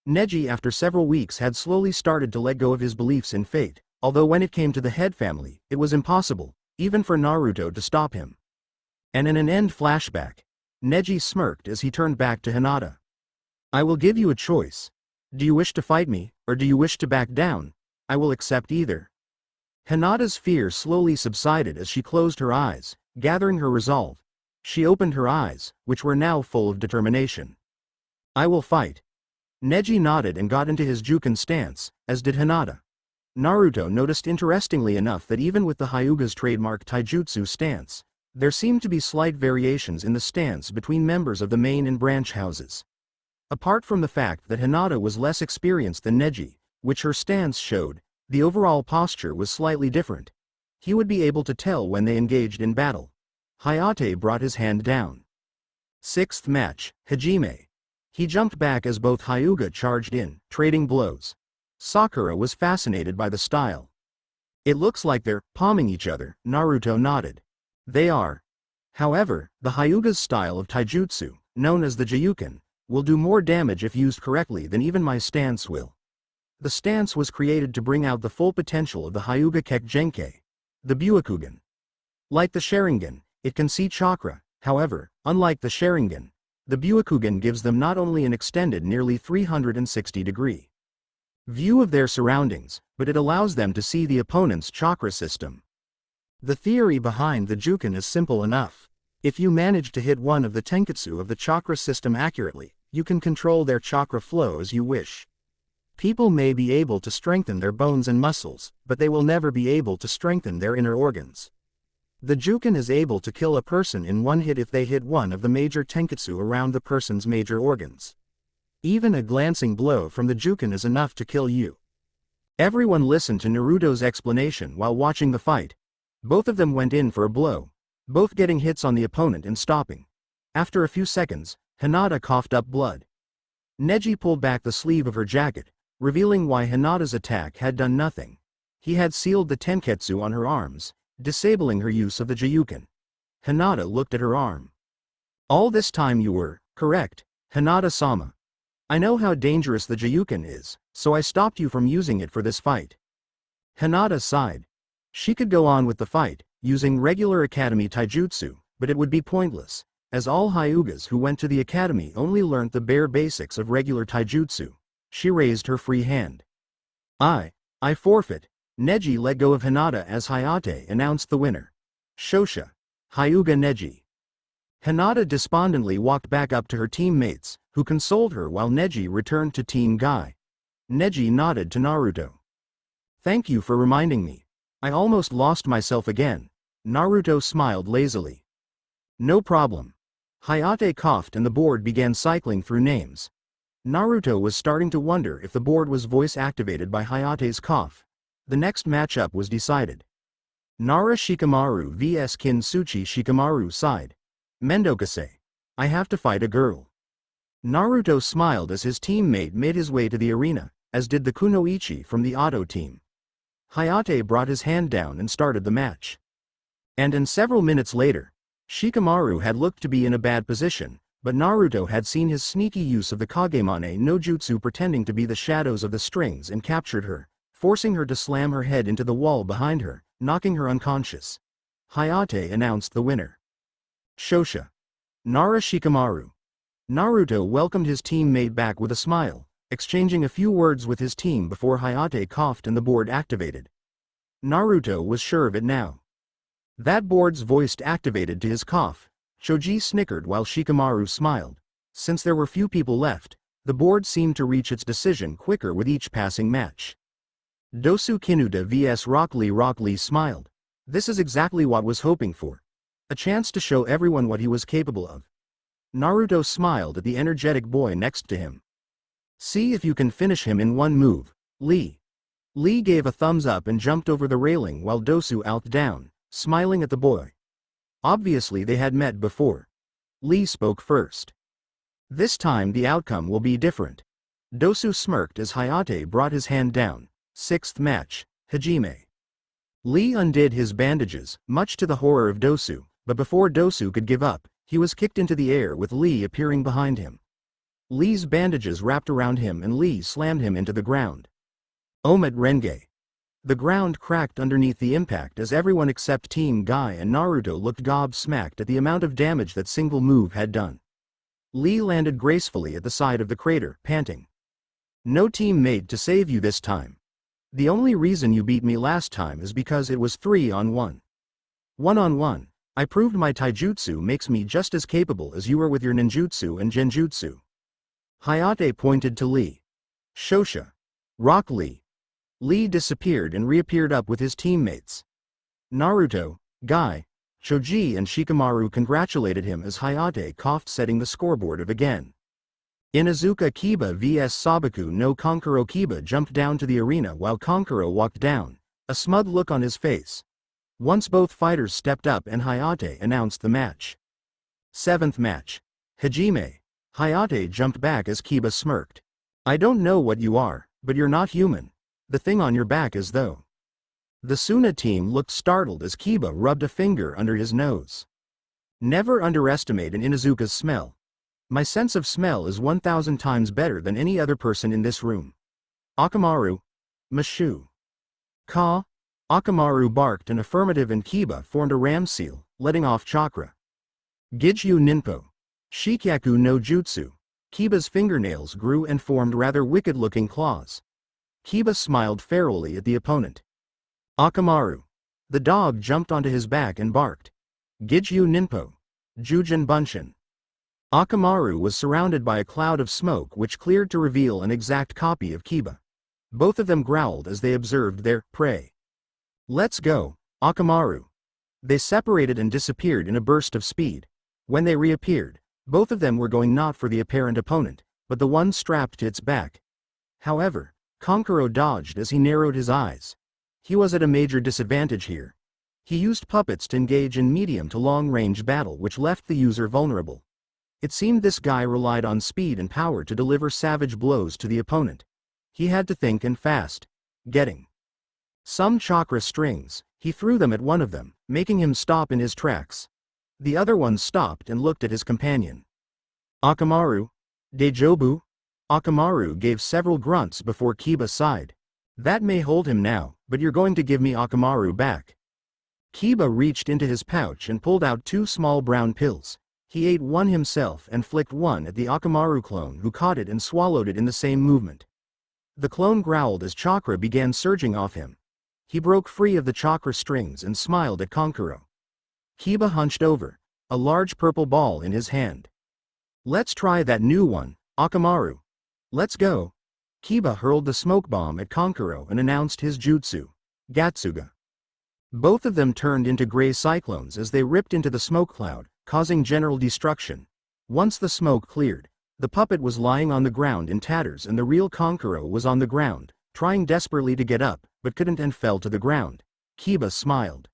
Neji after several weeks had slowly started to let go of his beliefs in fate, although when it came to the head family, it was impossible, even for Naruto to stop him. And in an end flashback, Neji smirked as he turned back to Hinata. I will give you a choice. Do you wish to fight me, or do you wish to back down? I will accept either. Hinata's fear slowly subsided as she closed her eyes, gathering her resolve. She opened her eyes, which were now full of determination. I will fight. Neji nodded and got into his Juken stance, as did Hinata. Naruto noticed interestingly enough that even with the Hyuga's trademark taijutsu stance, there seemed to be slight variations in the stance between members of the main and branch houses. Apart from the fact that Hinata was less experienced than Neji, which her stance showed, the overall posture was slightly different. He would be able to tell when they engaged in battle. Hayate brought his hand down. 6th match, Hajime. He jumped back as both Hyuga charged in, trading blows. Sakura was fascinated by the style. It looks like they're palming each other, Naruto nodded. They are. However, the Hyuga's style of taijutsu, known as the Jiyuken, will do more damage if used correctly than even my stance will. The stance was created to bring out the full potential of the Hyuga Genkai, the Buakugan. Like the Sharingan, it can see chakra. However, unlike the Sharingan, the Buakugan gives them not only an extended nearly 360-degree view of their surroundings, but it allows them to see the opponent's chakra system. The theory behind the Juken is simple enough. If you manage to hit one of the tenketsu of the chakra system accurately, you can control their chakra flow as you wish. People may be able to strengthen their bones and muscles, but they will never be able to strengthen their inner organs. The Juken is able to kill a person in one hit if they hit one of the major tenketsu around the person's major organs. Even a glancing blow from the Juken is enough to kill you. Everyone listened to Naruto's explanation while watching the fight. Both of them went in for a blow, both getting hits on the opponent and stopping. After a few seconds, Hinata coughed up blood. Neji pulled back the sleeve of her jacket, revealing why Hinata's attack had done nothing. He had sealed the tenketsu on her arms, disabling her use of the Jiyuken. Hinata looked at her arm. All this time you were correct, Hinata-sama. I know how dangerous the Jiyuken is, so I stopped you from using it for this fight. Hinata sighed. She could go on with the fight, using regular academy taijutsu, but it would be pointless, as all Hyugas who went to the academy only learnt the bare basics of regular taijutsu. She raised her free hand. I forfeit. Neji let go of Hinata as Hayate announced the winner. Shosha. Hyuga Neji. Hinata despondently walked back up to her teammates, who consoled her while Neji returned to Team Guy. Neji nodded to Naruto. Thank you for reminding me. I almost lost myself again. Naruto smiled lazily. No problem. Hayate coughed and the board began cycling through names. Naruto was starting to wonder if the board was voice-activated by Hayate's cough. The next matchup was decided. Nara Shikamaru vs Kintsuchi Shikamaru sighed. Mendokase. I have to fight a girl. Naruto smiled as his teammate made his way to the arena, as did the Kunoichi from the Auto team. Hayate brought his hand down and started the match. And several minutes later, Shikamaru had looked to be in a bad position, but Naruto had seen his sneaky use of the Kagemane no Jutsu pretending to be the shadows of the strings and captured her, forcing her to slam her head into the wall behind her, knocking her unconscious. Hayate announced the winner. Shosha. Nara Shikamaru. Naruto welcomed his teammate back with a smile, exchanging a few words with his team before Hayate coughed and the board activated. Naruto was sure of it now. That board's voiced activated to his cough. Choji snickered while Shikamaru smiled. Since there were few people left, the board seemed to reach its decision quicker with each passing match. Dosu Kinuta vs Rock Lee smiled. This is exactly what was hoping for. A chance to show everyone what he was capable of. Naruto smiled at the energetic boy next to him. See if you can finish him in one move, Lee. Lee gave a thumbs up and jumped over the railing while Dosu out down, smiling at the boy. Obviously they had met before. Lee spoke first. This time the outcome will be different. Dosu smirked as Hayate brought his hand down. Sixth match, Hajime. Lee undid his bandages, much to the horror of Dosu, but before Dosu could give up, he was kicked into the air with Lee appearing behind him. Lee's bandages wrapped around him and Lee slammed him into the ground. Omet Renge. The ground cracked underneath the impact as everyone except Team Guy and Naruto looked gobsmacked at the amount of damage that single move had done. Lee landed gracefully at the side of the crater, panting. No teammate to save you this time. The only reason you beat me last time is because it was 3-on-1. 1-on-1, I proved my taijutsu makes me just as capable as you were with your ninjutsu and genjutsu. Hayate pointed to Lee. Shosha. Rock Lee. Lee disappeared and reappeared up with his teammates. Naruto, Guy, Choji and Shikamaru congratulated him as Hayate coughed, setting the scoreboard of again. Inuzuka Kiba vs Sabaku no Kankuro. Kiba jumped down to the arena while Kankuro walked down, a smug look on his face. Once both fighters stepped up and Hayate announced the match. Seventh match. Hajime. Hayate jumped back as Kiba smirked. I don't know what you are, but you're not human. The thing on your back is though. The Suna team looked startled as Kiba rubbed a finger under his nose. Never underestimate an Inuzuka's smell. My sense of smell is 1,000 times better than any other person in this room. Akamaru. Mashu. Ka. Akamaru barked an affirmative and Kiba formed a ram seal, letting off chakra. Gijyu Ninpo. Shikyaku no Jutsu. Kiba's fingernails grew and formed rather wicked-looking claws. Kiba smiled ferally at the opponent. Akamaru. The dog jumped onto his back and barked. Gijyu Ninpo. Jujin Bunshin. Akamaru was surrounded by a cloud of smoke which cleared to reveal an exact copy of Kiba. Both of them growled as they observed their prey. Let's go, Akamaru. They separated and disappeared in a burst of speed. When they reappeared, both of them were going not for the apparent opponent, but the one strapped to its back. However, Kankuro dodged as he narrowed his eyes. He was at a major disadvantage here. He used puppets to engage in medium to long-range battle which left the user vulnerable. It seemed this guy relied on speed and power to deliver savage blows to the opponent. He had to think and fast. Getting some chakra strings, he threw them at one of them, making him stop in his tracks. The other one stopped and looked at his companion. Akamaru? Dejobu? Akamaru gave several grunts before Kiba sighed. That may hold him now, but you're going to give me Akamaru back. Kiba reached into his pouch and pulled out 2 small brown pills. He ate one himself and flicked one at the Akamaru clone who caught it and swallowed it in the same movement. The clone growled as chakra began surging off him. He broke free of the chakra strings and smiled at Kankuro. Kiba hunched over, a large purple ball in his hand. Let's try that new one, Akamaru. Let's go. Kiba hurled the smoke bomb at Kankuro and announced his jutsu, Gatsuga. Both of them turned into gray cyclones as they ripped into the smoke cloud, causing general destruction. Once the smoke cleared, the puppet was lying on the ground in tatters and the real Kankuro was on the ground, trying desperately to get up, but couldn't and fell to the ground. Kiba smiled.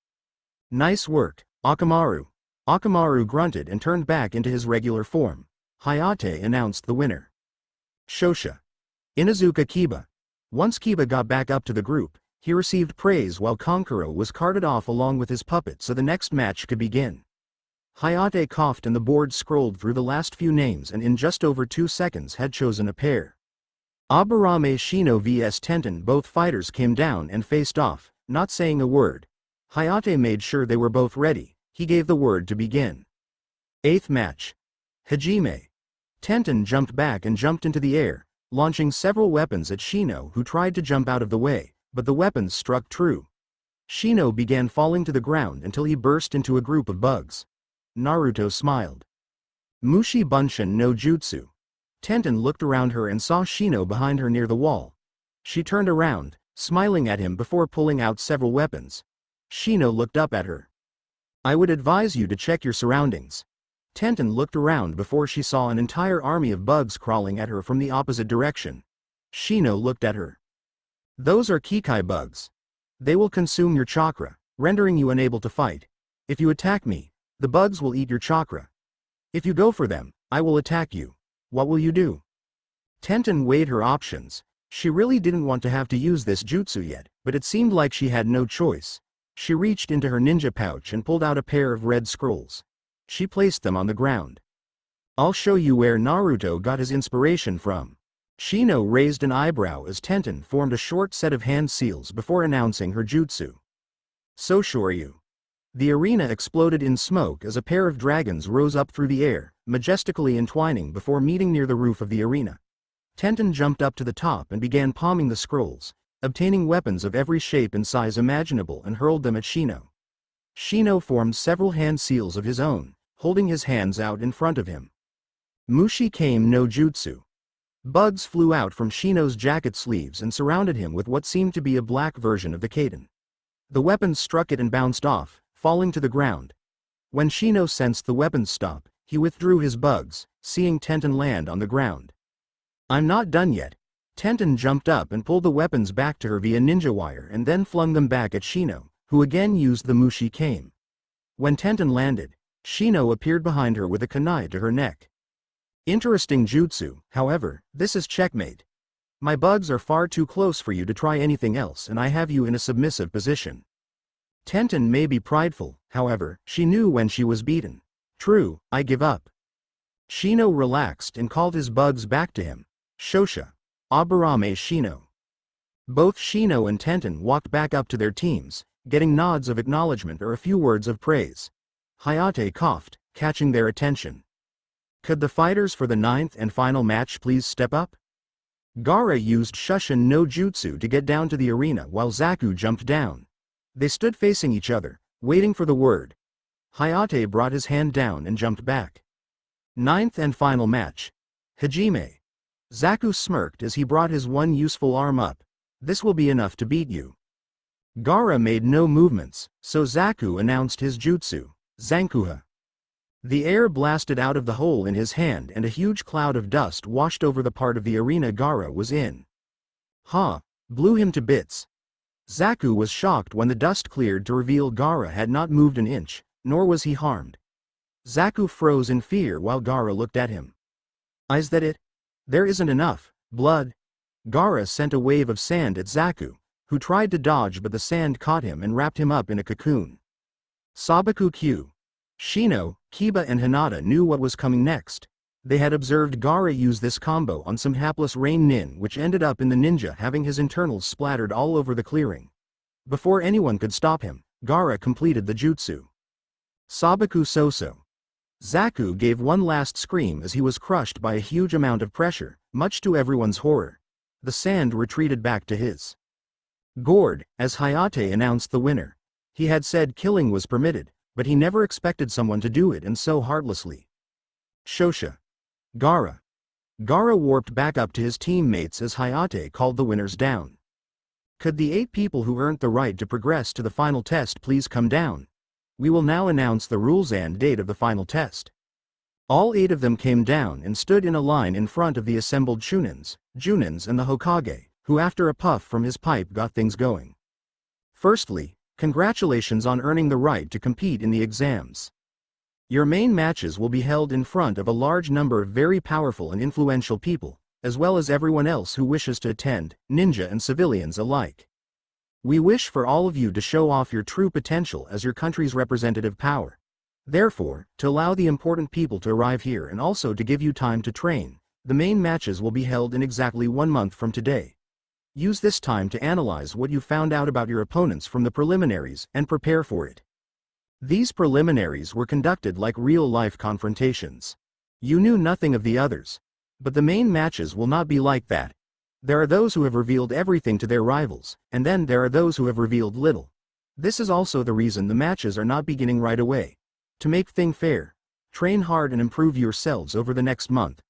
Nice work, Akamaru. Akamaru grunted and turned back into his regular form. Hayate announced the winner. Shosha. Inuzuka Kiba. Once Kiba got back up to the group, he received praise while Kankuro was carted off along with his puppet so the next match could begin. Hayate coughed and the board scrolled through the last few names and in just over 2 seconds had chosen a pair. Aburame Shino vs Tenten. Both fighters came down and faced off, not saying a word. Hayate made sure they were both ready. He gave the word to begin. 8th match. Hajime. Tenten jumped back and jumped into the air, launching several weapons at Shino who tried to jump out of the way, but the weapons struck true. Shino began falling to the ground until he burst into a group of bugs. Naruto smiled. Mushi Bunshin no Jutsu. Tenten looked around her and saw Shino behind her near the wall. She turned around, smiling at him before pulling out several weapons. Shino looked up at her. I would advise you to check your surroundings. Tenten looked around before she saw an entire army of bugs crawling at her from the opposite direction. Shino looked at her. Those are Kikai bugs. They will consume your chakra, rendering you unable to fight. If you attack me, the bugs will eat your chakra. If you go for them, I will attack you. What will you do? Tenten weighed her options. She really didn't want to have to use this jutsu yet, but it seemed like she had no choice. She reached into her ninja pouch and pulled out a pair of red scrolls. She placed them on the ground. I'll show you where Naruto got his inspiration from. Shino raised an eyebrow as Tenten formed a short set of hand seals before announcing her jutsu. So Shoryu. The arena exploded in smoke as a pair of dragons rose up through the air, majestically entwining before meeting near the roof of the arena. Tenten jumped up to the top and began palming the scrolls, obtaining weapons of every shape and size imaginable and hurled them at Shino. Shino formed several hand seals of his own, holding his hands out in front of him. Mushi Kame no Jutsu. Bugs flew out from Shino's jacket sleeves and surrounded him with what seemed to be a black version of the Kaden. The weapons struck it and bounced off, falling to the ground. When Shino sensed the weapons stop, he withdrew his bugs, seeing Tenten land on the ground. I'm not done yet. Tenten jumped up and pulled the weapons back to her via ninja wire and then flung them back at Shino, who again used the Mushi Kame. When Tenten landed, Shino appeared behind her with a kunai to her neck. Interesting jutsu, however, this is checkmate. My bugs are far too close for you to try anything else and I have you in a submissive position. Tenten may be prideful, however, she knew when she was beaten. True, I give up. Shino relaxed and called his bugs back to him. Shosha. Aburame Shino. Both Shino and Tenten walked back up to their teams, getting nods of acknowledgement or a few words of praise. Hayate coughed, catching their attention. Could the fighters for the 9th and final match please step up? Gaara used Shushin no Jutsu to get down to the arena while Zaku jumped down. They stood facing each other, waiting for the word. Hayate brought his hand down and jumped back. 9th and final match. Hajime. Zaku smirked as he brought his one useful arm up. This will be enough to beat you. Gaara made no movements, so Zaku announced his jutsu, Zankuha. The air blasted out of the hole in his hand and a huge cloud of dust washed over the part of the arena Gaara was in. Blew him to bits. Zaku was shocked when the dust cleared to reveal Gaara had not moved an inch, nor was he harmed. Zaku froze in fear while Gaara looked at him. Is that it? There isn't enough blood. Gaara sent a wave of sand at Zaku, who tried to dodge but the sand caught him and wrapped him up in a cocoon. Sabaku Q. Shino, Kiba and Hinata knew what was coming next. They had observed Gaara use this combo on some hapless rain nin which ended up in the ninja having his internals splattered all over the clearing. Before anyone could stop him, Gaara completed the jutsu. Sabaku Soso. Zaku gave one last scream as he was crushed by a huge amount of pressure, much to everyone's horror. The sand retreated back to his gourd, as Hayate announced the winner. He had said killing was permitted, but he never expected someone to do it and so heartlessly. Shosha. Gaara. Gaara warped back up to his teammates as Hayate called the winners down. Could the 8 people who earned the right to progress to the final test please come down? We will now announce the rules and date of the final test. All 8 of them came down and stood in a line in front of the assembled Chunins, Junins and the Hokage, who after a puff from his pipe got things going. Firstly, congratulations on earning the right to compete in the exams. Your main matches will be held in front of a large number of very powerful and influential people, as well as everyone else who wishes to attend, ninja and civilians alike. We wish for all of you to show off your true potential as your country's representative power. Therefore, to allow the important people to arrive here and also to give you time to train, the main matches will be held in exactly 1 month from today. Use this time to analyze what you found out about your opponents from the preliminaries and prepare for it. These preliminaries were conducted like real-life confrontations. You knew nothing of the others. But the main matches will not be like that. There are those who have revealed everything to their rivals, and then there are those who have revealed little. This is also the reason the matches are not beginning right away. To make things fair, train hard and improve yourselves over the next month.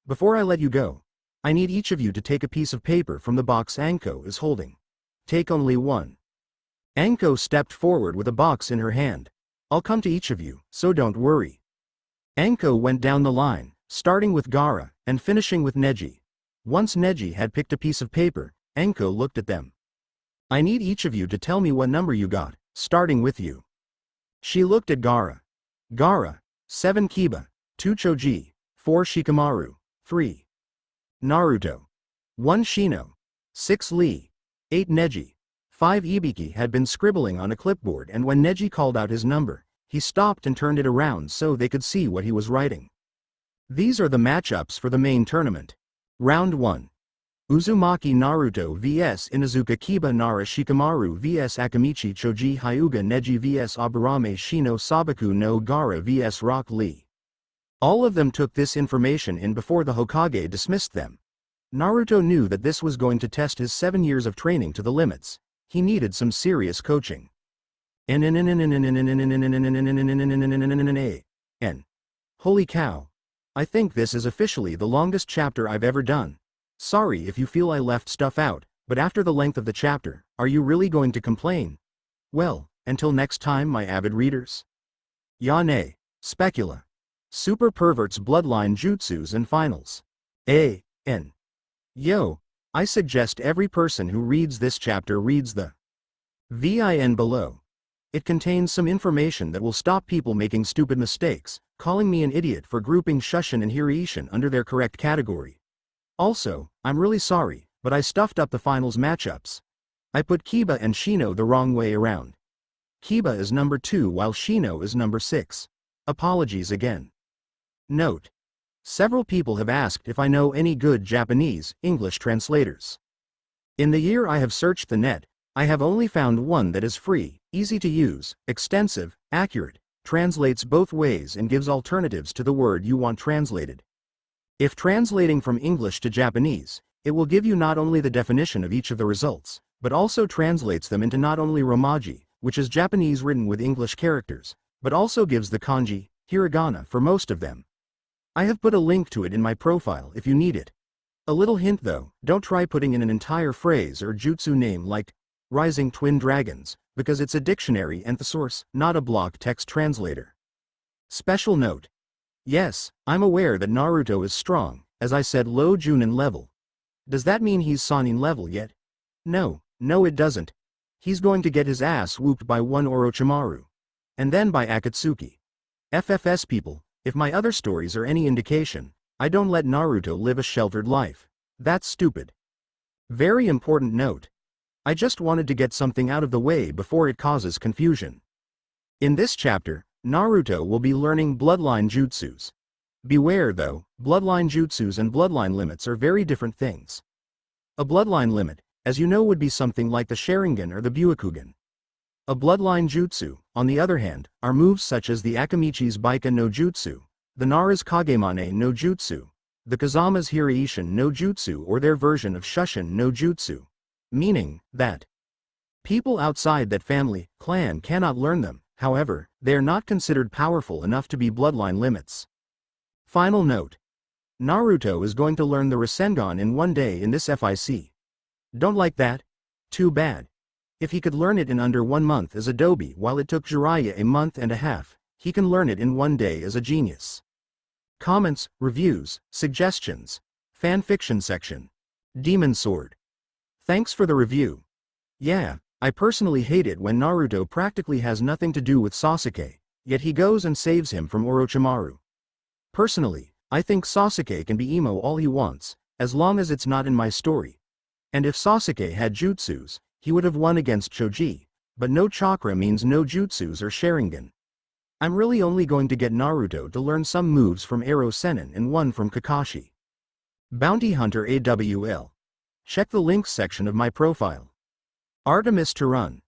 Before I let you go, I need each of you to take a piece of paper from the box Anko is holding. Take only one. Anko stepped forward with a box in her hand. I'll come to each of you, so don't worry. Anko went down the line, starting with Gaara, and finishing with Neji. Once Neji had picked a piece of paper, Anko looked at them. I need each of you to tell me what number you got, starting with you. She looked at Gaara. Gaara, 7 Kiba, 2 Choji, 4 Shikamaru, 3 Naruto, 1 Shino, 6 Lee, 8 Neji, 5 Ibiki had been scribbling on a clipboard, and when Neji called out his number, he stopped and turned it around so they could see what he was writing. These are the matchups for the main tournament. Round 1. Uzumaki Naruto vs Inuzuka Kiba Nara Shikamaru vs Akamichi Choji Hyuga Neji vs Aburame Shino Sabaku no Gaara vs Rock Lee. All of them took this information in before the Hokage dismissed them. Naruto knew that this was going to test his 7 years of training to the limits. He needed some serious coaching. Holy cow. I think this is officially the longest chapter I've ever done. Sorry if you feel I left stuff out, but after the length of the chapter, are you really going to complain? Well, until next time my avid readers. Yane, Specula. Super Pervert's Bloodline Jutsus and Finals. A.N. Yo, I suggest every person who reads this chapter reads the VIN below. It contains some information that will stop people making stupid mistakes, calling me an idiot for grouping Shushin and Hireishin under their correct category. Also, I'm really sorry, but I stuffed up the finals matchups. I put Kiba and Shino the wrong way around. Kiba is number 2 while Shino is number 6. Apologies again. Note: several people have asked if I know any good Japanese, English translators. In the year I have searched the net, I have only found one that is free, easy to use, extensive, accurate, translates both ways and gives alternatives to the word you want translated. If translating from English to Japanese, it will give you not only the definition of each of the results, but also translates them into not only Romaji, which is Japanese written with English characters, but also gives the kanji, hiragana for most of them. I have put a link to it in my profile if you need it. A little hint though, don't try putting in an entire phrase or jutsu name like Rising Twin Dragons, because it's a dictionary and thesaurus, not a block text translator. Special note. Yes, I'm aware that Naruto is strong, as I said low Junin level. Does that mean he's Sannin level yet? No it doesn't. He's going to get his ass whooped by one Orochimaru. And then by Akatsuki. FFS people, if my other stories are any indication, I don't let Naruto live a sheltered life. That's stupid. Very important note. I just wanted to get something out of the way before it causes confusion. In this chapter, Naruto will be learning bloodline jutsus. Beware though, bloodline jutsus and bloodline limits are very different things. A bloodline limit, as you know, would be something like the Sharingan or the Buakugan. A bloodline jutsu, on the other hand, are moves such as the Akamichi's Baika no Jutsu, the Nara's Kagemane no Jutsu, the Kazama's Hiraishin no Jutsu or their version of Shushin no Jutsu. Meaning that people outside that family, clan cannot learn them, however, they are not considered powerful enough to be bloodline limits. Final note. Naruto is going to learn the Rasengan in one day in this FIC. Don't like that? Too bad. If he could learn it in under 1 month as Adobe while it took Jiraiya a month and a half, he can learn it in 1 day as a genius. Comments, reviews, suggestions. Fanfiction section. Demon Sword. Thanks for the review. Yeah, I personally hate it when Naruto practically has nothing to do with Sasuke, yet he goes and saves him from Orochimaru. Personally, I think Sasuke can be emo all he wants, as long as it's not in my story. And if Sasuke had jutsus, he would have won against Choji, but no chakra means no jutsus or Sharingan. I'm really only going to get Naruto to learn some moves from Ero Sennin and one from Kakashi. Bounty Hunter AWL. Check the links section of my profile. Artemis to run.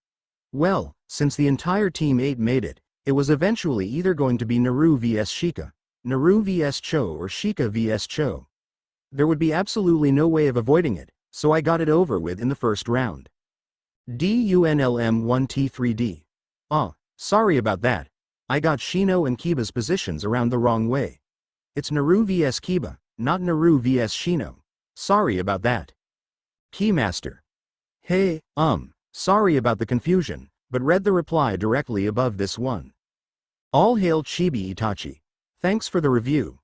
Well, since the entire Team 8 made it, it was eventually either going to be Naru vs Shika, Naru vs Cho or Shika vs Cho. There would be absolutely no way of avoiding it, so I got it over with in the first round. DUNLM1T3D. Sorry about that. I got Shino and Kiba's positions around the wrong way. It's Naru vs Kiba, not Naru vs Shino. Sorry about that. Keymaster. Hey, sorry about the confusion, but read the reply directly above this one. All hail Chibi Itachi. Thanks for the review.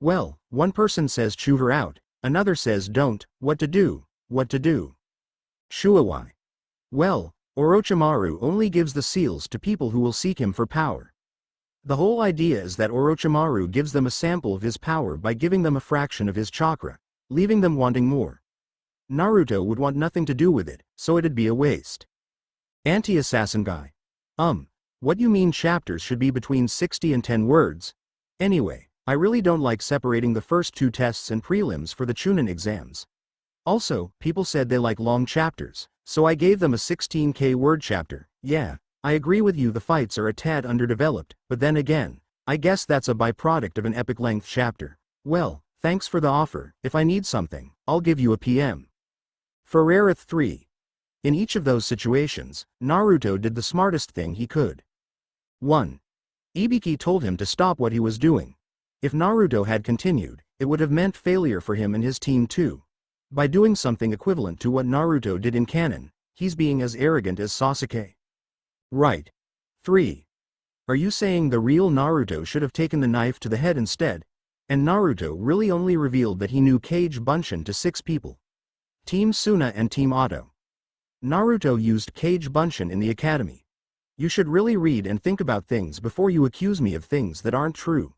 Well, one person says chew her out, another says don't, what to do. Shuawai. Well, Orochimaru only gives the seals to people who will seek him for power. The whole idea is that Orochimaru gives them a sample of his power by giving them a fraction of his chakra, leaving them wanting more. Naruto would want nothing to do with it, so it'd be a waste. Anti-assassin guy. What you mean chapters should be between 60 and 10 words? Anyway, I really don't like separating the first 2 tests and prelims for the Chunin exams. Also, people said they like long chapters, so I gave them a 16k word chapter. Yeah, I agree with you, the fights are a tad underdeveloped, but then again, I guess that's a byproduct of an epic length chapter. Well, thanks for the offer. If I need something, I'll give you a PM. Ferrerith 3. In each of those situations, Naruto did the smartest thing he could. 1. Ibiki told him to stop what he was doing. If Naruto had continued, it would have meant failure for him and his team too. By doing something equivalent to what Naruto did in canon, he's being as arrogant as Sasuke. Right. 3. Are you saying the real Naruto should have taken the knife to the head instead? And Naruto really only revealed that he knew Kage Bunshin to 6 people. Team Suna and Team Otto. Naruto used Kage Bunshin in the academy. You should really read and think about things before you accuse me of things that aren't true.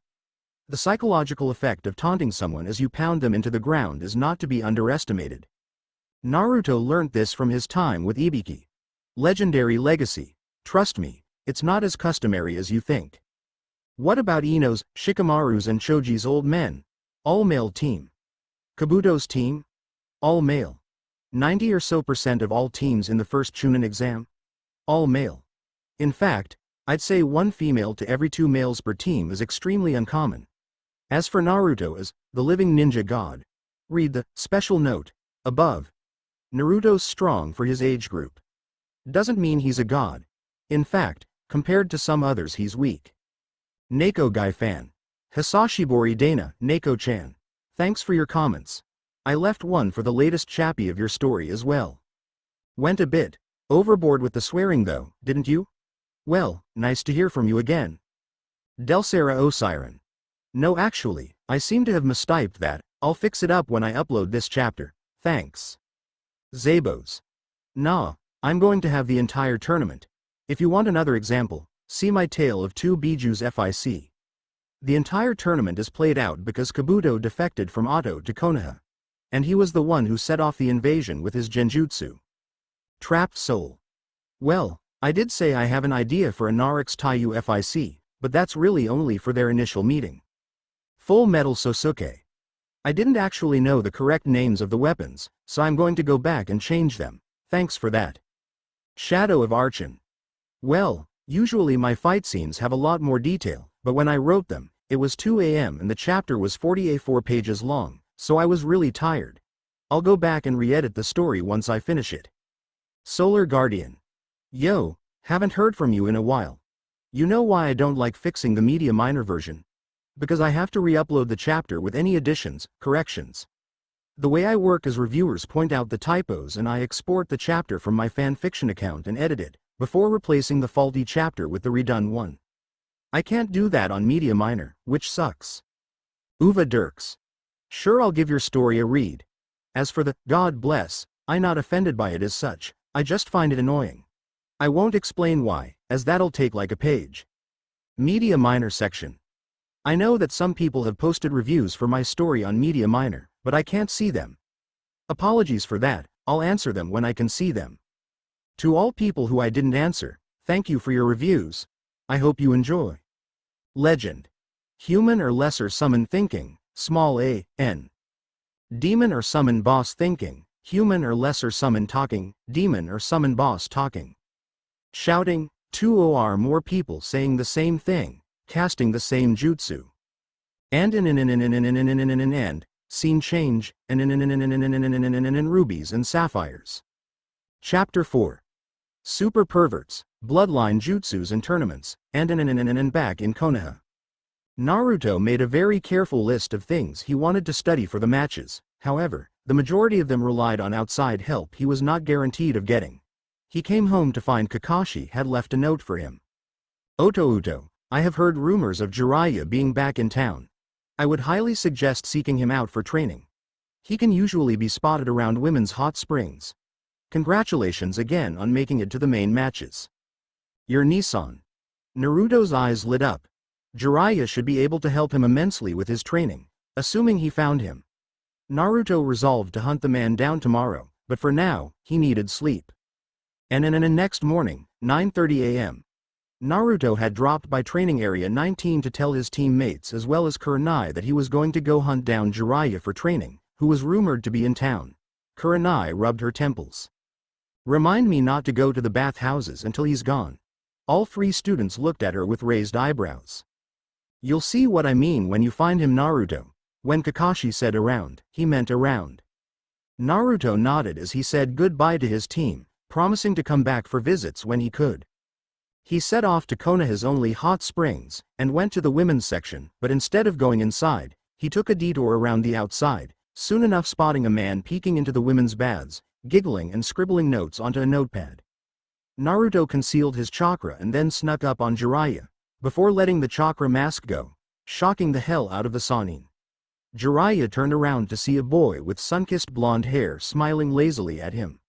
The psychological effect of taunting someone as you pound them into the ground is not to be underestimated. Naruto learnt this from his time with Ibiki. Legendary legacy. Trust me, it's not as customary as you think. What about Ino's, Shikamaru's and Choji's old men? All-male team. Kabuto's team? All-male. 90 or so percent of all teams in the first Chunin exam? All male. In fact, I'd say one female to every 2 males per team is extremely uncommon. As for Naruto as the living ninja god, read the special note above. Naruto's strong for his age group. Doesn't mean he's a god. In fact, compared to some others he's weak. Neko Guy Fan. Hisashibori Dana, Neko-chan. Thanks for your comments. I left one for the latest chappy of your story as well. Went a bit overboard with the swearing though, didn't you? Well, nice to hear from you again. Delsera Osiren. No actually, I seem to have mistyped that, I'll fix it up when I upload this chapter, thanks. Zabos. Nah, I'm going to have the entire tournament. If you want another example, see my tale of 2 Bijus FIC. The entire tournament is played out because Kabuto defected from Otto to Konoha. And he was the one who set off the invasion with his genjutsu. Trapped Soul. Well, I did say I have an idea for a Naruto Taiyu FIC, but that's really only for their initial meeting. Full Metal Sosuke. I didn't actually know the correct names of the weapons, so I'm going to go back and change them, thanks for that. Shadow of Archon. Well, usually my fight scenes have a lot more detail, but when I wrote them, it was 2 AM and the chapter was 44 pages long, so I was really tired. I'll go back and re-edit the story once I finish it. Solar Guardian. Yo, haven't heard from you in a while. You know why I don't like fixing the Media Minor version? Because I have to re-upload the chapter with any additions, corrections. The way I work is reviewers point out the typos and I export the chapter from my fanfiction account and edit it, before replacing the faulty chapter with the redone one. I can't do that on Media Minor, which sucks. Uva Dirks. Sure, I'll give your story a read. As for the God bless, I'm not offended by it as such, I just find it annoying. I won't explain why, as that'll take like a page. Media Minor section. I know that some people have posted reviews for my story on Media Minor, but I can't see them. Apologies for that, I'll answer them when I can see them. To all people who I didn't answer, thank you for your reviews. I hope you enjoy. Legend. Human or lesser summon thinking, small a, n. Demon or summon boss thinking, human or lesser summon talking, demon or summon boss talking. Shouting, 2 or more people saying the same thing, casting the same jutsu. And scene change, and rubies and sapphires. Chapter 4. Super perverts, bloodline jutsus and tournaments, and back in Konoha. Naruto made a very careful list of things he wanted to study for the matches, however, the majority of them relied on outside help he was not guaranteed of getting. He came home to find Kakashi had left a note for him. Uto, I have heard rumors of Jiraiya being back in town. I would highly suggest seeking him out for training. He can usually be spotted around women's hot springs. Congratulations again on making it to the main matches. Your Nissan. Naruto's eyes lit up. Jiraiya should be able to help him immensely with his training, assuming he found him. Naruto resolved to hunt the man down tomorrow, but for now, he needed sleep. And next morning, 9:30 AM. Naruto had dropped by training area 19 to tell his teammates as well as Kurenai that he was going to go hunt down Jiraiya for training, who was rumored to be in town. Kurenai rubbed her temples. Remind me not to go to the bathhouses until he's gone. All 3 students looked at her with raised eyebrows. You'll see what I mean when you find him, Naruto. When Kakashi said around, he meant around. Naruto nodded as he said goodbye to his team, promising to come back for visits when he could. He set off to Konoha's only hot springs, and went to the women's section, but instead of going inside, he took a detour around the outside, soon enough spotting a man peeking into the women's baths, giggling and scribbling notes onto a notepad. Naruto concealed his chakra and then snuck up on Jiraiya, before letting the chakra mask go, shocking the hell out of the Sannin. Jiraiya turned around to see a boy with sun-kissed blonde hair smiling lazily at him.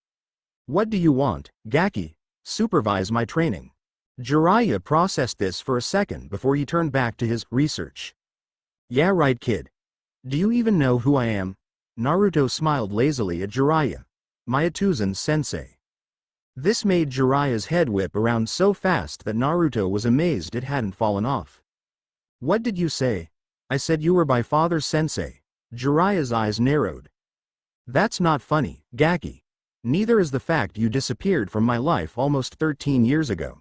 What do you want, Gaki? Supervise my training. Jiraiya processed this for a second before he turned back to his research. Yeah right kid. Do you even know who I am? Naruto smiled lazily at Jiraiya. Mayatuzan sensei. This made Jiraiya's head whip around so fast that Naruto was amazed it hadn't fallen off. What did you say? I said you were my father's sensei. Jiraiya's eyes narrowed. That's not funny, Gaki. Neither is the fact you disappeared from my life almost 13 years ago.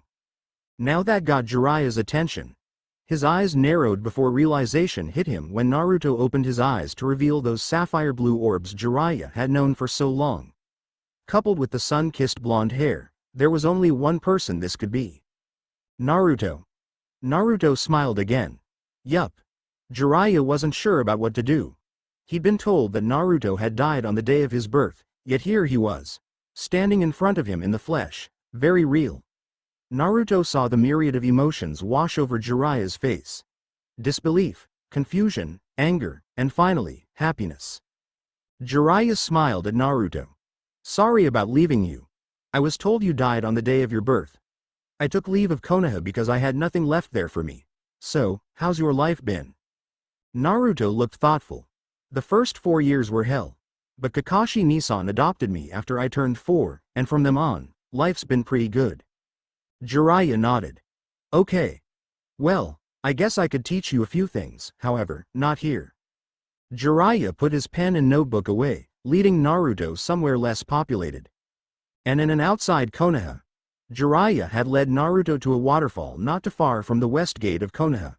Now that got Jiraiya's attention. His eyes narrowed before realization hit him when Naruto opened his eyes to reveal those sapphire blue orbs Jiraiya had known for so long. Coupled with the sun-kissed blonde hair, there was only one person this could be. Naruto. Naruto smiled again. Yup. Jiraiya wasn't sure about what to do. He'd been told that Naruto had died on the day of his birth, yet here he was, standing in front of him in the flesh, very real. Naruto saw the myriad of emotions wash over Jiraiya's face. Disbelief, confusion, anger, and finally, happiness. Jiraiya smiled at Naruto. Sorry about leaving you. I was told you died on the day of your birth. I took leave of Konoha because I had nothing left there for me. So, how's your life been? Naruto looked thoughtful. The first 4 years were hell. But Kakashi Nisan adopted me after I turned 4, and from them on, life's been pretty good. Jiraiya nodded. Okay. Well, I guess I could teach you a few things, however, not here. Jiraiya put his pen and notebook away, leading Naruto somewhere less populated. And in an outside Konoha, Jiraiya had led Naruto to a waterfall not too far from the west gate of Konoha.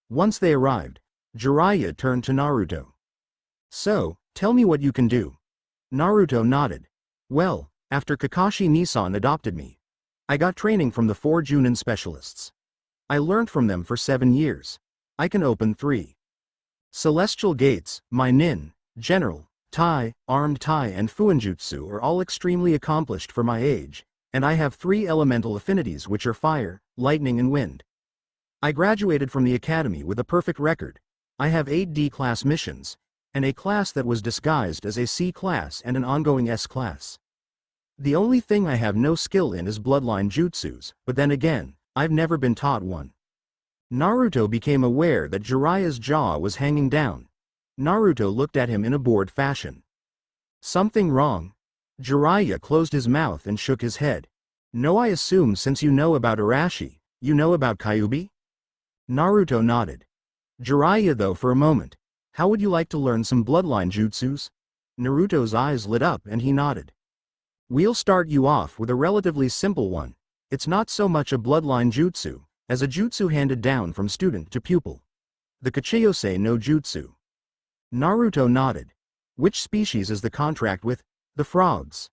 Once they arrived, Jiraiya turned to Naruto. So, tell me what you can do. Naruto nodded. Well, after Kakashi Nisan adopted me, I got training from the 4 Junin specialists. I learned from them for 7 years. I can open 3 celestial gates. My nin, general, tai, armed tai and fuinjutsu are all extremely accomplished for my age, and I have 3 elemental affinities which are fire, lightning and wind. I graduated from the academy with a perfect record. I have 8 D-class missions, and a class that was disguised as a C-class and an ongoing S-class. The only thing I have no skill in is bloodline jutsus, but then again, I've never been taught one. Naruto became aware that Jiraiya's jaw was hanging down. Naruto looked at him in a bored fashion. Something wrong? Jiraiya closed his mouth and shook his head. No, I assume since you know about Arashi, you know about Kyuubi? Naruto nodded. Jiraiya though for a moment. How would you like to learn some bloodline jutsus? Naruto's eyes lit up and he nodded. We'll start you off with a relatively simple one. It's not so much a bloodline jutsu, as a jutsu handed down from student to pupil. The Kachiyose no Jutsu. Naruto nodded. Which species is the contract with? The frogs.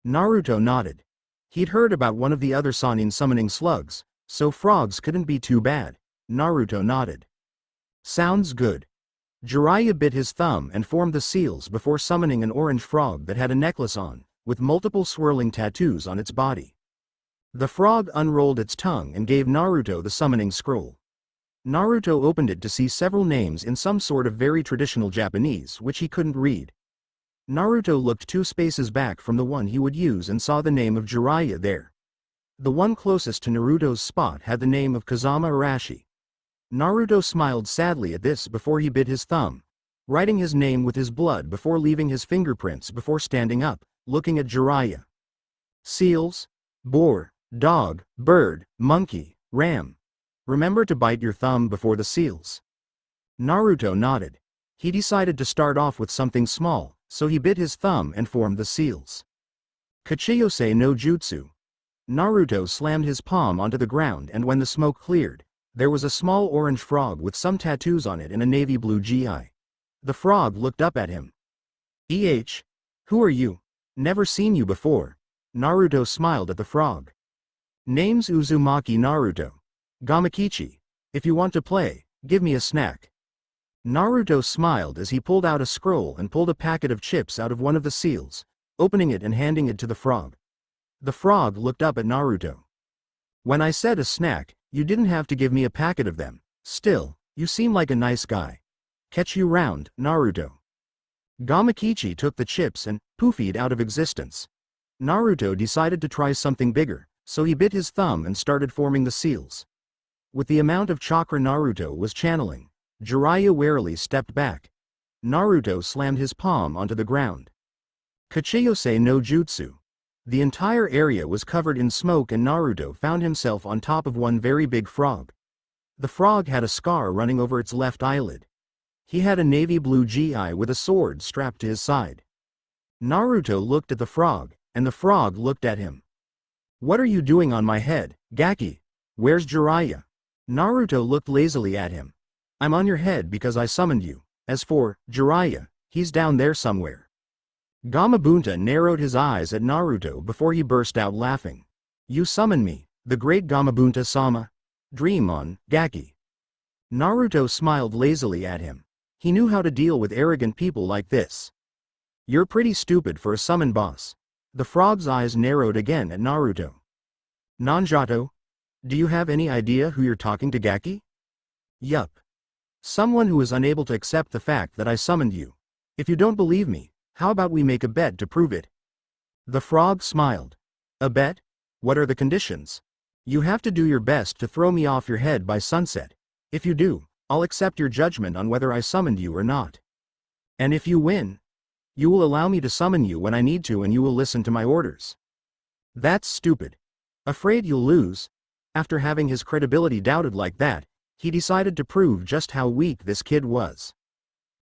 Naruto nodded. He'd heard about one of the other Sannin summoning slugs, so frogs couldn't be too bad. Naruto nodded. Sounds good. Jiraiya bit his thumb and formed the seals before summoning an orange frog that had a necklace on, with multiple swirling tattoos on its body. The frog unrolled its tongue and gave Naruto the summoning scroll. Naruto opened it to see several names in some sort of very traditional Japanese which he couldn't read. Naruto looked 2 spaces back from the one he would use and saw the name of Jiraiya there. The one closest to Naruto's spot had the name of Kazama Arashi. Naruto smiled sadly at this before he bit his thumb, writing his name with his blood before leaving his fingerprints before standing up, looking at Jiraiya. Seals, boar, dog, bird, monkey, ram. Remember to bite your thumb before the seals. Naruto nodded. He decided to start off with something small, so he bit his thumb and formed the seals. Kachiyose no Jutsu. Naruto slammed his palm onto the ground and when the smoke cleared, there was a small orange frog with some tattoos on it in a navy blue GI. The frog looked up at him. Who are you? Never seen you before. Naruto smiled at the frog. Name's Uzumaki Naruto. Gamakichi. If you want to play, give me a snack. Naruto smiled as he pulled out a scroll and pulled a packet of chips out of one of the seals, opening it and handing it to the frog. The frog looked up at Naruto. When I said a snack, you didn't have to give me a packet of them. Still, you seem like a nice guy. Catch you round, Naruto. Gamakichi took the chips and poofied out of existence. Naruto decided to try something bigger, so he bit his thumb and started forming the seals. With the amount of chakra Naruto was channeling, Jiraiya warily stepped back. Naruto slammed his palm onto the ground. Kachiyose no Jutsu. The entire area was covered in smoke and Naruto found himself on top of one very big frog. The frog had a scar running over its left eyelid. He had a navy blue GI with a sword strapped to his side. Naruto looked at the frog, and the frog looked at him. "What are you doing on my head, Gaki? Where's Jiraiya?" Naruto looked lazily at him. "I'm on your head because I summoned you. As for Jiraiya, he's down there somewhere." Gamabunta narrowed his eyes at Naruto before he burst out laughing. "You summon me, the great Gamabunta-sama? Dream on, Gaki." Naruto smiled lazily at him. He knew how to deal with arrogant people like this. "You're pretty stupid for a summon boss." The frog's eyes narrowed again at Naruto. "Nanjato? Do you have any idea who you're talking to, Gaki?" "Yup. Someone who is unable to accept the fact that I summoned you. If you don't believe me, how about we make a bet to prove it?" The frog smiled. "A bet? What are the conditions?" "You have to do your best to throw me off your head by sunset. If you do, I'll accept your judgment on whether I summoned you or not. And if you win, you will allow me to summon you when I need to and you will listen to my orders." "That's stupid. Afraid you'll lose?" After having his credibility doubted like that, he decided to prove just how weak this kid was.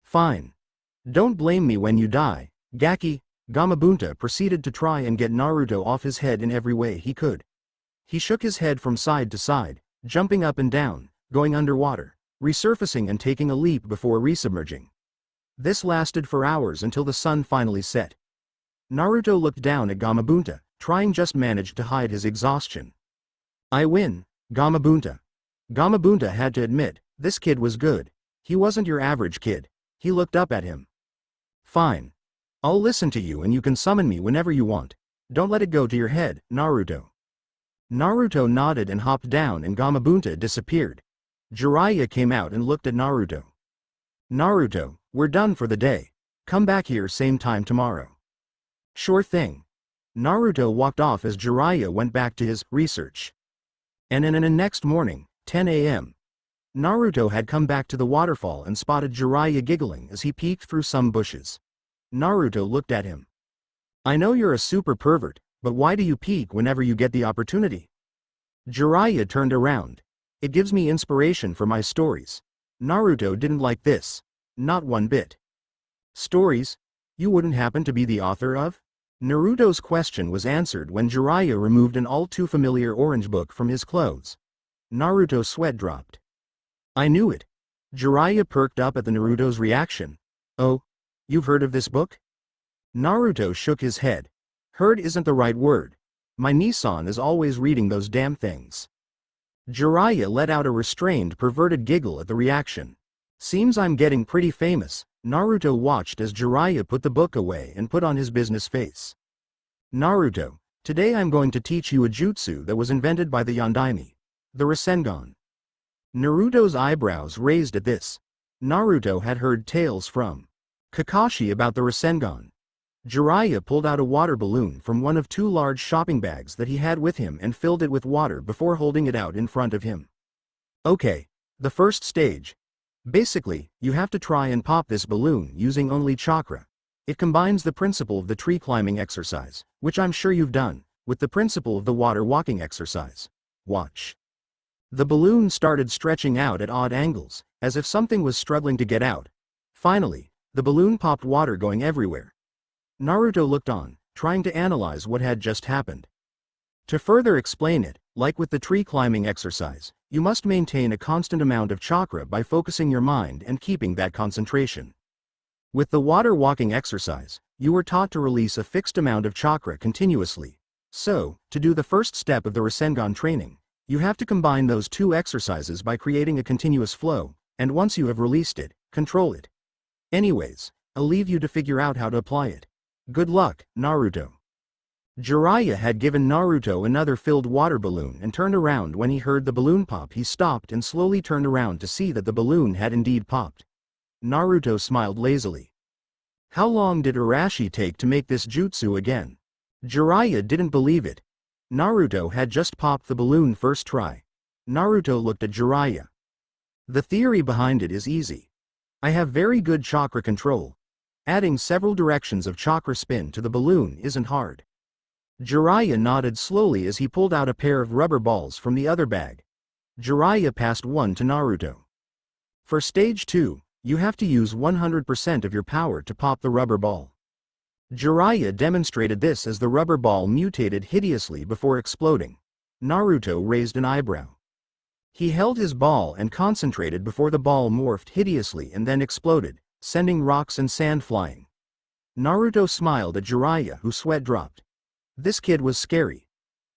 "Fine. Don't blame me when you die, Gaki." Gamabunta proceeded to try and get Naruto off his head in every way he could. He shook his head from side to side, jumping up and down, going underwater, resurfacing and taking a leap before resubmerging. This lasted for hours until the sun finally set. Naruto looked down at Gamabunta, trying just managed to hide his exhaustion. "I win, Gamabunta." Gamabunta had to admit, this kid was good. He wasn't your average kid. He looked up at him. "Fine. I'll listen to you and you can summon me whenever you want. Don't let it go to your head, Naruto." Naruto nodded and hopped down and Gamabunta disappeared. Jiraiya came out and looked at Naruto. "Naruto, we're done for the day. Come back here same time tomorrow." "Sure thing." Naruto walked off as Jiraiya went back to his research. And in the next morning, 10 a.m., Naruto had come back to the waterfall and spotted Jiraiya giggling as he peeked through some bushes. Naruto looked at him. "I know you're a super pervert, but why do you peek whenever you get the opportunity?" Jiraiya turned around. "It gives me inspiration for my stories." Naruto didn't like this. Not one bit. "Stories? You wouldn't happen to be the author of?" Naruto's question was answered when Jiraiya removed an all-too-familiar orange book from his clothes. Naruto's sweat dropped. "I knew it." Jiraiya perked up at the Naruto's reaction. "Oh? You've heard of this book?" Naruto shook his head. "Heard isn't the right word. My Nissan is always reading those damn things." Jiraiya let out a restrained, perverted giggle at the reaction. "Seems I'm getting pretty famous." Naruto watched as Jiraiya put the book away and put on his business face. "Naruto, today I'm going to teach you a jutsu that was invented by the Yondaime. The Rasengan." Naruto's eyebrows raised at this. Naruto had heard tales from Kakashi about the Rasengan. Jiraiya pulled out a water balloon from one of two large shopping bags that he had with him and filled it with water before holding it out in front of him. "Okay, the first stage. Basically, you have to try and pop this balloon using only chakra. It combines the principle of the tree climbing exercise, which I'm sure you've done, with the principle of the water walking exercise. Watch." The balloon started stretching out at odd angles, as if something was struggling to get out. Finally, the balloon popped water going everywhere. Naruto looked on, trying to analyze what had just happened. To further explain it, like with the tree climbing exercise, you must maintain a constant amount of chakra by focusing your mind and keeping that concentration. With the water walking exercise, you were taught to release a fixed amount of chakra continuously. So, to do the first step of the Rasengan training, you have to combine those two exercises by creating a continuous flow, and once you have released it, control it. Anyways, I'll leave you to figure out how to apply it. Good luck, Naruto. Jiraiya had given Naruto another filled water balloon and turned around when he heard the balloon pop. He stopped and slowly turned around to see that the balloon had indeed popped. Naruto smiled lazily. How long did Arashi take to make this jutsu again? Jiraiya didn't believe it. Naruto had just popped the balloon first try. Naruto looked at Jiraiya. The theory behind it is easy. I have very good chakra control. Adding several directions of chakra spin to the balloon isn't hard. Jiraiya nodded slowly as he pulled out a pair of rubber balls from the other bag. Jiraiya passed one to Naruto. For stage 2, you have to use 100% of your power to pop the rubber ball. Jiraiya demonstrated this as the rubber ball mutated hideously before exploding. Naruto raised an eyebrow. He held his ball and concentrated before the ball morphed hideously and then exploded, sending rocks and sand flying. Naruto smiled at Jiraiya, who sweat dropped. This kid was scary.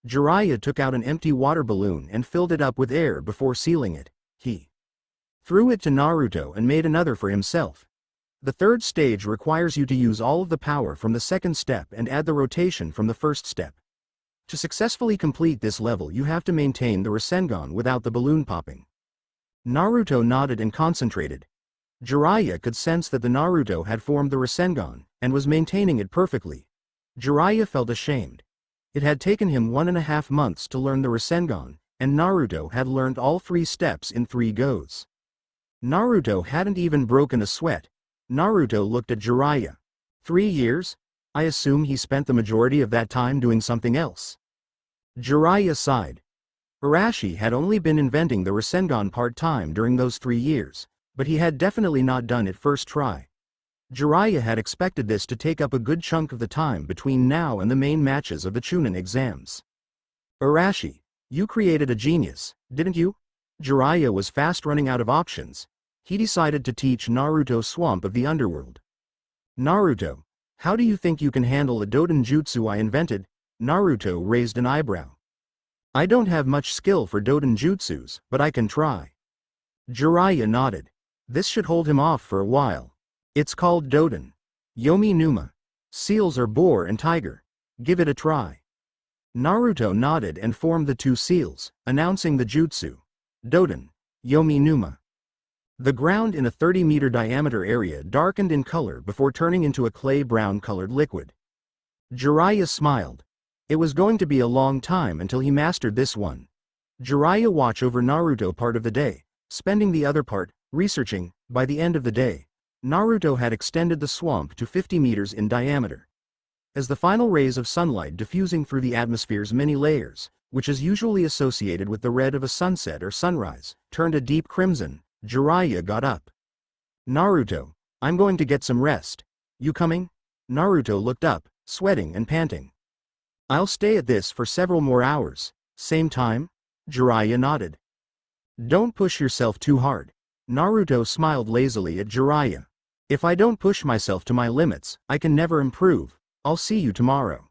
Jiraiya took out an empty water balloon and filled it up with air before sealing it. He threw it to Naruto and made another for himself. The third stage requires you to use all of the power from the second step and add the rotation from the first step. To successfully complete this level, you have to maintain the Rasengan without the balloon popping. Naruto nodded and concentrated. Jiraiya could sense that the Naruto had formed the Rasengan and was maintaining it perfectly. Jiraiya felt ashamed. It had taken him 1.5 months to learn the Rasengan, and Naruto had learned all 3 steps in 3 goes. Naruto hadn't even broken a sweat. Naruto looked at Jiraiya. 3 years? I assume he spent the majority of that time doing something else. Jiraiya sighed. Arashi had only been inventing the Rasengan part-time during those 3 years, but he had definitely not done it first try. Jiraiya had expected this to take up a good chunk of the time between now and the main matches of the Chunin exams. Arashi, you created a genius, didn't you? Jiraiya was fast running out of options. He decided to teach Naruto Swamp of the Underworld. Naruto, how do you think you can handle the Doden Jutsu I invented? Naruto raised an eyebrow. I don't have much skill for Doden Jutsus, but I can try. Jiraiya nodded. This should hold him off for a while. It's called Doden. Yomi Numa. Seals are boar and tiger. Give it a try. Naruto nodded and formed the 2 seals, announcing the jutsu. Doden. Yomi Numa. The ground in a 30-meter diameter area darkened in color before turning into a clay-brown colored liquid. Jiraiya smiled. It was going to be a long time until he mastered this one. Jiraiya watched over Naruto part of the day, spending the other part researching. By the end of the day, Naruto had extended the swamp to 50 meters in diameter. As the final rays of sunlight diffusing through the atmosphere's many layers, which is usually associated with the red of a sunset or sunrise, turned a deep crimson, Jiraiya got up. Naruto, I'm going to get some rest. You coming? Naruto looked up, sweating and panting. I'll stay at this for several more hours. Same time? Jiraiya nodded. Don't push yourself too hard. Naruto smiled lazily at Jiraiya. If I don't push myself to my limits, I can never improve. I'll see you tomorrow.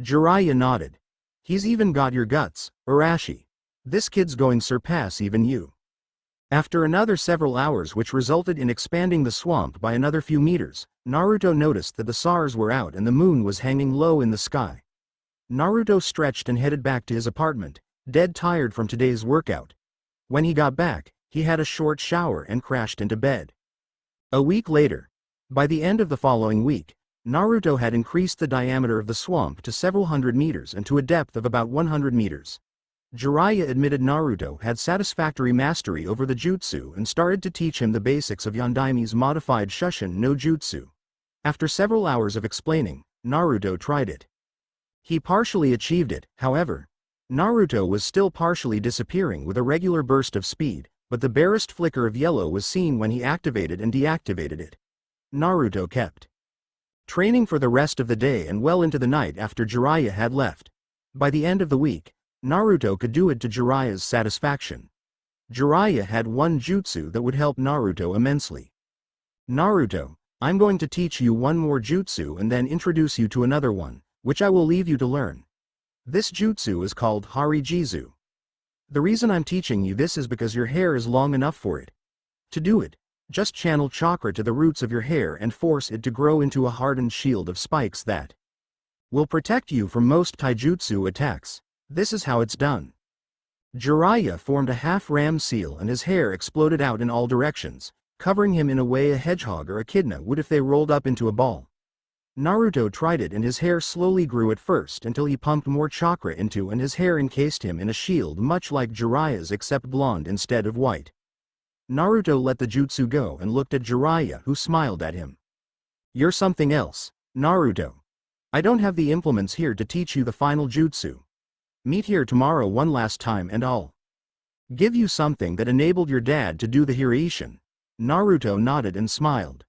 Jiraiya nodded. He's even got your guts, Arashi. This kid's going to surpass even you. After another several hours, which resulted in expanding the swamp by another few meters, Naruto noticed that the stars were out and the moon was hanging low in the sky. Naruto stretched and headed back to his apartment, dead tired from today's workout. When he got back, he had a short shower and crashed into bed. A week later, by the end of the following week, Naruto had increased the diameter of the swamp to several hundred meters and to a depth of about 100 meters. Jiraiya admitted Naruto had satisfactory mastery over the jutsu and started to teach him the basics of Yondaimi's modified Shushin no Jutsu. After several hours of explaining, Naruto tried it. He partially achieved it, however. Naruto was still partially disappearing with a regular burst of speed, but the barest flicker of yellow was seen when he activated and deactivated it. Naruto kept training for the rest of the day and well into the night after Jiraiya had left. By the end of the week, Naruto could do it to Jiraiya's satisfaction. Jiraiya had one jutsu that would help Naruto immensely. Naruto, I'm going to teach you one more jutsu and then introduce you to another one, which I will leave you to learn. This jutsu is called Harijizu. The reason I'm teaching you this is because your hair is long enough for it. To do it, just channel chakra to the roots of your hair and force it to grow into a hardened shield of spikes that will protect you from most taijutsu attacks. This is how it's done. Jiraiya formed a half-ram seal and his hair exploded out in all directions, covering him in a way a hedgehog or echidna would if they rolled up into a ball. Naruto tried it and his hair slowly grew at first until he pumped more chakra into and his hair encased him in a shield much like Jiraiya's except blonde instead of white. Naruto let the jutsu go and looked at Jiraiya, who smiled at him. You're something else, Naruto. I don't have the implements here to teach you the final jutsu. Meet here tomorrow one last time and I'll give you something that enabled your dad to do the Hiraishin. Naruto nodded and smiled.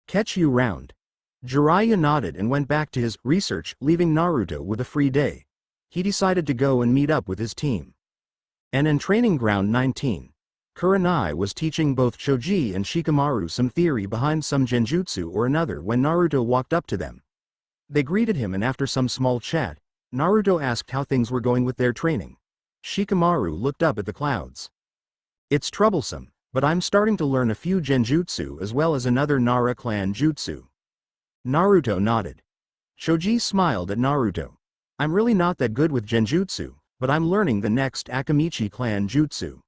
Catch you round. Jiraiya nodded and went back to his research, leaving Naruto with a free day. He decided to go and meet up with his team. And in Training Ground 19, Kurenai was teaching both Choji and Shikamaru some theory behind some genjutsu or another when Naruto walked up to them. They greeted him, and after some small chat, Naruto asked how things were going with their training. Shikamaru looked up at the clouds. "It's troublesome, but I'm starting to learn a few genjutsu as well as another Nara clan jutsu." Naruto nodded. Choji smiled at Naruto. "I'm really not that good with genjutsu, but I'm learning the next Akamichi clan jutsu."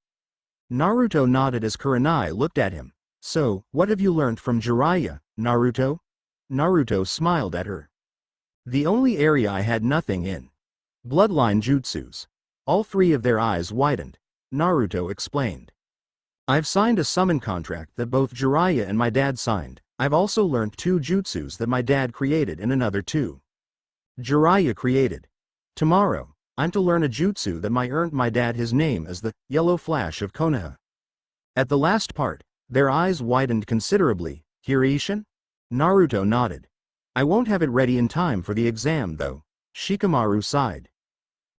Naruto nodded as Kurenai looked at him. "So, what have you learned from Jiraiya, Naruto?" Naruto smiled at her. "The only area I had nothing in. Bloodline jutsus." All three of their eyes widened. Naruto explained. "I've signed a summon contract that both Jiraiya and my dad signed. I've also learned 2 jutsus that my dad created and another 2 Jiraiya created. Tomorrow, I'm to learn a jutsu that might earn my dad his name as the Yellow Flash of Konoha." At the last part, their eyes widened considerably. "Hirishin?" Naruto nodded. "I won't have it ready in time for the exam though." Shikamaru sighed.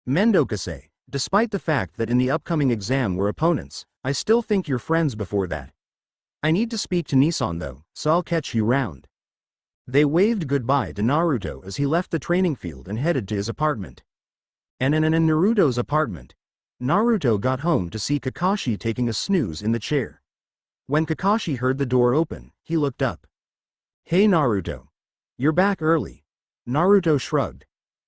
"Mendokase, despite the fact that in the upcoming exam we're opponents, I still think you're friends before that. I need to speak to Nissan though, so I'll catch you round." They waved goodbye to Naruto as he left the training field and headed to his apartment. And in Naruto's apartment, Naruto got home to see Kakashi taking a snooze in the chair. When Kakashi heard the door open, he looked up. "Hey Naruto. You're back early." Naruto shrugged.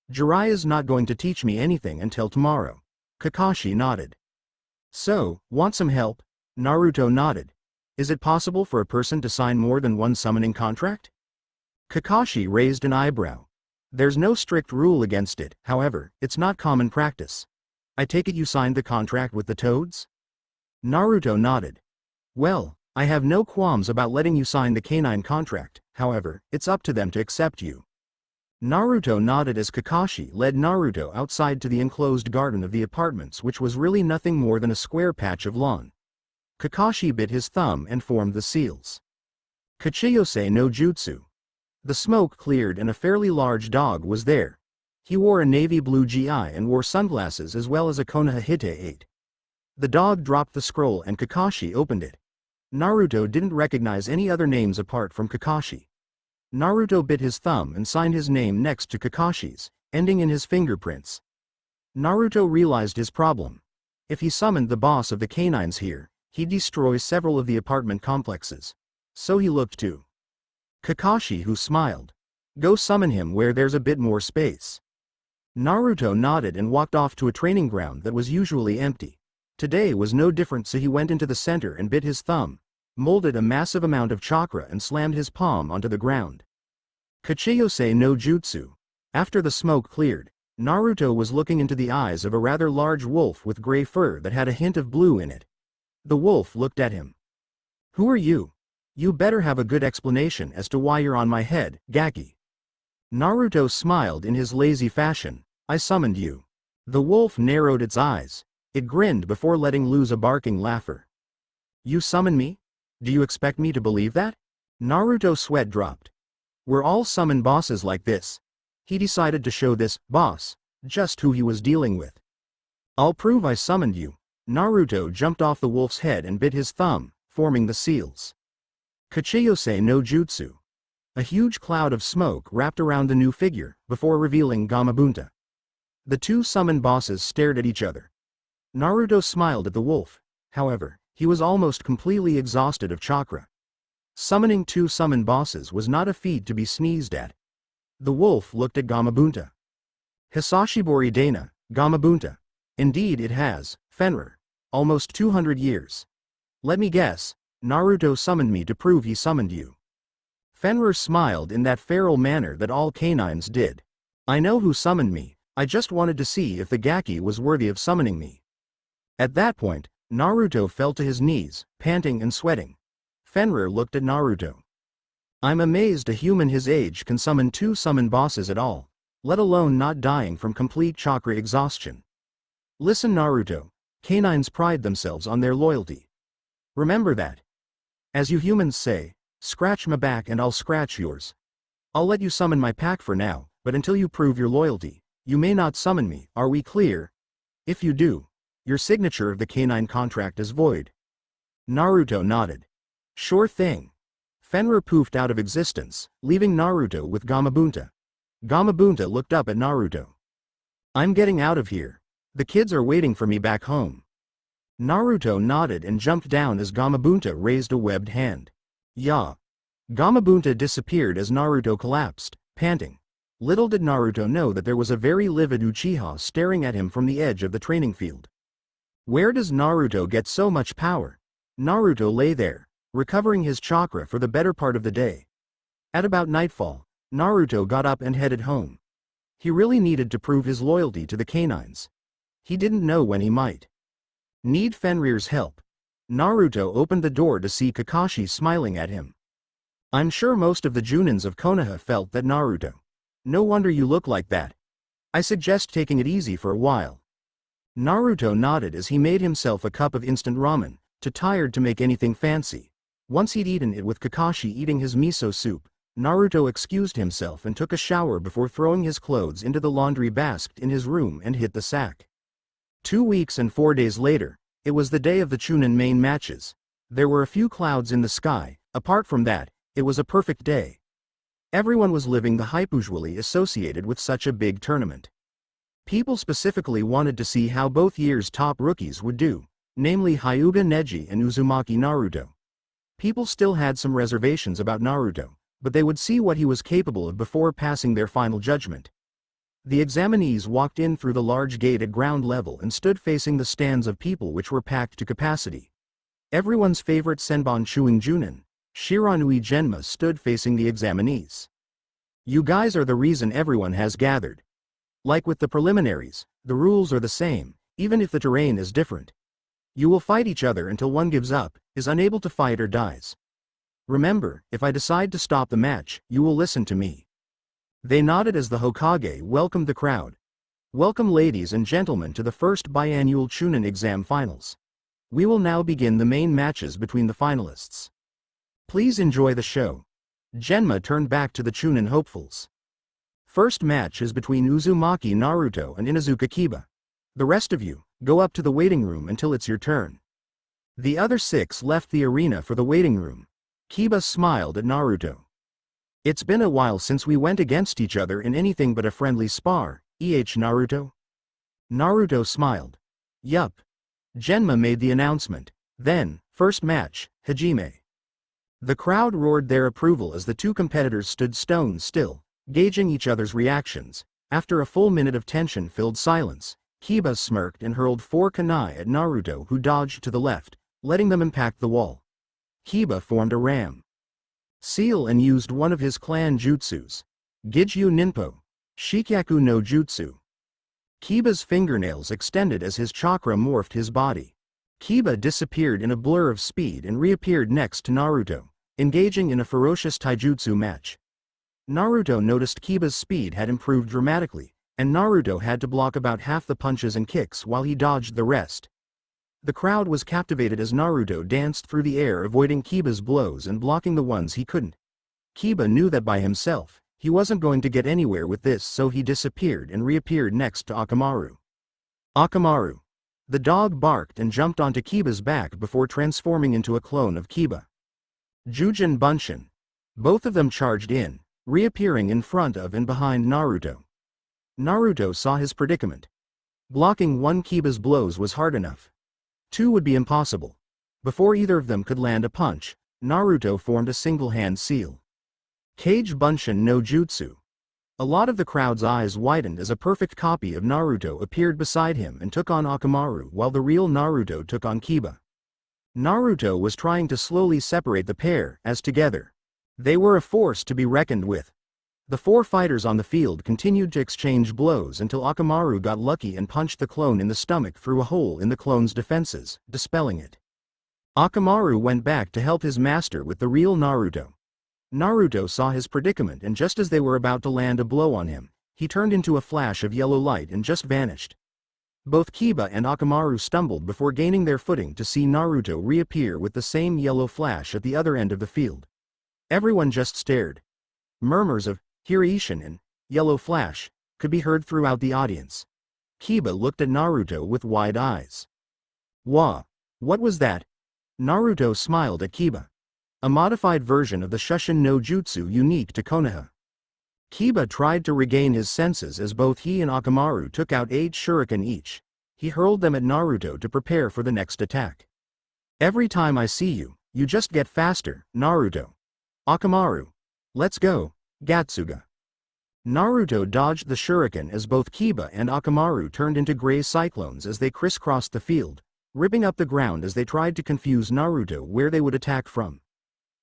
"Jiraiya's not going to teach me anything until tomorrow." Kakashi nodded. "So, want some help?" Naruto nodded. "Is it possible for a person to sign more than one summoning contract?" Kakashi raised an eyebrow. "There's no strict rule against it, however, it's not common practice. I take it you signed the contract with the Toads?" Naruto nodded. "Well, I have no qualms about letting you sign the canine contract, however, it's up to them to accept you." Naruto nodded as Kakashi led Naruto outside to the enclosed garden of the apartments, which was really nothing more than a square patch of lawn. Kakashi bit his thumb and formed the seals. Kachiyose no Jutsu. The smoke cleared and a fairly large dog was there. He wore a navy blue GI and wore sunglasses as well as a Konoha Hite 8. The dog dropped the scroll and Kakashi opened it. Naruto didn't recognize any other names apart from Kakashi. Naruto bit his thumb and signed his name next to Kakashi's, ending in his fingerprints. Naruto realized his problem. If he summoned the boss of the canines here, he'd destroy several of the apartment complexes. So he looked to Kakashi, who smiled. "Go summon him where there's a bit more space." Naruto nodded and walked off to a training ground that was usually empty. Today was no different, so he went into the center and bit his thumb, molded a massive amount of chakra and slammed his palm onto the ground. Kachiyose no Jutsu. After the smoke cleared, Naruto was looking into the eyes of a rather large wolf with gray fur that had a hint of blue in it. The wolf looked at him. "Who are you? You better have a good explanation as to why you're on my head, Gaki." Naruto smiled in his lazy fashion. "I summoned you." The wolf narrowed its eyes. It grinned before letting loose a barking laugher. "You summon me? Do you expect me to believe that?" Naruto's sweat dropped. "We're all summon bosses like this." He decided to show this boss just who he was dealing with. "I'll prove I summoned you." Naruto jumped off the wolf's head and bit his thumb, forming the seals. Kachiyose no Jutsu. A huge cloud of smoke wrapped around the new figure, before revealing Gamabunta. The two summoned bosses stared at each other. Naruto smiled at the wolf. However, he was almost completely exhausted of chakra. Summoning two summoned bosses was not a feat to be sneezed at. The wolf looked at Gamabunta. "Hisashibori Dana, Gamabunta." "Indeed it has, Fenrir. Almost 200 years. Let me guess, Naruto summoned me to prove he summoned you." Fenrir smiled in that feral manner that all canines did. "I know who summoned me, I just wanted to see if the Gaki was worthy of summoning me." At that point, Naruto fell to his knees, panting and sweating. Fenrir looked at Naruto. "I'm amazed a human his age can summon two summoned bosses at all, let alone not dying from complete chakra exhaustion. Listen Naruto, canines pride themselves on their loyalty. Remember that. As you humans say, scratch my back and I'll scratch yours." I'll let you summon my pack for now, but until you prove your loyalty, you may not summon me, are we clear? If you do, your signature of the canine contract is void. Naruto nodded. Sure thing. Fenrir poofed out of existence, leaving Naruto with Gamabunta. Gamabunta looked up at Naruto. I'm getting out of here. The kids are waiting for me back home. Naruto nodded and jumped down as Gamabunta raised a webbed hand. Yeah. Gamabunta disappeared as Naruto collapsed, panting. Little did Naruto know that there was a very livid Uchiha staring at him from the edge of the training field. Where does Naruto get so much power? Naruto lay there, recovering his chakra for the better part of the day. At about nightfall, Naruto got up and headed home. He really needed to prove his loyalty to the canines. He didn't know when he might need Fenrir's help. Naruto opened the door to see Kakashi smiling at him. I'm sure most of the Junins of Konoha felt that Naruto. No wonder you look like that. I suggest taking it easy for a while. Naruto nodded as he made himself a cup of instant ramen, too tired to make anything fancy. Once he'd eaten it with Kakashi eating his miso soup, Naruto excused himself and took a shower before throwing his clothes into the laundry basket in his room and hit the sack. 2 weeks and 4 days later, it was the day of the Chunin main matches. There were a few clouds in the sky. Apart from that, it was a perfect day. Everyone was living the hype usually associated with such a big tournament. People specifically wanted to see how both years' top rookies would do, namely Hyuga Neji and Uzumaki Naruto. People still had some reservations about Naruto, but they would see what he was capable of before passing their final judgment. The examinees walked in through the large gate at ground level and stood facing the stands of people which were packed to capacity. Everyone's favorite Senbon Chuing Junin, Shiranui Genma, stood facing the examinees. You guys are the reason everyone has gathered. Like with the preliminaries, the rules are the same, even if the terrain is different. You will fight each other until one gives up, is unable to fight or dies. Remember, if I decide to stop the match, you will listen to me. They nodded as the Hokage welcomed the crowd. Welcome ladies and gentlemen to the first biannual Chunin exam finals. We will now begin the main matches between the finalists. Please enjoy the show. Genma turned back to the Chunin hopefuls. First match is between Uzumaki Naruto and Inuzuka Kiba. The rest of you, go up to the waiting room until it's your turn. The other 6 left the arena for the waiting room. Kiba smiled at Naruto. It's been a while since we went against each other in anything but a friendly spar, Naruto? Naruto smiled. Yup. Genma made the announcement. Then, first match, Hajime. The crowd roared their approval as the two competitors stood stone still, gauging each other's reactions. After a full minute of tension-filled silence, Kiba smirked and hurled 4 kunai at Naruto, who dodged to the left, letting them impact the wall. Kiba formed a ram seal and used one of his clan jutsus, Gijyu Ninpo, Shikyaku no Jutsu. Kiba's fingernails extended as his chakra morphed his body. Kiba disappeared in a blur of speed and reappeared next to Naruto, engaging in a ferocious taijutsu match. Naruto noticed Kiba's speed had improved dramatically, and Naruto had to block about half the punches and kicks while he dodged the rest. The crowd was captivated as Naruto danced through the air, avoiding Kiba's blows and blocking the ones he couldn't. Kiba knew that by himself, he wasn't going to get anywhere with this, so he disappeared and reappeared next to Akamaru. Akamaru. The dog barked and jumped onto Kiba's back before transforming into a clone of Kiba. Jujin Bunshin. Both of them charged in, reappearing in front of and behind Naruto. Naruto saw his predicament. Blocking one Kiba's blows was hard enough. 2 would be impossible. Before either of them could land a punch, Naruto formed a single-hand seal. Kage Bunshin no Jutsu. A lot of the crowd's eyes widened as a perfect copy of Naruto appeared beside him and took on Akamaru while the real Naruto took on Kiba. Naruto was trying to slowly separate the pair, as together they were a force to be reckoned with. The 4 fighters on the field continued to exchange blows until Akamaru got lucky and punched the clone in the stomach through a hole in the clone's defenses, dispelling it. Akamaru went back to help his master with the real Naruto. Naruto saw his predicament, and just as they were about to land a blow on him, he turned into a flash of yellow light and just vanished. Both Kiba and Akamaru stumbled before gaining their footing to see Naruto reappear with the same yellow flash at the other end of the field. Everyone just stared. Murmurs of Hirishin and Yellow Flash could be heard throughout the audience. Kiba looked at Naruto with wide eyes. Wah! What was that? Naruto smiled at Kiba. A modified version of the Shushin no Jutsu unique to Konoha. Kiba tried to regain his senses as both he and Akamaru took out 8 shuriken each. He hurled them at Naruto to prepare for the next attack. Every time I see you, you just get faster, Naruto. Akamaru. Let's go, Gatsuga. Naruto dodged the shuriken as both Kiba and Akamaru turned into gray cyclones as they crisscrossed the field, ripping up the ground as they tried to confuse Naruto where they would attack from.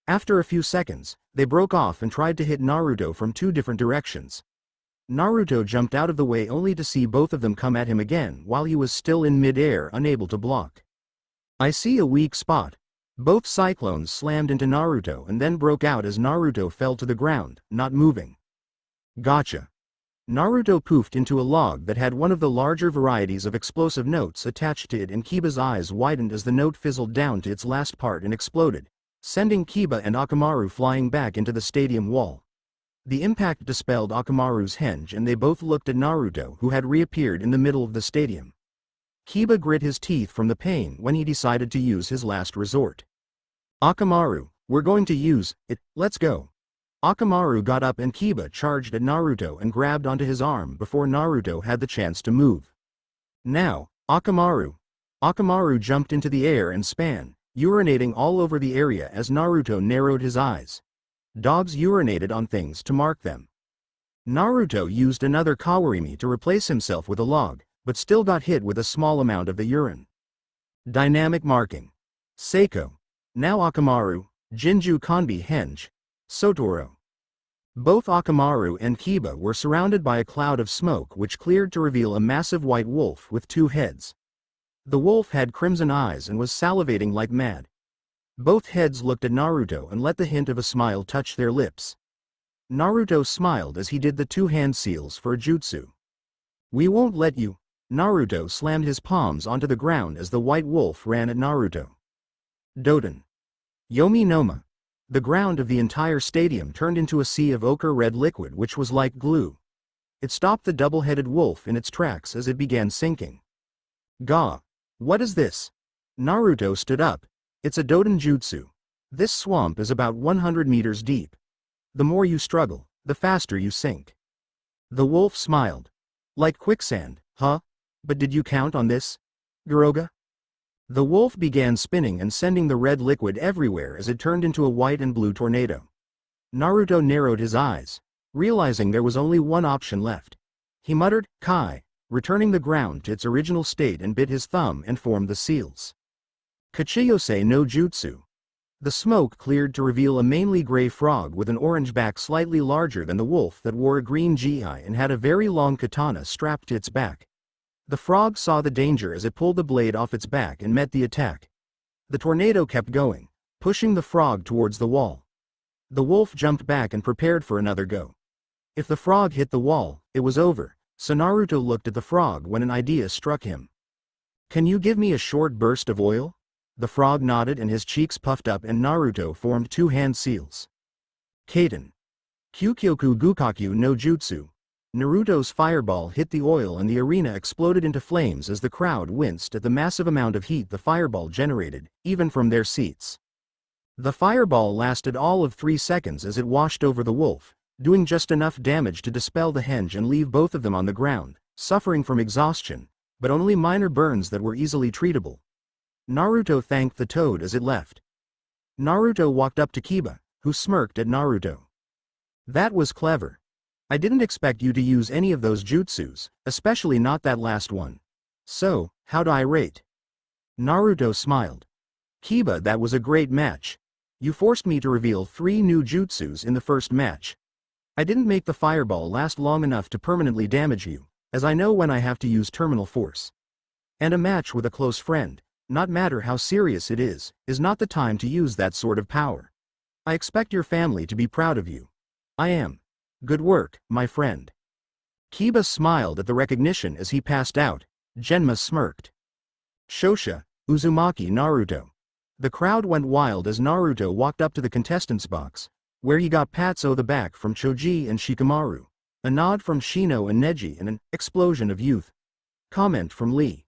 After a few seconds, they broke off and tried to hit Naruto from 2 different directions. Naruto jumped out of the way only to see both of them come at him again while he was still in mid-air, unable to block. I see a weak spot. Both cyclones slammed into Naruto and then broke out as Naruto fell to the ground, not moving. Gotcha. Naruto poofed into a log that had one of the larger varieties of explosive notes attached to it, and Kiba's eyes widened as the note fizzled down to its last part and exploded, sending Kiba and Akamaru flying back into the stadium wall. The impact dispelled Akamaru's henge and they both looked at Naruto, who had reappeared in the middle of the stadium. Kiba grit his teeth from the pain when he decided to use his last resort. Akamaru, we're going to use it, let's go. Akamaru got up and Kiba charged at Naruto and grabbed onto his arm before Naruto had the chance to move. Now, Akamaru. Akamaru jumped into the air and span, urinating all over the area as Naruto narrowed his eyes. Dogs urinated on things to mark them. Naruto used another Kawarimi to replace himself with a log, but still got hit with a small amount of the urine. Dynamic marking. Seiko. Now Akamaru, Jinju Kanbi henge. Sotoro. Both Akamaru and Kiba were surrounded by a cloud of smoke which cleared to reveal a massive white wolf with 2 heads. The wolf had crimson eyes and was salivating like mad. Both heads looked at Naruto and let the hint of a smile touch their lips. Naruto smiled as he did the 2 hand seals for a jutsu. We won't let you. Naruto slammed his palms onto the ground as the white wolf ran at Naruto. Doden. Yomi Noma. The ground of the entire stadium turned into a sea of ochre-red liquid which was like glue. It stopped the double-headed wolf in its tracks as it began sinking. Gah! What is this? Naruto stood up. It's a Doden jutsu. This swamp is about 100 meters deep. The more you struggle, the faster you sink. The wolf smiled. Like quicksand, huh? But did you count on this, Garoga? The wolf began spinning and sending the red liquid everywhere as it turned into a white and blue tornado. Naruto narrowed his eyes, realizing there was only one option left. He muttered, Kai, returning the ground to its original state, and bit his thumb and formed the seals. Kachiyose no Jutsu. The smoke cleared to reveal a mainly gray frog with an orange back slightly larger than the wolf that wore a green gi and had a very long katana strapped to its back. The frog saw the danger as it pulled the blade off its back and met the attack. The tornado kept going, pushing the frog towards the wall. The wolf jumped back and prepared for another go. If the frog hit the wall, it was over, so Naruto looked at the frog when an idea struck him. Can you give me a short burst of oil? The frog nodded and his cheeks puffed up and Naruto formed 2 hand seals. Kaiten. Kyukyoku Gukakyu no Jutsu. Naruto's fireball hit the oil and the arena exploded into flames as the crowd winced at the massive amount of heat the fireball generated, even from their seats. The fireball lasted all of 3 seconds as it washed over the wolf, doing just enough damage to dispel the henge and leave both of them on the ground, suffering from exhaustion, but only minor burns that were easily treatable. Naruto thanked the toad as it left. Naruto walked up to Kiba, who smirked at Naruto. That was clever. I didn't expect you to use any of those jutsus, especially not that last one. So, how'd I rate? Naruto smiled. Kiba, that was a great match. You forced me to reveal 3 new jutsus in the first match. I didn't make the fireball last long enough to permanently damage you, as I know when I have to use terminal force. And a match with a close friend, not matter how serious it is not the time to use that sort of power. I expect your family to be proud of you. I am. Good work, my friend. Kiba smiled at the recognition as he passed out. Genma smirked. Shosha, Uzumaki Naruto. The crowd went wild as Naruto walked up to the contestants' box, where he got pats on the back from Choji and Shikamaru, a nod from Shino and Neji, and an explosion of youth. Comment from Lee.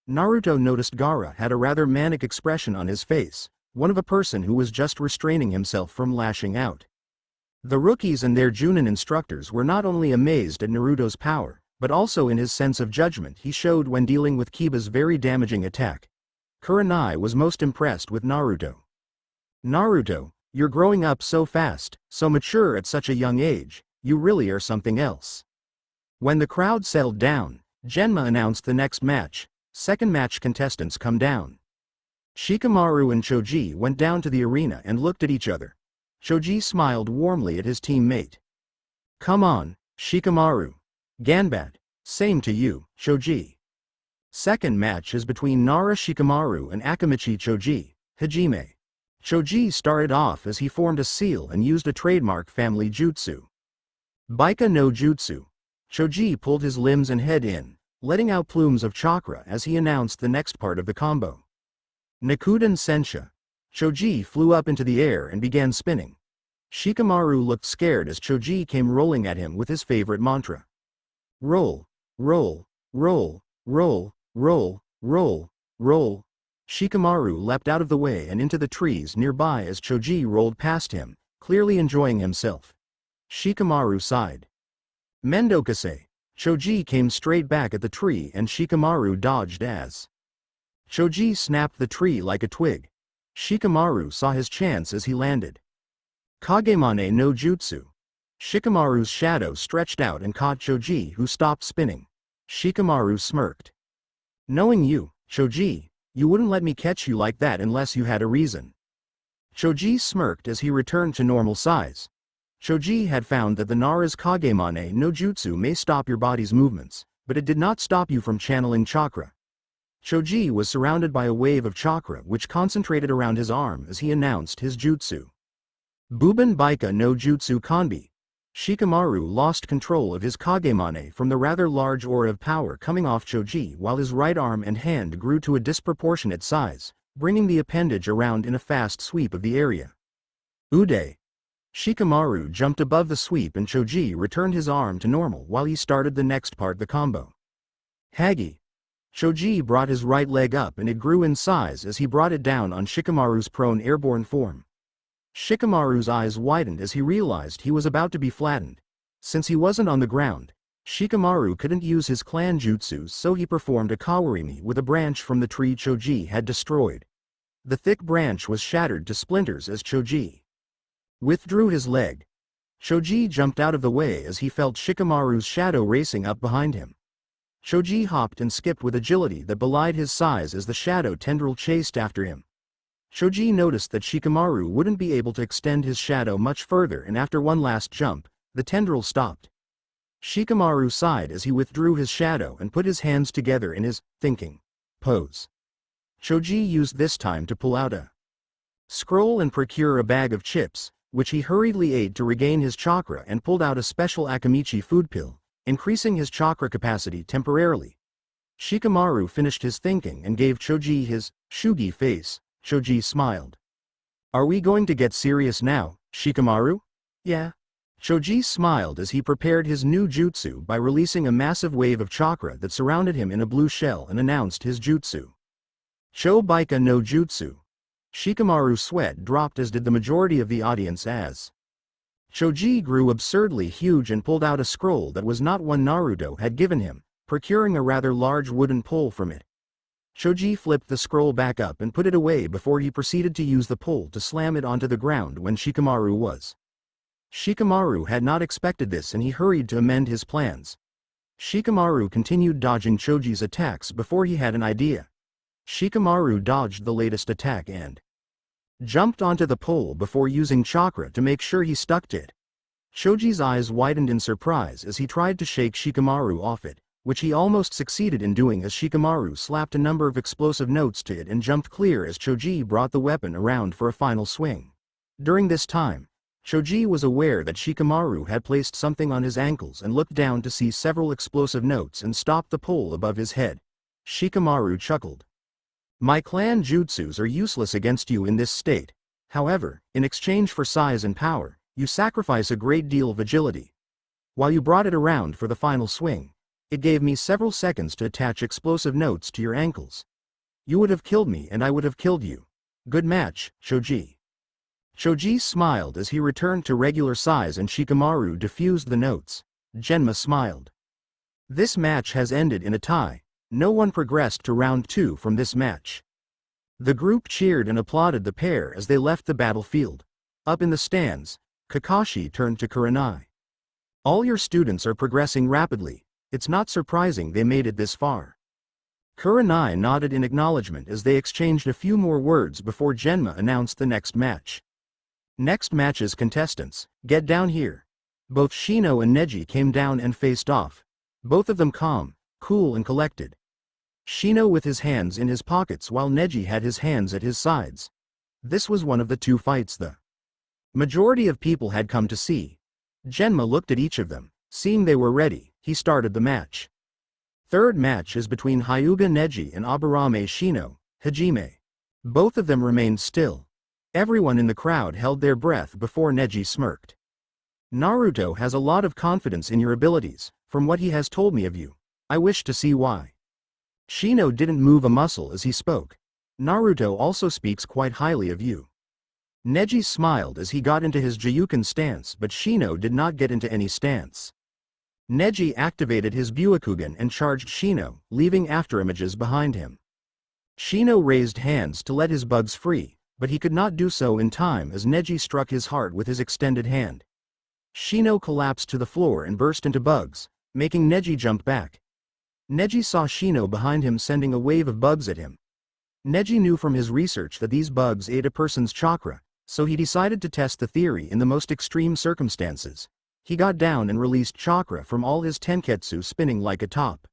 Naruto noticed Gaara had a rather manic expression on his face, one of a person who was just restraining himself from lashing out. The rookies and their Junin instructors were not only amazed at Naruto's power, but also in his sense of judgment he showed when dealing with Kiba's very damaging attack. Kurenai was most impressed with Naruto. Naruto, you're growing up so fast, so mature at such a young age, you really are something else. When the crowd settled down, Genma announced the next match. Second match contestants come down. Shikamaru and Choji went down to the arena and looked at each other. Choji smiled warmly at his teammate. Come on, Shikamaru. Ganbat, same to you, Choji. Second match is between Nara Shikamaru and Akamichi Choji, Hajime. Choji started off as he formed a seal and used a trademark family jutsu. Baika no Jutsu. Choji pulled his limbs and head in, letting out plumes of chakra as he announced the next part of the combo. Nakuden Sensha. Choji flew up into the air and began spinning. Shikamaru looked scared as Choji came rolling at him with his favorite mantra. Roll, roll, roll, roll, roll, roll, roll. Shikamaru leapt out of the way and into the trees nearby as Choji rolled past him, clearly enjoying himself. Shikamaru sighed. Mendokase. Choji came straight back at the tree and Shikamaru dodged as Choji snapped the tree like a twig. Shikamaru saw his chance as he landed. Kagemane no Jutsu. Shikamaru's shadow stretched out and caught Choji, who stopped spinning. Shikamaru smirked. Knowing you, Choji, you wouldn't let me catch you like that unless you had a reason. Choji smirked as he returned to normal size. Choji had found that the Nara's Kagemane no Jutsu may stop your body's movements, but it did not stop you from channeling chakra. Choji was surrounded by a wave of chakra which concentrated around his arm as he announced his jutsu. Buban Baika no Jutsu Kanbi. Shikamaru lost control of his Kagemane from the rather large aura of power coming off Choji while his right arm and hand grew to a disproportionate size, bringing the appendage around in a fast sweep of the area. Ude. Shikamaru jumped above the sweep and Choji returned his arm to normal while he started the next part the combo. Hagi. Choji brought his right leg up and it grew in size as he brought it down on Shikamaru's prone airborne form. Shikamaru's eyes widened as he realized he was about to be flattened. Since he wasn't on the ground, Shikamaru couldn't use his clan jutsus, so he performed a kawarimi with a branch from the tree Choji had destroyed. The thick branch was shattered to splinters as Choji withdrew his leg. Choji jumped out of the way as he felt Shikamaru's shadow racing up behind him. Choji hopped and skipped with agility that belied his size as the shadow tendril chased after him. Choji noticed that Shikamaru wouldn't be able to extend his shadow much further, and after one last jump, the tendril stopped. Shikamaru sighed as he withdrew his shadow and put his hands together in his thinking pose. Choji used this time to pull out a scroll and procure a bag of chips, which he hurriedly ate to regain his chakra, and pulled out a special Akamichi food pill, increasing his chakra capacity temporarily. Shikamaru finished his thinking and gave Choji his shugi face. Choji smiled. Are we going to get serious now, Shikamaru? Yeah. Choji smiled as he prepared his new jutsu by releasing a massive wave of chakra that surrounded him in a blue shell and announced his jutsu. Cho Baika no Jutsu. Shikamaru's sweat dropped, as did the majority of the audience, as Choji grew absurdly huge and pulled out a scroll that was not one Naruto had given him, procuring a rather large wooden pole from it. Choji flipped the scroll back up and put it away before he proceeded to use the pole to slam it onto the ground when Shikamaru was. Shikamaru had not expected this and he hurried to amend his plans. Shikamaru continued dodging Choji's attacks before he had an idea. Shikamaru dodged the latest attack and jumped onto the pole before using chakra to make sure he stuck to it. Choji's eyes widened in surprise as he tried to shake Shikamaru off it, which he almost succeeded in doing as Shikamaru slapped a number of explosive notes to it and jumped clear as Choji brought the weapon around for a final swing. During this time, Choji was aware that Shikamaru had placed something on his ankles and looked down to see several explosive notes and stopped the pole above his head. Shikamaru chuckled. My clan jutsus are useless against you in this state. However, in exchange for size and power, You sacrifice a great deal of agility. While you brought it around for the final swing, it gave me several seconds to attach explosive notes to your ankles. You would have killed me and I would have killed you. Good match, Shoji. Shoji smiled as he returned to regular size and Shikamaru diffused the notes. Genma smiled. This match has ended in a tie. No one progressed to round 2 from this match. The group cheered and applauded the pair as they left the battlefield. Up in the stands, Kakashi turned to Kurenai. All your students are progressing rapidly. It's not surprising they made it this far. Kurenai nodded in acknowledgement as they exchanged a few more words before Genma announced the next match. Next match's contestants, get down here. Both Shino and Neji came down and faced off. Both of them calm, cool and collected. Shino with his hands in his pockets while Neji had his hands at his sides. This was one of the two fights the majority of people had come to see. Genma looked at each of them. Seeing they were ready, he started the match. Third match is between Hyuga Neji and Aburame Shino, Hajime. Both of them remained still. Everyone in the crowd held their breath before Neji smirked. Naruto has a lot of confidence in your abilities, from what he has told me of you. I wish to see why. Shino didn't move a muscle as he spoke. Naruto also speaks quite highly of you. Neji smiled as he got into his Jiyuken stance, but Shino did not get into any stance. Neji activated his Buakugan and charged Shino, leaving afterimages behind him. Shino raised hands to let his bugs free, but he could not do so in time as Neji struck his heart with his extended hand. Shino collapsed to the floor and burst into bugs, making Neji jump back. Neji saw Shino behind him sending a wave of bugs at him. Neji knew from his research that these bugs ate a person's chakra, so he decided to test the theory in the most extreme circumstances. He got down and released chakra from all his tenketsu spinning like a top.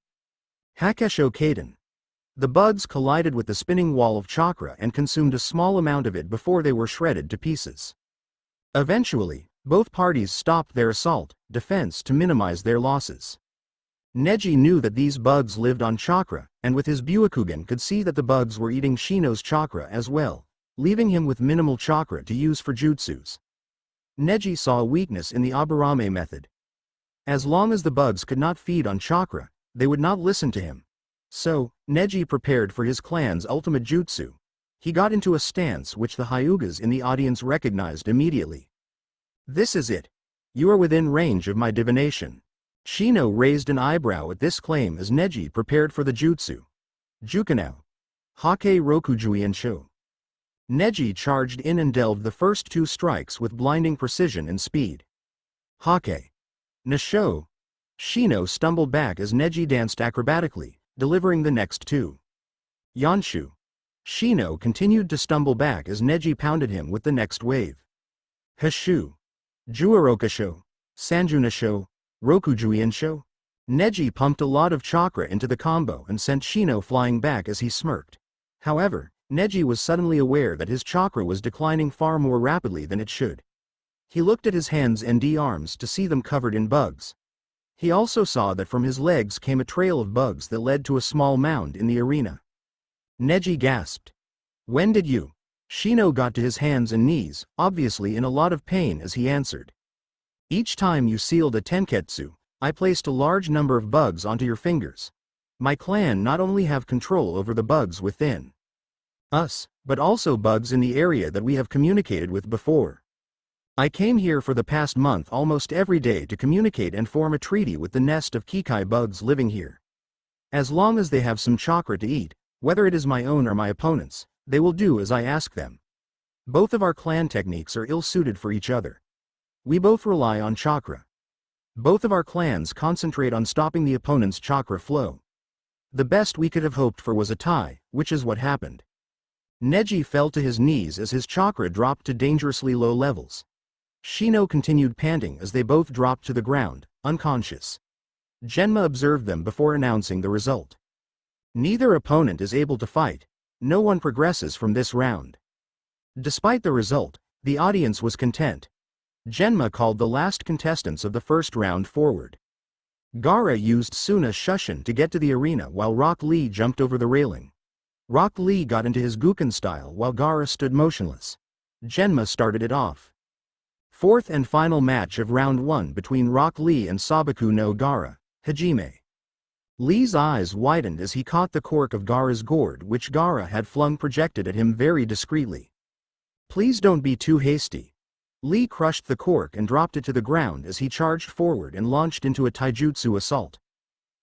Hakesho Kaden. The bugs collided with the spinning wall of chakra and consumed a small amount of it before they were shredded to pieces. Eventually, both parties stopped their assault, defense to minimize their losses. Neji knew that these bugs lived on chakra, and with his Buakugan could see that the bugs were eating Shino's chakra as well, leaving him with minimal chakra to use for jutsus. Neji saw a weakness in the Aburame method. As long as the bugs could not feed on chakra, they would not listen to him. So, Neji prepared for his clan's ultimate jutsu. He got into a stance which the Hyugas in the audience recognized immediately. This is it. You are within range of my divination. Shino raised an eyebrow at this claim as Neji prepared for the jutsu. Jukanao. Hake Rokujuien Sho. Neji charged in and delved the first two strikes with blinding precision and speed. Hake. Nasho. Shino stumbled back as Neji danced acrobatically, delivering the next two. Yanshu. Shino continued to stumble back as Neji pounded him with the next wave. Hashu. Juarokasho. Sanjunasho. Rokujuiensho. Neji pumped a lot of chakra into the combo and sent Shino flying back as he smirked. However, Neji was suddenly aware that his chakra was declining far more rapidly than it should. He looked at his hands and arms to see them covered in bugs. He also saw that from his legs came a trail of bugs that led to a small mound in the arena. Neji gasped. When did you? Shino got to his hands and knees, obviously in a lot of pain as he answered. Each time you sealed a tenketsu, I placed a large number of bugs onto your fingers. My clan not only have control over the bugs within us, but also bugs in the area that we have communicated with before. I came here for the past month almost every day to communicate and form a treaty with the nest of Kikai bugs living here. As long as they have some chakra to eat, whether it is my own or my opponent's, they will do as I ask them. Both of our clan techniques are ill-suited for each other. We both rely on chakra. Both of our clans concentrate on stopping the opponent's chakra flow. The best we could have hoped for was a tie, which is what happened. Neji fell to his knees as his chakra dropped to dangerously low levels. Shino continued panting as they both dropped to the ground, unconscious. Genma observed them before announcing the result. Neither opponent is able to fight. No one progresses from this round. Despite the result, the audience was content. Genma called the last contestants of the first round forward. Gaara used Suna Shushin to get to the arena while Rock Lee jumped over the railing. Rock Lee got into his Guken style while Gaara stood motionless. Genma started it off. Fourth and final match of round 1 between Rock Lee and Sabaku no Gaara, Hajime. Lee's eyes widened as he caught the cork of Gaara's gourd which Gaara had flung projected at him very discreetly. Please don't be too hasty. Lee crushed the cork and dropped it to the ground as he charged forward and launched into a taijutsu assault.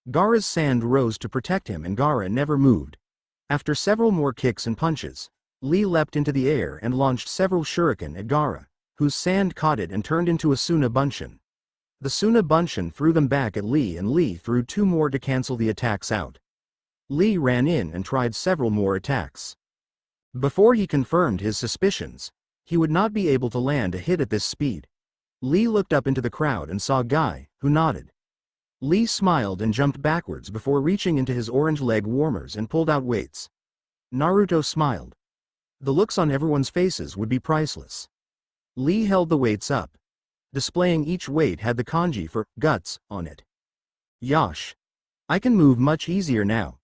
Gaara's sand rose to protect him and Gaara never moved. After several more kicks and punches, Lee leapt into the air and launched several shuriken at Gaara, whose sand caught it and turned into a Suna Bunshin. The Suna Bunshin threw them back at Lee and Lee threw 2 more to cancel the attacks out. Lee ran in and tried several more attacks. Before he confirmed his suspicions, he would not be able to land a hit at this speed. Lee looked up into the crowd and saw Guy, who nodded. Lee smiled and jumped backwards before reaching into his orange leg warmers and pulled out weights. Naruto smiled. The looks on everyone's faces would be priceless. Lee held the weights up. Displaying each weight had the kanji for guts on it. Yosh. I can move much easier now.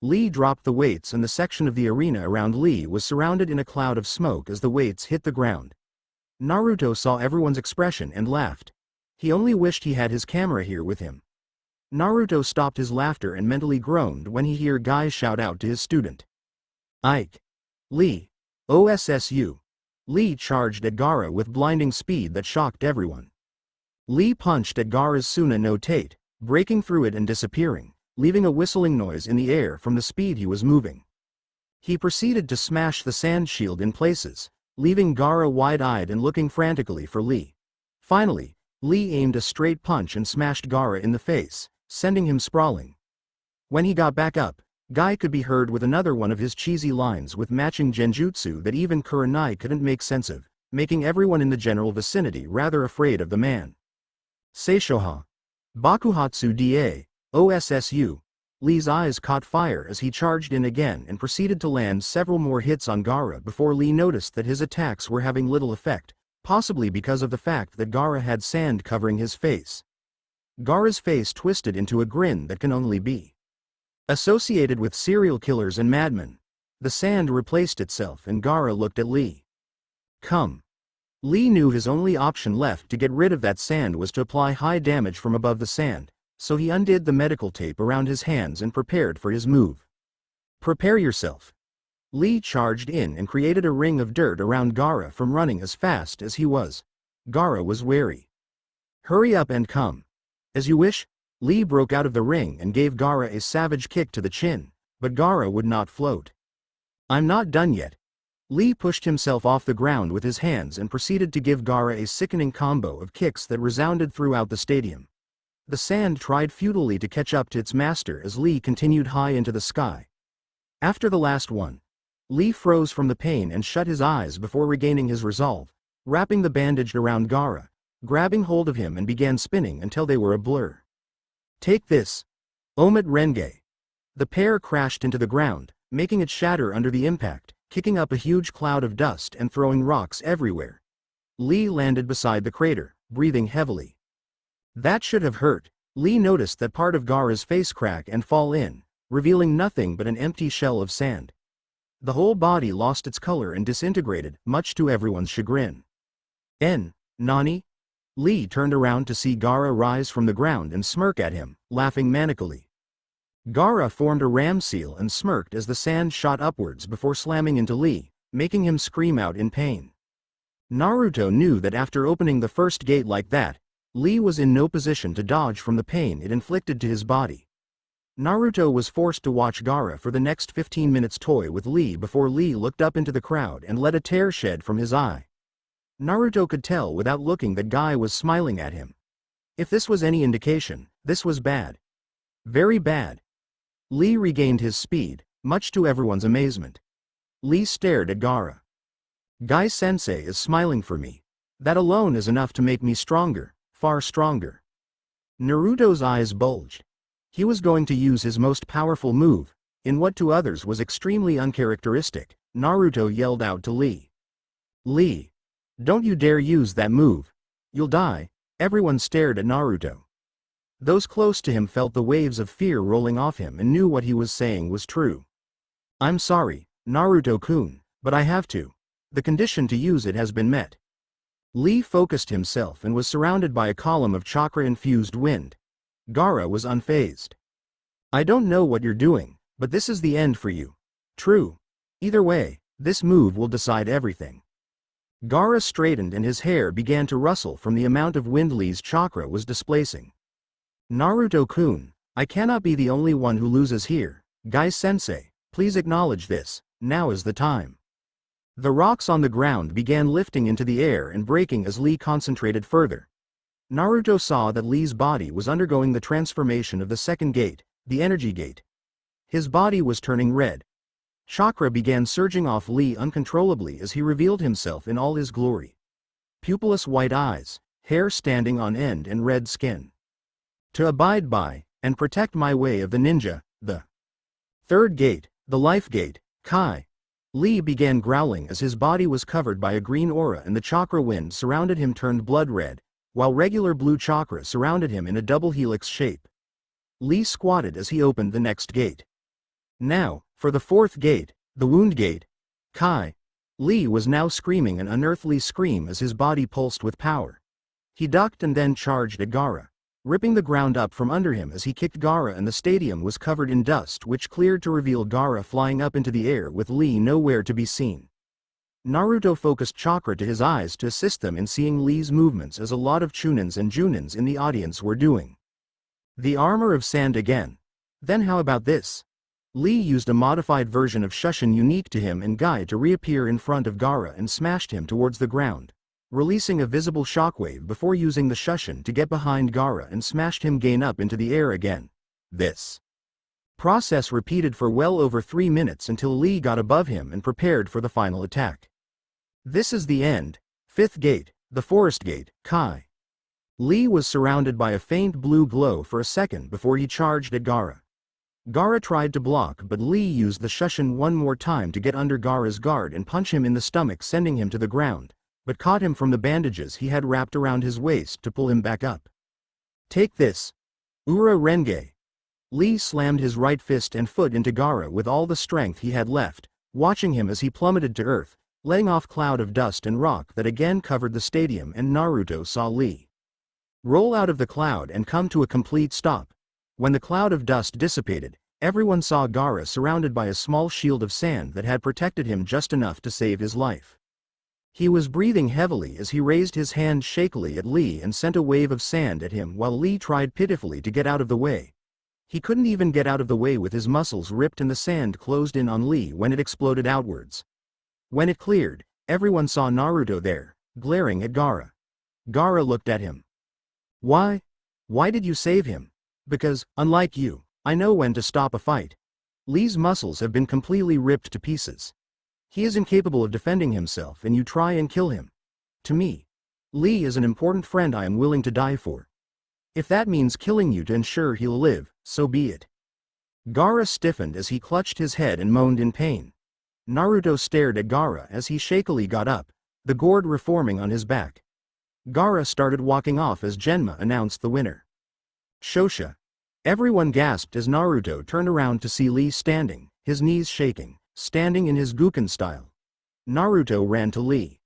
Lee dropped the weights and the section of the arena around Lee was surrounded in a cloud of smoke as the weights hit the ground. Naruto saw everyone's expression and laughed. He only wished he had his camera here with him. Naruto stopped his laughter and mentally groaned when he heard Guy shout out to his student. Ike. Lee. OSSU. Lee charged at Gaara with blinding speed that shocked everyone. Lee punched at Gaara's Suna no Tate, breaking through it and disappearing, leaving a whistling noise in the air from the speed he was moving. He proceeded to smash the sand shield in places, leaving Gaara wide-eyed and looking frantically for Lee. Finally, Lee aimed a straight punch and smashed Gaara in the face, sending him sprawling. When he got back up, Guy could be heard with another one of his cheesy lines with matching genjutsu that even Kurenai couldn't make sense of, making everyone in the general vicinity rather afraid of the man. Seishoha. Bakuhatsu da, OSSU. Lee's eyes caught fire as he charged in again and proceeded to land several more hits on Gaara before Lee noticed that his attacks were having little effect, possibly because of the fact that Gaara had sand covering his face. Gaara's face twisted into a grin that can only be associated with serial killers and madmen. The sand replaced itself and Gaara looked at Lee. Come. Lee knew his only option left to get rid of that sand was to apply high damage from above the sand, so he undid the medical tape around his hands and prepared for his move. Prepare yourself. Lee charged in and created a ring of dirt around Gaara from running as fast as he was. Gaara was wary. Hurry up and come. As you wish. Lee broke out of the ring and gave Gaara a savage kick to the chin, but Gaara would not float. I'm not done yet. Lee pushed himself off the ground with his hands and proceeded to give Gaara a sickening combo of kicks that resounded throughout the stadium. The sand tried futilely to catch up to its master as Lee continued high into the sky. After the last one, Lee froze from the pain and shut his eyes before regaining his resolve, wrapping the bandage around Gaara, grabbing hold of him and began spinning until they were a blur. Take this. Omit Renge. The pair crashed into the ground, making it shatter under the impact, kicking up a huge cloud of dust and throwing rocks everywhere. Lee landed beside the crater, breathing heavily. That should have hurt. Lee noticed that part of Gaara's face crack and fall in, revealing nothing but an empty shell of sand. The whole body lost its color and disintegrated, much to everyone's chagrin. Nani? Lee turned around to see Gaara rise from the ground and smirk at him, laughing manically. Gaara formed a ram seal and smirked as the sand shot upwards before slamming into Lee, making him scream out in pain. Naruto knew that after opening the first gate like that, Lee was in no position to dodge from the pain it inflicted to his body. Naruto was forced to watch Gaara for the next 15 minutes toy with Lee before Lee looked up into the crowd and let a tear shed from his eye. Naruto could tell without looking that Guy was smiling at him. If this was any indication, this was bad. Very bad. Lee regained his speed, much to everyone's amazement. Lee stared at Gaara. Guy-sensei is smiling for me. That alone is enough to make me stronger, far stronger. Naruto's eyes bulged. He was going to use his most powerful move, in what to others was extremely uncharacteristic. Naruto yelled out to Lee. Lee! Don't you dare use that move. You'll die. Everyone stared at Naruto. Those close to him felt the waves of fear rolling off him and knew what he was saying was true. I'm sorry, Naruto-kun, but I have to. The condition to use it has been met. Lee focused himself and was surrounded by a column of chakra-infused wind. Gaara was unfazed. I don't know what you're doing, but this is the end for you. True. Either way, this move will decide everything. Gaara straightened and his hair began to rustle from the amount of wind Lee's chakra was displacing. Naruto-kun, I cannot be the only one who loses here. Guy-sensei, please acknowledge this, now is the time. The rocks on the ground began lifting into the air and breaking as Lee concentrated further. Naruto saw that Lee's body was undergoing the transformation of the second gate, the energy gate. His body was turning red. Chakra began surging off Lee uncontrollably as he revealed himself in all his glory. Pupilless white eyes, hair standing on end and red skin. To abide by, and protect my way of the ninja, the third gate, the life gate, Kai. Lee began growling as his body was covered by a green aura and the chakra wind surrounded him turned blood red, while regular blue chakra surrounded him in a double helix shape. Lee squatted as he opened the next gate. Now, for the fourth gate, the wound gate, Kai. Lee was now screaming an unearthly scream as his body pulsed with power. He ducked and then charged at Gaara, ripping the ground up from under him as he kicked Gaara, and the stadium was covered in dust which cleared to reveal Gaara flying up into the air with Lee nowhere to be seen. Naruto focused chakra to his eyes to assist them in seeing Lee's movements as a lot of Chunins and Junins in the audience were doing. The armor of sand again. Then how about this? Lee used a modified version of Shushin unique to him and Guy to reappear in front of Gaara and smashed him towards the ground, releasing a visible shockwave before using the Shushin to get behind Gaara and smashed him gain up into the air again. This process repeated for well over 3 minutes until Lee got above him and prepared for the final attack. This is the end. Fifth gate, the forest gate, Kai. Lee was surrounded by a faint blue glow for a second before he charged at Gaara. Gaara tried to block, but Lee used the Shushin one more time to get under Gaara's guard and punch him in the stomach, sending him to the ground, but caught him from the bandages he had wrapped around his waist to pull him back up. Take this. Ura Renge. Lee slammed his right fist and foot into Gaara with all the strength he had left, watching him as he plummeted to earth, letting off cloud of dust and rock that again covered the stadium, and Naruto saw Lee roll out of the cloud and come to a complete stop. When the cloud of dust dissipated, everyone saw Gaara surrounded by a small shield of sand that had protected him just enough to save his life. He was breathing heavily as he raised his hand shakily at Lee and sent a wave of sand at him while Lee tried pitifully to get out of the way. He couldn't even get out of the way with his muscles ripped and the sand closed in on Lee when it exploded outwards. When it cleared, everyone saw Naruto there, glaring at Gaara. Gaara looked at him. Why? Why did you save him? Because, unlike you, I know when to stop a fight. Lee's muscles have been completely ripped to pieces. He is incapable of defending himself and you try and kill him. To me, Lee is an important friend I am willing to die for. If that means killing you to ensure he'll live, so be it. Gaara stiffened as he clutched his head and moaned in pain. Naruto stared at Gaara as he shakily got up, the gourd reforming on his back. Gaara started walking off as Genma announced the winner. Shosha. Everyone gasped as Naruto turned around to see Lee standing, his knees shaking, standing in his Guken style. Naruto ran to Lee.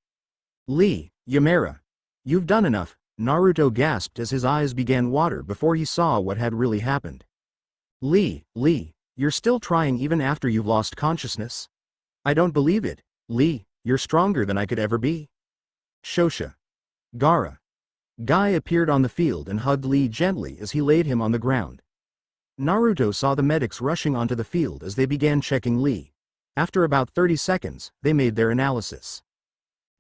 Lee, Yamera. You've done enough, Naruto gasped as his eyes began water before he saw what had really happened. Lee, you're still trying even after you've lost consciousness? I don't believe it, Lee, you're stronger than I could ever be. Shosha. Gaara. Guy appeared on the field and hugged Lee gently as he laid him on the ground. Naruto saw the medics rushing onto the field as they began checking Lee. After about 30 seconds, they made their analysis.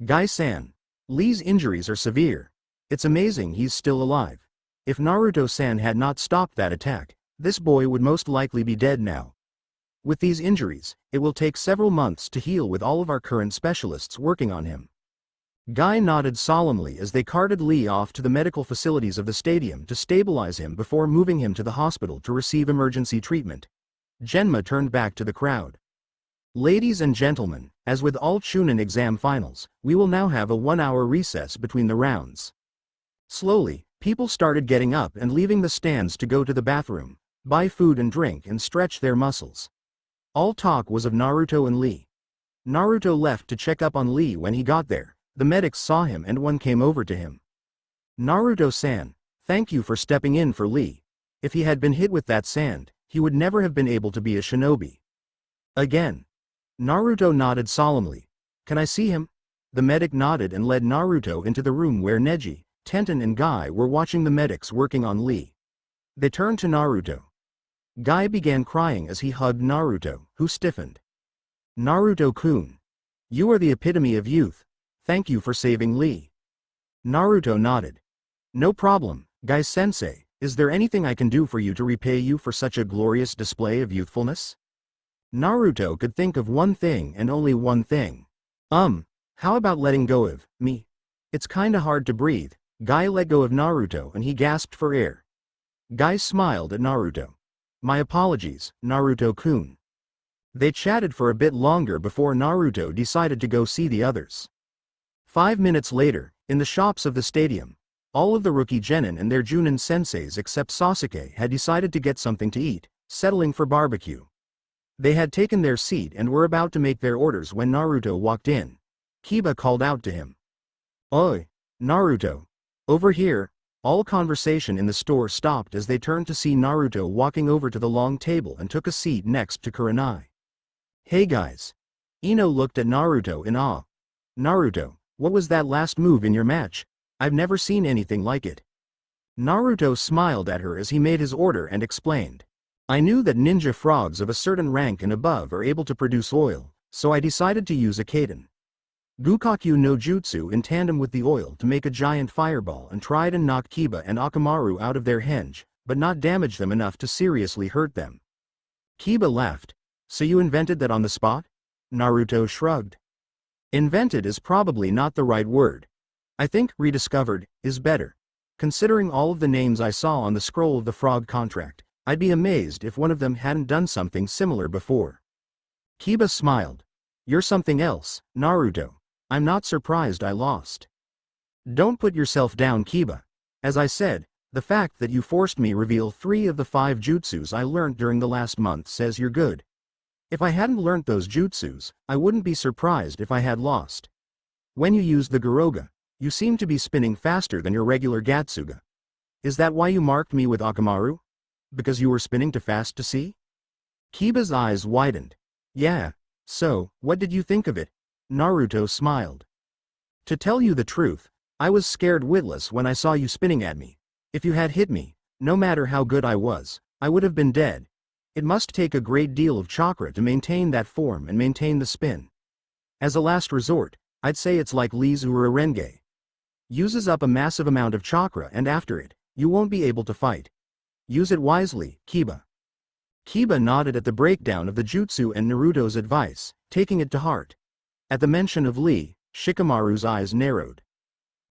Guy-san. Lee's injuries are severe. It's amazing he's still alive. If Naruto-san had not stopped that attack, this boy would most likely be dead now. With these injuries, it will take several months to heal with all of our current specialists working on him. Guy nodded solemnly as they carted Lee off to the medical facilities of the stadium to stabilize him before moving him to the hospital to receive emergency treatment. Genma turned back to the crowd. Ladies and gentlemen, as with all Chunin exam finals, we will now have a 1-hour recess between the rounds. Slowly, people started getting up and leaving the stands to go to the bathroom, buy food and drink and stretch their muscles. All talk was of Naruto and Lee. Naruto left to check up on Lee when he got there, The medics saw him and one came over to him. Naruto-san, thank you for stepping in for Lee. If he had been hit with that sand, he would never have been able to be a shinobi. Again. Naruto nodded solemnly. Can I see him? The medic nodded and led Naruto into the room where Neji, Tenten and Guy were watching the medics working on Lee. They turned to Naruto. Guy began crying as he hugged Naruto, who stiffened. Naruto-kun. You are the epitome of youth. Thank you for saving Lee. Naruto nodded. No problem, Guy-sensei. Is there anything I can do for you to repay you for such a glorious display of youthfulness? Naruto could think of one thing and only one thing. How about letting go of me? It's kinda hard to breathe. Guy let go of Naruto and he gasped for air. Guy smiled at Naruto. My apologies, Naruto-kun. They chatted for a bit longer before Naruto decided to go see the others. 5 minutes later, in the shops of the stadium, all of the rookie genin and their Junin senseis except Sasuke had decided to get something to eat, settling for barbecue. They had taken their seat and were about to make their orders when Naruto walked in. Kiba called out to him. Oi, Naruto. Over here. All conversation in the store stopped as they turned to see Naruto walking over to the long table and took a seat next to Kurenai. Hey guys. Ino looked at Naruto in awe. Naruto, what was that last move in your match? I've never seen anything like it. Naruto smiled at her as he made his order and explained. I knew that ninja frogs of a certain rank and above are able to produce oil, so I decided to use a Kaden Gukakyu no Jutsu in tandem with the oil to make a giant fireball and tried and knock Kiba and Akamaru out of their henge, but not damage them enough to seriously hurt them. Kiba laughed. So you invented that on the spot? Naruto shrugged. Invented is probably not the right word. I think rediscovered is better. Considering all of the names I saw on the scroll of the frog contract, I'd be amazed if one of them hadn't done something similar before. Kiba smiled. You're something else, Naruto. I'm not surprised I lost. Don't put yourself down, Kiba. As I said, the fact that you forced me reveal 3 of the 5 jutsus I learned during the last month says you're good. If I hadn't learnt those jutsus, I wouldn't be surprised if I had lost. When you used the Garoga, you seemed to be spinning faster than your regular Gatsuga. Is that why you marked me with Akamaru? Because you were spinning too fast to see? Kiba's eyes widened. Yeah. So, what did you think of it? Naruto smiled. To tell you the truth, I was scared witless when I saw you spinning at me. If you had hit me, no matter how good I was, I would have been dead. It must take a great deal of chakra to maintain that form and maintain the spin. As a last resort, I'd say it's like Lee's Urarenge. Uses up a massive amount of chakra and after it, you won't be able to fight. Use it wisely, Kiba. Kiba nodded at the breakdown of the jutsu and Naruto's advice, taking it to heart. At the mention of Lee, Shikamaru's eyes narrowed.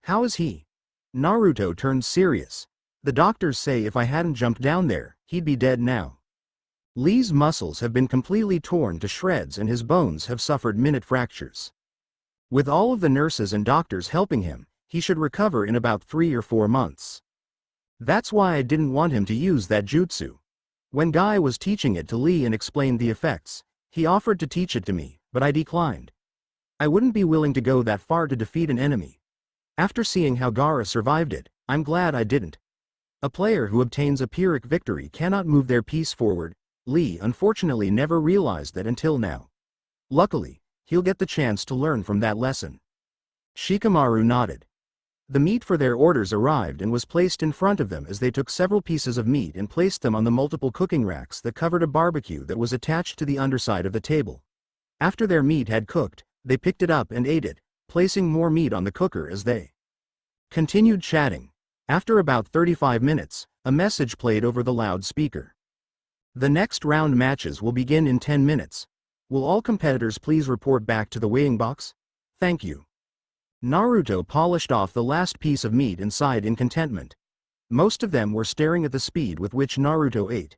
How is he? Naruto turned serious. The doctors say if I hadn't jumped down there, he'd be dead now. Lee's muscles have been completely torn to shreds and his bones have suffered minute fractures. With all of the nurses and doctors helping him, he should recover in about 3 or 4 months. That's why I didn't want him to use that jutsu. When Guy was teaching it to Lee and explained the effects, he offered to teach it to me, but I declined. I wouldn't be willing to go that far to defeat an enemy. After seeing how Gaara survived it, I'm glad I didn't. A player who obtains a Pyrrhic victory cannot move their piece forward. Lee unfortunately never realized that until now. Luckily, he'll get the chance to learn from that lesson. Shikamaru nodded. The meat for their orders arrived and was placed in front of them as they took several pieces of meat and placed them on the multiple cooking racks that covered a barbecue that was attached to the underside of the table. After their meat had cooked, they picked it up and ate it, placing more meat on the cooker as they continued chatting. After about 35 minutes, a message played over the loudspeaker. The next round matches will begin in 10 minutes. Will all competitors please report back to the weighing box? Thank you. Naruto polished off the last piece of meat and sighed in contentment. Most of them were staring at the speed with which Naruto ate.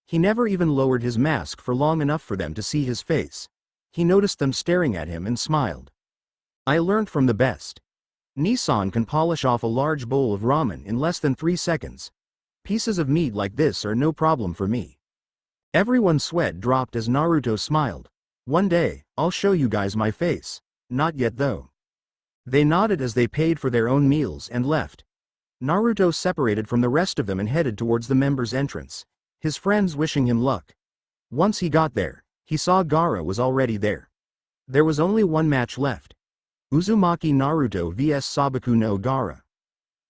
He never even lowered his mask for long enough for them to see his face. He noticed them staring at him and smiled. I learned from the best. Nissan can polish off a large bowl of ramen in less than 3 seconds. Pieces of meat like this are no problem for me. Everyone's sweat dropped as Naruto smiled. One day, I'll show you guys my face. Not yet though. They nodded as they paid for their own meals and left. Naruto separated from the rest of them and headed towards the members' entrance, his friends wishing him luck. Once he got there, he saw Gaara was already there. There was only one match left. Uzumaki Naruto vs Sabaku no Gaara.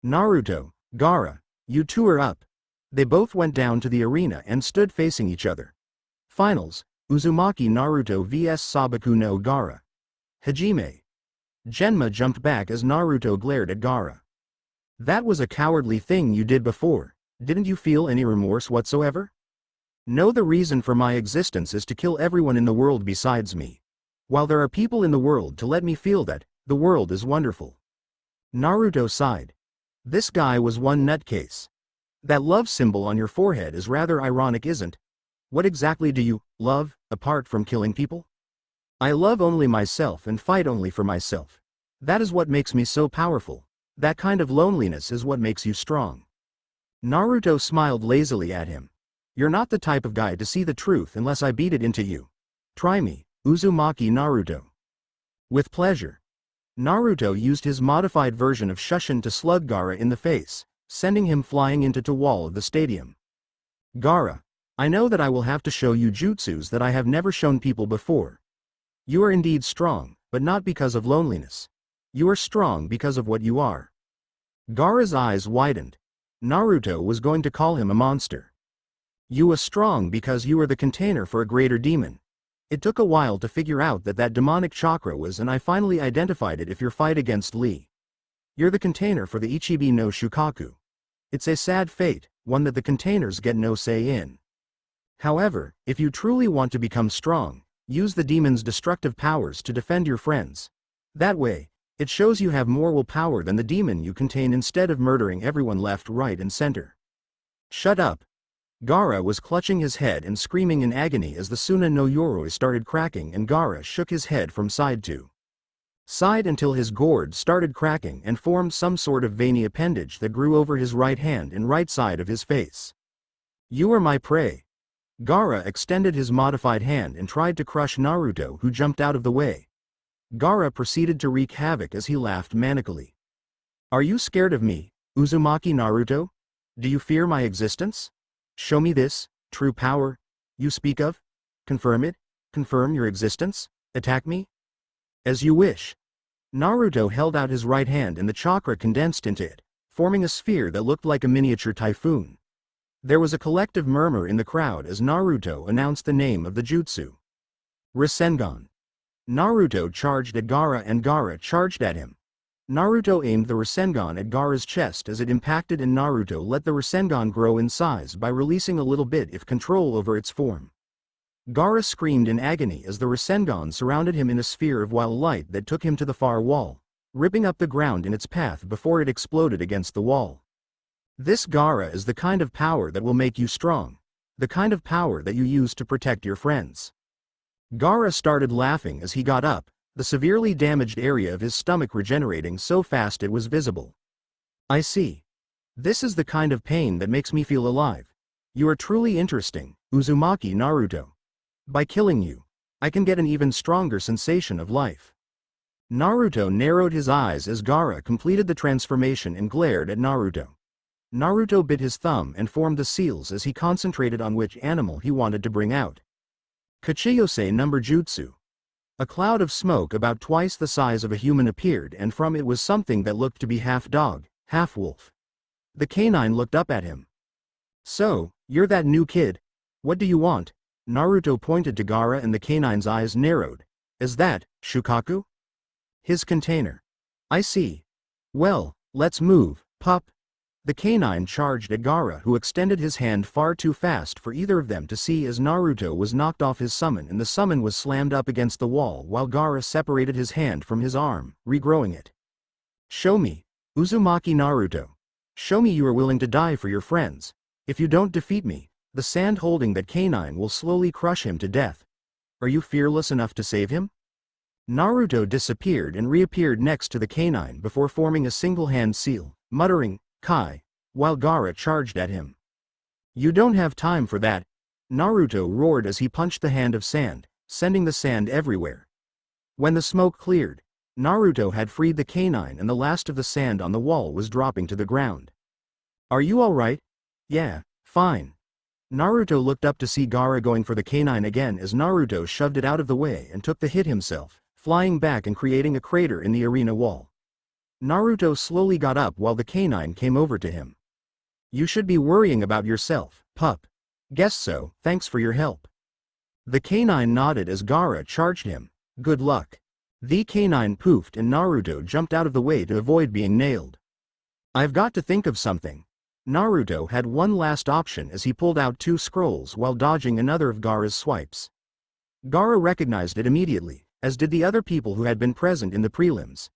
Naruto, Gaara, you two are up. They both went down to the arena and stood facing each other. Finals, Uzumaki Naruto vs Sabaku no Gaara. Hajime. Genma jumped back as Naruto glared at Gaara. That was a cowardly thing you did before, didn't you feel any remorse whatsoever? No, the reason for my existence is to kill everyone in the world besides me. While there are people in the world to let me feel that, the world is wonderful. Naruto sighed. This guy was one nutcase. That love symbol on your forehead is rather ironic, isn't? What exactly do you love, apart from killing people? I love only myself and fight only for myself. That is what makes me so powerful. That kind of loneliness is what makes you strong. Naruto smiled lazily at him. You're not the type of guy to see the truth unless I beat it into you. Try me, Uzumaki Naruto. With pleasure. Naruto used his modified version of Shushin to slug Gaara in the face, sending him flying into the wall of the stadium. Gaara, I know that I will have to show you jutsus that I have never shown people before. You are indeed strong, but not because of loneliness. You are strong because of what you are. Gaara's eyes widened. Naruto was going to call him a monster. You are strong because you are the container for a greater demon. It took a while to figure out that demonic chakra was, and I finally identified it if your fight against Lee. You're the container for the Ichibi no Shukaku. It's a sad fate, one that the containers get no say in. However, if you truly want to become strong, use the demon's destructive powers to defend your friends. That way, it shows you have more willpower than the demon you contain instead of murdering everyone left, right and center. Shut up. Gaara was clutching his head and screaming in agony as the Suna no Yoroi started cracking, and Gaara shook his head from side to side until his gourd started cracking and formed some sort of veiny appendage that grew over his right hand and right side of his face. You are my prey. Gaara extended his modified hand and tried to crush Naruto, who jumped out of the way. Gaara proceeded to wreak havoc as he laughed manically. Are you scared of me, Uzumaki Naruto? Do you fear my existence? Show me this true power you speak of. Confirm it. Confirm your existence. Attack me. As you wish. Naruto held out his right hand and the chakra condensed into it, forming a sphere that looked like a miniature typhoon. There was a collective murmur in the crowd as Naruto announced the name of the jutsu. Rasengan. Naruto charged at Gaara and Gaara charged at him. Naruto aimed the Rasengan at Gaara's chest as it impacted, and Naruto let the Rasengan grow in size by releasing a little bit of control over its form. Gaara screamed in agony as the Rasengan surrounded him in a sphere of wild light that took him to the far wall, ripping up the ground in its path before it exploded against the wall. This Gaara is the kind of power that will make you strong, the kind of power that you use to protect your friends. Gaara started laughing as he got up, the severely damaged area of his stomach regenerating so fast it was visible. I see. This is the kind of pain that makes me feel alive. You are truly interesting, Uzumaki Naruto. By killing you, I can get an even stronger sensation of life. Naruto narrowed his eyes as Gaara completed the transformation and glared at Naruto. Naruto bit his thumb and formed the seals as he concentrated on which animal he wanted to bring out. Kachiyose number jutsu. A cloud of smoke about twice the size of a human appeared, and from it was something that looked to be half dog, half wolf. The canine looked up at him. So, you're that new kid? What do you want? Naruto pointed to Gaara and the canine's eyes narrowed. Is that Shukaku? His container. I see. Well, let's move, pup. The canine charged at Gaara, who extended his hand far too fast for either of them to see as Naruto was knocked off his summon and the summon was slammed up against the wall while Gaara separated his hand from his arm, regrowing it. Show me, Uzumaki Naruto. Show me you are willing to die for your friends. If you don't defeat me, the sand holding that canine will slowly crush him to death. Are you fearless enough to save him? Naruto disappeared and reappeared next to the canine before forming a single hand seal, muttering, Kai, while Gaara charged at him. You don't have time for that, Naruto roared as he punched the hand of sand, sending the sand everywhere. When the smoke cleared, Naruto had freed the canine and the last of the sand on the wall was dropping to the ground. "Are you alright?" "Yeah, fine." Naruto looked up to see Gaara going for the canine again as Naruto shoved it out of the way and took the hit himself, flying back and creating a crater in the arena wall. Naruto slowly got up while the canine came over to him. "You should be worrying about yourself, pup." "Guess so, thanks for your help." The canine nodded as Gaara charged him. "Good luck." The canine poofed and Naruto jumped out of the way to avoid being nailed. "I've got to think of something." Naruto had one last option as he pulled out 2 scrolls while dodging another of Gaara's swipes. Gaara recognized it immediately, as did the other people who had been present in the prelims.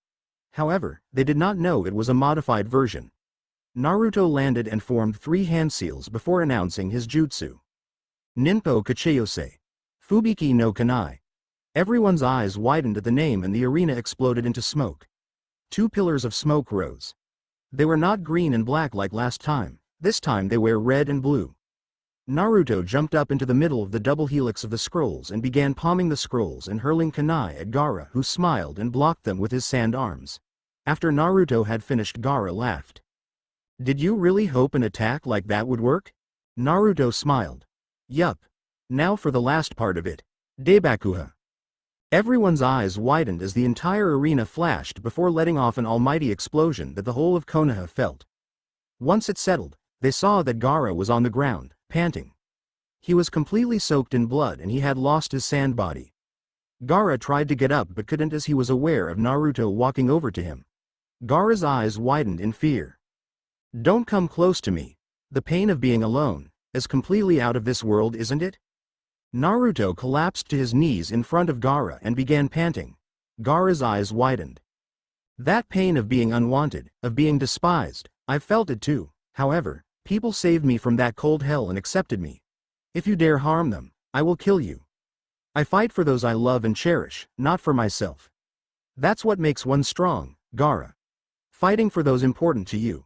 However, they did not know it was a modified version. Naruto landed and formed 3 hand seals before announcing his jutsu. Ninpo Kachiyose. Fubiki no Kanai. Everyone's eyes widened at the name and the arena exploded into smoke. 2 pillars of smoke rose. They were not green and black like last time, this time they were red and blue. Naruto jumped up into the middle of the double helix of the scrolls and began palming the scrolls and hurling kunai at Gaara, who smiled and blocked them with his sand arms. After Naruto had finished, Gaara laughed. "Did you really hope an attack like that would work?" Naruto smiled. "Yup. Now for the last part of it. Deibakuha." Everyone's eyes widened as the entire arena flashed before letting off an almighty explosion that the whole of Konoha felt. Once it settled, they saw that Gaara was on the ground, panting. He was completely soaked in blood and he had lost his sand body. Gaara tried to get up but couldn't as he was aware of Naruto walking over to him. Gaara's eyes widened in fear. "Don't come close to me. The pain of being alone is completely out of this world, isn't it?" Naruto collapsed to his knees in front of Gaara and began panting. Gaara's eyes widened. "That pain of being unwanted, of being despised, I've felt it too. However, people saved me from that cold hell and accepted me. If you dare harm them, I will kill you. I fight for those I love and cherish, not for myself. That's what makes one strong, Gaara. Fighting for those important to you.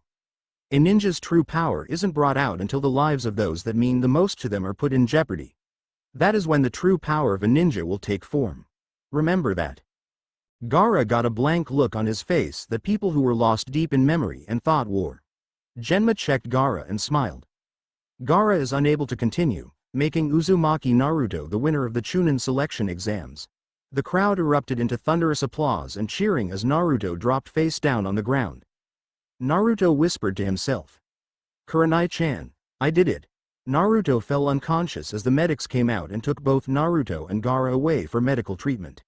A ninja's true power isn't brought out until the lives of those that mean the most to them are put in jeopardy. That is when the true power of a ninja will take form. Remember that." Gaara got a blank look on his face that people who were lost deep in memory and thought wore. Genma checked Gaara and smiled. Gaara is unable to continue, making Uzumaki Naruto the winner of the Chunin selection exams. The crowd erupted into thunderous applause and cheering as Naruto dropped face down on the ground. Naruto whispered to himself. "Kurenai-chan, I did it." Naruto fell unconscious as the medics came out and took both Naruto and Gaara away for medical treatment.